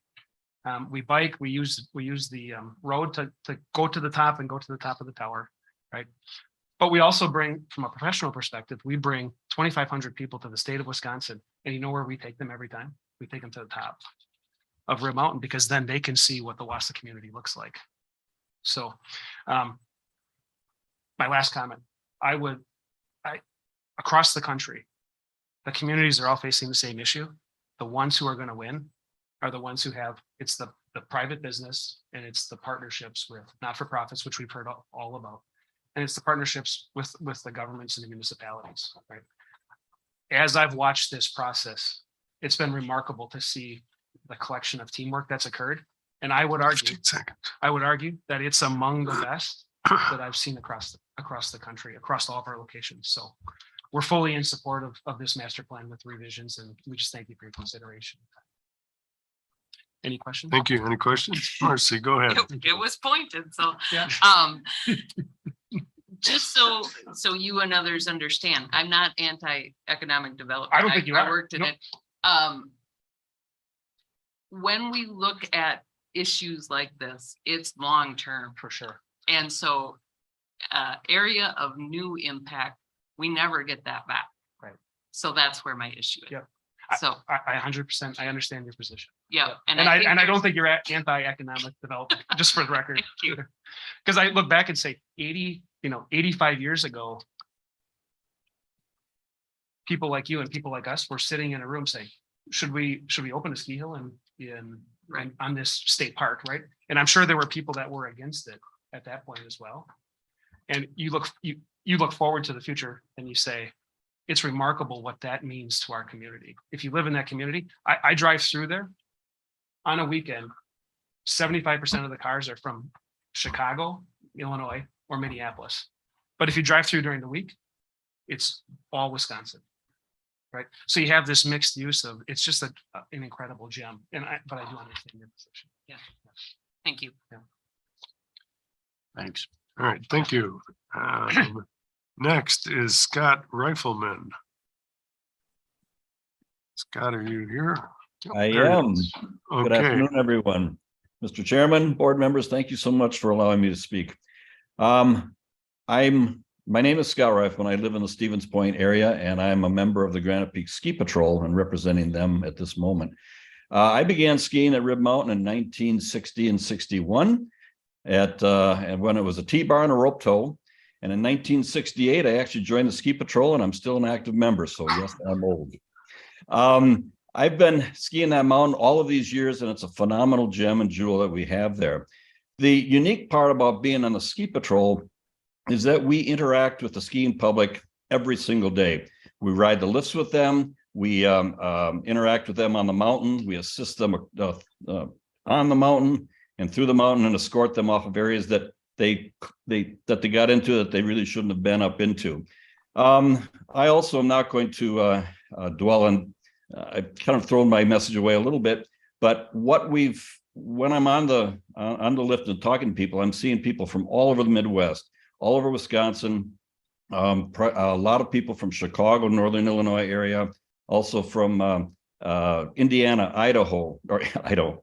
we bike, we use the road to go to the top and go to the top of the tower, right? But we also bring, from a professional perspective, we bring 2,500 people to the state of Wisconsin. And you know where we take them every time? We take them to the top of Rib Mountain, because then they can see what the Wausau community looks like. So my last comment, across the country, the communities are all facing the same issue. The ones who are going to win are the ones who have, it's the private business, and it's the partnerships with not-for-profits, which we've heard all about. And it's the partnerships with the governments and the municipalities, right? As I've watched this process, it's been remarkable to see the collection of teamwork that's occurred. And I would argue that it's among the best that I've seen across the country, across all of our locations. So we're fully in support of this master plan with revisions, and we just thank you for your consideration. Any questions? Thank you. Any questions? Marcy, go ahead. It was pointed. So, yeah. just so you and others understand, I'm not anti-economic development. I don't think you I are. worked in No. it. When we look at issues like this, it's long-term. For sure. And so area of new impact, we never get that back. Right. So that's where my issue is. Yeah. So, I 100%, I understand your position. yeah. And I think don't there's- think you're anti-economic development, just for the record. Because I look back and say 85 years ago, people like you and people like us were sitting in a room saying, should we open a ski hill on this state park, right? And I'm sure there were people that were against it at that point as well. And you look forward to the future and you say, it's remarkable what that means to our community. If you live in that community, I drive through there on a weekend. 75% of the cars are from Chicago, Illinois, or Minneapolis. But if you drive through during the week, it's all Wisconsin. Right. So you have this mixed use of, it's just an incredible gem. But I do understand your position. Yeah. Thank you. Yeah. Thanks. All right, thank you. Next is Scott Rifleman. Scott, are you here? I There he am. is. Good Okay. afternoon, everyone. Mr. Chairman, board members, thank you so much for allowing me to speak. My name is Scott Rifleman. I live in the Stevens Point area, and I'm a member of the Granite Peak Ski Patrol and representing them at this moment. I began skiing at Rib Mountain in 1960 and 61 and when it was a T-bar and a rope tow. And in 1968, I actually joined the ski patrol, and I'm still an active member. So yes, I'm old. I've been skiing that mountain all of these years, and it's a phenomenal gem and jewel that we have there. The unique part about being on the ski patrol is that we interact with the skiing public every single day. We ride the lifts with them. We interact with them on the mountain. We assist them on the mountain and through the mountain and escort them off of areas that they got into that they really shouldn't have been up into. I also am not going to dwell on, I've kind of thrown my message away a little bit, but when I'm on the lift and talking to people, I'm seeing people from all over the Midwest, all over Wisconsin, a lot of people from Chicago, Northern Illinois area, also from Indiana,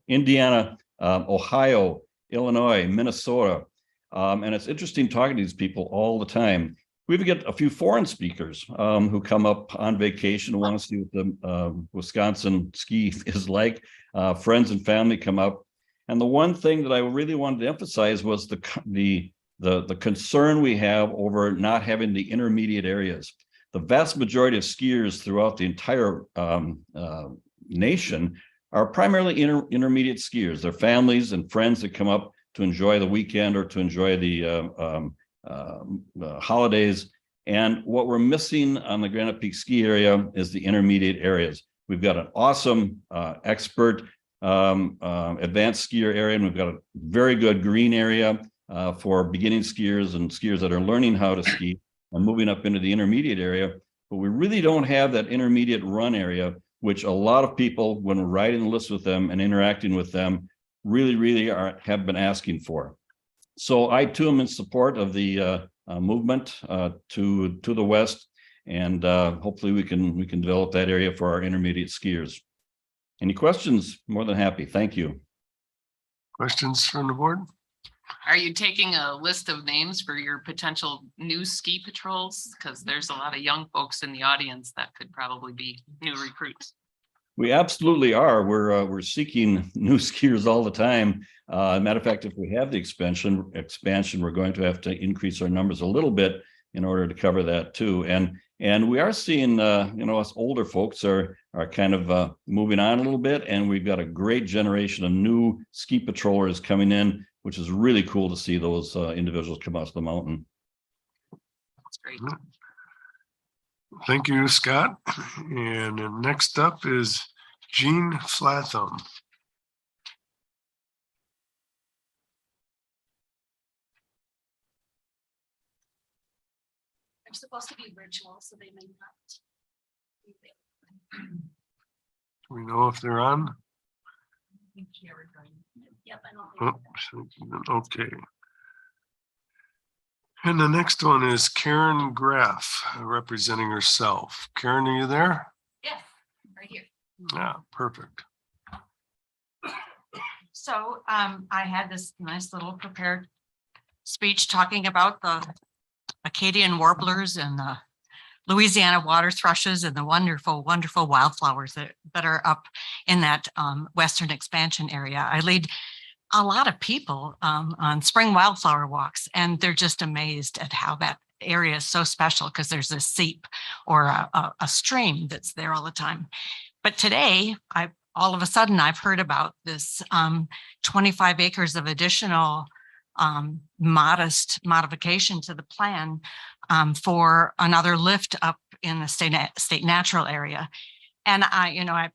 Indiana, Ohio, Illinois, Minnesota. And it's interesting talking to these people all the time. We even get a few foreign speakers who come up on vacation and want to see what the Wisconsin ski is like. Friends and family come up. And the one thing that I really wanted to emphasize was the concern we have over not having the intermediate areas. The vast majority of skiers throughout the entire nation are primarily intermediate skiers. They're families and friends that come up to enjoy the weekend or to enjoy the holidays. And what we're missing on the Granite Peak ski area is the intermediate areas. We've got an awesome expert advanced skier area, and we've got a very good green area for beginning skiers and skiers that are learning how to ski and moving up into the intermediate area. But we really don't have that intermediate run area, which a lot of people, when we're riding the lifts with them and interacting with them, really have been asking for. So I too am in support of the movement to the west, and hopefully we can develop that area for our intermediate skiers. Any questions? More than happy. Thank you. Questions from the board? Are you taking a list of names for your potential new ski patrols? Because there's a lot of young folks in the audience that could probably be new recruits. We absolutely are. We're seeking new skiers all the time. Matter of fact, if we have the expansion, we're going to have to increase our numbers a little bit in order to cover that too. And we are seeing, us older folks are kind of moving on a little bit, and we've got a great generation of new ski patrollers coming in, which is really cool to see those individuals come out to the mountain. That's great. Thank you, Scott. And then next up is Jean Flatham. They're supposed to be virtual, so they may not. Do we know if they're on? Yep, I don't think. Oh, okay. And the next one is Karen Graff, representing herself. Karen, are you there? Yes, right here. Yeah, perfect. So I had this nice little prepared speech talking about the Acadian warblers and the Louisiana water thrushes and the wonderful, wonderful wildflowers that are up in that western expansion area. I lead a lot of people on spring wildflower walks, and they're just amazed at how that area is so special because there's a seep or a stream that's there all the time. But today, all of a sudden, I've heard about this 25 acres of additional modest modification to the plan for another lift up in the state natural area. And I'm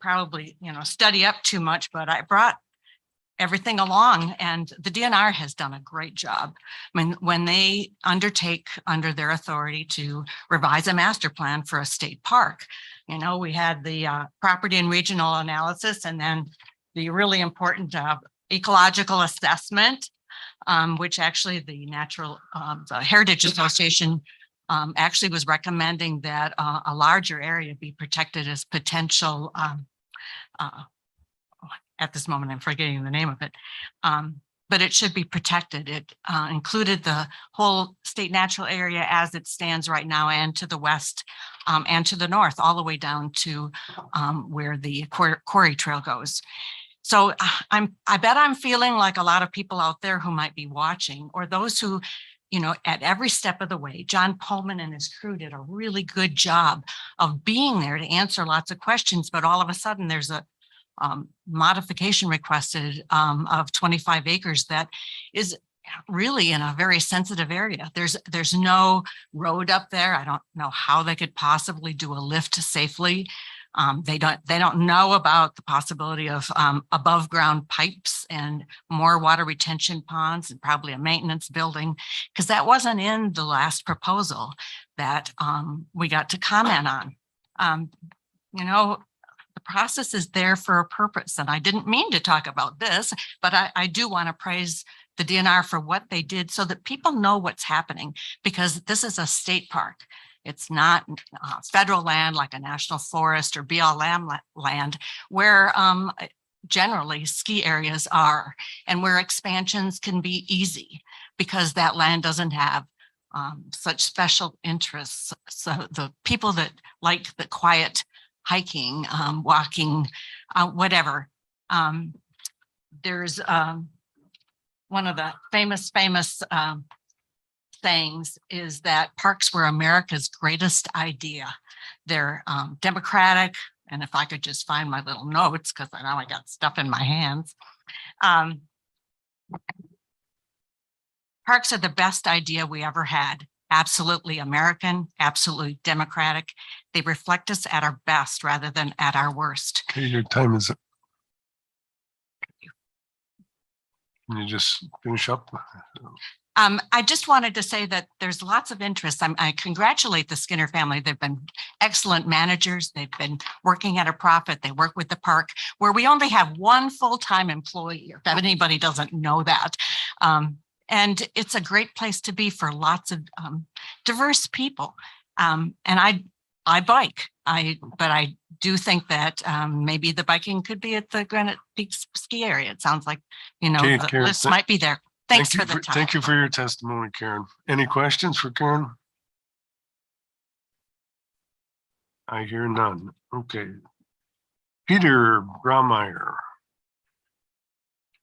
probably, study up too much, but I brought everything along, and the DNR has done a great job. I mean, when they undertake under their authority to revise a master plan for a state park, we had the property and regional analysis, and then the really important ecological assessment, which actually the Heritage Association actually was recommending that a larger area be protected as potential. At this moment, I'm forgetting the name of it, but it should be protected. It included the whole state natural area as it stands right now, and to the west and to the north, all the way down to where the quarry trail goes. So I bet I'm feeling like a lot of people out there who might be watching, or those who, at every step of the way, John Pullman and his crew did a really good job of being there to answer lots of questions, but all of a sudden there's a modification requested of 25 acres that is really in a very sensitive area. There's no road up there. I don't know how they could possibly do a lift safely. They don't know about the possibility of above ground pipes and more water retention ponds and probably a maintenance building, because that wasn't in the last proposal that we got to comment on. The process is there for a purpose, and I didn't mean to talk about this, but I do want to praise the DNR for what they did so that people know what's happening, because this is a state park. It's not federal land like a national forest or BLM land where generally ski areas are, and where expansions can be easy because that land doesn't have such special interests. So the people that like the quiet hiking, walking, whatever. There's one of the famous sayings is that parks were America's greatest idea. They're democratic, and if I could just find my little notes, because I know I got stuff in my hands. Parks are the best idea we ever had. Absolutely American, absolutely democratic. They reflect us at our best rather than at our worst. Okay, your time is up. Can you just finish up? I just wanted to say that there's lots of interest. I congratulate the Skinner family. They've been excellent managers. They've been working at a profit. They work with the park where we only have one full-time employee, if anybody doesn't know that. And it's a great place to be for lots of diverse people. And I bike, but I do think that maybe the biking could be at the Granite Peaks ski area. It sounds like, Okay, the Karen, list might be there. Thanks for the time. Thank you for your testimony, Karen. Any questions for Karen? I hear none. Okay. Peter Braumeyer,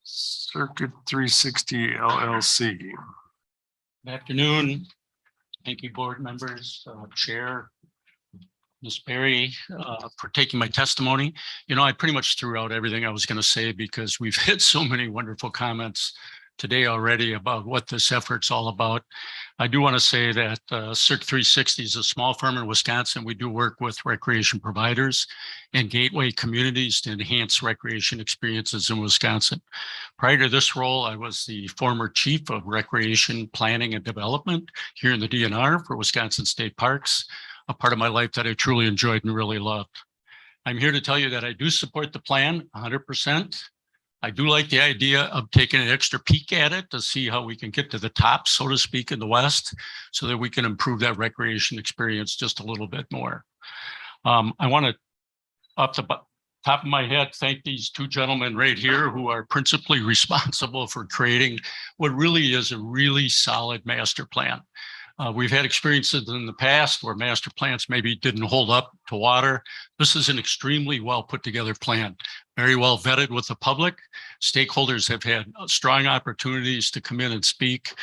Circuit 360 LLC. Good afternoon. Thank you, board members, Chair, Ms. Berry, for taking my testimony. I pretty much threw out everything I was going to say because we've had so many wonderful comments today already about what this effort's all about. I do want to say that Circ 360 is a small firm in Wisconsin. We do work with recreation providers and gateway communities to enhance recreation experiences in Wisconsin. Prior to this role, I was the former chief of recreation planning and development here in the DNR for Wisconsin State Parks, a part of my life that I truly enjoyed and really loved. I'm here to tell you that I do support the plan 100%. I do like the idea of taking an extra peek at it to see how we can get to the top, so to speak, in the west, so that we can improve that recreation experience just a little bit more. I want to, off the top of my head, thank these two gentlemen right here who are principally responsible for creating what really is a really solid master plan. We've had experiences in the past where master plans maybe didn't hold up to water. This is an extremely well put together plan, very well vetted with the public. Stakeholders have had strong opportunities to come in and speak.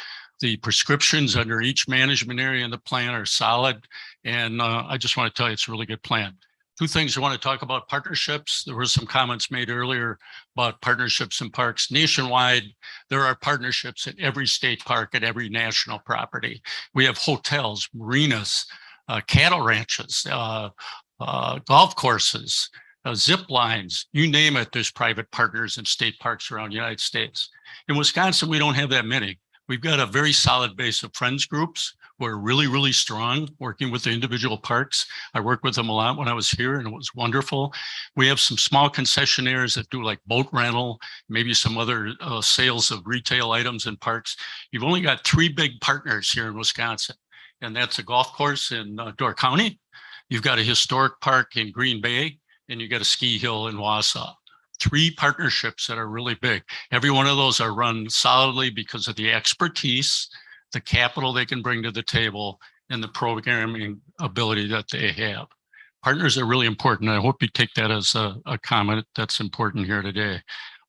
The prescriptions under each management area in the plan are solid. And I just want to tell you, it's a really good plan. Two things I want to talk about: partnerships. There were some comments made earlier about partnerships in parks nationwide. There are partnerships at every state park, at every national property. We have hotels, marinas, cattle ranches, golf courses, zip lines, you name it. There's private partners in state parks around the United States. In Wisconsin, we don't have that many. We've got a very solid base of friends groups who are really, really strong working with the individual parks. I worked with them a lot when I was here and it was wonderful. We have some small concessionaires that do like boat rental, maybe some other sales of retail items in parks. You've only got 3 big partners here in Wisconsin, and that's a golf course in Door County. You've got a historic park in Green Bay, and you got a ski hill in Wausau. 3 partnerships that are really big. Every one of those are run solidly because of the expertise, the capital they can bring to the table, and the programming ability that they have. Partners are really important. I hope you take that as a comment that's important here today.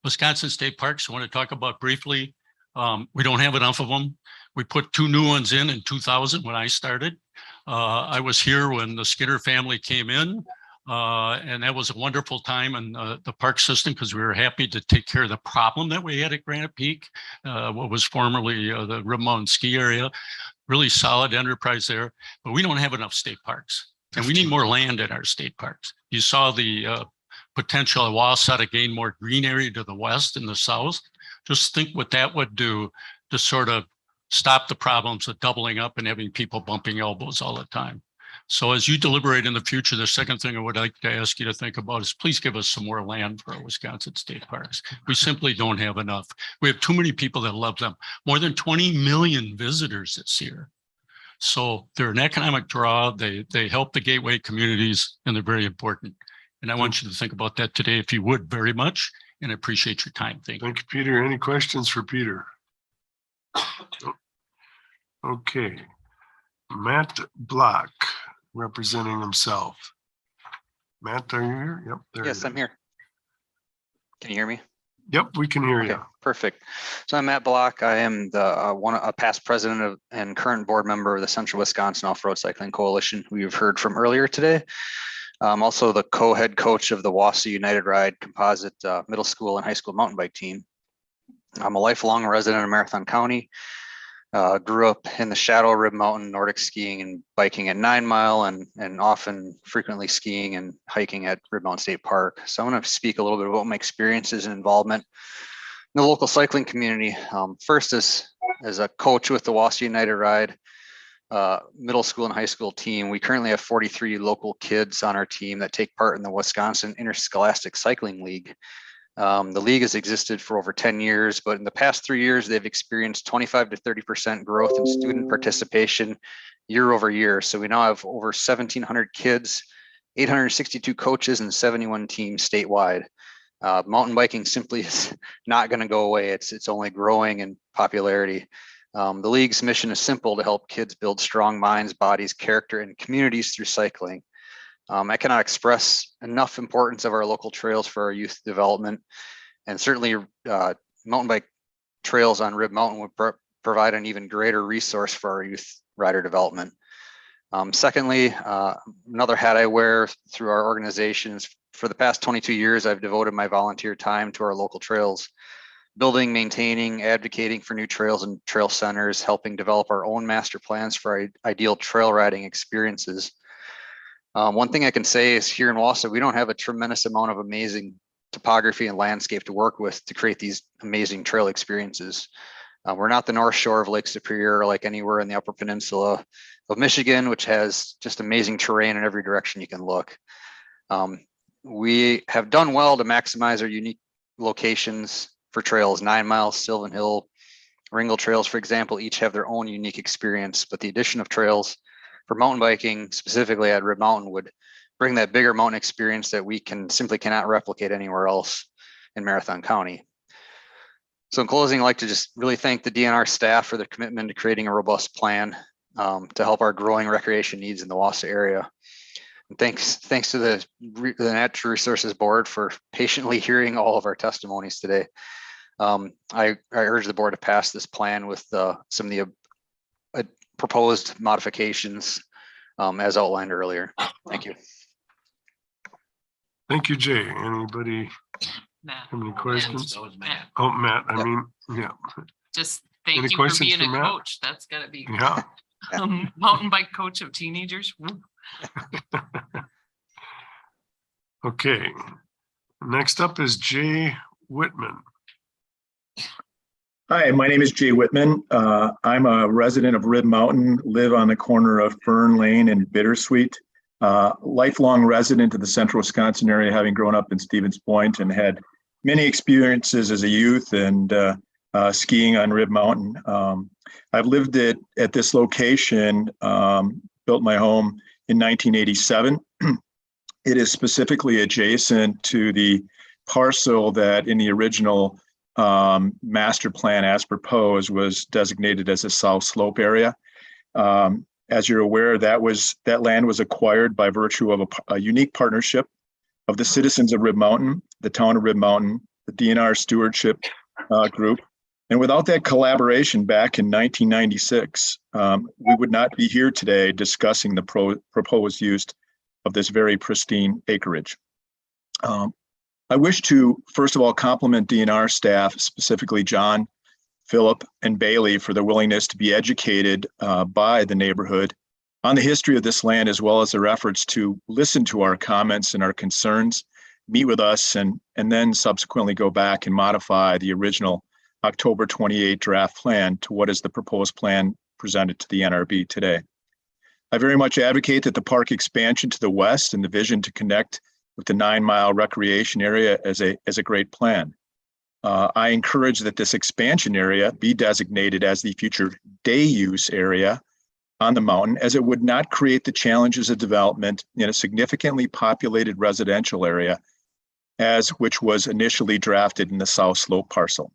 Wisconsin State Parks, I want to talk about briefly. We don't have enough of them. We put 2 new ones in 2000 when I started. I was here when the Skinner family came in. And that was a wonderful time in the park system because we were happy to take care of the problem that we had at Granite Peak, what was formerly the Rib Mountain ski area. Really solid enterprise there, but we don't have enough state parks, and we need more land in our state parks. You saw the potential of Wausau to gain more green area to the west and the south. Just think what that would do to sort of stop the problems of doubling up and having people bumping elbows all the time. So as you deliberate in the future, the second thing I would like to ask you to think about is please give us some more land for our Wisconsin state parks. We simply don't have enough. We have too many people that love them. More than 20 million visitors this year. So they're an economic draw. They help the gateway communities, and they're very important. And I want you to think about that today, if you would, very much, and I appreciate your time. Thank you. Thank you, Peter. Any questions for Peter? Okay. Matt Block, representing himself. Matt, are you here? Yep. There Yes, I'm here. Can you hear me? Yep, we can hear you. Perfect. So I'm Matt Block. I am a past president of and current board member of the Central Wisconsin Off-Road Cycling Coalition, who you've heard from earlier today. I'm also the co-head coach of the Wausau United Ride Composite middle school and high school mountain bike team. I'm a lifelong resident of Marathon County. Grew up in the shadow of Rib Mountain, Nordic skiing and biking at 9 Mile, and often frequently skiing and hiking at Rib Mountain State Park. So I'm going to speak a little bit about my experiences and involvement in the local cycling community. First, as a coach with the Wausau United Ride middle school and high school team, we currently have 43 local kids on our team that take part in the Wisconsin Interscholastic Cycling League. The league has existed for over 10 years, but in the past 3 years, they've experienced 25 to 30% growth in student participation year over year. So we now have over 1,700 kids, 862 coaches, and 71 teams statewide. Mountain biking simply is not going to go away. It's only growing in popularity. The league's mission is simple: to help kids build strong minds, bodies, character, and communities through cycling. I cannot express enough importance of our local trails for our youth development, and certainly mountain bike trails on Rib Mountain would provide an even greater resource for our youth rider development. Secondly, another hat I wear through our organizations: for the past 22 years, I've devoted my volunteer time to our local trails, building, maintaining, advocating for new trails and trail centers, helping develop our own master plans for our ideal trail riding experiences. One thing I can say is here in Wausau, we don't have a tremendous amount of amazing topography and landscape to work with to create these amazing trail experiences. We're not the North Shore of Lake Superior or like anywhere in the Upper Peninsula of Michigan, which has just amazing terrain in every direction you can look. We have done well to maximize our unique locations for trails, 9 Miles, Sylvan Hill, Ringel Trails, for example, each have their own unique experience, but the addition of trails for mountain biking, specifically at Rib Mountain, would bring that bigger mountain experience that we simply cannot replicate anywhere else in Marathon County. So in closing, I'd like to just really thank the DNR staff for their commitment to creating a robust plan to help our growing recreation needs in the Wausau area. And thanks to the Natural Resources Board for patiently hearing all of our testimonies today. I urge the board to pass this plan with some of the proposed modifications as outlined earlier. Thank you. Thank you, Jay. Anybody Matt. have any questions? That was Matt. Oh, Matt, I mean, yeah. Just Any thank you for questions being for a Matt? coach. That's gotta be. Yeah. Mountain bike coach of teenagers. Woo. Okay. Next up is Jay Whitman. Hi, my name is Jay Whitman. I'm a resident of Rib Mountain, live on the corner of Fern Lane and Bittersweet. Lifelong resident of the central Wisconsin area, having grown up in Stevens Point and had many experiences as a youth and skiing on Rib Mountain. I've lived at this location, built my home in 1987. It is specifically adjacent to the parcel that in the original master plan as proposed was designated as a South Slope area. As you're aware, that land was acquired by virtue of a unique partnership of the citizens of Rib Mountain, the town of Rib Mountain, the DNR stewardship group. And without that collaboration back in 1996, we would not be here today discussing the proposed use of this very pristine acreage. I wish to, first of all, compliment DNR staff, specifically John, Philip, and Bailey, for their willingness to be educated by the neighborhood on the history of this land, as well as their efforts to listen to our comments and our concerns, meet with us, and then subsequently go back and modify the original October 28 draft plan to what is the proposed plan presented to the NRB today. I very much advocate that the park expansion to the west and the vision to connect with the 9 Mile recreation area as a great plan. I encourage that this expansion area be designated as the future day use area on the mountain, as it would not create the challenges of development in a significantly populated residential area, which was initially drafted in the South Slope parcel.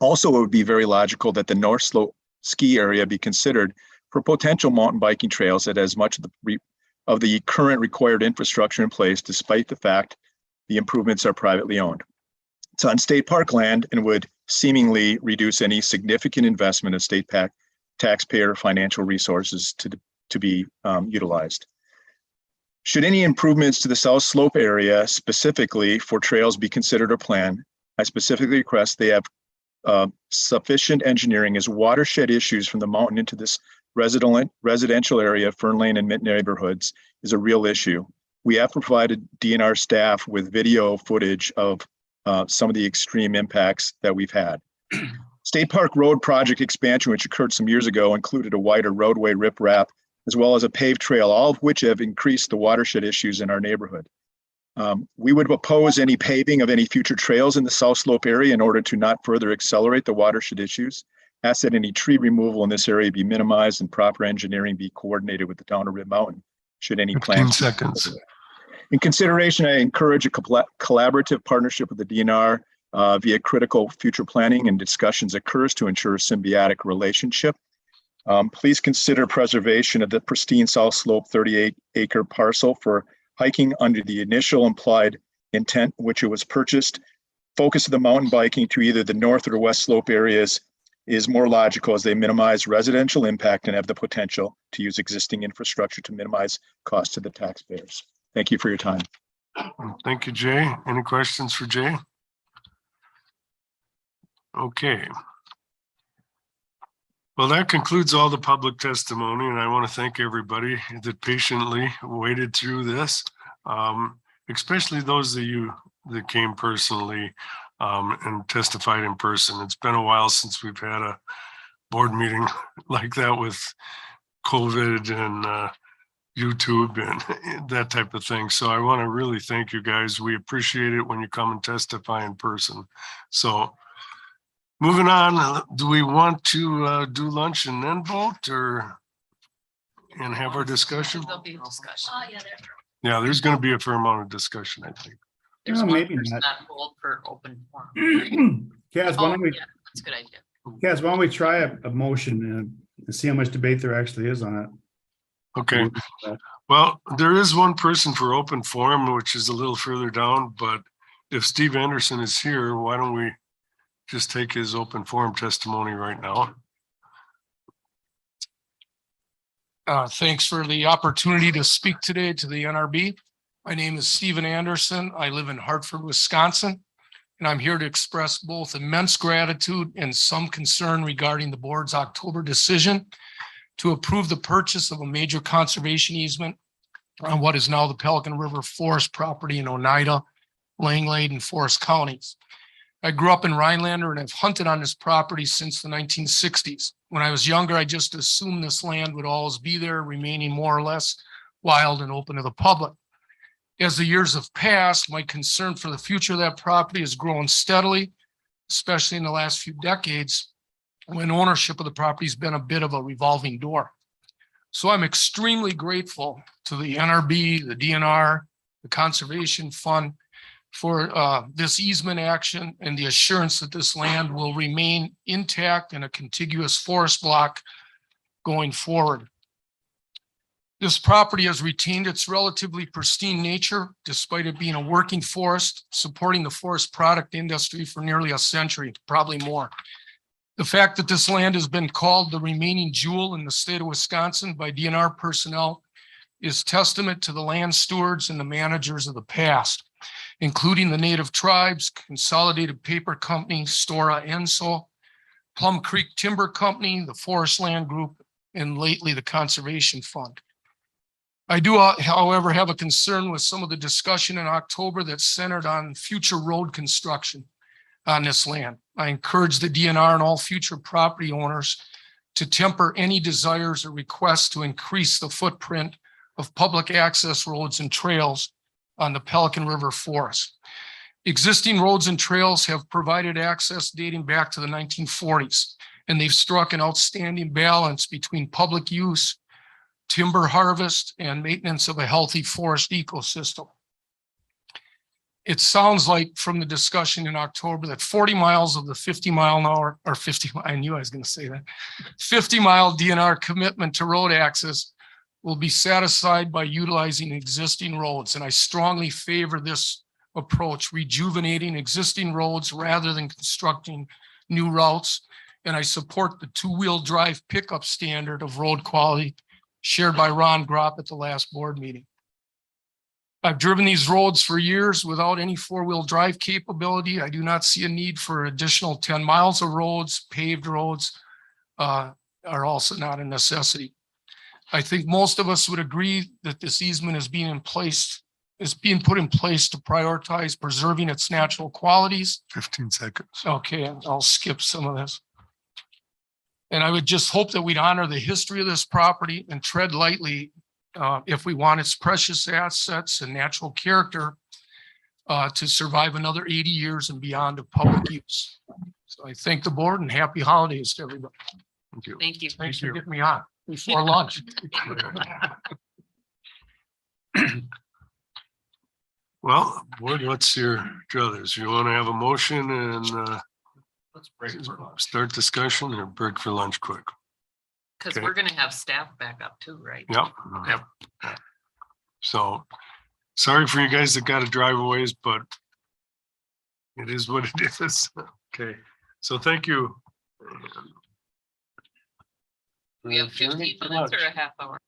Also, it would be very logical that the North Slope ski area be considered for potential mountain biking trails that has much of the current required infrastructure in place, despite the fact the improvements are privately owned. It's on state park land and would seemingly reduce any significant investment of state taxpayer financial resources to be utilized. Should any improvements to the South Slope area specifically for trails be considered or planned, I specifically request they have sufficient engineering, as watershed issues from the mountain into this residential area, Fern Lane and Mint neighborhoods, is a real issue. We have provided DNR staff with video footage of some of the extreme impacts that we've had. State Park Road project expansion, which occurred some years ago, included a wider roadway riprap, as well as a paved trail, all of which have increased the watershed issues in our neighborhood. We would oppose any paving of any future trails in the South Slope area in order to not further accelerate the watershed issues. Ask that any tree removal in this area be minimized and proper engineering be coordinated with the town of Rib Mountain, should any 15 plans. seconds. In consideration, I encourage a collaborative partnership with the DNR via critical future planning and discussions occurs to ensure a symbiotic relationship. Please consider preservation of the pristine South Slope 38-acre parcel for hiking under the initial implied intent which it was purchased. Focus of the mountain biking to either the north or west slope areas is more logical, as they minimize residential impact and have the potential to use existing infrastructure to minimize costs to the taxpayers. Thank you for your time. Thank you, Jay. Any questions for Jay? Okay. Well, that concludes all the public testimony, and I want to thank everybody that patiently waited through this, especially those of you that came personally and testified in person. It's been a while since we've had a board meeting like that with COVID and YouTube and that type of thing. So I want to really thank you guys. We appreciate it when you come and testify in person. So moving on, do we want to do lunch and then vote or and have our discussion? There'll be a discussion. Oh, yeah, there. Yeah, there's going to be a fair amount of discussion, I think. There's No, one maybe person not. on hold for open forum. Kaz, why Oh, don't we, yeah, that's a good idea. Kaz, why don't we try a motion and see how much debate there actually is on it? Okay. Well, there is one person for open forum, which is a little further down, but if Steve Anderson is here, why don't we just take his open forum testimony right now? Thanks for the opportunity to speak today to the NRB. My name is Stephen Anderson. I live in Hartford, Wisconsin, and I'm here to express both immense gratitude and some concern regarding the board's October decision to approve the purchase of a major conservation easement on what is now the Pelican River Forest property in Oneida, Langlade, and Forest counties. I grew up in Rhinelander and have hunted on this property since the 1960s. When I was younger, I just assumed this land would always be there, remaining more or less wild and open to the public. As the years have passed, my concern for the future of that property has grown steadily, especially in the last few decades, when ownership of the property has been a bit of a revolving door. So I'm extremely grateful to the NRB, the DNR, the Conservation Fund for this easement action and the assurance that this land will remain intact in a contiguous forest block going forward. This property has retained its relatively pristine nature, despite it being a working forest, supporting the forest product industry for nearly a century, probably more. The fact that this land has been called the remaining jewel in the state of Wisconsin by DNR personnel is testament to the land stewards and the managers of the past, including the Native Tribes, Consolidated Paper Company, Stora Enso, Plum Creek Timber Company, the Forest Land Group, and lately the Conservation Fund. I do, however, have a concern with some of the discussion in October that centered on future road construction on this land. I encourage the DNR and all future property owners to temper any desires or requests to increase the footprint of public access roads and trails on the Pelican River Forest. Existing roads and trails have provided access dating back to the 1940s, and they've struck an outstanding balance between public use, timber harvest, and maintenance of a healthy forest ecosystem. It sounds like from the discussion in October that 40 miles of the 50-mile-an-hour, or 50, I knew I was going to say that, 50-mile DNR commitment to road access will be satisfied by utilizing existing roads. And I strongly favor this approach, rejuvenating existing roads rather than constructing new routes. And I support the two-wheel drive pickup standard of road quality shared by Ron Gropp at the last board meeting. I've driven these roads for years without any four-wheel drive capability. I do not see a need for additional 10 miles of roads. Paved roads are also not a necessity. I think most of us would agree that this easement is being put in place to prioritize preserving its natural qualities. 15 seconds. Okay, I'll skip some of this. And I would just hope that we'd honor the history of this property and tread lightly if we want its precious assets and natural character to survive another 80 years and beyond of public use. So I thank the board and happy holidays to everybody. Thank you. Thank you. Thanks for getting me on before lunch. Well, board, what's your druthers? You want to have a motion and Let's break for lunch. start discussion or break for lunch quick? Because Okay. we're gonna have staff back up too, right? Yep. So sorry for you guys that got to drive away, but it is what it is. Okay. So thank you. We have 15 minutes or a half hour.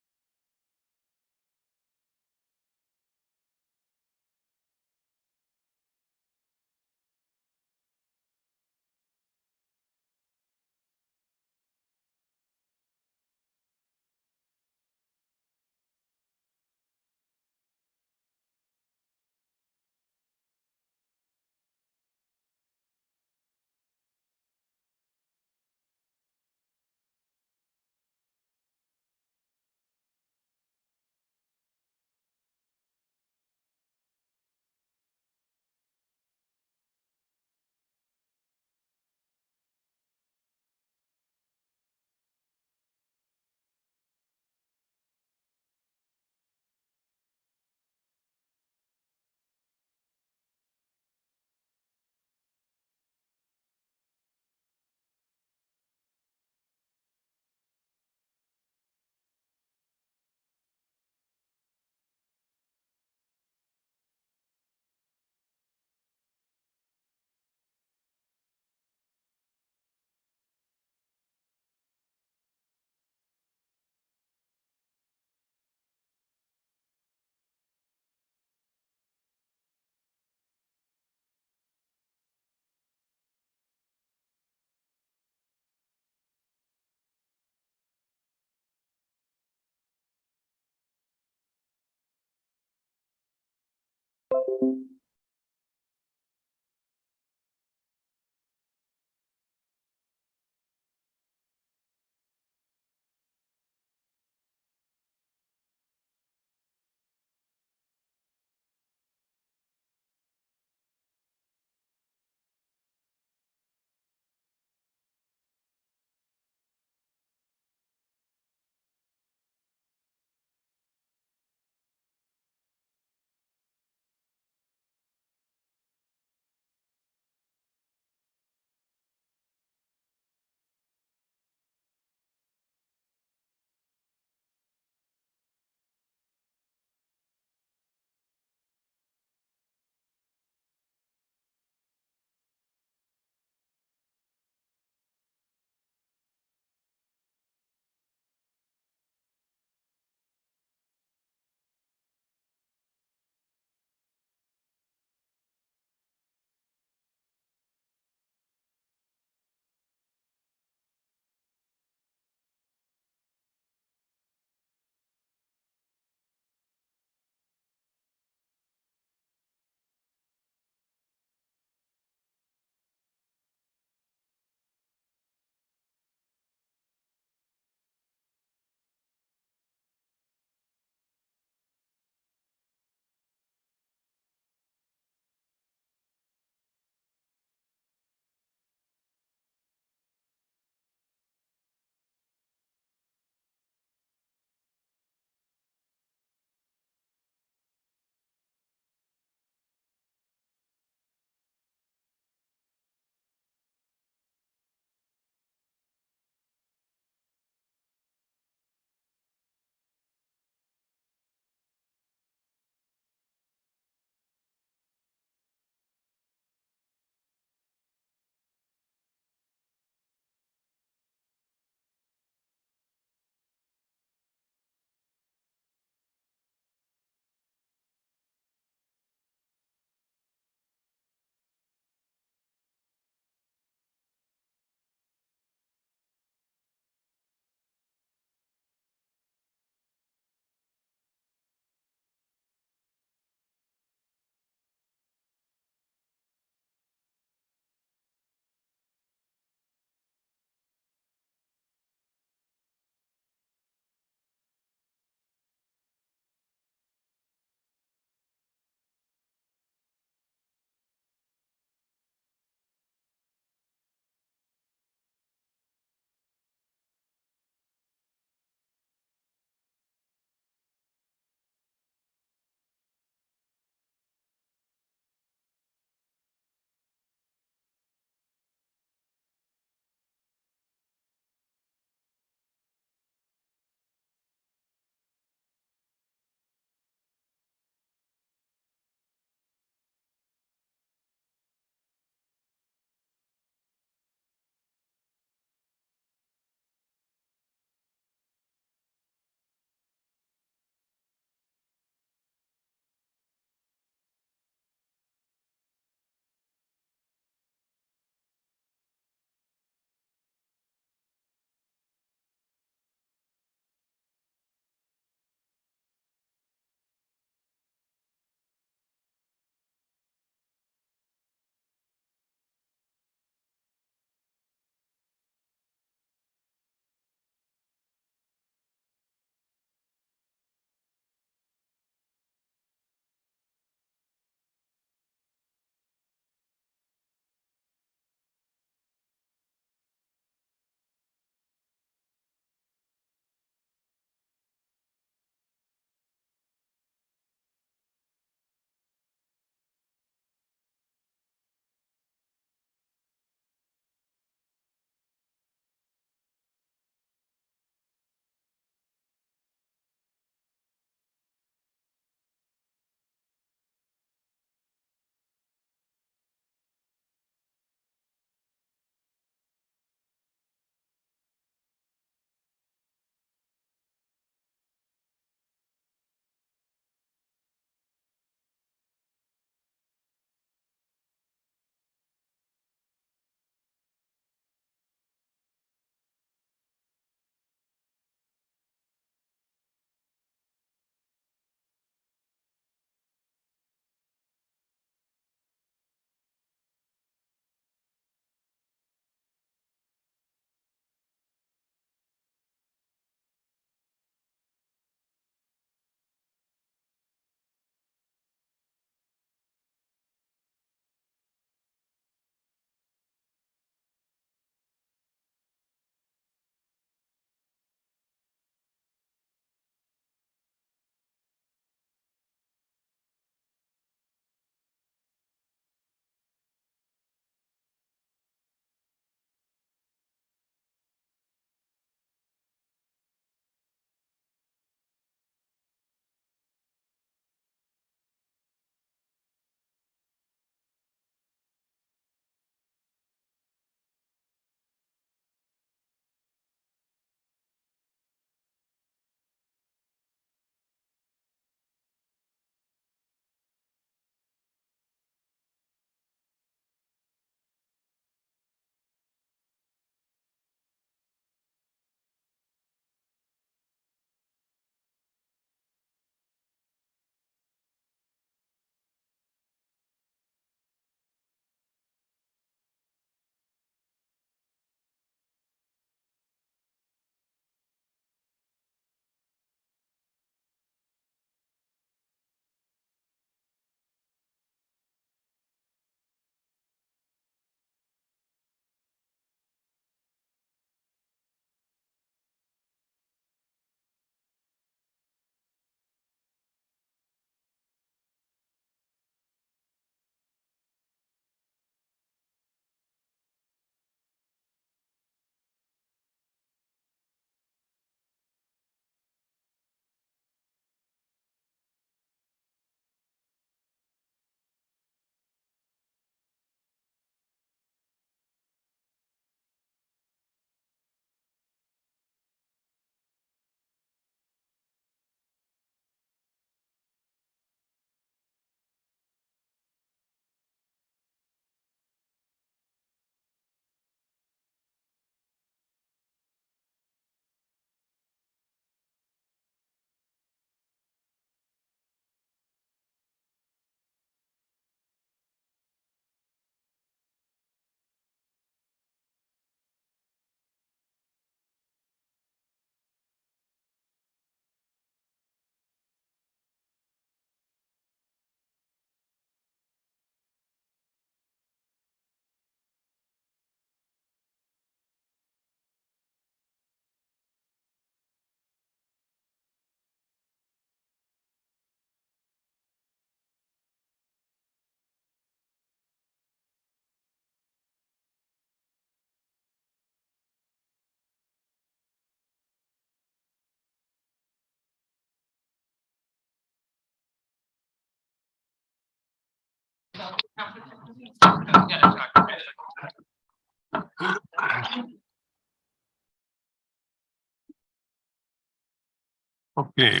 Okay.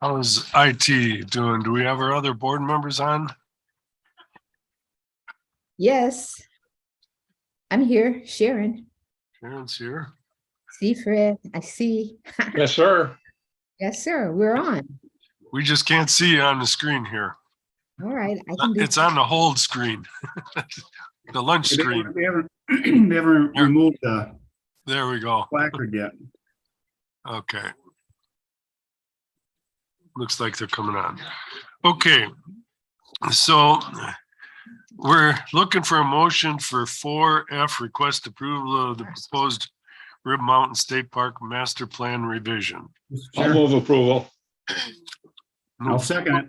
How is IT doing? Do we have our other board members on? Yes. I'm here, Sharon. Sharon's here. See Fred, I see. Yes, sir. Yes, sir, we're on. We just can't see you on the screen here. All right, I can do. It's on the hold screen. The lunch screen. They haven't removed the There we go. placard yet. Okay. Looks like they're coming on. Okay. So we're looking for a motion for 4F, request approval of the proposed Rib Mountain State Park Master Plan revision. I'll move approval. I'll second it.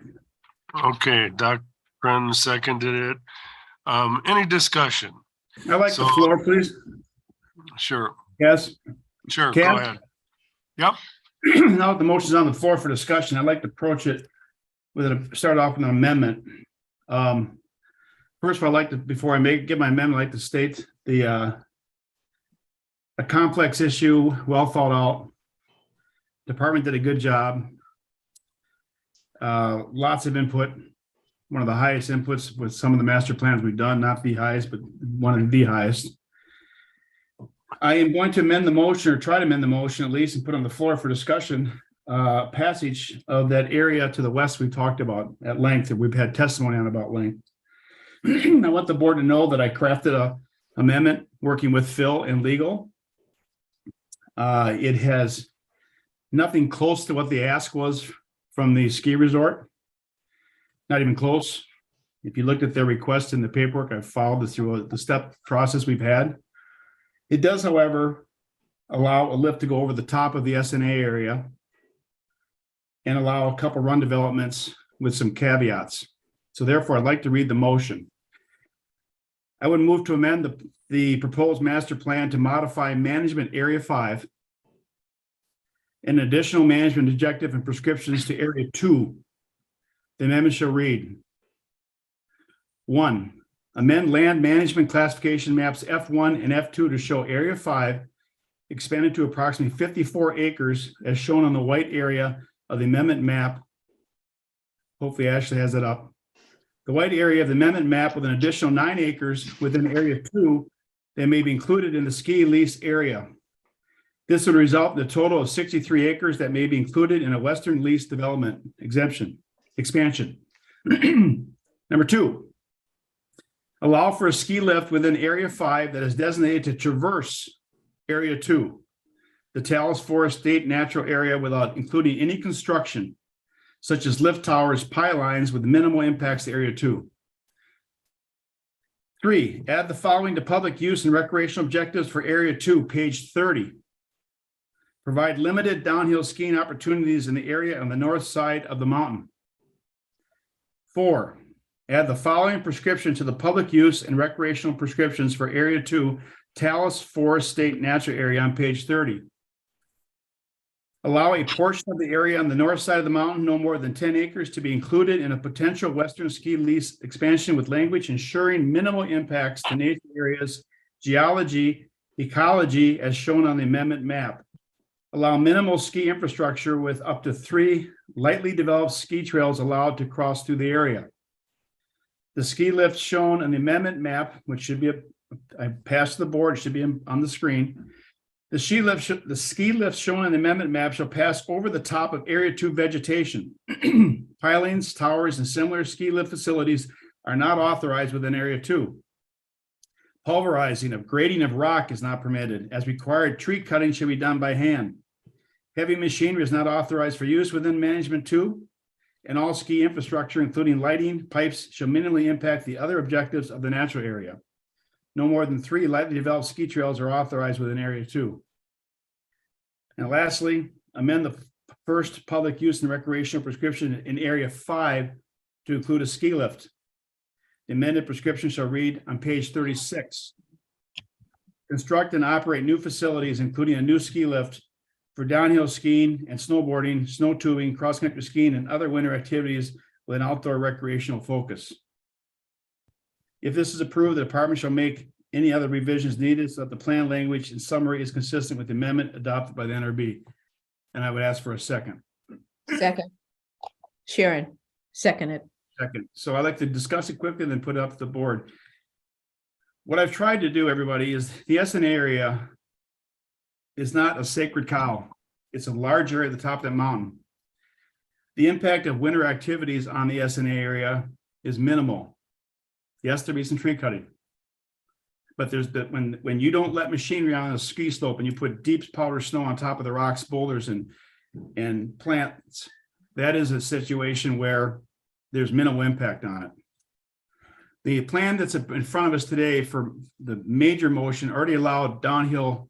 Okay, Dr. Kren seconded it. Any discussion? I like the floor, please. Sure. Yes. Sure, Ken? go ahead. Yep. Now that the motion's on the floor for discussion, I'd like to approach it start off with an amendment. First of all, I'd like to, before I give my amendment, I'd like to state a complex issue, well thought out. Department did a good job. Lots of input. One of the highest inputs with some of the master plans we've done, not the highest, but one of the highest. I am going to amend the motion, or try to amend the motion at least, and put on the floor for discussion, passage of that area to the west we talked about at length, that we've had testimony on about length. I want the board to know that I crafted a amendment working with Phil and legal. It has nothing close to what the ask was from the ski resort. Not even close. If you looked at their request in the paperwork, I've followed through the step process we've had. It does, however, allow a lift to go over the top of the SNA area and allow a couple run developments with some caveats. So therefore, I'd like to read the motion. I would move to amend the proposed master plan to modify management area 5 and additional management objective and prescriptions to area 2. The amendment shall read: 1, amend land management classification maps F1 and F2 to show area 5 expanded to approximately 54 acres as shown on the white area of the amendment map. Hopefully Ashley has it up. The white area of the amendment map with an additional 9 acres within area 2 that may be included in the ski lease area. This would result in a total of 63 acres that may be included in a western lease development expansion. Number 2, allow for a ski lift within area 5 that is designated to traverse area 2, the Talus Forest State Natural Area, without including any construction such as lift towers, pylons, with minimal impacts to area 2. 3, add the following to public use and recreational objectives for area 2, page 30. Provide limited downhill skiing opportunities in the area on the north side of the mountain. 4, add the following prescription to the public use and recreational prescriptions for area 2, Talus Forest State Natural Area on page 30. Allow a portion of the area on the north side of the mountain, no more than 10 acres, to be included in a potential western ski lease expansion with language ensuring minimal impacts to nature areas, geology, ecology, as shown on the amendment map. Allow minimal ski infrastructure with up to 3 lightly developed ski trails allowed to cross through the area. The ski lift shown on the amendment map, which should be, I passed the board, should be on the screen. The ski lift shown on the amendment map shall pass over the top of area 2 vegetation. Pilings, towers, and similar ski lift facilities are not authorized within area 2. Pulverizing of grading of rock is not permitted. As required, tree cutting should be done by hand. Heavy machinery is not authorized for use within management 2. And all ski infrastructure, including lighting, pipes, shall minimally impact the other objectives of the natural area. No more than 3 lightly developed ski trails are authorized within area 2. And lastly, amend the first public use and recreational prescription in area 5 to include a ski lift. The amended prescription shall read on page 36. Construct and operate new facilities, including a new ski lift for downhill skiing and snowboarding, snow tubing, cross-country skiing, and other winter activities with an outdoor recreational focus. If this is approved, the department shall make any other revisions needed so that the plan language and summary is consistent with the amendment adopted by the NRB. And I would ask for a second. Second. Sharon, second it. Second. So I'd like to discuss it quickly and then put it up to the board. What I've tried to do, everybody, is the SNA area is not a sacred cow. It's a large area at the top of that mountain. The impact of winter activities on the SNA area is minimal. Yes, there be some tree cutting. But there's the, when you don't let machinery on a ski slope and you put deep powder snow on top of the rocks, boulders and plants, that is a situation where there's minimal impact on it. The plan that's in front of us today for the major motion already allowed downhill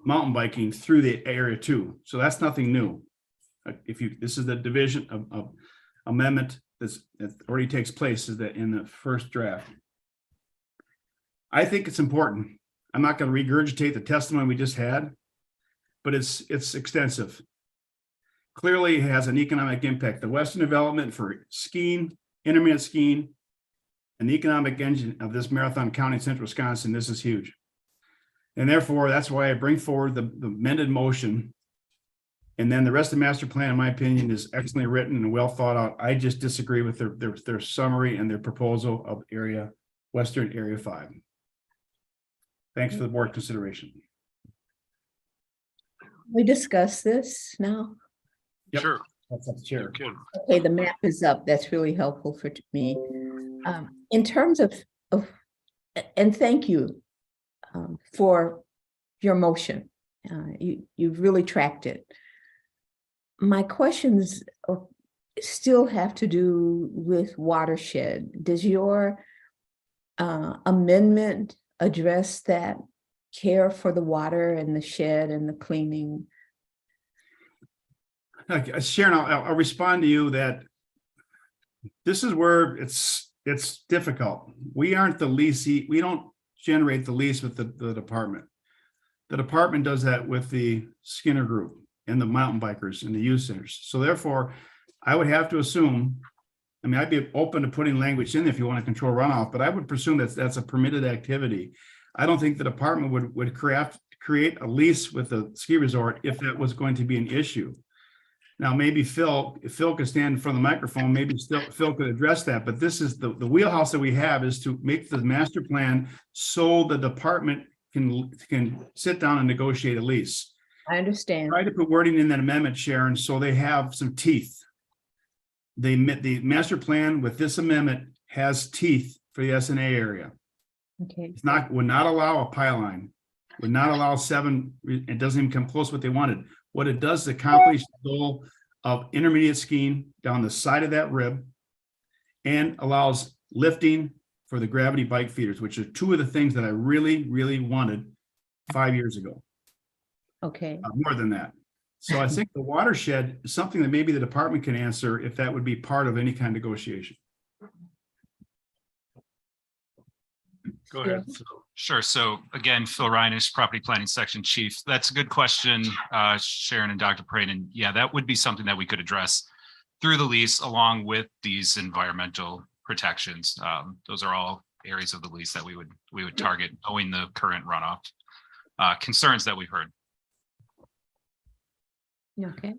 mountain biking through the area too. So that's nothing new. This is the division of amendment that already takes place is that in the first draft. I think it's important. I'm not going to regurgitate the testimony we just had, but it's extensive. Clearly it has an economic impact. The Western development for skiing, intermittent skiing, and the economic engine of this Marathon County in central Wisconsin, this is huge. And therefore, that's why I bring forward the amended motion. And then the rest of the master plan, in my opinion, is excellently written and well thought out. I just disagree with their summary and their proposal of Western Area 5. Thanks for the board consideration. We discuss this now. Yep. Sure. That's up to chair. Okay, the map is up. That's really helpful for me. In terms of, and thank you for your motion. You've really tracked it. My questions still have to do with watershed. Does your amendment address that care for the water and the shed and the cleaning? Sharon, I'll respond to you that this is where it's difficult. We aren't the leasee. We don't generate the lease with the department. The department does that with the Skinner Group and the mountain bikers and the youth centers. So therefore, I would have to assume, I mean, I'd be open to putting language in if you want to control runoff, but I would presume that that's a permitted activity. I don't think the department would create a lease with the ski resort if that was going to be an issue. Now, maybe if Phil could stand in front of the microphone, maybe Phil could address that, but this is the wheelhouse that we have is to make the master plan so the department can sit down and negotiate a lease. I understand. Try to put wording in that amendment, Sharon, so they have some teeth. The master plan with this amendment has teeth for the SNA area. Okay. Would not allow a pylon, would not allow 7, it doesn't even come close to what they wanted. What it does is accomplish the goal of intermediate skiing down the side of that rib and allows lifting for the gravity bike feeders, which are 2 of the things that I really, really wanted 5 years ago. Okay. More than that. So I think the watershed is something that maybe the department can answer if that would be part of any kind of negotiation. Go ahead. Sure. So again, Phil Reinish, Property Planning Section Chief. That's a good question, Sharon and Dr. Prain. And yeah, that would be something that we could address through the lease along with these environmental protections. Those are all areas of the lease that we would target, knowing the current runoff concerns that we've heard. Okay.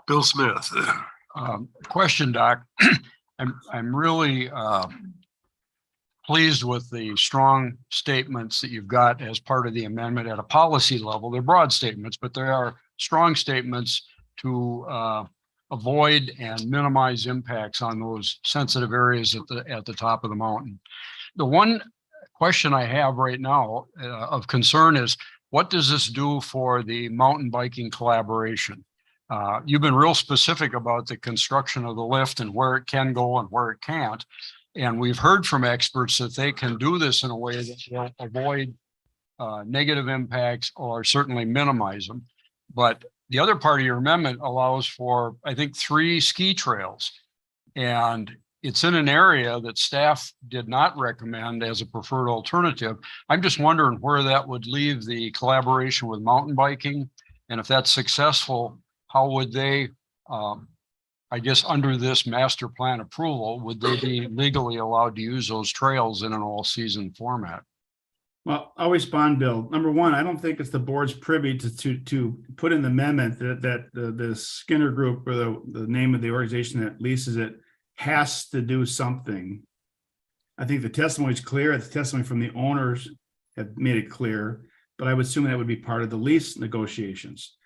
Bill Smith. Question, Doc. I'm really pleased with the strong statements that you've got as part of the amendment at a policy level. They're broad statements, but there are strong statements to avoid and minimize impacts on those sensitive areas at the top of the mountain. The one question I have right now of concern is, what does this do for the mountain biking collaboration? You've been real specific about the construction of the lift and where it can go and where it can't. And we've heard from experts that they can do this in a way that will avoid negative impacts or certainly minimize them. But the other part of your amendment allows for, I think, 3 ski trails. And it's in an area that staff did not recommend as a preferred alternative. I'm just wondering where that would leave the collaboration with mountain biking. And if that's successful, how would they I guess under this master plan approval, would they be legally allowed to use those trails in an all-season format? Well, I'll respond, Bill. Number one, I don't think it's the board's privy to put in the amendment that the Skinner Group, or the name of the organization that leases it, has to do something. I think the testimony is clear. The testimony from the owners have made it clear, but I would assume that would be part of the lease negotiations.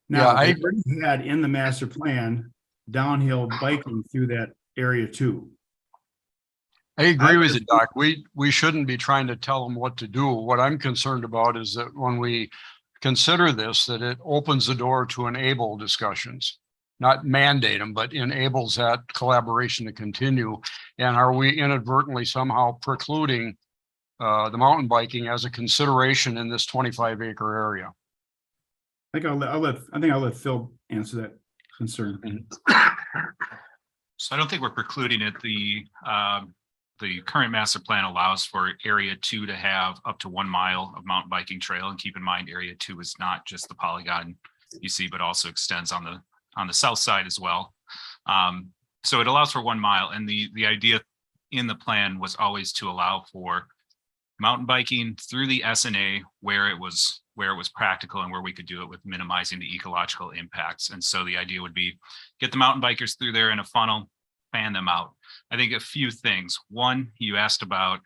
Now, Yeah, they already had in the master plan downhill biking through that area too. I agree with you, Doc. We shouldn't be trying to tell them what to do. What I'm concerned about is that when we consider this, that it opens the door to enable discussions, not mandate them, but enables that collaboration to continue. And are we inadvertently somehow precluding the mountain biking as a consideration in this 25-acre area? I think I'll let Phil answer that concern. So I don't think we're precluding it. The current master plan allows for area 2 to have up to 1 mile of mountain biking trail. And keep in mind, area 2 is not just the polygon you see, but also extends on the south side as well. So it allows for 1 mile. And the idea in the plan was always to allow for mountain biking through the SNA where it was practical and where we could do it with minimizing the ecological impacts. And so the idea would be get the mountain bikers through there in a funnel, fan them out. I think a few things. One, you asked about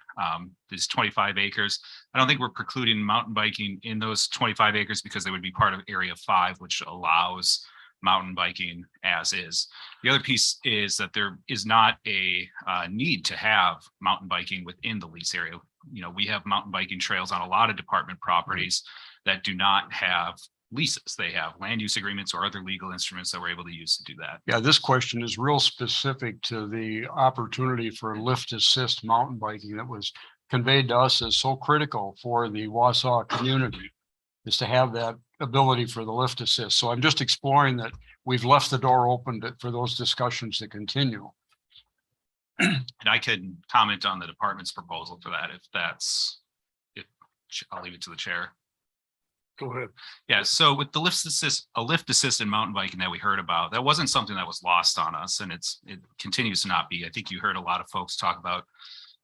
these 25 acres. I don't think we're precluding mountain biking in those 25 acres because they would be part of area 5, which allows mountain biking as is. The other piece is that there is not a need to have mountain biking within the lease area. You know, we have mountain biking trails on a lot of department properties that do not have leases. They have land use agreements or other legal instruments that we're able to use to do that. Yeah, this question is real specific to the opportunity for lift assist mountain biking that was conveyed to us as so critical for the Wausau community, is to have that ability for the lift assist. So I'm just exploring that we've left the door open for those discussions to continue. And I can comment on the department's proposal for that if I'll leave it to the chair. Go ahead. Yeah, so with the lift assist in mountain biking that we heard about, that wasn't something that was lost on us, and it continues to not be. I think you heard a lot of folks talk about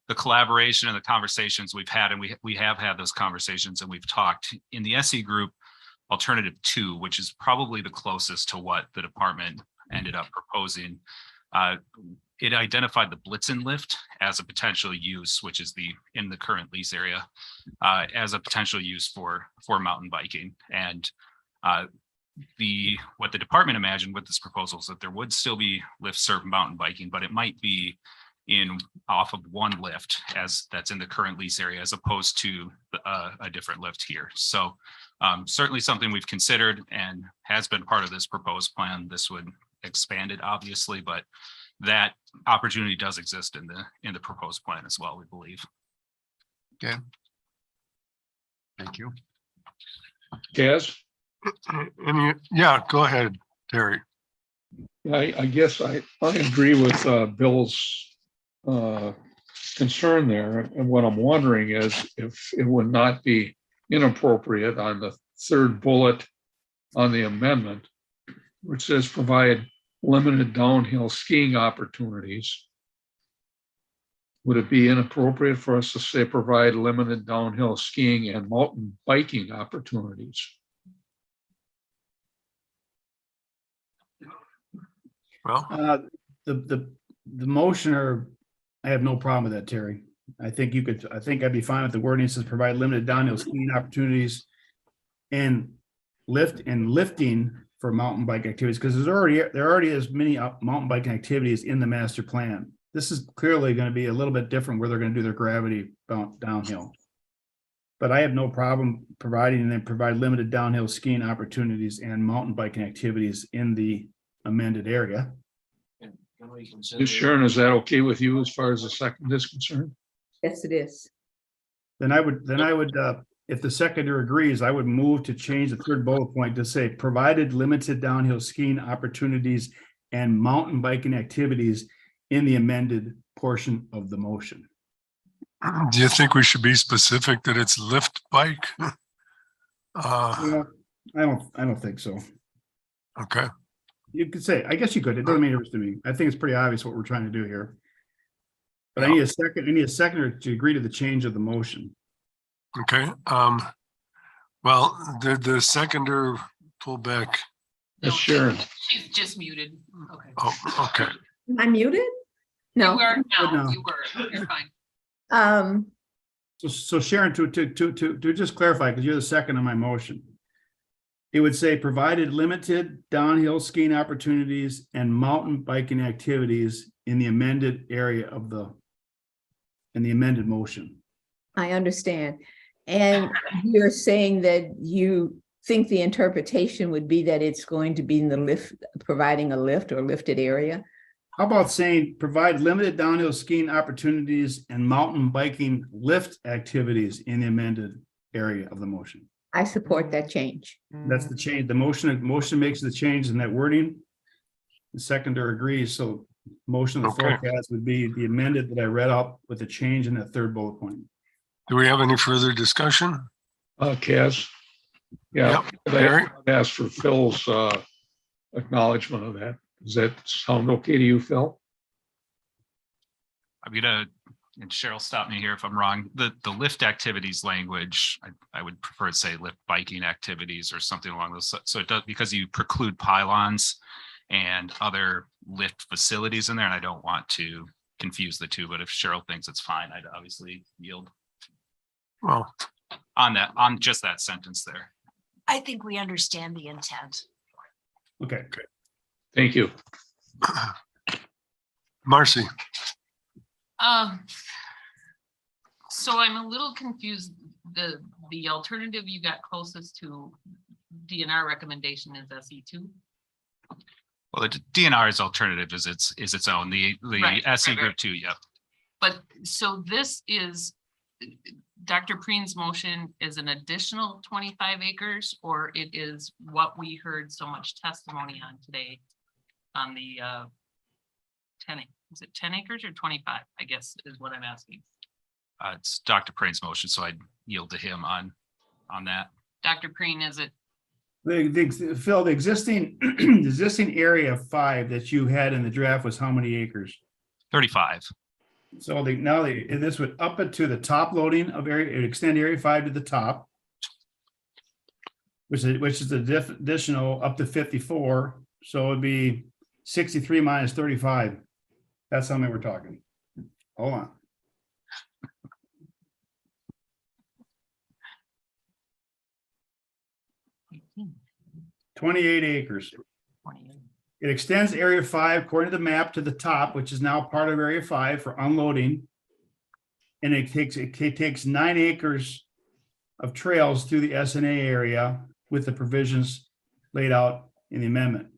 the collaboration and the conversations we've had, and we have had those conversations, and we've talked in the SE group alternative 2, which is probably the closest to what the department ended up proposing. It identified the Blitzen lift as a potential use, which is in the current lease area, as a potential use for mountain biking. And what the department imagined with this proposal is that there would still be lift served mountain biking, but it might be off of one lift that's in the current lease area, as opposed to a different lift here. So certainly something we've considered and has been part of this proposed plan. This would expand it, obviously, but that opportunity does exist in the proposed plan as well, we believe. Okay. Thank you. Kaz? Yeah, go ahead, Terry. I guess I agree with Bill's concern there. And what I'm wondering is if it would not be inappropriate on the third bullet on the amendment, which says provide limited downhill skiing opportunities. Would it be inappropriate for us to say provide limited downhill skiing and mountain biking opportunities? Well, the motioner, I have no problem with that, Terry. I think I'd be fine with the wording that says provide limited downhill skiing opportunities and lifting for mountain bike activities, because there already is many mountain biking activities in the master plan. This is clearly going to be a little bit different where they're going to do their gravity downhill. But I have no problem providing and then provide limited downhill skiing opportunities and mountain biking activities in the amended area. Sharon, is that okay with you as far as the second is concerned? Yes, it is. Then I would, if the seconder agrees, I would move to change the third bullet point to say provided limited downhill skiing opportunities and mountain biking activities in the amended portion of the motion. Do you think we should be specific that it's lift bike? I don't think so. Okay. You could say, I guess you could. It doesn't make a difference to me. I think it's pretty obvious what we're trying to do here. But I need a seconder to agree to the change of the motion. Okay, well, the seconder pull back. Yes, Sharon. She's just muted. Okay. Oh, okay. Am I muted? No. You are No. now, you were, you're fine. So Sharon, to just clarify, because you're the second on my motion. It would say provided limited downhill skiing opportunities and mountain biking activities in the amended area of in the amended motion. I understand. And you're saying that you think the interpretation would be that it's going to be in the lift, providing a lift or lifted area? How about saying provide limited downhill skiing opportunities and mountain biking lift activities in the amended area of the motion? I support that change. That's the change. The motion makes the change in that wording. The seconder agrees. So motion of the Okay. forecast would be the amended that I read out with the change in that third bullet point. Do we have any further discussion? Kaz? Yeah, Yep, could I Barry? ask for Phil's acknowledgement of that. Does that sound okay to you, Phil? I'm gonna, and Cheryl, stop me here if I'm wrong. The lift activities language, I would prefer to say lift biking activities or something along those. So it does, because you preclude pylons and other lift facilities in there, and I don't want to confuse the two, but if Cheryl thinks it's fine, I'd obviously yield Well, on that, on just that sentence there. I think we understand the intent. Okay. Thank you. Marcy, So I'm a little confused. The alternative you got closest to DNR recommendation is SE2. Well, the DNR's alternative is its own, the Right, SE right, group right. 2, yep. But so this is, Dr. Preen's motion is an additional 25 acres, or it is what we heard so much testimony on today on the 10, is it 10 acres or 25, I guess is what I'm asking. It's Dr. Prain's motion, so I'd yield to him on that. Dr. Preen, is it, Phil, the existing area 5 that you had in the draft was how many acres? 35. So this would up it to the top loading of area, it'd extend area 5 to the top. Which is the additional up to 54, so it'd be 63 minus 35. That's how many we're talking. Hold on. 28 acres. It extends area 5 according to the map to the top, which is now part of area 5 for unloading. And it takes 9 acres of trails through the SNA area with the provisions laid out in the amendment.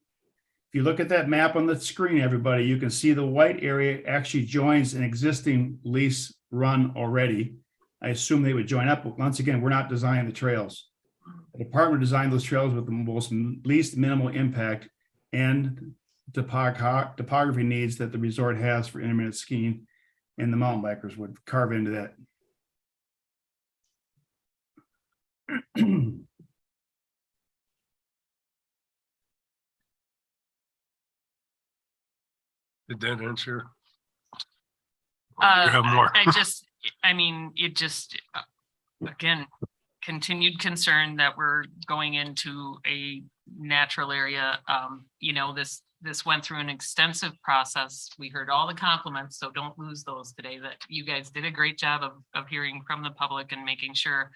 If you look at that map on the screen, everybody, you can see the white area actually joins an existing lease run already. I assume they would join up, but once again, we're not designing the trails. The department designed those trails with the least minimal impact and topography needs that the resort has for intermittent skiing, and the mountain bikers would carve into that. did that answer? Uh, You have more. I mean, it just, again, continued concern that we're going into a natural area. This went through an extensive process. We heard all the compliments, so don't lose those today, that you guys did a great job of hearing from the public and making sure.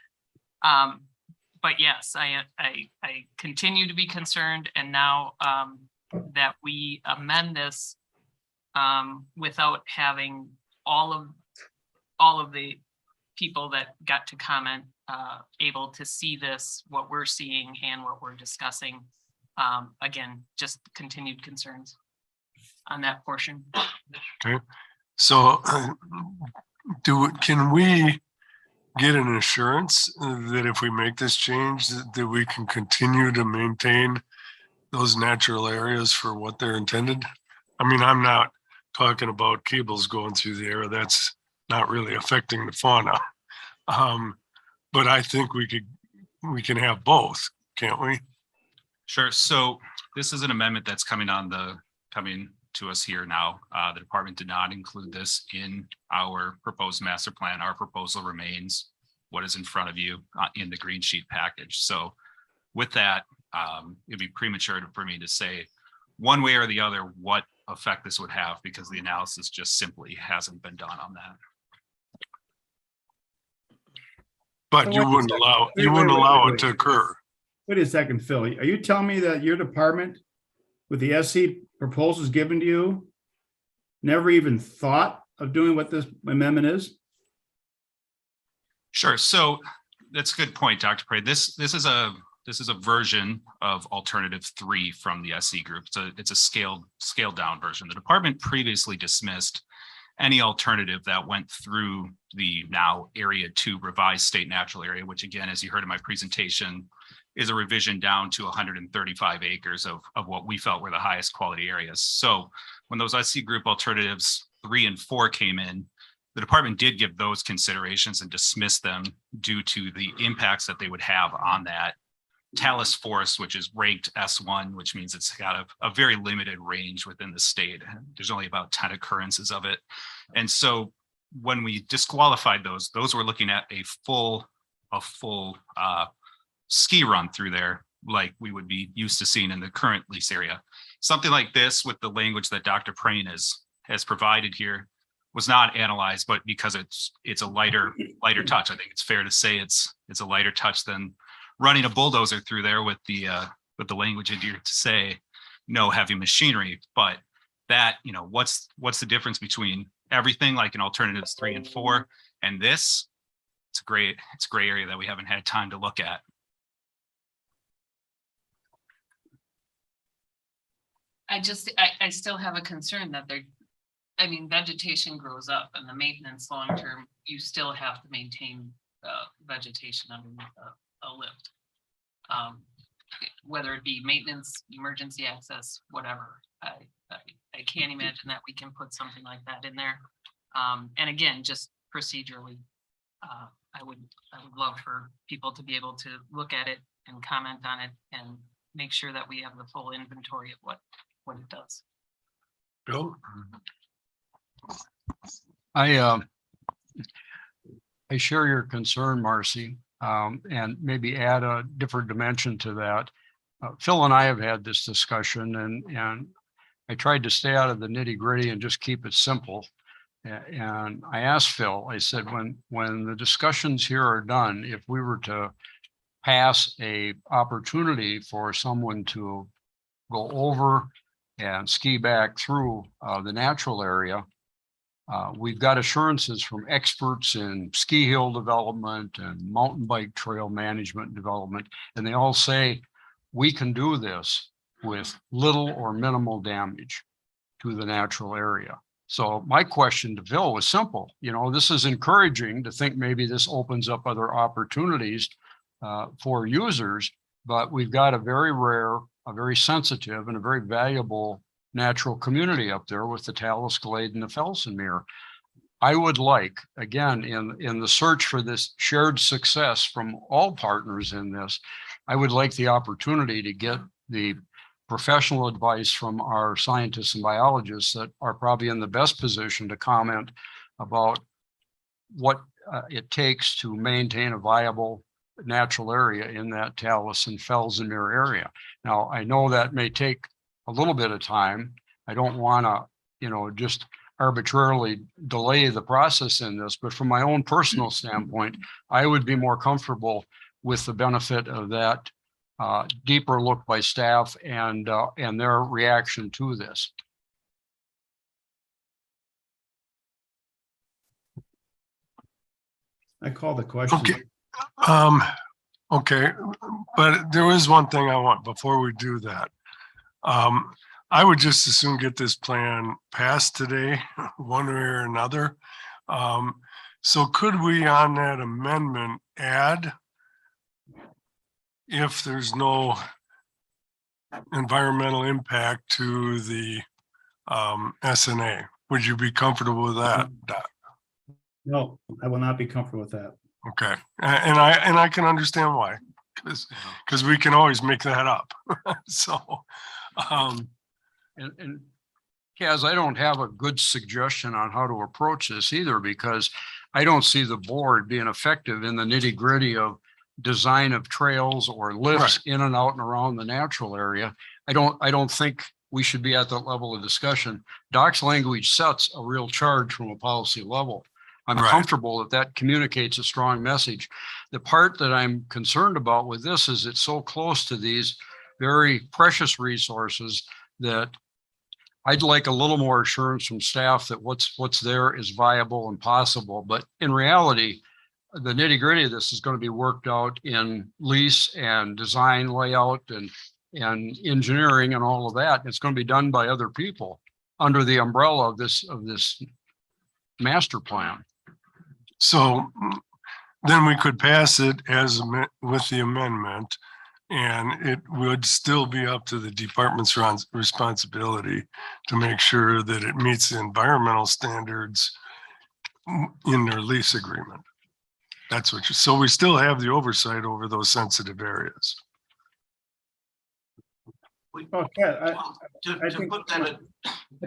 But yes, I continue to be concerned, and now that we amend this without having all of the people that got to comment able to see this, what we're seeing and what we're discussing. Again, just continued concerns on that portion. Okay, so can we get an assurance that if we make this change, that we can continue to maintain those natural areas for what they're intended? I mean, I'm not talking about cables going through the area. That's not really affecting the fauna. But I think we can have both, can't we? Sure. So this is an amendment that's coming to us here now. The department did not include this in our proposed master plan. Our proposal remains what is in front of you in the green sheet package. So with that, it'd be premature for me to say one way or the other what effect this would have, because the analysis just simply hasn't been done on that. But you wouldn't allow it to occur. Wait a second, Phil. Are you telling me that your department, with the SC proposals given to you, never even thought of doing what this amendment is? Sure. So that's a good point, Dr. Prey. This is a version of alternative 3 from the SC group. It's a scaled down version. The department previously dismissed any alternative that went through the now Area 2 revised state natural area, which again, as you heard in my presentation, is a revision down to 135 acres of what we felt were the highest quality areas. So when those SC group alternatives 3 and 4 came in, the department did give those considerations and dismissed them due to the impacts that they would have on that Talus forest, which is ranked S1, which means it's got a very limited range within the state. There's only about 10 occurrences of it. And so when we disqualified those were looking at a full ski run through there, like we would be used to seeing in the current lease area. Something like this with the language that Dr. Prane has provided here was not analyzed, but because it's a lighter touch. I think it's fair to say it's a lighter touch than running a bulldozer through there with the language in here to say no heavy machinery. But that, what's the difference between everything like in alternatives 3 and 4 and this? It's a gray area that we haven't had time to look at. I still have a concern that vegetation grows up, and the maintenance long-term, you still have to maintain vegetation underneath a lift. Whether it be maintenance, emergency access, whatever. I can't imagine that we can put something like that in there. And again, just procedurally, I would love for people to be able to look at it and comment on it and make sure that we have the full inventory of what it does. Bill? I share your concern, Marcy, and maybe add a different dimension to that. Phil and I have had this discussion, and I tried to stay out of the nitty-gritty and just keep it simple. And I asked Phil, I said, when the discussions here are done, if we were to pass a opportunity for someone to go over and ski back through the natural area, we've got assurances from experts in ski hill development and mountain bike trail management development, and they all say we can do this with little or minimal damage to the natural area. So my question to Phil was simple. This is encouraging to think maybe this opens up other opportunities for users, but we've got a very rare, a very sensitive, and a very valuable natural community up there with the Talus Glade and the Felsenmeer. I would like, again, in the search for this shared success from all partners in this, I would like the opportunity to get the professional advice from our scientists and biologists that are probably in the best position to comment about what it takes to maintain a viable natural area in that Talus and Felsenmeer area. Now, I know that may take a little bit of time. I don't want to, just arbitrarily delay the process in this, but from my own personal standpoint, I would be more comfortable with the benefit of that deeper look by staff and their reaction to this. I call the question. Okay. Okay, but there is one thing I want before we do that. I would just as soon get this plan passed today, one way or another. So could we on that amendment add, if there's no environmental impact to the SNA? Would you be comfortable with that, Doc? No, I will not be comfortable with that. Okay, and I can understand why. Because we can always make that up. So, And Kaz, I don't have a good suggestion on how to approach this either, because I don't see the board being effective in the nitty gritty of design of trails or lifts in and out and around the natural area. I don't think we should be at that level of discussion. Doc's language sets a real charge from a policy level. I'm comfortable that that communicates a strong message. The part that I'm concerned about with this is it's so close to these very precious resources that I'd like a little more assurance from staff that what's there is viable and possible. But in reality, the nitty gritty of this is going to be worked out in lease and design layout and engineering and all of that. It's going to be done by other people under the umbrella of this master plan. so then we could pass it as with the amendment, and it would still be up to the department's responsibility to make sure that it meets the environmental standards in their lease agreement. That's what so we still have the oversight over those sensitive areas. Okay, I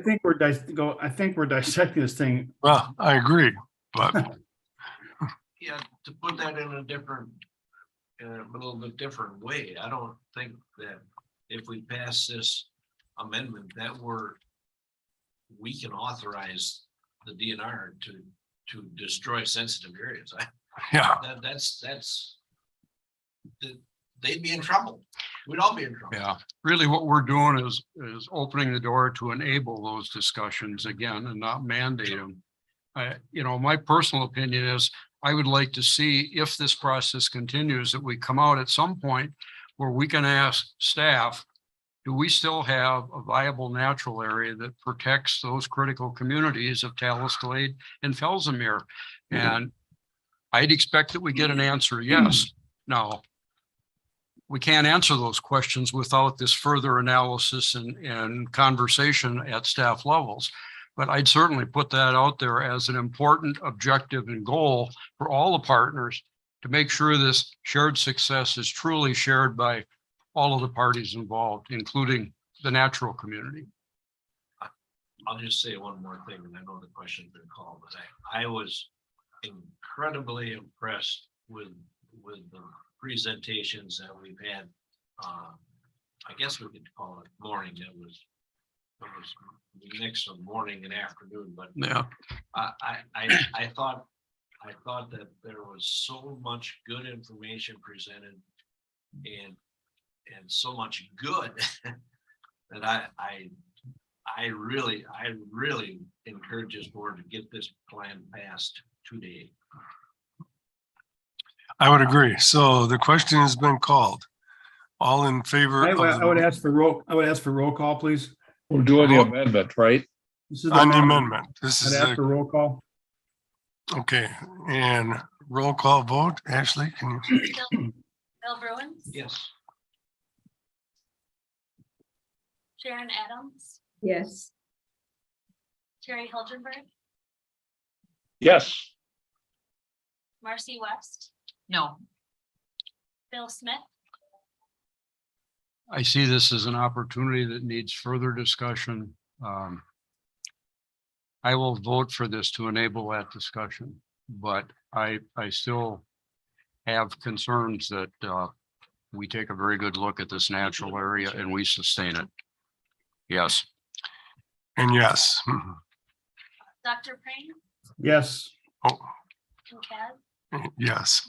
think we're dissecting this thing. Well, I agree, but Yeah, to put that in a different, a little bit different way, I don't think that if we pass this amendment that we can authorize the DNR to destroy sensitive areas. They'd be in trouble. We'd all be in trouble. Yeah, really what we're doing is opening the door to enable those discussions again and not mandate them. My personal opinion is I would like to see, if this process continues, that we come out at some point where we can ask staff, do we still have a viable natural area that protects those critical communities of Talus Glade and Fellsmere? And I'd expect that we get an answer, yes. Now, we can't answer those questions without this further analysis and conversation at staff levels. But I'd certainly put that out there as an important objective and goal for all the partners to make sure this shared success is truly shared by all of the parties involved, including the natural community. I'll just say one more thing, and I know the question's been called, but I was incredibly impressed with the presentations that we've had. I guess we could call it morning. It was a mix of morning and afternoon, but yeah, I thought that there was so much good information presented and so much good that I really encourage this board to get this plan passed today. I would agree. So the question has been called. All in favor? I would ask for roll call, please. We're doing the amendment, right? This is on the amendment. This is I'd ask for roll call. Okay, and roll call vote. Ashley, can you? Bill Bruins, Yes. Sharon Adams, Yes. Terry Hilgenberg, Yes. Marcy West, No. Bill Smith, I see this as an opportunity that needs further discussion. I will vote for this to enable that discussion, but I still have concerns that we take a very good look at this natural area and we sustain it. Yes. And yes. Dr. Prane, Yes. Oh, and Kaz. yes.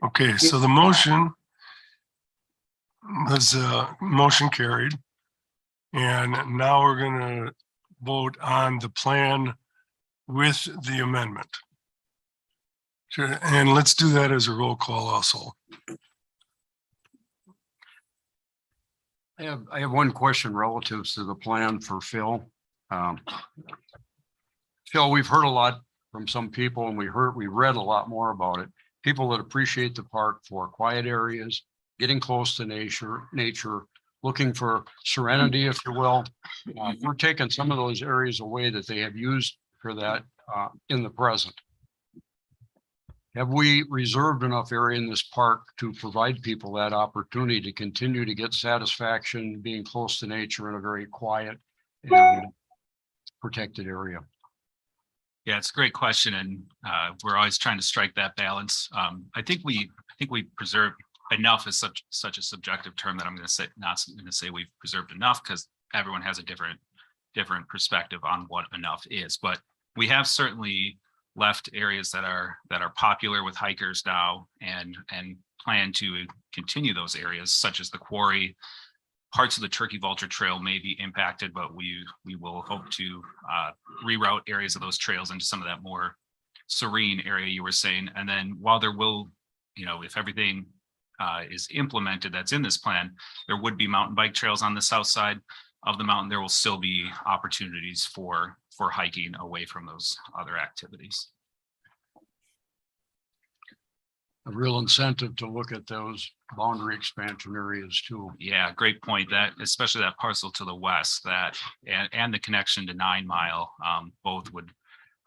Okay, so the motion was motion carried. And now we're gonna vote on the plan with the amendment. Sure, and let's do that as a roll call also. I have one question relative to the plan for Phil. Phil, we've heard a lot from some people and we read a lot more about it. People that appreciate the park for quiet areas, getting close to nature, looking for serenity, if you will. We're taking some of those areas away that they have used for that in the present. Have we reserved enough area in this park to provide people that opportunity to continue to get satisfaction, being close to nature in a very quiet and protected area? Yeah, it's a great question, and we're always trying to strike that balance. I think we preserve enough is such a subjective term that I'm going to say, not going to say we've preserved enough, because everyone has a different perspective on what enough is. But we have certainly left areas that are popular with hikers now, and plan to continue those areas, such as the quarry. Parts of the Turkey Vulture Trail may be impacted, but we will hope to reroute areas of those trails into some of that more serene area you were saying. And then while there will, if everything is implemented that's in this plan, there would be mountain bike trails on the south side of the mountain. There will still be opportunities for hiking away from those other activities. A real incentive to look at those boundary expansion areas too. Yeah, great point. That especially that parcel to the west, that and the connection to 9 Mile, both would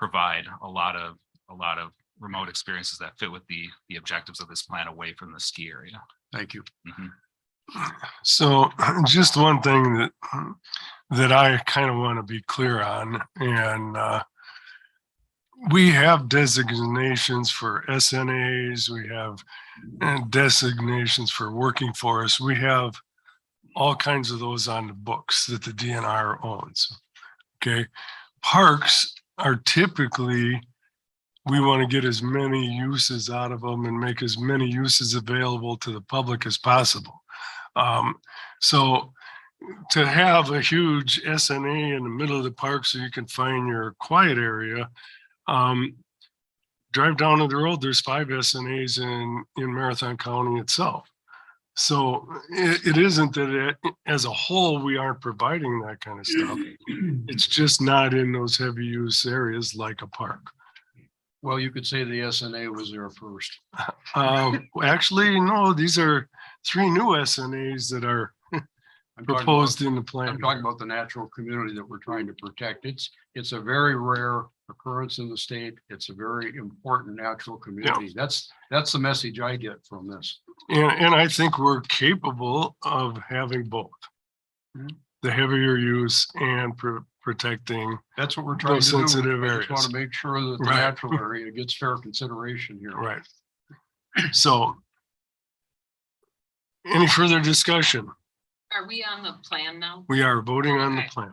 provide a lot of remote experiences that fit with the objectives of this plan away from the ski area. Thank you. So just one thing that I kind of want to be clear on, and we have designations for SNAs, we have designations for working forests. We have all kinds of those on the books that the DNR owns. Okay. Parks are typically, we want to get as many uses out of them and make as many uses available to the public as possible. So to have a huge SNA in the middle of the park so you can find your quiet area, drive down to the road, there's 5 SNAs in Marathon County itself. So it isn't that as a whole, we aren't providing that kind of stuff. It's just not in those heavy use areas like a park. Well, you could say the SNA was there first. Actually, no, these are 3 new SNAs that are proposed in the plan. I'm talking about the natural community that we're trying to protect. It's a very rare occurrence in the state. It's a very important natural community. Yeah. That's the message I get from this. And I think we're capable of having both. The heavier use and protecting. That's what we're trying to do. Sensitive I areas. just want to make sure that the Right. natural area gets fair consideration here. Right. So any further discussion? Are we on the plan now? We are voting on the Okay. plan.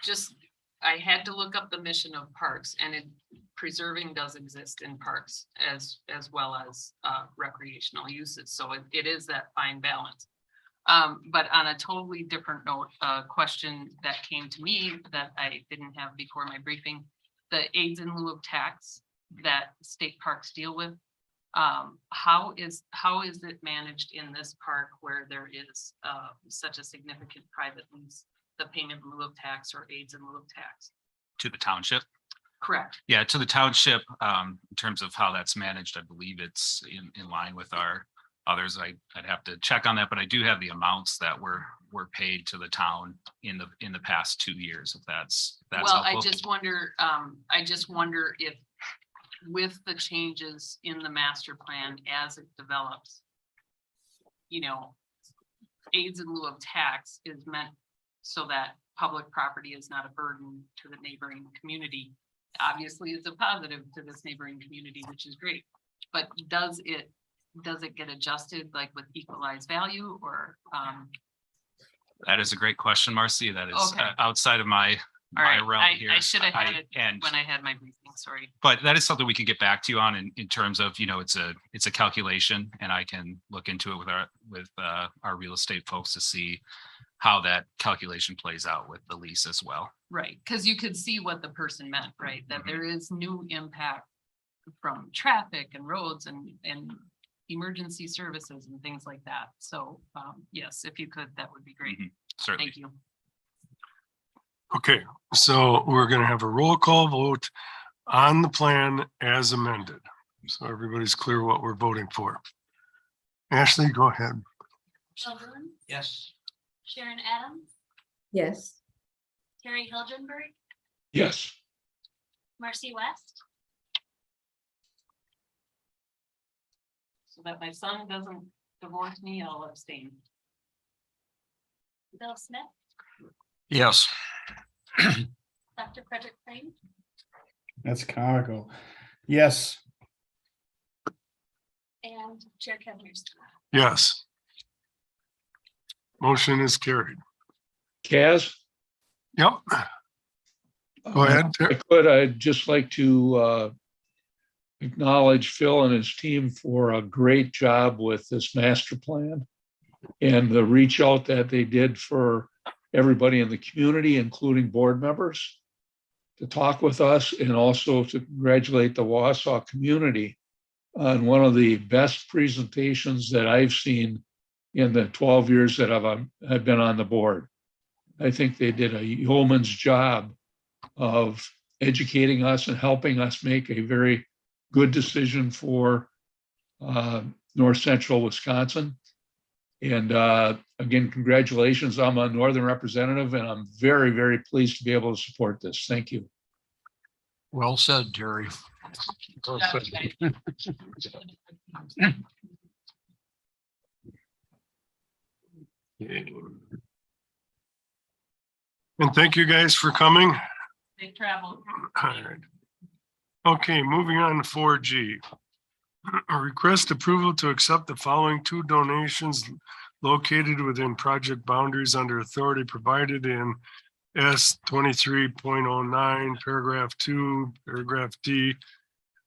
Just, I had to look up the mission of parks, and preserving does exist in parks as well as recreational uses. So it is that fine balance. But on a totally different note, a question that came to me that I didn't have before my briefing, the aids in lieu of tax that state parks deal with. How is it managed in this park where there is such a significant private lease, the payment in lieu of tax or aids in lieu of tax? To the township. Correct. Yeah, to the township, in terms of how that's managed, I believe it's in line with our others. I'd have to check on that, but I do have the amounts that were paid to the town in the past 2 years, if that's Well, helpful. I just wonder if with the changes in the master plan as it develops, aids in lieu of tax is meant so that public property is not a burden to the neighboring community. Obviously, it's a positive to this neighboring community, which is great. But does it get adjusted like with equalized value or? That is a great question, Marcy. That is Okay. Outside of my All right, realm here. I should have had it and when I had my briefing, sorry. But that is something we can get back to you on in terms of, it's a calculation, and I can look into it with our real estate folks to see how that calculation plays out with the lease as well. Right, because you could see what the person meant, right? That there is new impact from traffic and roads and emergency services and things like that. So yes, if you could, that would be great. Certainly. Thank you. Okay, so we're going to have a roll call vote on the plan as amended. So everybody's clear what we're voting for. Ashley, go ahead. Bill Moon, Yes. Sharon Adams, Yes. Terry Hilgenberg, Yes. Marcy West, So that my son doesn't divorce me, I'll abstain. Bill Smith, Yes. Dr. Frederick Crane, That's comical. Yes. and Chair Kevin. Yes. Motion is carried. Kaz? Yep. Go ahead. If I could, I'd just like to acknowledge Phil and his team for a great job with this master plan and the reach out that they did for everybody in the community, including board members, to talk with us, and also to congratulate the Wausau community on one of the best presentations that I've seen in the 12 years that I've been on the board. I think they did a yeoman's job of educating us and helping us make a very good decision for North Central Wisconsin. And again, congratulations. I'm a Northern representative, and I'm very, very pleased to be able to support this. Thank you. Well said, Terry. And thank you guys for coming. Safe travel. All right. Okay, moving on to 4G. A request approval to accept the following two donations located within project boundaries under authority provided in S 23.09, paragraph 2, paragraph D,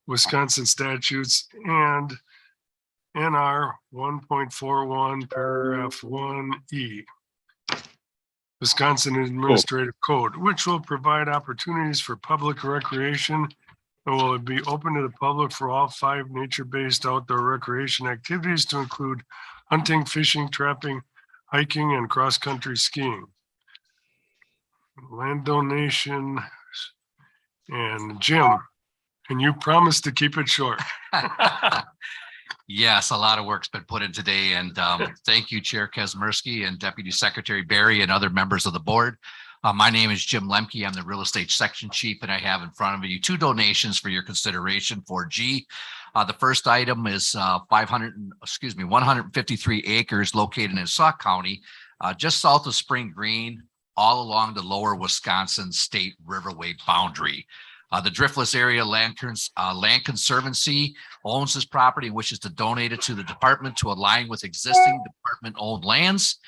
Wisconsin statutes, and NR 1.41, paragraph 1E, Wisconsin Administrative Code, which will provide opportunities for public recreation and will be open to the public for all 5 nature-based outdoor recreation activities to include hunting, fishing, trapping, hiking, and cross-country skiing. Land donation. And Jim, can you promise to keep it short? Yes, a lot of work's been put in today, and thank you, Chair Kazmersky and Deputy Secretary Barry and other members of the board. My name is Jim Lemke. I'm the real estate section chief, and I have in front of you 2 donations for your consideration for G. The first item is 153 acres located in Sauk County, just south of Spring Green, all along the lower Wisconsin State Riverway boundary. The Driftless Area Land Conservancy owns this property and wishes to donate it to the department to align with existing department-owned lands.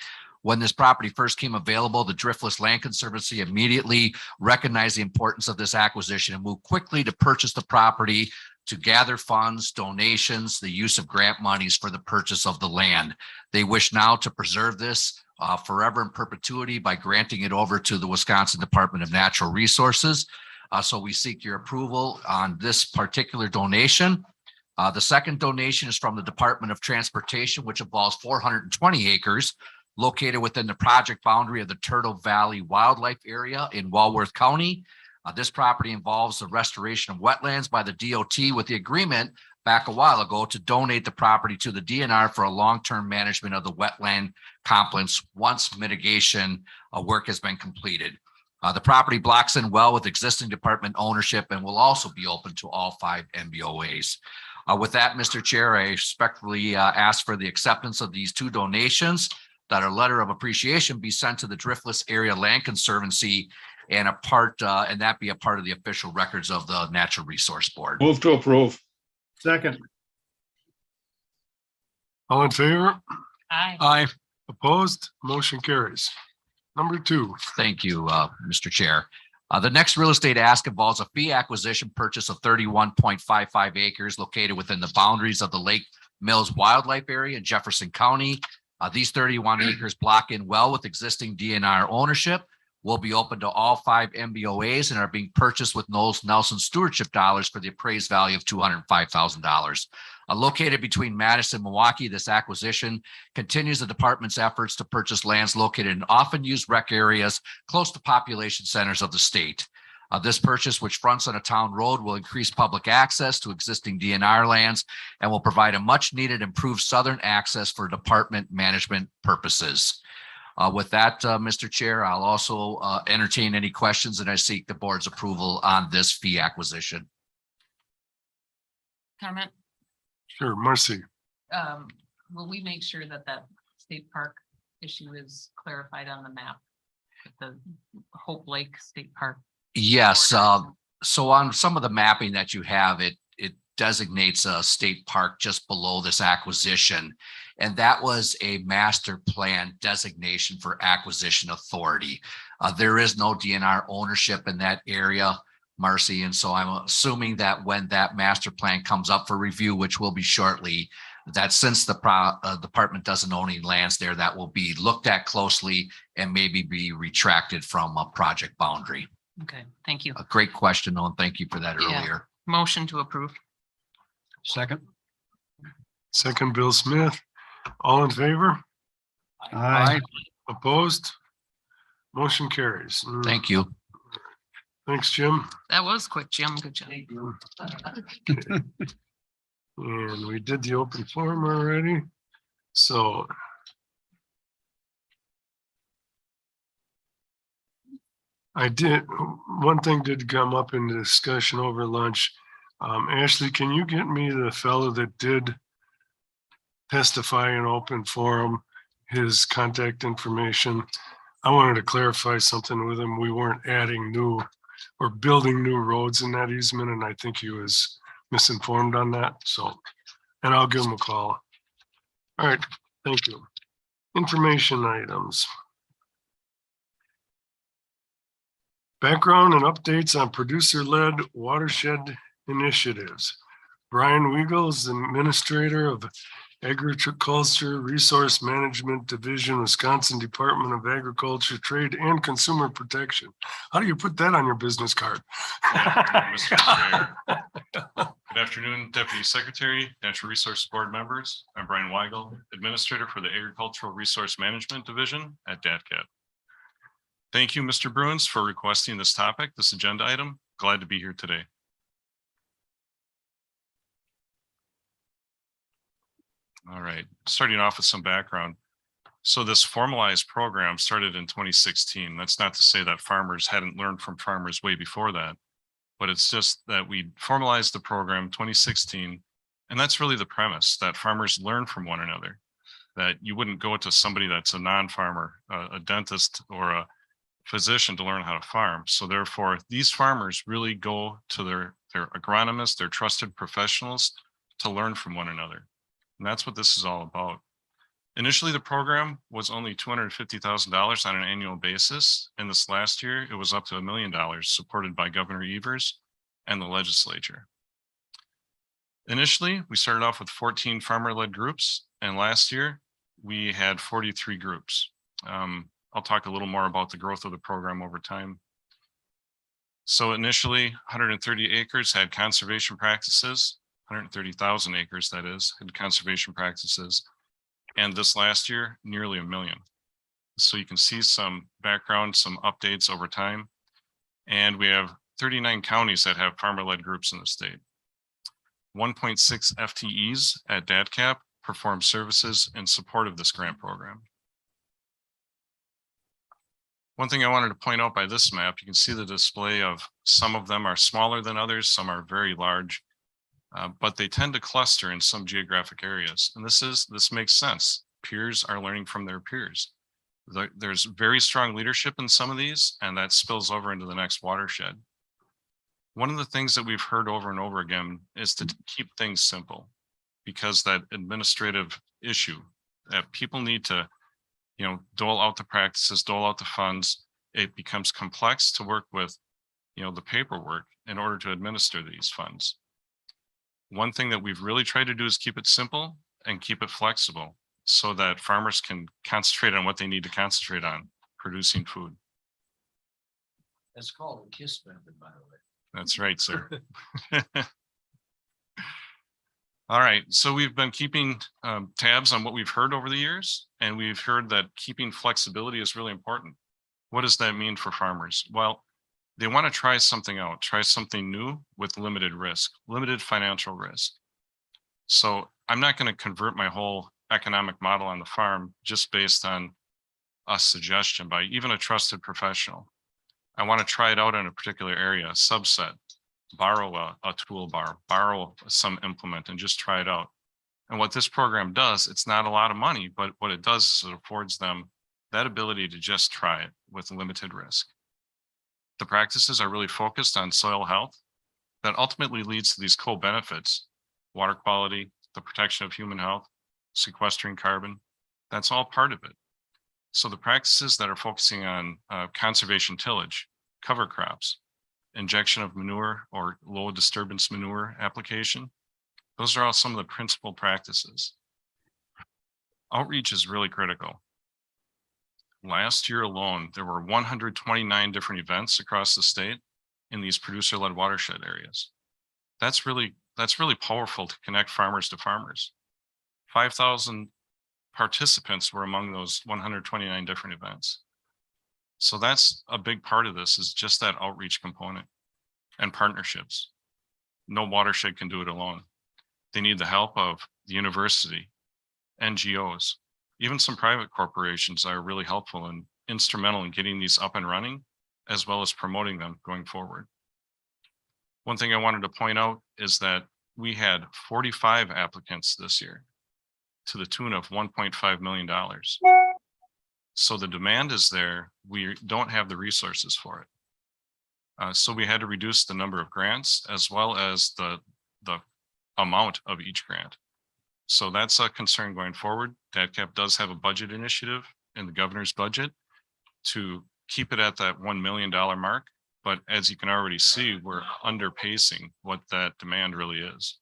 When this property first came available, the Driftless Land Conservancy immediately recognized the importance of this acquisition and moved quickly to purchase the property, to gather funds, donations, the use of grant monies for the purchase of the land. They wish now to preserve this forever in perpetuity by granting it over to the Wisconsin Department of Natural Resources. So we seek your approval on this particular donation. The second donation is from the Department of Transportation, which involves 420 acres located within the project boundary of the Turtle Valley Wildlife Area in Walworth County. This property involves the restoration of wetlands by the DOT with the agreement back a while ago to donate the property to the DNR for a long-term management of the wetland complex once mitigation work has been completed. The property blocks in well with existing department ownership and will also be open to all 5 MBOAs. With that, Mr. Chair, I respectfully ask for the acceptance of these 2 donations, that a letter of appreciation be sent to the Driftless Area Land Conservancy and that be a part of the official records of the Natural Resource Board. Move to approve. Second. All in favor? Aye. Aye. Opposed? Motion carries. Number 2. Thank you, Mr. Chair. The next real estate ask involves a fee acquisition purchase of 31.55 acres located within the boundaries of the Lake Mills Wildlife Area in Jefferson County. These 31 acres block in well with existing DNR ownership, will be open to all 5 MBOAs and are being purchased with Knowles Nelson stewardship dollars for the appraised value of $205,000. Located between Madison and Milwaukee, this acquisition continues the department's efforts to purchase lands located in often used rec areas close to population centers of the state. This purchase, which fronts on a town road, will increase public access to existing DNR lands and will provide a much needed improved southern access for department management purposes. With that, Mr. Chair, I'll also entertain any questions, and I seek the board's approval on this fee acquisition. Comment? Sure, Marcy. Will we make sure that that state park issue is clarified on the map? The Hope Lake State Park. Yes, so on some of the mapping that you have, it designates a state park just below this acquisition. And that was a master plan designation for acquisition authority. There is no DNR ownership in that area, Marcy. And so I'm assuming that when that master plan comes up for review, which will be shortly, that since the department doesn't own any lands there, that will be looked at closely and maybe be retracted from a project boundary. Okay, thank you. A great question, though, and thank you for that Yeah. earlier. Motion to approve. Second. Second, Bill Smith. All in favor? Aye. Opposed? Motion carries. Thank you. Thanks, Jim. That was quick, Jim. Good job. And we did the open forum already. So I did, one thing did come up in the discussion over lunch. Ashley, can you get me the fellow that did testify in open forum, his contact information? I wanted to clarify something with him. We weren't adding new or building new roads in that easement, and I think he was misinformed on that. So, and I'll give him a call. All right, thank you. Information items. Background and updates on producer-led watershed initiatives. Brian Weigel is the Administrator of Agriculture Resource Management Division, Wisconsin Department of Agriculture, Trade and Consumer Protection. How do you put that on your business card? Mr. Chair. Good afternoon, Deputy Secretary, Natural Resource Board members. I'm Brian Weigel, Administrator for the Agricultural Resource Management Division at DATCAT. Thank you, Mr. Bruins, for requesting this topic, this agenda item. Glad to be here today. All right, starting off with some background. So this formalized program started in 2016. That's not to say that farmers hadn't learned from farmers way before that, but it's just that we formalized the program 2016. And that's really the premise, that farmers learn from one another, that you wouldn't go to somebody that's a non-farmer, a dentist or a physician to learn how to farm. So therefore, these farmers really go to their agronomists, their trusted professionals to learn from one another. And that's what this is all about. Initially, the program was only $250,000 on an annual basis. And this last year, it was up to $1 million, supported by Governor Evers and the legislature. Initially, we started off with 14 farmer-led groups, and last year, we had 43 groups. I'll talk a little more about the growth of the program over time. So initially, 130 acres had conservation practices. 130,000 acres, that is, had conservation practices. And this last year, nearly 1 million. So you can see some background, some updates over time. And we have 39 counties that have farmer-led groups in the state. 1.6 FTEs at DATCAP perform services in support of this grant program. One thing I wanted to point out by this map, you can see the display of some of them are smaller than others, some are very large. But they tend to cluster in some geographic areas. And this makes sense. Peers are learning from their peers. There's very strong leadership in some of these, and that spills over into the next watershed. One of the things that we've heard over and over again is to keep things simple, because that administrative issue that people need to, dole out the practices, dole out the funds, it becomes complex to work with, the paperwork in order to administer these funds. One thing that we've really tried to do is keep it simple and keep it flexible so that farmers can concentrate on what they need to concentrate on, producing food. That's called a KISS method, by the way. That's right, sir. All right, so we've been keeping tabs on what we've heard over the years, and we've heard that keeping flexibility is really important. What does that mean for farmers? Well, They want to try something out, try something new with limited risk, limited financial risk. So I'm not going to convert my whole economic model on the farm just based on a suggestion by even a trusted professional. I want to try it out in a particular area, a subset, borrow a toolbar, borrow some implement and just try it out. And what this program does, it's not a lot of money, but what it does is it affords them that ability to just try it with limited risk. The practices are really focused on soil health that ultimately leads to these co-benefits, water quality, the protection of human health, sequestering carbon. That's all part of it. So the practices that are focusing on conservation tillage, cover crops, injection of manure or low disturbance manure application, those are all some of the principal practices. Outreach is really critical. Last year alone, there were 129 different events across the state in these producer-led watershed areas. That's really powerful to connect farmers to farmers. 5,000 participants were among those 129 different events. So that's a big part of this, is just that outreach component and partnerships. No watershed can do it alone. They need the help of the university, NGOs, even some private corporations are really helpful and instrumental in getting these up and running, as well as promoting them going forward. One thing I wanted to point out is that we had 45 applicants this year to the tune of $1.5 million. So the demand is there. We don't have the resources for it. So we had to reduce the number of grants as well as the amount of each grant. So that's a concern going forward. DATCAP does have a budget initiative in the governor's budget to keep it at that $1 million mark. But as you can already see, we're underpacing what that demand really is.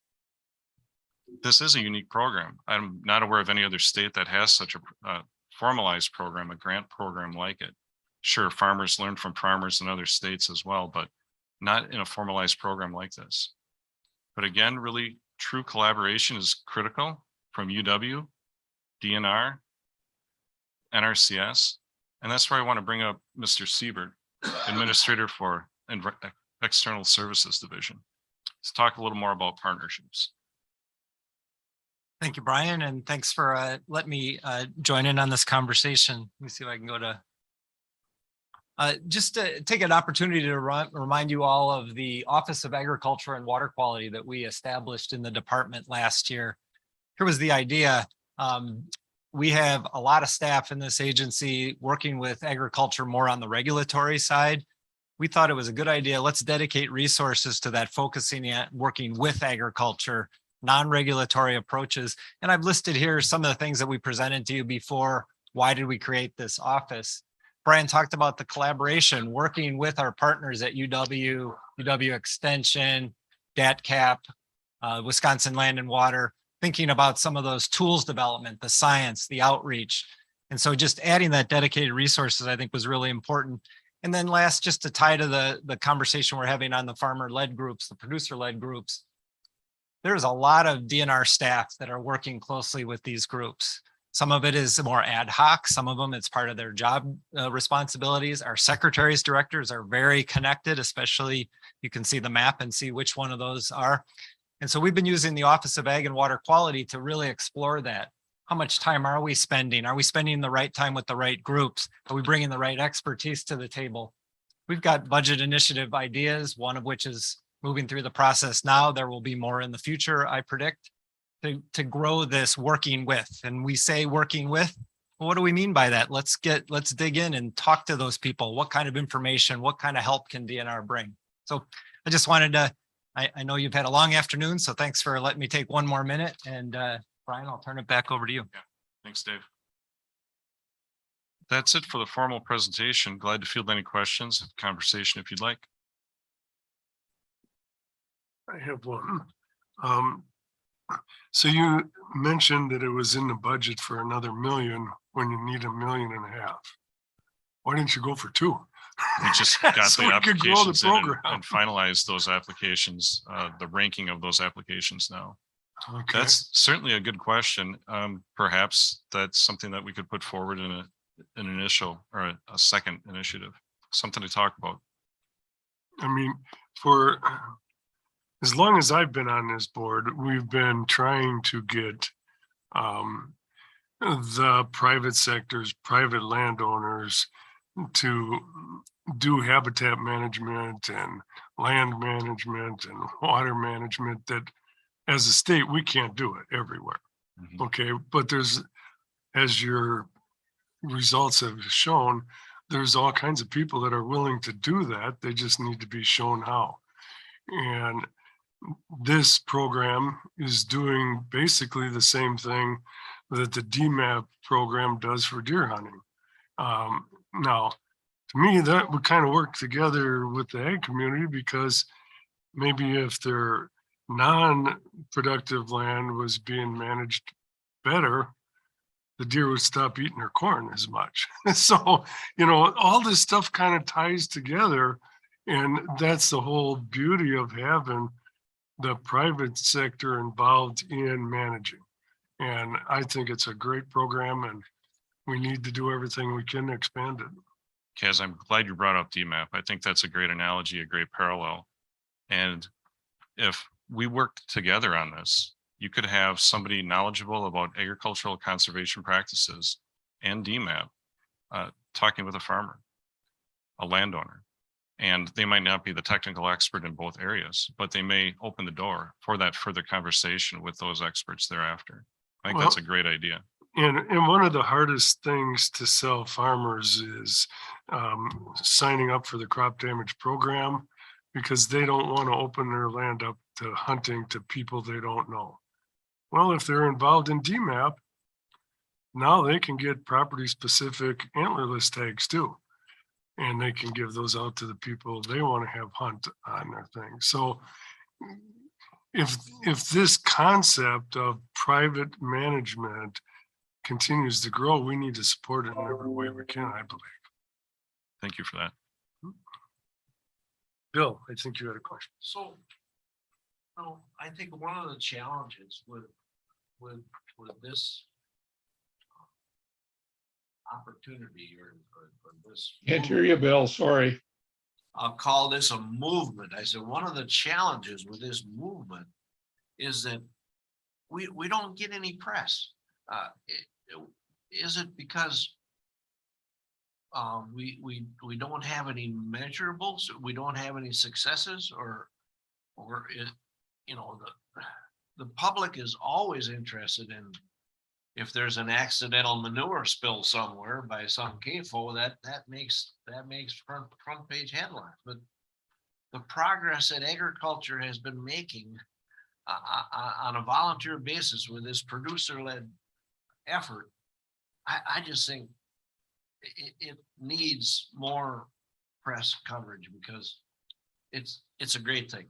This is a unique program. I'm not aware of any other state that has such a formalized program, a grant program like it. Sure, farmers learn from farmers in other states as well, but not in a formalized program like this. But again, really true collaboration is critical from UW, DNR, NRCS, and that's where I want to bring up Mr. Siebert, Administrator for External Services Division. Let's talk a little more about partnerships. Thank you, Brian, and thanks for letting me join in on this conversation. Let me see if I can go to just to take an opportunity to remind you all of the Office of Agriculture and Water Quality that we established in the department last year. Here was the idea. We have a lot of staff in this agency working with agriculture more on the regulatory side. We thought it was a good idea. Let's dedicate resources to that, focusing at working with agriculture, non-regulatory approaches. And I've listed here some of the things that we presented to you before. Why did we create this office? Brian talked about the collaboration, working with our partners at UW, UW Extension, DATCAP, Wisconsin Land and Water, thinking about some of those tools development, the science, the outreach. And so just adding that dedicated resources, I think, was really important. And then last, just to tie to the conversation we're having on the farmer-led groups, the producer-led groups, there's a lot of DNR staff that are working closely with these groups. Some of it is more ad hoc. Some of them, it's part of their job responsibilities. Our secretaries, directors are very connected, especially you can see the map and see which one of those are. And so we've been using the Office of Ag and Water Quality to really explore that. How much time are we spending? Are we spending the right time with the right groups? Are we bringing the right expertise to the table? We've got budget initiative ideas, one of which is moving through the process now. There will be more in the future, I predict, to grow this working with. And we say working with, well, what do we mean by that? Let's dig in and talk to those people. What kind of information, what kind of help can DNR bring? So I just wanted to, I know you've had a long afternoon, so thanks for letting me take one more minute. And Brian, I'll turn it back over to you. Yeah, thanks, Dave. That's it for the formal presentation. Glad to field any questions, have a conversation if you'd like. I have one. So you mentioned that it was in the budget for another million when you need 1.5 million. Why didn't you go for 2? We just got So the we could grow the applications in program. and finalized those applications, the ranking of those applications now. Okay. That's certainly a good question. Perhaps that's something that we could put forward in an initial or a second initiative, something to talk about. I mean, for as long as I've been on this board, we've been trying to get the private sectors, private landowners to do habitat management and land management and water management that as a state, we can't do it everywhere. Okay, but there's, as your results have shown, there's all kinds of people that are willing to do that. They just need to be shown how. And this program is doing basically the same thing that the DMAP program does for deer hunting. Now, to me, that would kind of work together with the ag community, because maybe if their non-productive land was being managed better, the deer would stop eating their corn as much. So, all this stuff kind of ties together, and that's the whole beauty of having the private sector involved in managing. And I think it's a great program, and we need to do everything we can to expand it. Kaz, I'm glad you brought up DMAP. I think that's a great analogy, a great parallel. And if we work together on this, you could have somebody knowledgeable about agricultural conservation practices and DMAP talking with a farmer, a landowner. And they might not be the technical expert in both areas, but they may open the door for that further conversation with those experts thereafter. I think that's a great idea. And one of the hardest things to sell farmers is signing up for the crop damage program, because they don't want to open their land up to hunting to people they don't know. Well, if they're involved in DMAP, now they can get property specific antlerless tags too. And they can give those out to the people they want to have hunt on their thing. So if this concept of private management continues to grow, we need to support it in every way we can, I believe. Thank you for that. Bill, I think you had a question. So, I think one of the challenges with this opportunity or this. Can't hear you, Bill, sorry. I'll call this a movement. I said, one of the challenges with this movement is that we don't get any press. Is it because we don't have any measurables, we don't have any successes, or is, the public is always interested in, if there's an accidental manure spill somewhere by some CAFO, that makes front page headlines. But the progress that agriculture has been making on a volunteer basis with this producer-led effort, I just think it needs more press coverage, because it's a great thing.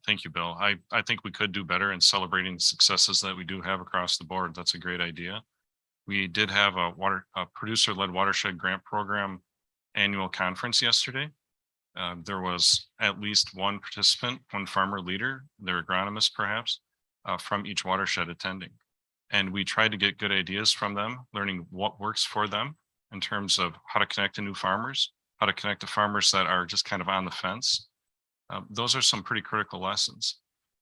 Thank you, Bill. I think we could do better in celebrating the successes that we do have across the board. That's a great idea. We did have a producer-led watershed grant program annual conference yesterday. There was at least one participant, one farmer leader, their agronomist perhaps, from each watershed attending. And we tried to get good ideas from them, learning what works for them in terms of how to connect to new farmers, how to connect to farmers that are just kind of on the fence. Those are some pretty critical lessons.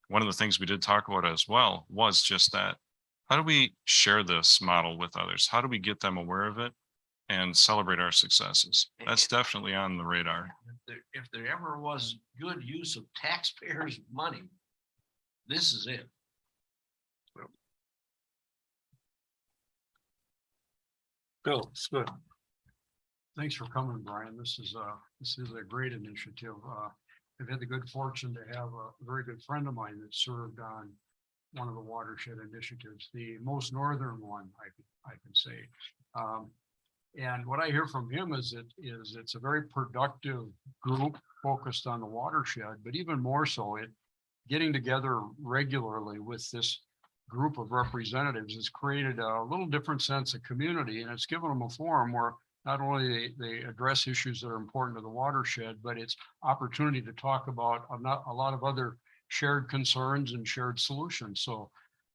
One of the things we did talk about as well was just that. How do we share this model with others? How do we get them aware of it and celebrate our successes? That's definitely on the radar. If there ever was good use of taxpayers' money, this is it. Bill, Smith. Thanks for coming, Brian. This is a great initiative. I've had the good fortune to have a very good friend of mine that served on one of the watershed initiatives, the most northern one, I can say. And what I hear from him is it's a very productive group focused on the watershed, but even more so, getting together regularly with this group of representatives has created a little different sense of community, and it's given them a forum where not only they address issues that are important to the watershed, but it's opportunity to talk about a lot of other shared concerns and shared solutions. So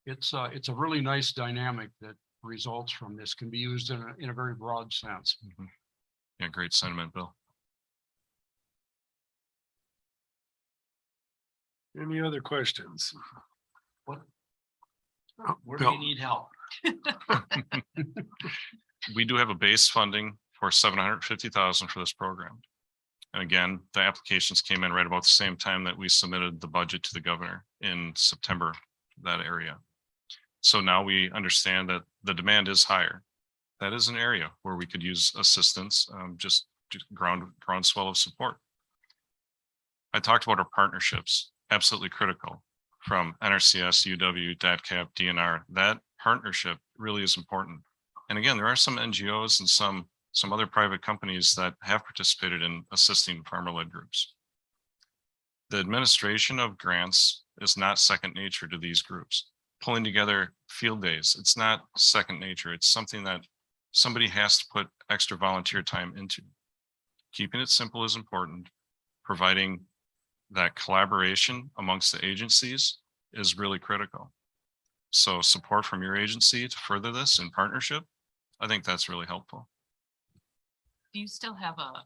it's a really nice dynamic that results from this, can be used in a very broad sense. Yeah, great sentiment, Bill. Any other questions? What? Oh, Where do Bill. you need help? We do have a base funding for $750,000 for this program. And again, the applications came in right about the same time that we submitted the budget to the governor in September, that area. So now we understand that the demand is higher. That is an area where we could use assistance, just groundswell of support. I talked about our partnerships, absolutely critical, from NRCS, UW, DATCAP, DNR. That partnership really is important. And again, there are some NGOs and some other private companies that have participated in assisting farmer-led groups. The administration of grants is not second nature to these groups. Pulling together field days, it's not second nature. It's something that somebody has to put extra volunteer time into. Keeping it simple is important. Providing that collaboration amongst the agencies is really critical. So support from your agency to further this in partnership, I think that's really helpful. Do you still have a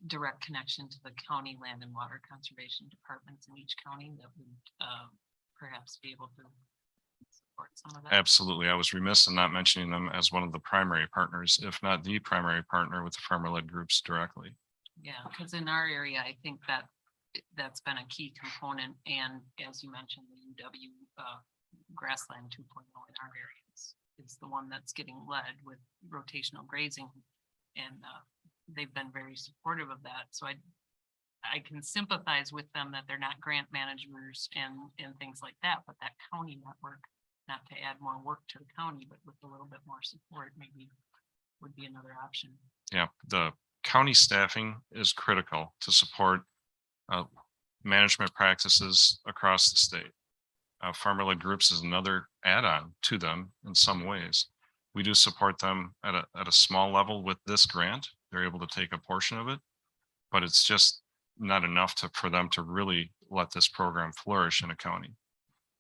direct connection to the county land and water conservation departments in each county that would perhaps be able to support some of that? Absolutely. I was remiss in not mentioning them as one of the primary partners, if not the primary partner with the farmer-led groups directly. Yeah, because in our area, I think that that's been a key component. And as you mentioned, the UW grassland 2.0 in our areas is the one that's getting led with rotational grazing. And they've been very supportive of that. So I can sympathize with them that they're not grant managers and things like that, but that county network, not to add more work to the county, but with a little bit more support, maybe would be another option. Yeah, the county staffing is critical to support management practices across the state. Farmer-led groups is another add-on to them in some ways. We do support them at a small level with this grant. They're able to take a portion of it, but it's just not enough for them to really let this program flourish in a county.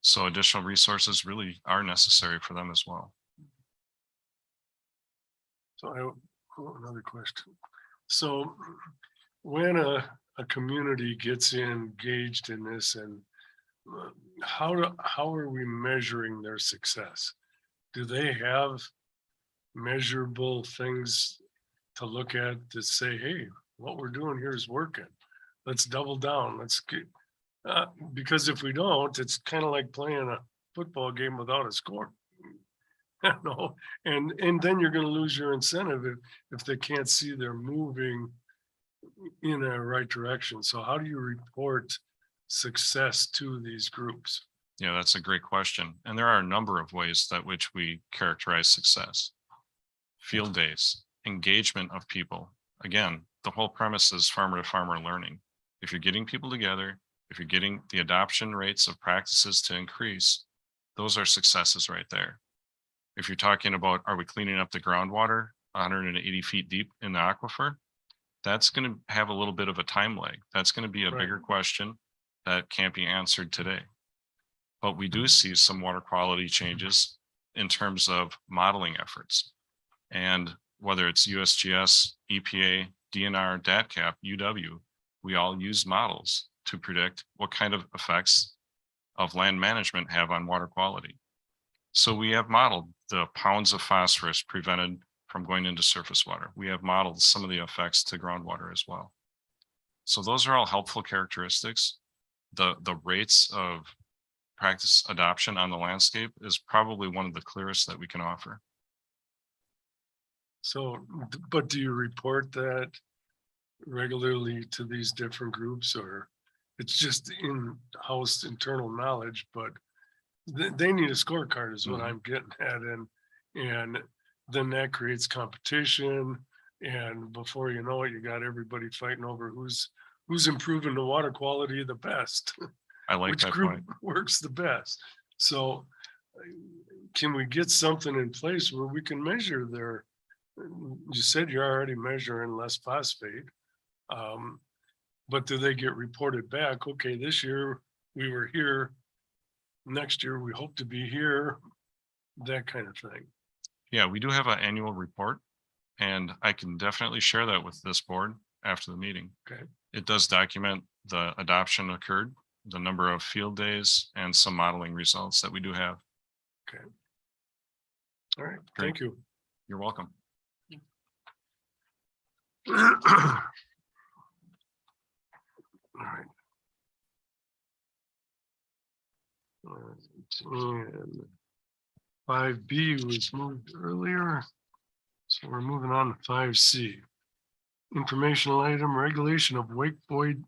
So additional resources really are necessary for them as well. So another question. So when a community gets engaged in this, and how are we measuring their success? Do they have measurable things to look at to say, hey, what we're doing here is working. Let's double down. Let's get, because if we don't, it's kind of like playing a football game without a score. No, and then you're going to lose your incentive if they can't see they're moving in a right direction. So how do you report success to these groups? Yeah, that's a great question. And there are a number of ways that which we characterize success. Field days, engagement of people. Again, the whole premise is farmer to farmer learning. If you're getting people together, if you're getting the adoption rates of practices to increase, those are successes right there. If you're talking about, are we cleaning up the groundwater 180 feet deep in the aquifer? That's going to have a little bit of a time lag. That's going to be a bigger question that can't be answered today. But we do see some water quality changes in terms of modeling efforts. And whether it's USGS, EPA, DNR, DATCAP, UW, we all use models to predict what kind of effects of land management have on water quality. So we have modeled the pounds of phosphorus prevented from going into surface water. We have modeled some of the effects to groundwater as well. So those are all helpful characteristics. The rates of practice adoption on the landscape is probably one of the clearest that we can offer. So, but do you report that regularly to these different groups, or it's just in-house internal knowledge, but they need a scorecard is what I'm getting at. And then that creates competition. And before you know it, you got everybody fighting over who's improving the water quality the best. I like which that group point. works the best. So can we get something in place where we can measure their, you said you're already measuring less phosphate, but do they get reported back? Okay, this year we were here, next year we hope to be here, that kind of thing. Yeah, we do have an annual report, and I can definitely share that with this board after the meeting. Okay. It does document the adoption occurred the number of field days and some modeling results that we do have. Okay. All right, Great. thank you. You're welcome. All right. 5B was moved earlier, so we're moving on to 5C. Informational item, regulation of Wake Board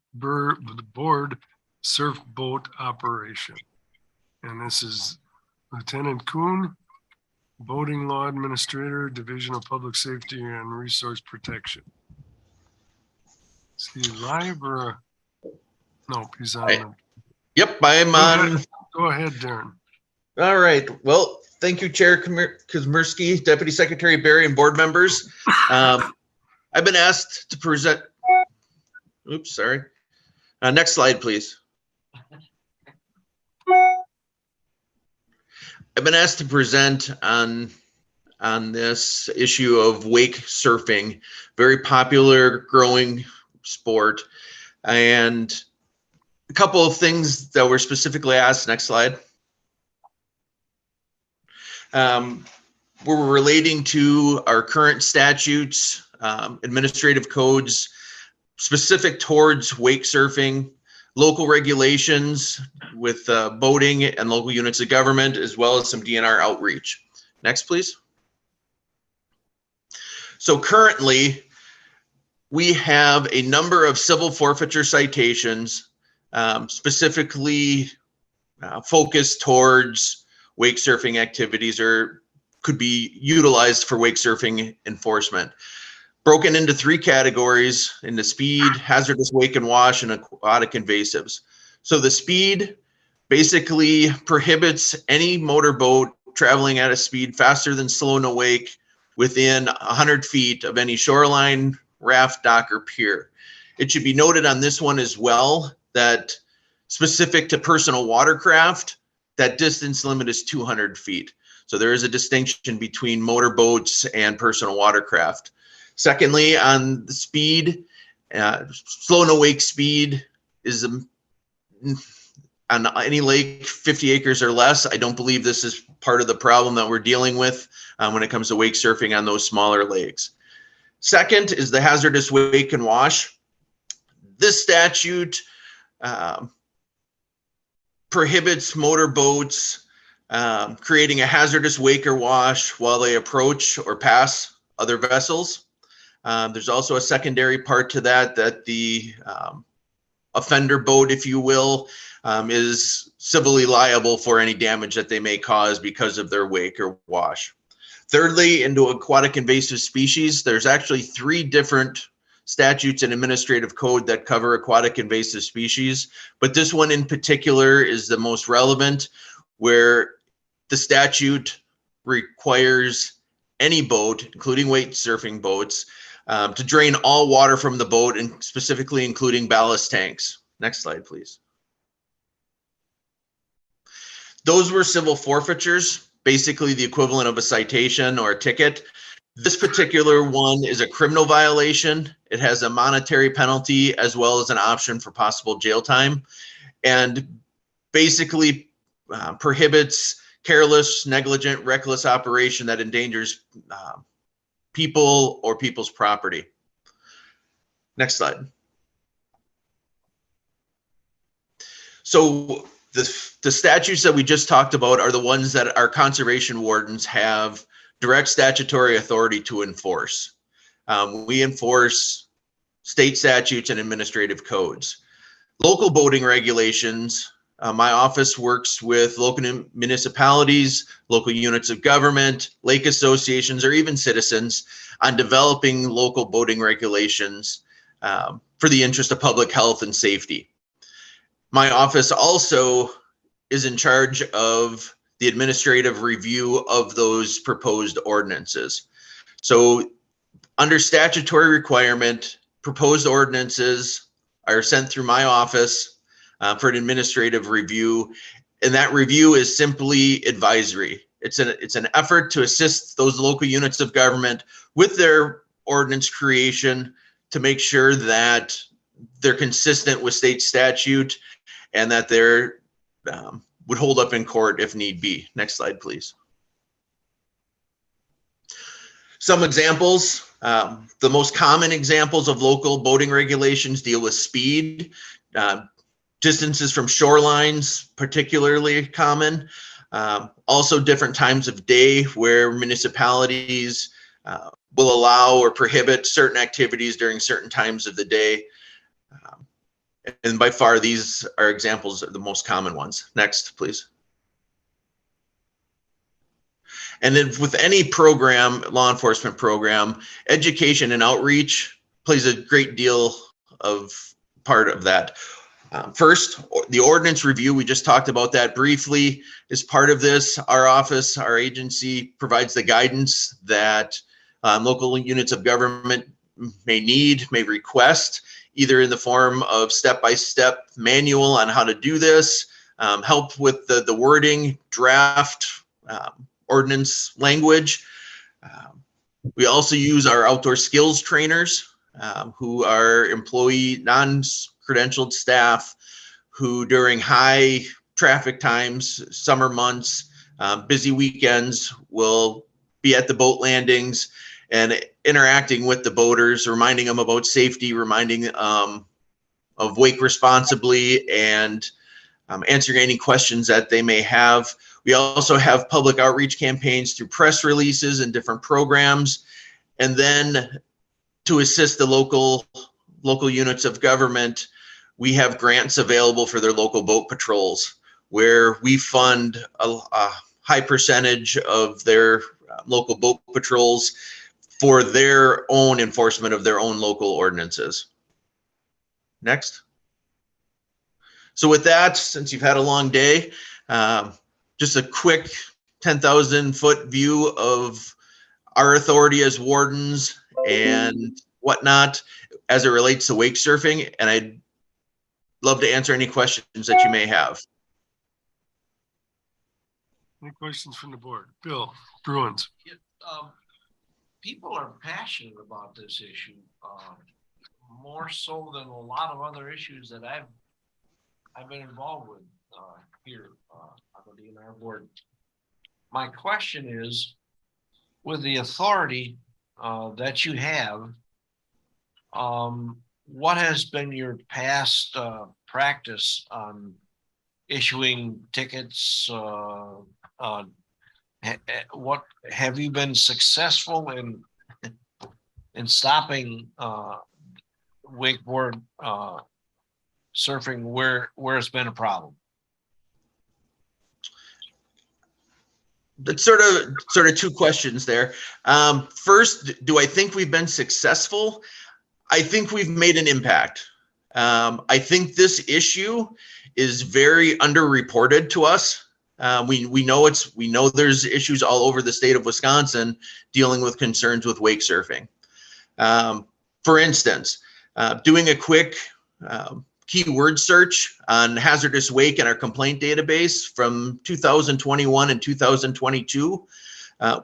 surf boat operation. And this is Lieutenant Kuhn, Boating Law Administrator, Division of Public Safety and Resource Protection. Is he live or? Nope, he's on. Yep, I'm on. Go ahead, Darren. All right. Well, thank you, Chair Kazmersky, Deputy Secretary Barry, and board members. I've been asked to present. Oops, sorry. Next slide, please. I've been asked to present on this issue of wake surfing, very popular, growing sport, and a couple of things that were specifically asked. Next slide. We're relating to our current statutes, administrative codes specific towards wake surfing, local regulations with boating and local units of government, as well as some DNR outreach. Next, please. So currently, we have a number of civil forfeiture citations specifically focused towards wake surfing activities or could be utilized for wake surfing enforcement. Broken into 3 categories: into speed, hazardous wake and wash, and aquatic invasives. So the speed basically prohibits any motorboat traveling at a speed faster than slow no wake within 100 feet of any shoreline, raft, dock, or pier. It should be noted on this one as well that specific to personal watercraft, that distance limit is 200 feet. So there is a distinction between motorboats and personal watercraft. Secondly, on the speed, slow no wake speed is on any lake 50 acres or less. I don't believe this is part of the problem that we're dealing with when it comes to wake surfing on those smaller lakes. Second is the hazardous wake and wash. This statute prohibits motorboats creating a hazardous wake or wash while they approach or pass other vessels. There's also a secondary part to that, that the offender boat, if you will, is civilly liable for any damage that they may cause because of their wake or wash. Thirdly, into aquatic invasive species, there's actually 3 different statutes and administrative code that cover aquatic invasive species, but this one in particular is the most relevant, where the statute requires any boat, including wake surfing boats, to drain all water from the boat, and specifically including ballast tanks. Next slide, please. Those were civil forfeitures, basically the equivalent of a citation or a ticket. This particular one is a criminal violation. It has a monetary penalty as well as an option for possible jail time, and basically prohibits careless, negligent, reckless operation that endangers people or people's property. Next slide. So the statutes that we just talked about are the ones that our conservation wardens have direct statutory authority to enforce. We enforce state statutes and administrative codes. Local boating regulations, my office works with local municipalities, local units of government, lake associations, or even citizens on developing local boating regulations for the interest of public health and safety. My office also is in charge of the administrative review of those proposed ordinances. So under statutory requirement, proposed ordinances are sent through my office for an administrative review, and that review is simply advisory. It's an effort to assist those local units of government with their ordinance creation to make sure that they're consistent with state statute and that they're would hold up in court if need be. Next slide, please. Some examples, the most common examples of local boating regulations deal with speed, distances from shorelines, particularly common. Also different times of day where municipalities will allow or prohibit certain activities during certain times of the day. And by far, these are examples of the most common ones. Next, please. And then with any program, law enforcement program, education and outreach plays a great deal of part of that. First, the ordinance review, we just talked about that briefly. As part of this, our office, our agency provides the guidance that local units of government may request, either in the form of step-by-step manual on how to do this, help with the wording, draft, ordinance language. We also use our outdoor skills trainers who are employee, non-credentialed staff who during high traffic times, summer months, busy weekends will be at the boat landings and interacting with the boaters, reminding them about safety, reminding of wake responsibly, and answering any questions that they may have. We also have public outreach campaigns through press releases and different programs. And then to assist the local units of government, we have grants available for their local boat patrols, where we fund a high percentage of their local boat patrols for their own enforcement of their own local ordinances. Next. So with that, since you've had a long day, just a quick 10,000-foot view of our authority as wardens and whatnot as it relates to wake surfing. And I'd love to answer any questions that you may have. Any questions from the board? Bill Bruins. People are passionate about this issue, more so than a lot of other issues that I've been involved with here on the DNR board. My question is, with the authority that you have, what has been your past practice on issuing tickets? What have you been successful in stopping wakeboard surfing where it's been a problem? That's sort of two questions there. First, do I think we've been successful? I think we've made an impact. I think this issue is very underreported to us. We know there's issues all over the state of Wisconsin dealing with concerns with wake surfing. For instance, doing a quick keyword search on hazardous wake in our complaint database from 2021 and 2022,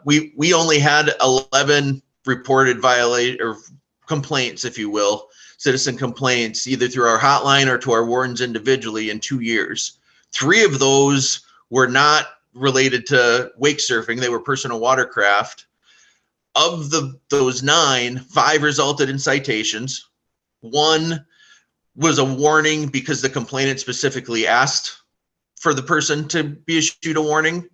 we only had 11 reported complaints, if you will, citizen complaints, either through our hotline or to our wardens individually in 2 years. 3 of those were not related to wake surfing. They were personal watercraft. Of those 9, 5 resulted in citations. 1 was a warning because the complainant specifically asked for the person to be issued a warning.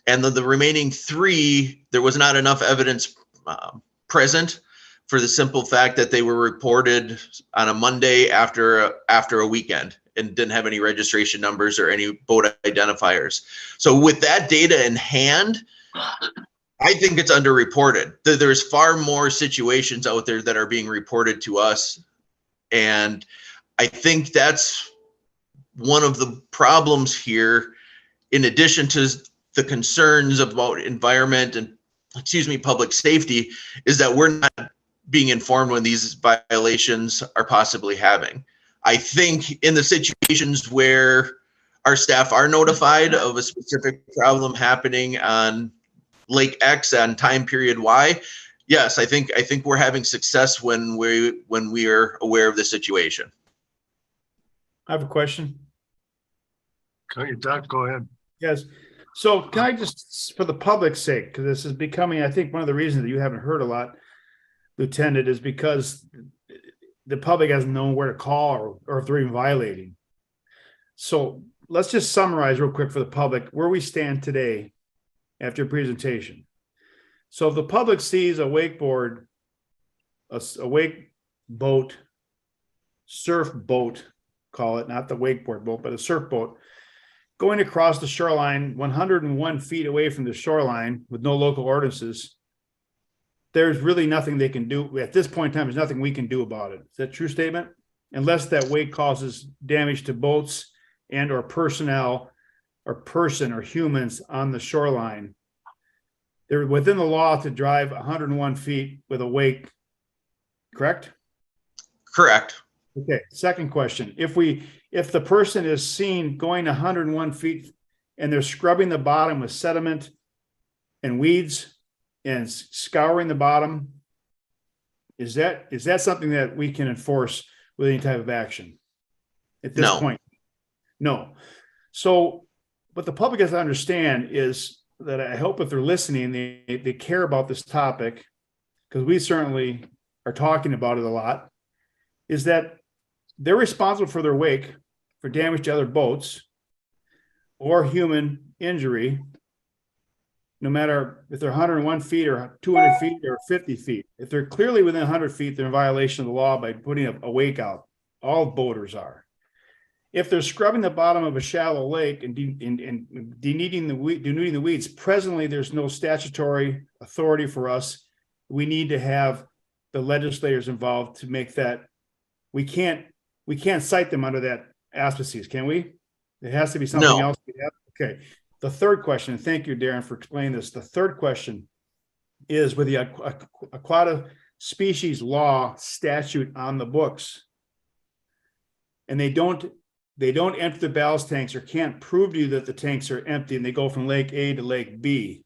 And the remaining 3, there was not enough evidence present for the simple fact that they were reported on a Monday after a weekend and didn't have any registration numbers or any boat identifiers. So with that data in hand, I think it's underreported. There's far more situations out there that are being reported to us. And I think that's one of the problems here, in addition to the concerns about environment and, public safety, is that we're not being informed when these violations are possibly happening. I think in the situations where our staff are notified of a specific problem happening on Lake X on time period Y, yes, I think we're having success when we are aware of the situation. I have a question. Doug, go ahead. Yes. So can I just, for the public's sake, because this is becoming, I think, one of the reasons that you haven't heard a lot, Lieutenant, is because the public hasn't known where to call or if they're even violating. So let's just summarize real quick for the public where we stand today after your presentation. So if the public sees a wakeboard, a wake boat, surf boat, call it, not the wakeboard boat, but a surf boat, going across the shoreline 101 feet away from the shoreline with no local ordinances, there's really nothing they can do. At this point in time, there's nothing we can do about it. Is that a true statement? Unless that wake causes damage to boats and or personnel or person or humans on the shoreline, they're within the law to drive 101 feet with a wake, correct? Correct. Okay, second question. If the person is seen going 101 feet and they're scrubbing the bottom with sediment and weeds and scouring the bottom, is that something that we can enforce with any type of action at this point? No. So what the public has to understand is that I hope if they're listening, they care about this topic, because we certainly are talking about it a lot, is that they're responsible for their wake for damage to other boats or human injury, no matter if they're 101 feet or 200 feet or 50 feet. If they're clearly within 100 feet, they're in violation of the law by putting a wake out. All boaters are. If they're scrubbing the bottom of a shallow lake and denuding the weeds, presently there's no statutory authority for us. We need to have the legislators involved to make that. We can't cite them under that auspices, can we? It has to be something else. Okay. The third question, and thank you, Darren, for explaining this. The third question is with the aquatic species law statute on the books, and they don't empty the ballast tanks or can't prove to you that the tanks are empty and they go from lake A to lake B,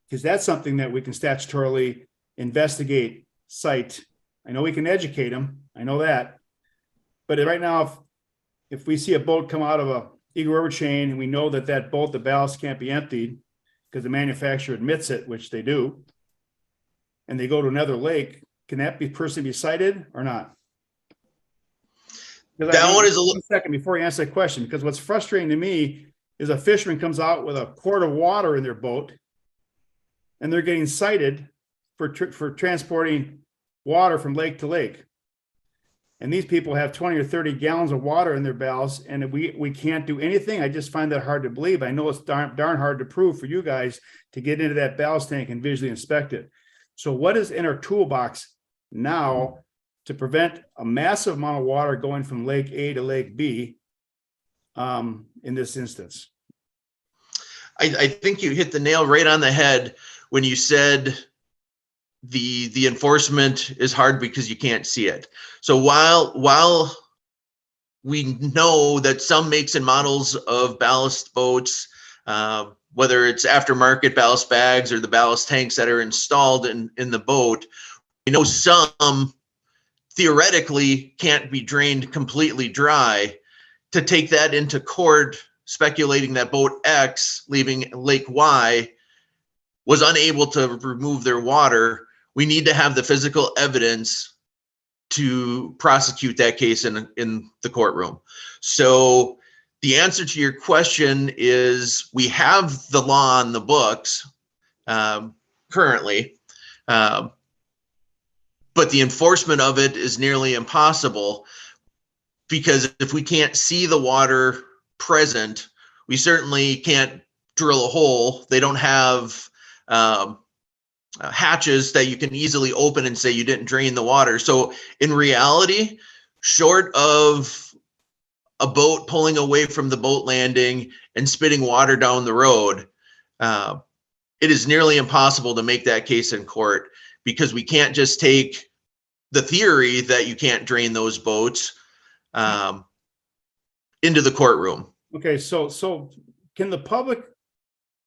because that's something that we can statutorily investigate, cite. I know we can educate them. I know that. But right now, if we see a boat come out of a Eagle River chain and we know that boat, the ballast can't be emptied because the manufacturer admits it, which they do, and they go to another lake, can that person be cited or not? That one is a little second before you answer that question, because what's frustrating to me is a fisherman comes out with a quart of water in their boat and they're getting cited for transporting water from lake to lake. And these people have 20 or 30 gallons of water in their ballast, and we can't do anything. I just find that hard to believe. I know it's darn hard to prove for you guys to get into that ballast tank and visually inspect it. So what is in our toolbox now to prevent a massive amount of water going from lake A to lake B in this instance? I think you hit the nail right on the head when you said the enforcement is hard because you can't see it. So while we know that some makes and models of ballast boats, whether it's aftermarket ballast bags or the ballast tanks that are installed in the boat, we know some theoretically can't be drained completely dry. To take that into court, speculating that boat X leaving lake Y was unable to remove their water, we need to have the physical evidence to prosecute that case in the courtroom. So the answer to your question is we have the law on the books currently, but the enforcement of it is nearly impossible, because if we can't see the water present, we certainly can't drill a hole. They don't have hatches that you can easily open and say you didn't drain the water. So in reality, short of a boat pulling away from the boat landing and spitting water down the road, it is nearly impossible to make that case in court, because we can't just take the theory that you can't drain those boats into the courtroom. Okay, so can the public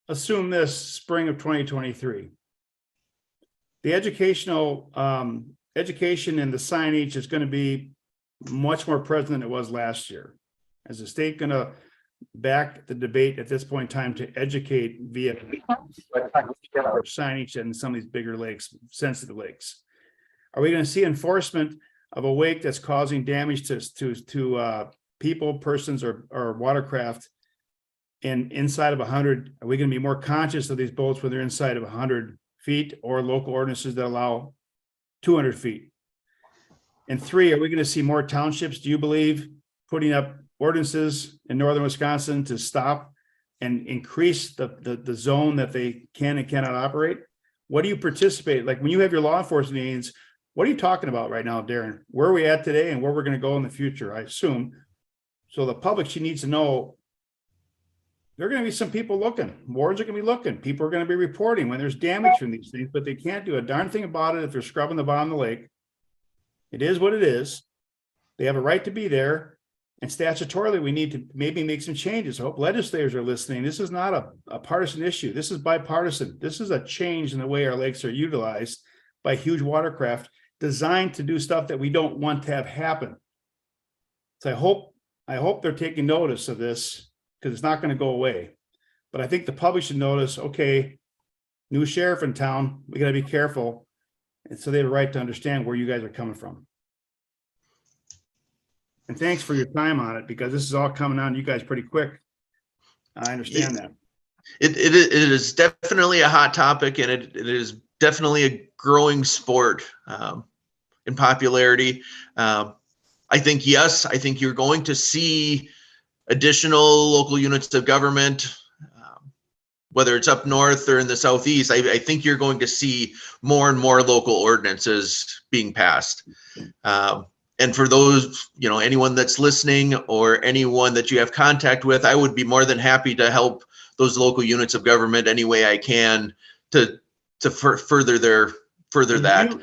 assume this spring of 2023? The education and the signage is going to be much more present than it was last year. Is the state going to back the debate at this point in time to educate via signage in some of these bigger lakes, sensitive lakes? Are we going to see enforcement of a wake that's causing damage to people, persons, or watercraft inside of 100? Are we going to be more conscious of these boats when they're inside of 100 feet, or local ordinances that allow 200 feet? And 3, are we going to see more townships, do you believe, putting up ordinances in northern Wisconsin to stop and increase the zone that they can and cannot operate? What do you participate? Like when you have your law enforcement meetings, what are you talking about right now, Darren? Where are we at today and where we're going to go in the future, I assume? So the public, she needs to know there are going to be some people looking. Wards are going to be looking. People are going to be reporting when there's damage from these things, but they can't do a darn thing about it if they're scrubbing the bottom of the lake. It is what it is. They have a right to be there. And statutorily, we need to maybe make some changes. I hope legislators are listening. This is not a partisan issue. This is bipartisan. This is a change in the way our lakes are utilized by huge watercraft designed to do stuff that we don't want to have happen. So I hope they're taking notice of this, because it's not going to go away. But I think the public should notice, okay, new sheriff in town, we got to be careful. And so they have a right to understand where you guys are coming from. And thanks for your time on it, because this is all coming on you guys pretty quick. I understand that. It is definitely a hot topic, and it is definitely a growing sport in popularity. I think, yes, I think you're going to see additional local units of government, whether it's up north or in the southeast. I think you're going to see more and more local ordinances being passed. And for those, anyone that's listening or anyone that you have contact with, I would be more than happy to help those local units of government any way I can to further that.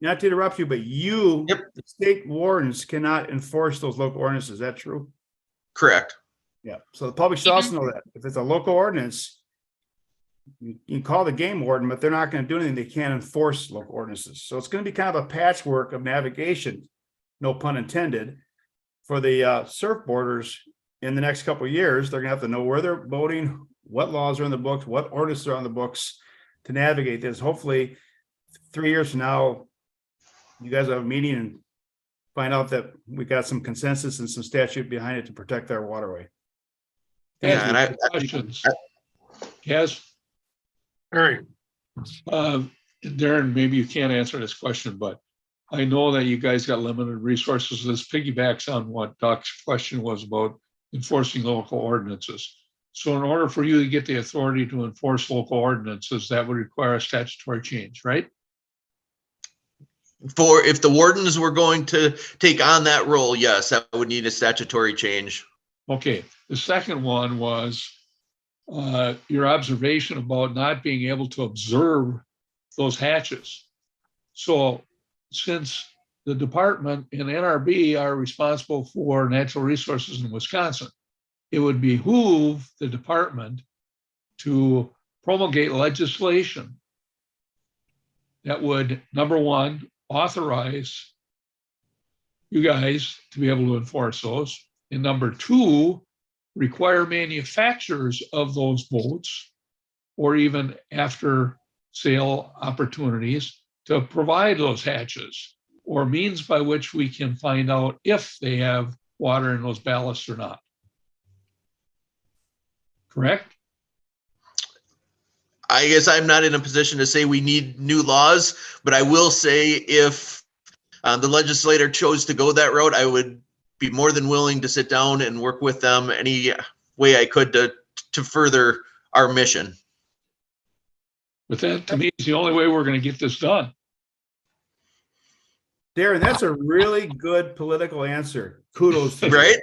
Not to interrupt you, but the state wardens cannot enforce those local ordinances. Is that true? Correct. Yeah. So the public should also know that if it's a local ordinance, you can call the game warden, but they're not going to do anything. They can't enforce local ordinances. So it's going to be kind of a patchwork of navigation, no pun intended, for the surfboarders in the next couple of years. They're going to have to know where they're boating, what laws are in the books, what ordinances are on the books to navigate this. Hopefully 3 years from now, you guys have a meeting and find out that we got some consensus and some statute behind it to protect our waterway. Yeah, and questions. Yes. Harry. Darren, maybe you can't answer this question, but I know that you guys got limited resources. This piggybacks on what Doc's question was about enforcing local ordinances. So in order for you to get the authority to enforce local ordinances, that would require a statutory change, right? If the wardens were going to take on that role, yes, that would need a statutory change. Okay. The second one was your observation about not being able to observe those hatches. So since the department and NRB are responsible for natural resources in Wisconsin, it would behoove the department to promulgate legislation that would, number one, authorize you guys to be able to enforce those. And number two, require manufacturers of those boats or even after sale opportunities to provide those hatches or means by which we can find out if they have water in those ballasts or not. Correct? I guess I'm not in a position to say we need new laws, but I will say if the legislator chose to go that route, I would be more than willing to sit down and work with them any way I could to further our mission. But that to me is the only way we're going to get this done. Darren, that's a really good political answer. Kudos to you. Right?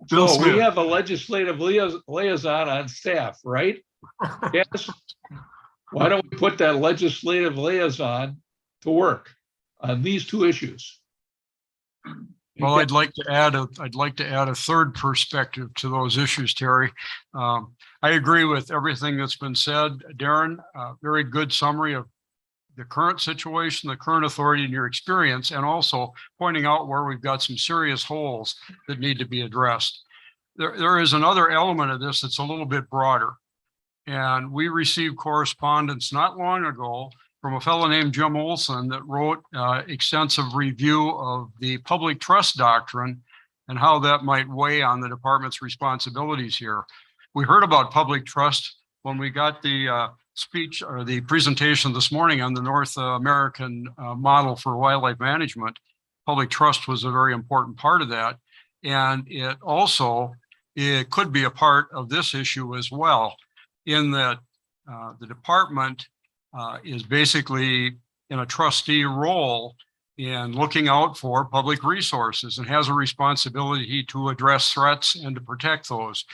So we have a legislative liaison on staff, right? Yes. Why don't we put that legislative liaison to work on these two issues? Well, I'd like to add a third perspective to those issues, Terry. I agree with everything that's been said, Darren. Very good summary of the current situation, the current authority and your experience, and also pointing out where we've got some serious holes that need to be addressed. There is another element of this that's a little bit broader. And we received correspondence not long ago from a fellow named Jim Olson that wrote extensive review of the public trust doctrine and how that might weigh on the department's responsibilities here. We heard about public trust when we got the speech or the presentation this morning on the North American model for wildlife management. Public trust was a very important part of that. And it could be a part of this issue as well, in that the department is basically in a trustee role in looking out for public resources and has a responsibility to address threats and to protect those.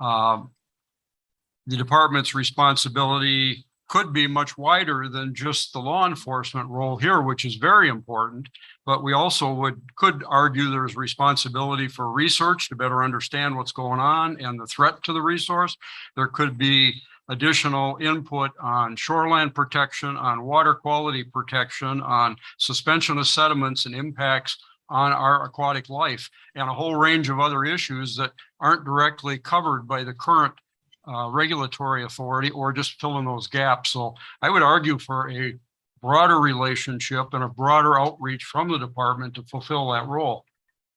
The department's responsibility could be much wider than just the law enforcement role here, which is very important. But we also could argue there's responsibility for research to better understand what's going on and the threat to the resource. There could be additional input on shoreline protection, on water quality protection, on suspension of sediments and impacts on our aquatic life, and a whole range of other issues that aren't directly covered by the current regulatory authority, or just fill in those gaps. So I would argue for a broader relationship and a broader outreach from the department to fulfill that role.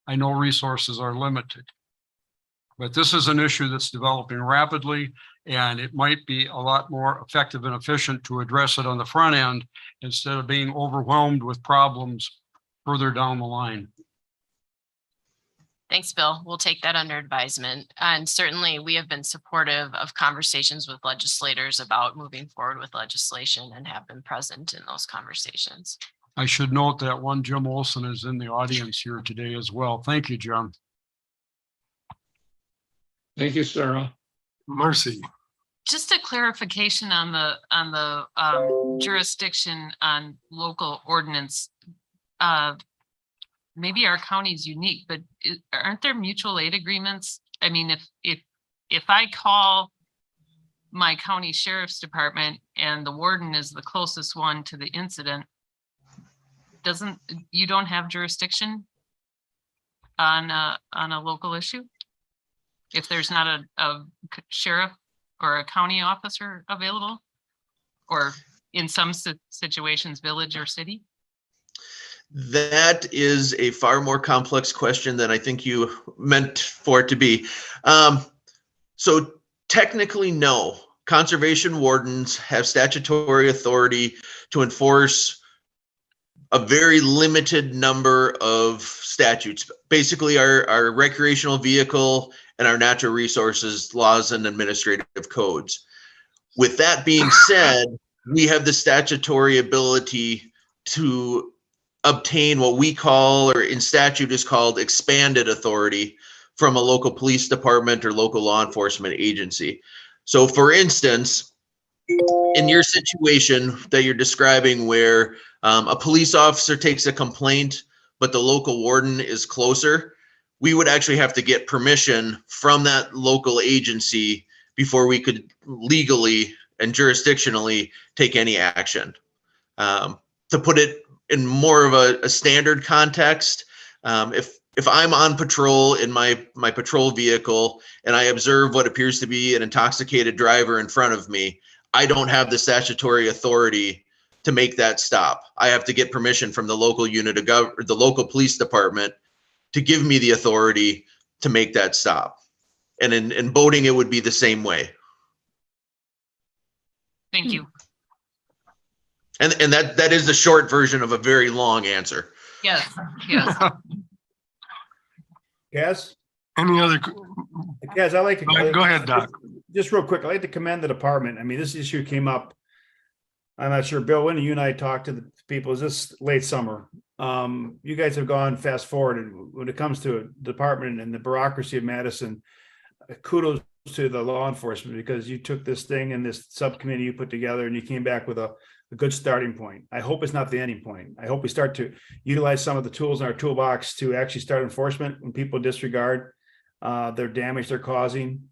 I know resources are limited, but this is an issue that's developing rapidly, and it might be a lot more effective and efficient to address it on the front end instead of being overwhelmed with problems further down the line. Thanks, Bill. We'll take that under advisement. And certainly we have been supportive of conversations with legislators about moving forward with legislation and have been present in those conversations. I should note that one Jim Olson is in the audience here today as well. Thank you, Jim. Thank you, Sarah. Marcy. Just a clarification on the jurisdiction on local ordinance. Maybe our county is unique, but aren't there mutual aid agreements? I mean, if I call my county sheriff's department and the warden is the closest one to the incident, you don't have jurisdiction on a local issue? If there's not a sheriff or a county officer available, or in some situations, village or city? That is a far more complex question than I think you meant for it to be. So technically, no. Conservation wardens have statutory authority to enforce a very limited number of statutes. Basically, our recreational vehicle and our natural resources laws and administrative codes. With that being said, we have the statutory ability to obtain what we call, or in statute is called, expanded authority from a local police department or local law enforcement agency. So for instance, in your situation that you're describing, where a police officer takes a complaint, but the local warden is closer, we would actually have to get permission from that local agency before we could legally and jurisdictionally take any action. To put it in more of a standard context, if I'm on patrol in my patrol vehicle and I observe what appears to be an intoxicated driver in front of me, I don't have the statutory authority to make that stop. I have to get permission from the local unit of the local police department to give me the authority to make that stop. And in boating, it would be the same way. Thank you. And that is the short version of a very long answer. Yes, yes. Yes. Any other? Yes, I like to Go ahead, Doc. Just real quick, I'd like to commend the department. I mean, this issue came up. I'm not sure, Bill, when you and I talked to the people, is this late summer? You guys have gone fast forward, and when it comes to a department and the bureaucracy of Madison, kudos to the law enforcement, because you took this thing and this subcommittee you put together and you came back with a good starting point. I hope it's not the ending point. I hope we start to utilize some of the tools in our toolbox to actually start enforcement when people disregard their damage they're causing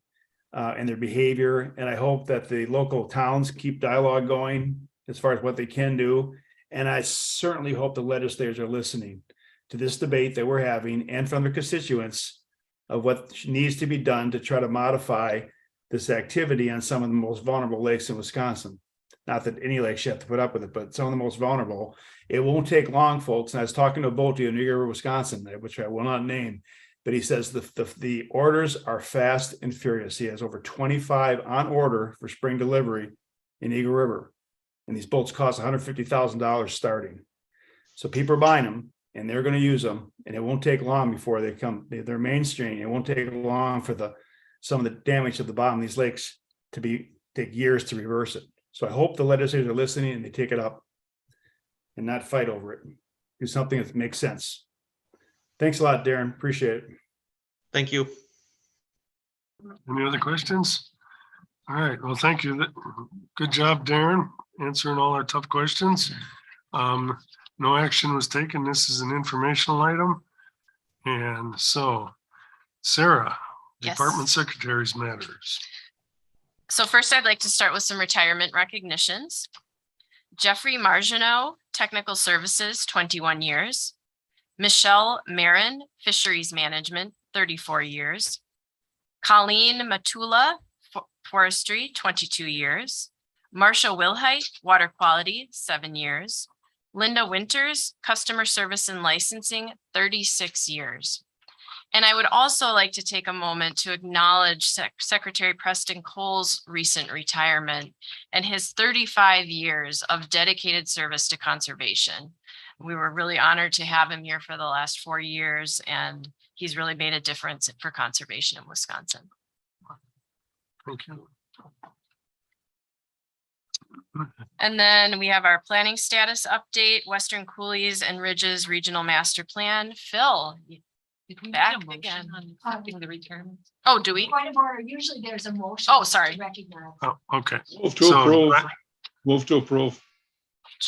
and their behavior. And I hope that the local towns keep dialogue going as far as what they can do. And I certainly hope the legislators are listening to this debate that we're having and from the constituents of what needs to be done to try to modify this activity on some of the most vulnerable lakes in Wisconsin. Not that any lakes you have to put up with it, but some of the most vulnerable. It won't take long, folks. And I was talking to a boatie in New River, Wisconsin, which I will not name, but he says the orders are fast and furious. He has over 25 on order for spring delivery in Eagle River. And these boats cost $150,000 starting. So people are buying them and they're going to use them, and it won't take long before they come. They're mainstream. It won't take long for some of the damage at the bottom of these lakes to take years to reverse it. So I hope the legislators are listening and they take it up and not fight over it. Do something that makes sense. Thanks a lot, Darren. Appreciate it. Thank you. Any other questions? All right, well, thank you. Good job, Darren, answering all our tough questions. No action was taken. This is an informational item. And so, Sarah, Yes. Department Secretary's matters. So first, I'd like to start with some retirement recognitions. Jeffrey Margineau, Technical Services, 21 years. Michelle Marin, Fisheries Management, 34 years. Colleen Matula, Forestry, 22 years. Marsha Wilhite, Water Quality, 7 years. Linda Winters, Customer Service and Licensing, 36 years. And I would also like to take a moment to acknowledge Secretary Preston Cole's recent retirement and his 35 years of dedicated service to conservation. We were really honored to have him here for the last 4 years, and he's really made a difference for conservation in Wisconsin. Thank you. And then we have our planning status update, Western Coulees and Ridges Regional Master Plan. Phil, back again. The retirement. Oh, do we? Point of order, usually there's a motion. Oh, sorry. to Recognize. Oh, okay. Move to So, approve. Move to approve.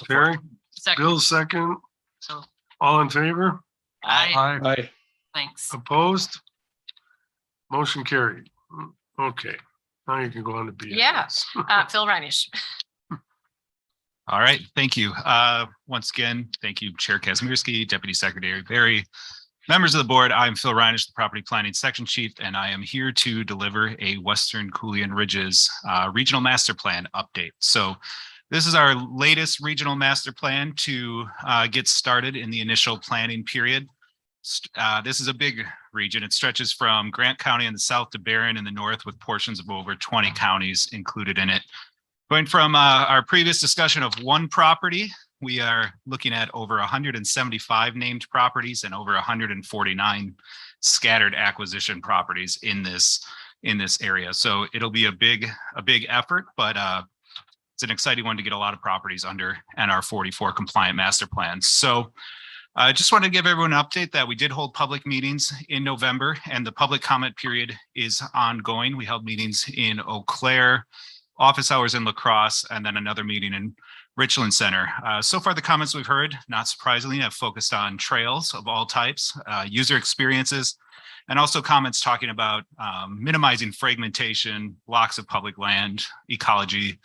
Terry, Second. Bill second, So, all in favor? I, Aye. thanks. Opposed? Motion carried. Okay, now you can go on to B. Yeah, Phil Reinish. All right, thank you. Once again, thank you, Chair Kazmierski, Deputy Secretary Barry, members of the board. I'm Phil Reinish, the Property Planning Section Chief, and I am here to deliver a Western Coulee and Ridges Regional Master Plan update. So this is our latest regional master plan to get started in the initial planning period. This is a big region. It stretches from Grant County in the south to Barron in the north, with portions of over 20 counties included in it. Going from our previous discussion of one property, we are looking at over 175 named properties and over 149 scattered acquisition properties in this area. So it'll be a big effort, but it's an exciting one to get a lot of properties under NR 44 compliant master plans. So I just wanted to give everyone an update that we did hold public meetings in November, and the public comment period is ongoing. We held meetings in Eau Claire, office hours in La Crosse, and then another meeting in Richland Center. So far, the comments we've heard, not surprisingly, have focused on trails of all types, user experiences, and also comments talking about minimizing fragmentation, blocks of public land, ecology,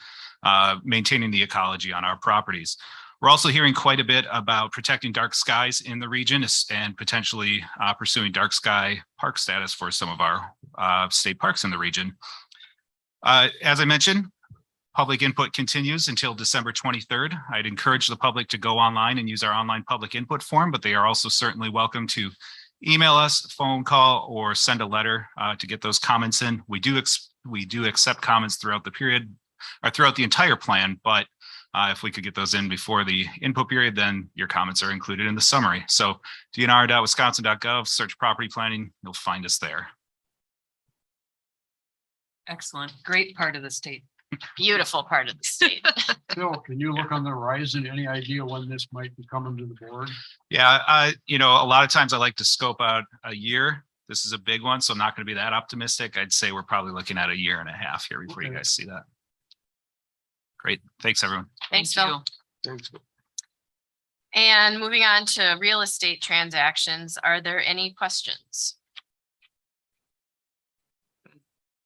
maintaining the ecology on our properties. We're also hearing quite a bit about protecting dark skies in the region and potentially pursuing dark sky park status for some of our state parks in the region. As I mentioned, public input continues until December 23rd. I'd encourage the public to go online and use our online public input form, but they are also certainly welcome to email us, phone call, or send a letter to get those comments in. We do accept comments throughout the period or throughout the entire plan, but if we could get those in before the input period, then your comments are included in the summary. So dnr.wisconsin.gov, search property planning, you'll find us there. Excellent. Great part of the state. Beautiful part of the state. Phil, can you look on the horizon? Any idea when this might be coming to the board? Yeah, a lot of times I like to scope out a year. This is a big one, so I'm not going to be that optimistic. I'd say we're probably looking at a year and a half here before you guys see that. Great. Thanks, everyone. Thanks, Thank Phil. Thanks. And moving on to real estate transactions, are there any questions?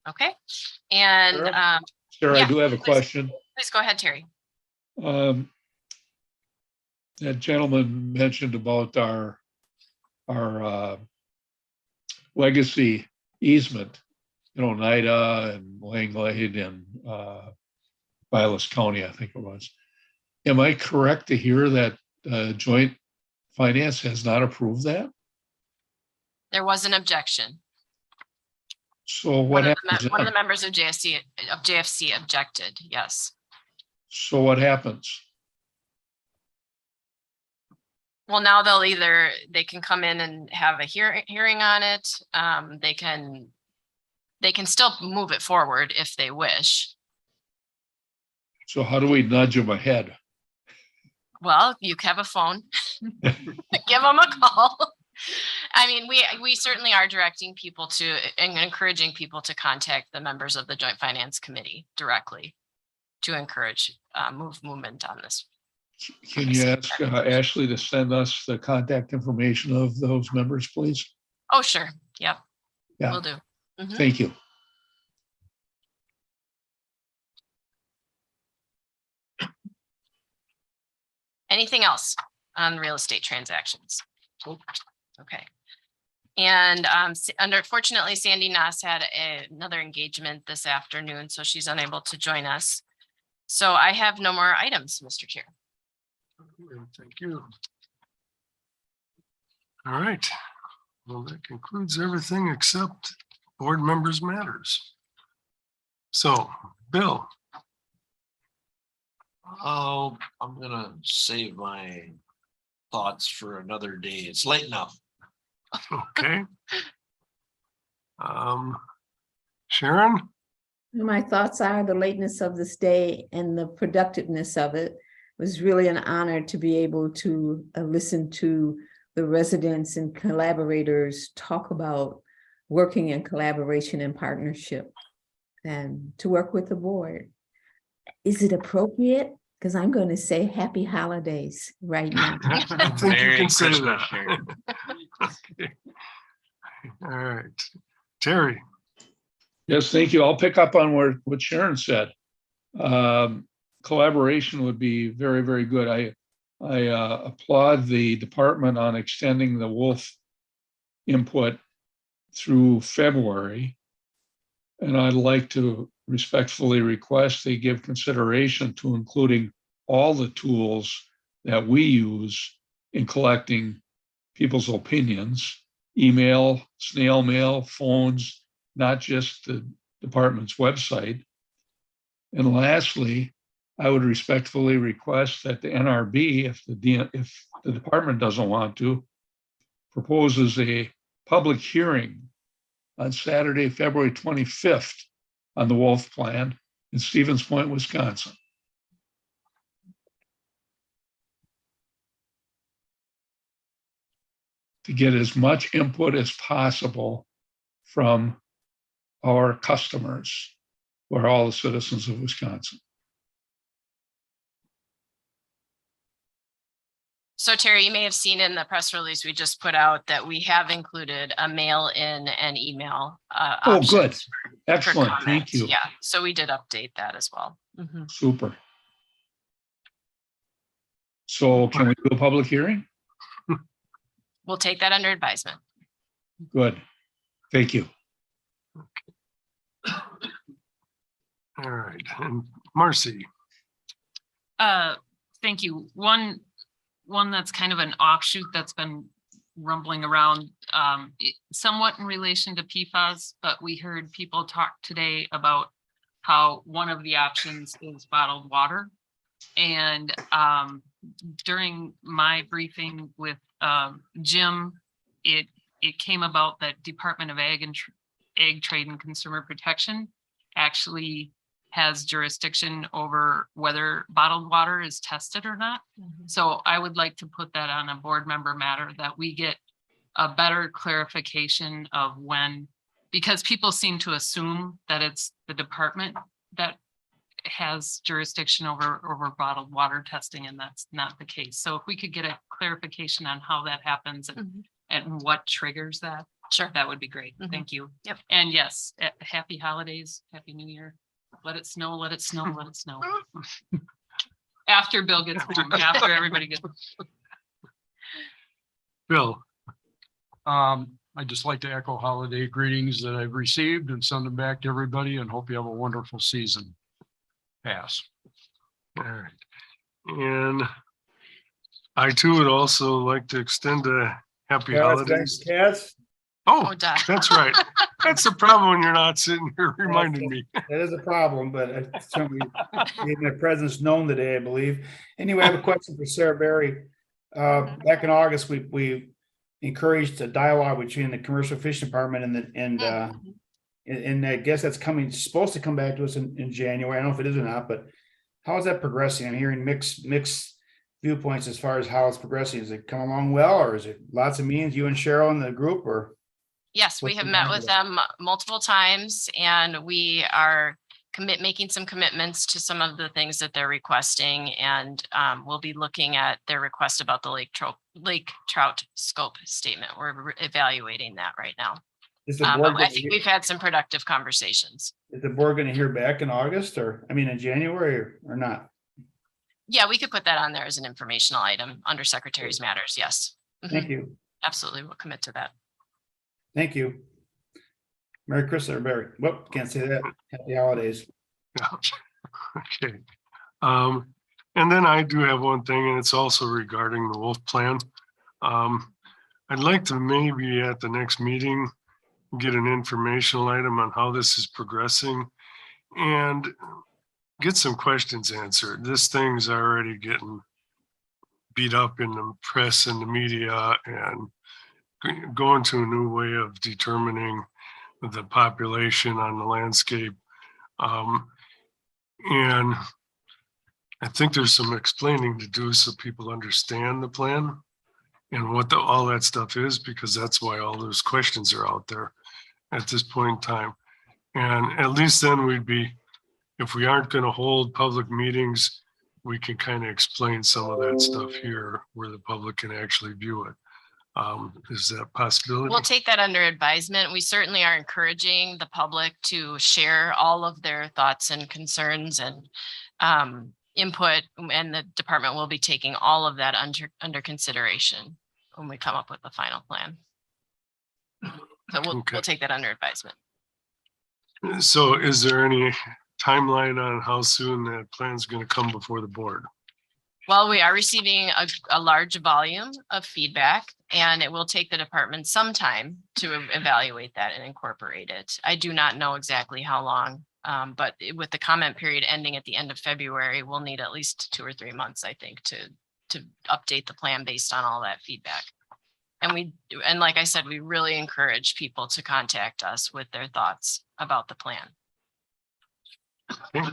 Okay, and Sure, yeah, I do have a question. please go ahead, Terry. That gentleman mentioned about our legacy easement, NIDA and Langlade and Vilas County, I think it was. Am I correct to hear that Joint Finance has not approved that? There was an objection. So what happens? One of the members of JFC objected, yes. So what happens? Well, now they can come in and have a hearing on it. They can still move it forward if they wish. So how do we nudge them ahead? Well, you have a phone, give them a call. I mean, we certainly are directing people to and encouraging people to contact the members of the Joint Finance Committee directly to encourage movement on this. Can you ask Ashley to send us the contact information of those members, please? Oh, sure. Yep. Yeah. Will do. Mhm. Thank you. Anything else on real estate transactions? Okay. And unfortunately, Sandy Noss had another engagement this afternoon, so she's unable to join us. So I have no more items, Mr. Chair. Thank you. All right. Well, that concludes everything except board members' matters. So, Bill. Oh, I'm gonna save my thoughts for another day. It's late enough. Okay. Sharon? My thoughts are the lateness of this day and the productiveness of it. It was really an honor to be able to listen to the residents and collaborators talk about working in collaboration and partnership and to work with the board. Is it appropriate? Because I'm going to say happy holidays right now. I think you can say that. Okay. All right. Terry. Yes, thank you. I'll pick up on what Sharon said. Collaboration would be very, very good. I applaud the department on extending the Wolf input through February. And I'd like to respectfully request they give consideration to including all the tools that we use in collecting people's opinions, email, snail mail, phones, not just the department's website. And lastly, I would respectfully request that the NRB, if the department doesn't want to, proposes a public hearing on Saturday, February 25th on the Wolf Plan in Stevens Point, Wisconsin. To get as much input as possible from our customers, who are all the citizens of Wisconsin. So Terry, you may have seen in the press release we just put out that we have included a mail-in and email. Oh, good. Excellent. Thank you. Yeah, so we did update that as well. Mhm. Super. So can we do a public hearing? We'll take that under advisement. Good. Thank you. All right. And Marcy. Thank you. One that's kind of an offshoot that's been rumbling around somewhat in relation to PFAS, but we heard people talk today about how one of the options is bottled water. And during my briefing with Jim, it came about that Department of Ag Trade and Consumer Protection actually has jurisdiction over whether bottled water is tested or not. So I would like to put that on a board member matter that we get a better clarification of when, because people seem to assume that it's the department that has jurisdiction over bottled water testing, and that's not the case. So if we could get a clarification on how that happens and what triggers that, sure, that would be great. Thank you. Yep. And yes, happy holidays, happy new year. Let it snow, let it snow, let it snow. After Bill gets home, after everybody gets. Bill, I'd just like to echo holiday greetings that I've received and send them back to everybody and hope you have a wonderful season. Pass. all right. And I too would also like to extend a happy holidays. Cass, Oh, Oh, duh. that's right. That's the problem when you're not sitting here reminding me. that is a problem, but I certainly made my presence known today, I believe. Anyway, I have a question for Sarah Berry. Back in August, we encouraged a dialogue between the commercial fishing department and I guess that's supposed to come back to us in January. I don't know if it is or not, but how is that progressing? I'm hearing mixed viewpoints as far as how it's progressing. Is it come along well, or is it lots of meetings, you and Cheryl and the group, or? Yes, we What's have the met number? with them multiple times and we are making some commitments to some of the things that they're requesting. And we'll be looking at their request about the lake trout scope statement. We're evaluating that right now. Is the But board, I think we've had some productive conversations. is the board going to hear back in August in January or not? Yeah, we could put that on there as an informational item under Secretary's Matters. Yes. Thank Mhm. you. Absolutely. We'll commit to that. Thank you. Merry Christmas, everybody. Whoop, can't say that. Happy holidays. Okay. And then I do have one thing, and it's also regarding the wolf plan. I'd like to maybe at the next meeting, get an informational item on how this is progressing and get some questions answered. This thing's already getting beat up in the press and the media and going to a new way of determining the population on the landscape. And I think there's some explaining to do so people understand the plan and what all that stuff is, because that's why all those questions are out there at this point in time. And at least then we'd be, if we aren't going to hold public meetings, we can kind of explain some of that stuff here where the public can actually view it. Is that a possibility? We'll take that under advisement. We certainly are encouraging the public to share all of their thoughts and concerns and input, and the department will be taking all of that under consideration when we come up with the final plan. So we'll take that under advisement. So is there any timeline on how soon that plan is going to come before the board? Well, we are receiving a large volume of feedback, and it will take the department some time to evaluate that and incorporate it. I do not know exactly how long, but with the comment period ending at the end of February, we'll need at least 2 or 3 months, I think, to update the plan based on all that feedback. And like I said, we really encourage people to contact us with their thoughts about the plan. Okay.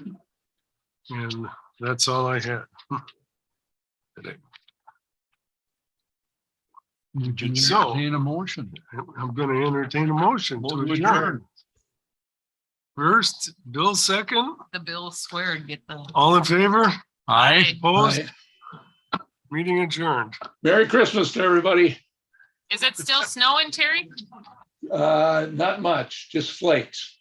And that's all I had. Today. So entertain a motion. I'm going to entertain a motion to adjourn. First, Bill second. The bill square and get the. All in favor? Aye. Opposed? Meeting adjourned. Merry Christmas to everybody. Is it still snowing, Terry? Not much, just flakes.